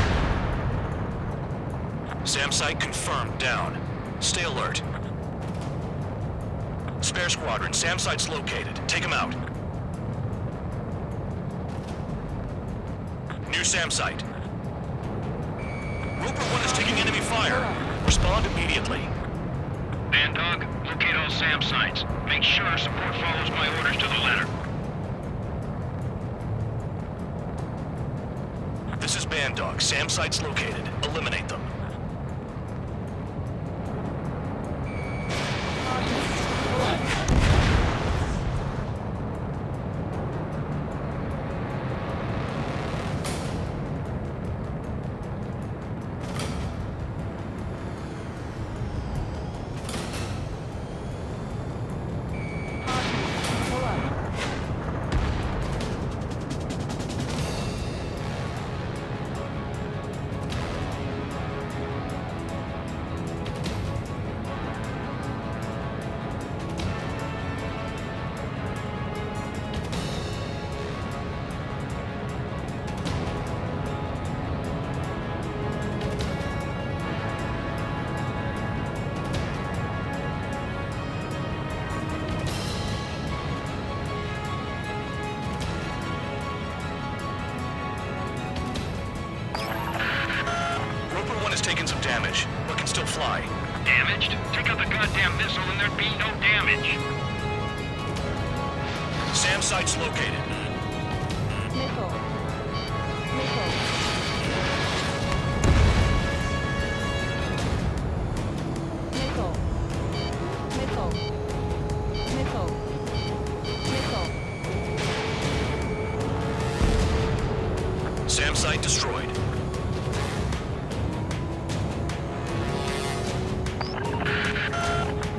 SAM site confirmed down. Stay alert. Spare squadron, SAM site's located. Take him out. New SAM site. Roper 1 is taking enemy fire. Respond immediately. Band Dog, locate all SAM sites. Make sure support follows my orders to the letter. This is Band Dog. SAM site's located. Eliminate them. Taken some damage, but can still fly. Damaged? Take out the goddamn missile and there'd be no damage. SAM site's located. Missile. Missile. Missile. Missile. Missile. Missile. SAM site destroyed.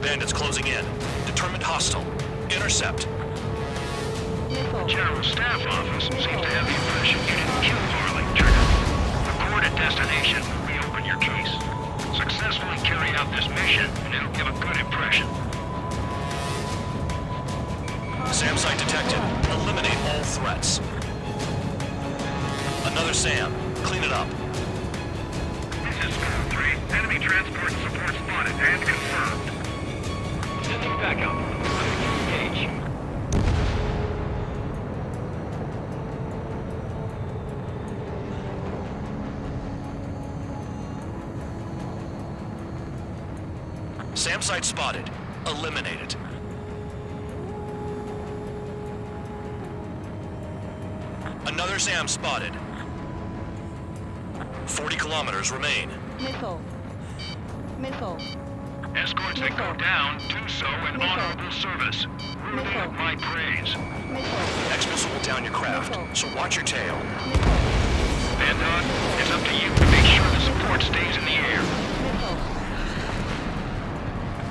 Bandits closing in. Determined hostile. Intercept. The General Staff Office seems to have the impression you didn't kill Harley, Trigger. Report at destination. Reopen Another SAM. Clean it up. This is Squall 3. Enemy transport support spotted and confirmed. Sending backup. Engage. SAM site spotted. Eliminate it. Another SAM spotted. 40 kilometers remain. Missile. Missile. Escorts that go down do so in honorable service. Worthy of my praise. X-Missile will down your craft, so watch your tail. Bandog, it's up to you to make sure the support stays in the air.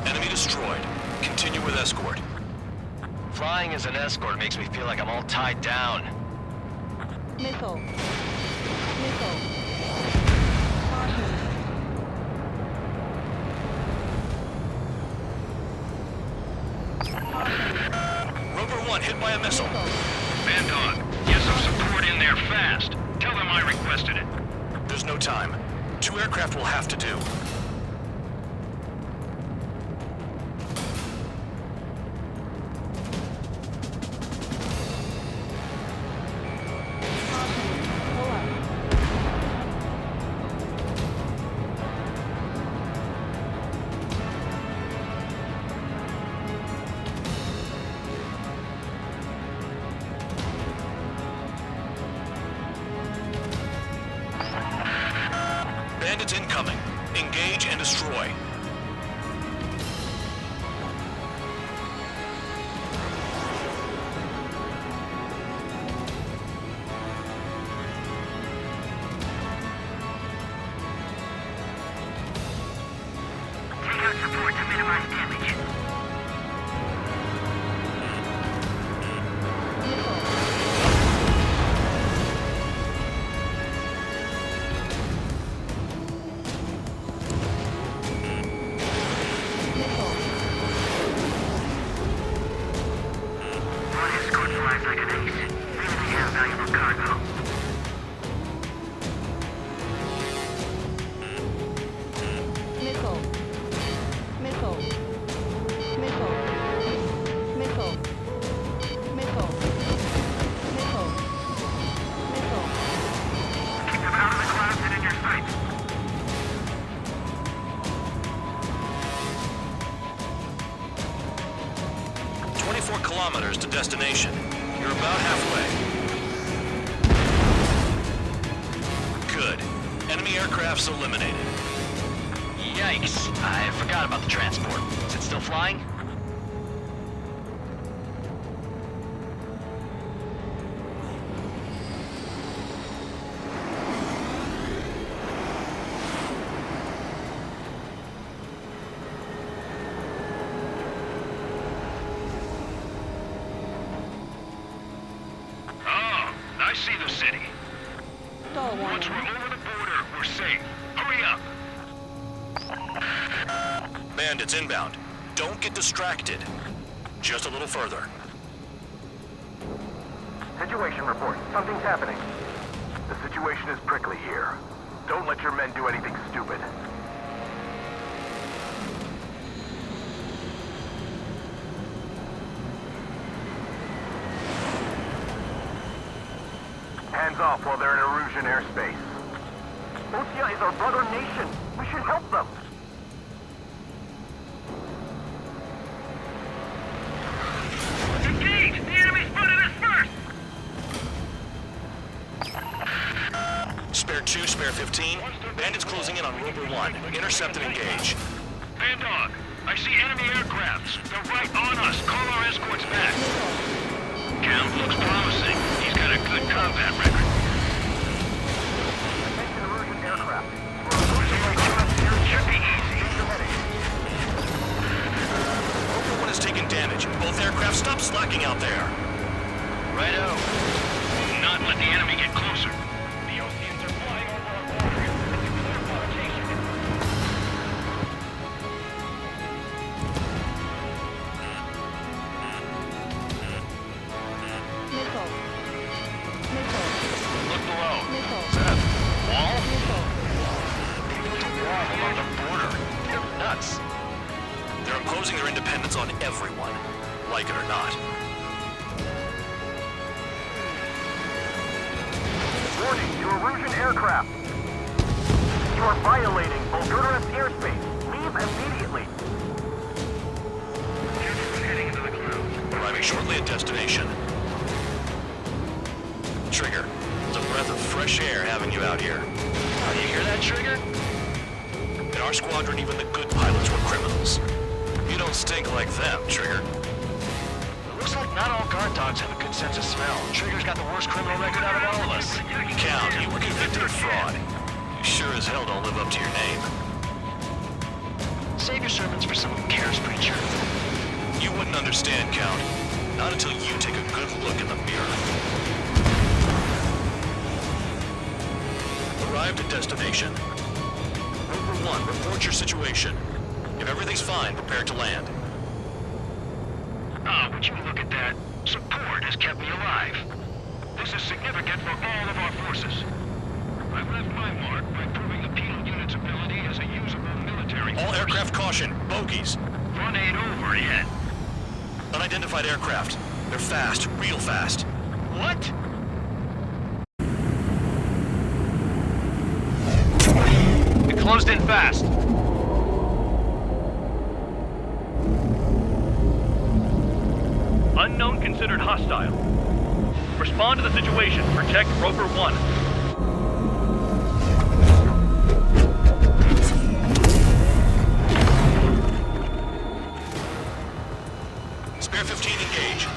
Enemy destroyed. Continue with escort. Flying as an escort makes me feel like I'm all tied down. Missile. Missile. Rover 1 hit by a missile. Bandog, get some support in there fast. Tell them I requested it. There's no time. 2 aircraft will have to do. Bandits incoming. Engage and destroy. Take out support to minimize damage. One escort flies like an ace. Maybe they have valuable cargo. Missile. Missile. Missile. Missile. Missile. Missile. Missile. Keep them out of the clouds and in your sights. .24 kilometers to destination. You're about halfway. Good. Enemy aircraft's eliminated. Yikes. I forgot about the transport. Is it still flying? Oh, I see the city. Stall Once warning. we're over the border, we're safe. Hurry up. Bandits inbound. Don't get distracted. Just a little further. Situation report. Something's happening. The situation is prickly here. Don't let your men do anything stupid. Hands off while they're in Erusian airspace. Osea is our brother nation. We should help them. Engage! The enemy spotted us first! Spare 2, spare 15. Bandits closing in on Rover 1. Intercept and engage. Bandog, I see enemy aircrafts. They're right on us. Call our escorts back. Count looks promising. He's got a good combat record. Attention Erusian aircraft. Should be easy. Rover 1 has taken damage. Both aircraft stop slacking out there. Righto. Do not let the enemy get closer. The Oseans are flying over our border. It's a clear provocation. Missile. Missile. Look below. Missile. like it or not. Warning to Erusian aircraft. You are violating Volgurus airspace. Leave immediately. Heading into the clouds. Arriving shortly at destination. Trigger, it's a breath of fresh air having you out here. Do you hear that, Trigger? In our squadron, even the good pilots were criminals. You don't stink like them, Trigger. It looks like not all guard dogs have a good sense of smell. Trigger's got the worst criminal record out of all of us. Count, you were convicted of fraud. You sure as hell don't live up to your name. Save your sermons for someone who cares, preacher. You wouldn't understand, Count. Not until you take a good look in the mirror. Arrived at destination. Roper 1, report your situation. If everything's fine, prepare to land. Ah, would you look at that? Support has kept me alive. This is significant for all of our forces. I've left my mark by proving the penal unit's ability as a usable military All force. aircraft caution, bogies. Run ain't over yet. Unidentified aircraft. They're fast, real fast. What? It closed in fast. Unknown considered hostile. Respond to the situation. Protect Roper 1. Spare 15, engage.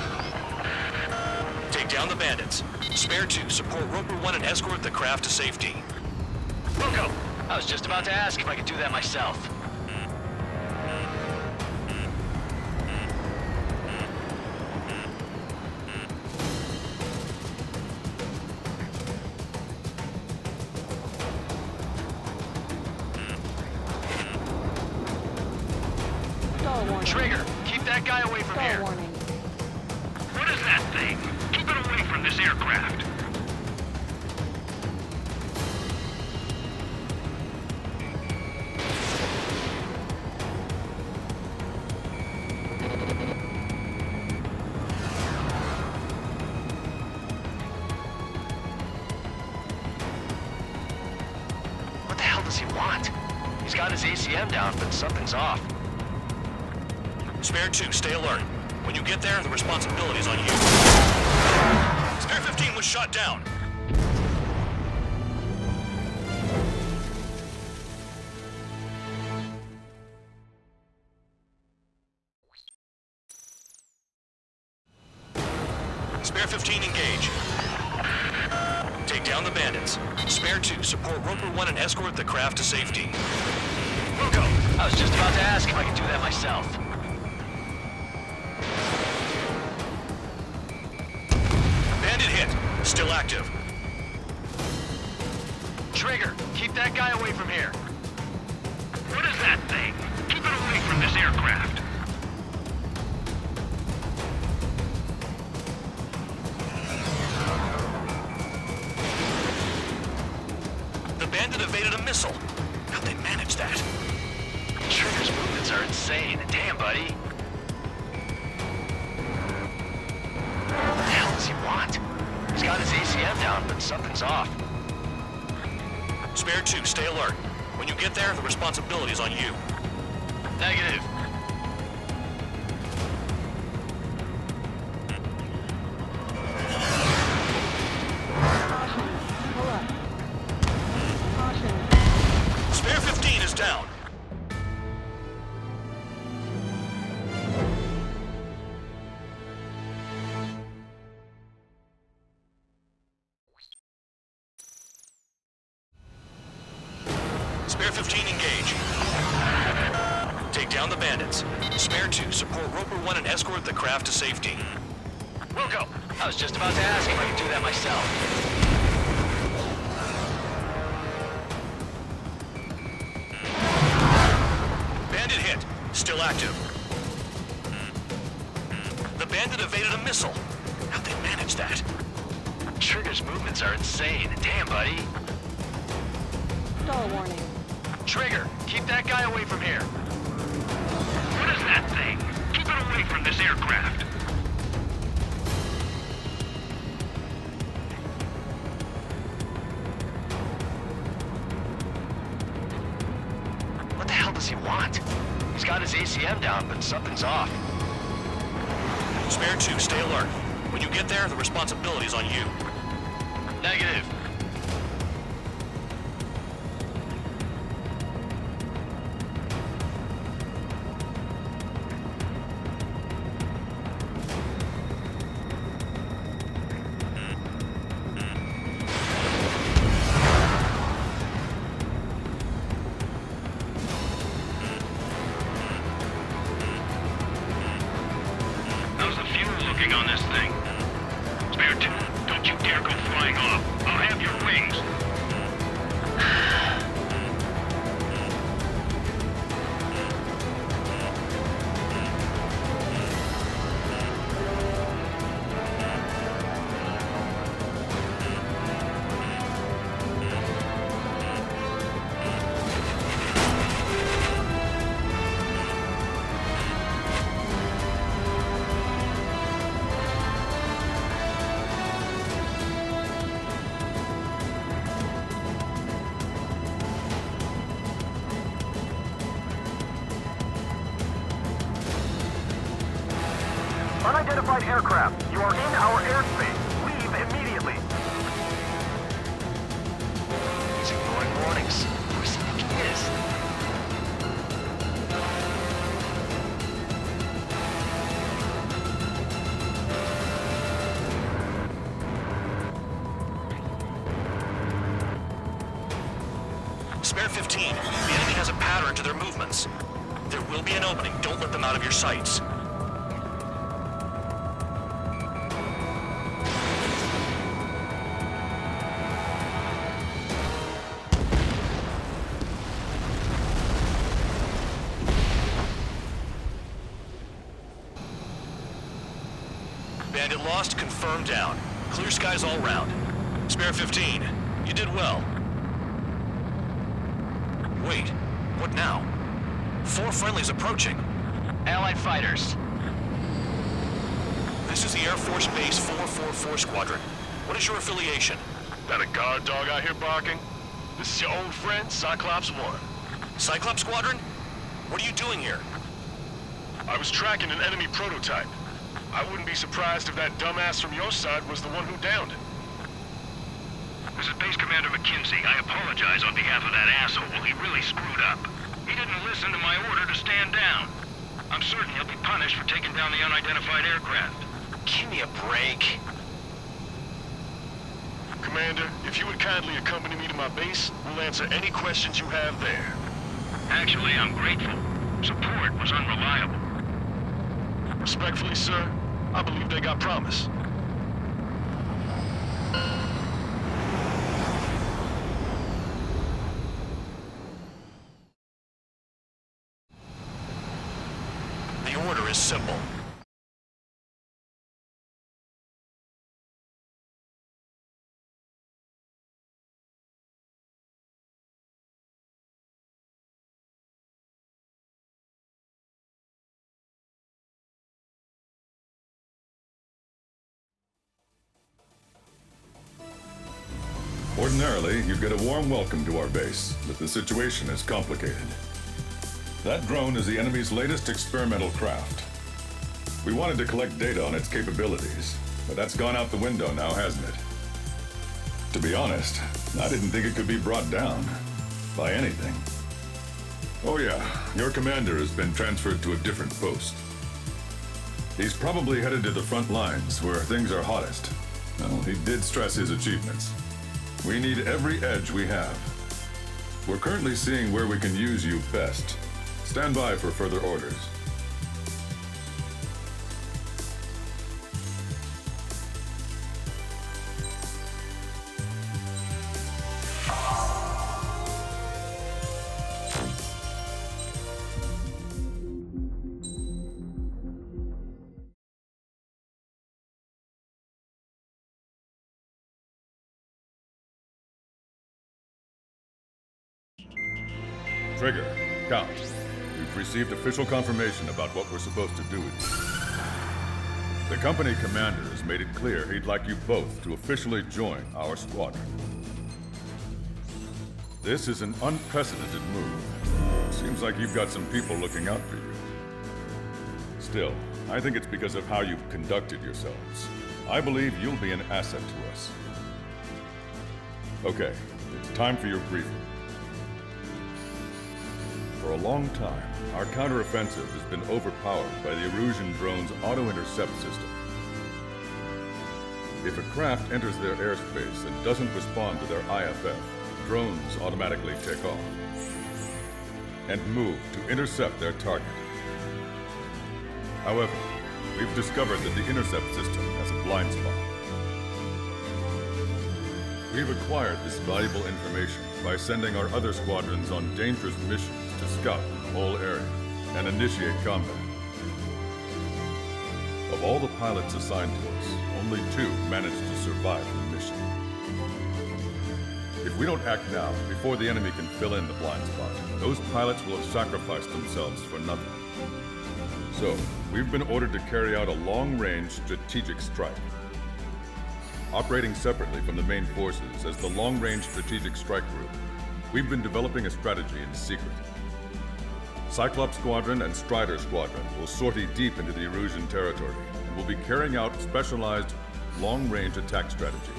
Take down the bandits. Spare 2, support Roper 1 and escort the craft to safety. Wilco, I was just about to ask if I could do that myself. Stall warning. Trigger, keep that guy away from Stall here. warning. What is that thing? Keep it away from this aircraft. What the hell does he want? He's got his ACM down, but something's off. Spare 2, stay alert. When you get there, the responsibility is on you. Spare 15 was shot down. Spare 15, engage. Take down the bandits. Spare 2, support Roper 1 and escort the craft to safety. Wilco, I was just about to ask if I could do that myself. Bandit hit. Still active. Trigger, keep that guy away from here. What is that thing? Keep it away from this aircraft. The bandit evaded a missile. How'd they manage that? Trigger's movements are insane. Damn, buddy. What the hell does he want? He's got his ACM down, but something's off. Spare 2, stay alert. When you get there, the responsibility is on you. Negative. Caution. Pull up. Caution. Spare 15 is down. Spare 15, engage. Take down the bandits. Spare 2, support Roper 1 and escort the craft to safety. Wilco, I was just about to ask if I could do that myself. Bandit hit. Still active. The bandit evaded a missile. How'd they manage that? Trigger's movements are insane. Damn, buddy. Stall warning. Trigger, keep that guy away from here. What is that thing? Keep it away away from this aircraft. What the hell does he want? He's got his ACM down, but something's off. Spare 2, stay alert. When you get there, the responsibility's on you. Negative. How's the fuel looking on this thing? Spare 2, don't you dare go flying off. I'll have your wings. Unidentified aircraft, you are in our airspace. Leave immediately. He's ignoring warnings. Who does he think he is? Spare 15, the enemy has a pattern to their movements. There will be an opening. Don't let them out of your sights. Bandit lost, confirmed down. Clear skies all round. Spare 15, you did well. Wait, what now? 4 friendlies approaching. Allied fighters. This is the Air Force Base 444 Squadron. What is your affiliation? That a guard dog out here barking? This is your old friend, Cyclops 1. Cyclops Squadron? What are you doing here? I was tracking an enemy prototype. I wouldn't be surprised if that dumbass from your side was the one who downed it. This is Base Commander McKinsey. I apologize on behalf of that asshole. He really screwed up. He didn't listen to my order to stand down. I'm certain he'll be punished for taking down the unidentified aircraft. Give me a break. Commander, if you would kindly accompany me to my base, we'll answer any questions you have there. Actually, I'm grateful. Support was unreliable. Respectfully, sir, I believe they got promise. The order is simple. Ordinarily, you'd get a warm welcome to our base, but the situation is complicated. That drone is the enemy's latest experimental craft. We wanted to collect data on its capabilities, but that's gone out the window now, hasn't it? To be honest, I didn't think it could be brought down by anything. Oh yeah, your commander has been transferred to a different post. He's probably headed to the front lines where things are hottest. Well, he did stress his achievements. We need every edge we have. We're currently seeing where we can use you best. Stand by for further orders. Trigger, count. We've We've received official confirmation about what we're supposed to do with you. The company commander has made it clear he'd like you both to officially join our squadron. This is an unprecedented move. Seems like you've got some people looking out for you. Still, I think it's because of how you've conducted yourselves. I believe you'll be an asset to us. Okay, it's time for your briefing. For a long time, our counteroffensive has been overpowered by the Erusian drone's auto-intercept system. If a craft enters their airspace and doesn't respond to their IFF, drones automatically take off and move to intercept their target. However, we've discovered that the intercept system has a blind spot. We've acquired this valuable information by sending our other squadrons on dangerous missions to scout the whole area and initiate combat. Of all the pilots assigned to us, only 2 managed to survive the mission. If we don't act now, before the enemy can fill in the blind spot, those pilots will have sacrificed themselves for nothing. So, we've been ordered to carry out a long-range strategic strike. Operating separately from the main forces as the Long-Range Strategic Strike Group, we've been developing a strategy in secret. Cyclops Squadron and Strider Squadron will sortie deep into the Erusian territory and will be carrying out specialized long-range attack strategies.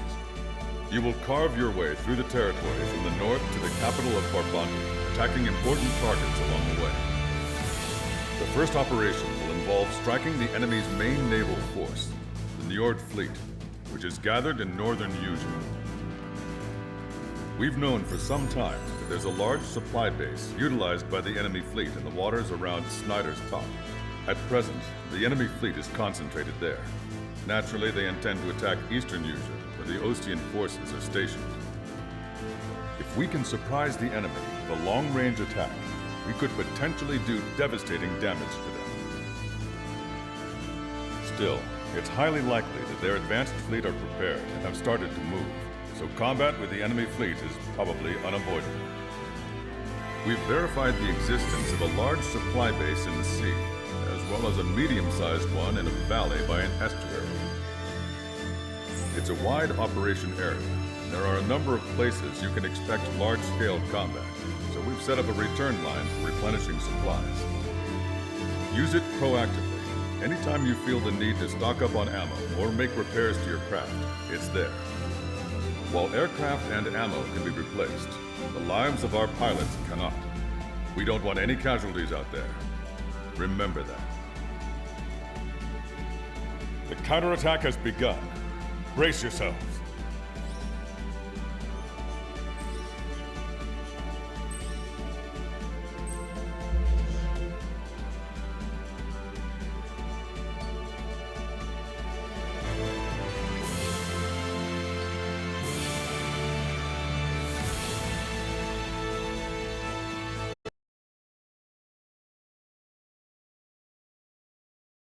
You will carve your way through the territory from the north to the capital of Farbanti, attacking important targets along the way. The first operation will involve striking the enemy's main naval force, the Njord Fleet, which is gathered in northern Eugene. We've known for some time that there's a large supply base utilized by the enemy fleet in the waters around Snyder's Top. At present, the enemy fleet is concentrated there. Naturally, they intend to attack eastern Eugene, where the Ostian forces are stationed. If we can surprise the enemy with a long-range attack, we could potentially do devastating damage to them. Still, it's highly likely that their advanced fleet are prepared and have started to move, so combat with the enemy fleet is probably unavoidable. We've verified the existence of a large supply base in the sea, as well as a medium-sized one in a valley by an estuary. It's a wide operation area, and there are a number of places you can expect large-scale combat, so we've set up a return line for replenishing supplies. Use it proactively. Anytime you feel the need to stock up on ammo or make repairs to your craft, it's there. While aircraft and ammo can be replaced, the lives of our pilots cannot. We don't want any casualties out there. Remember that. The counterattack has begun. Brace yourselves.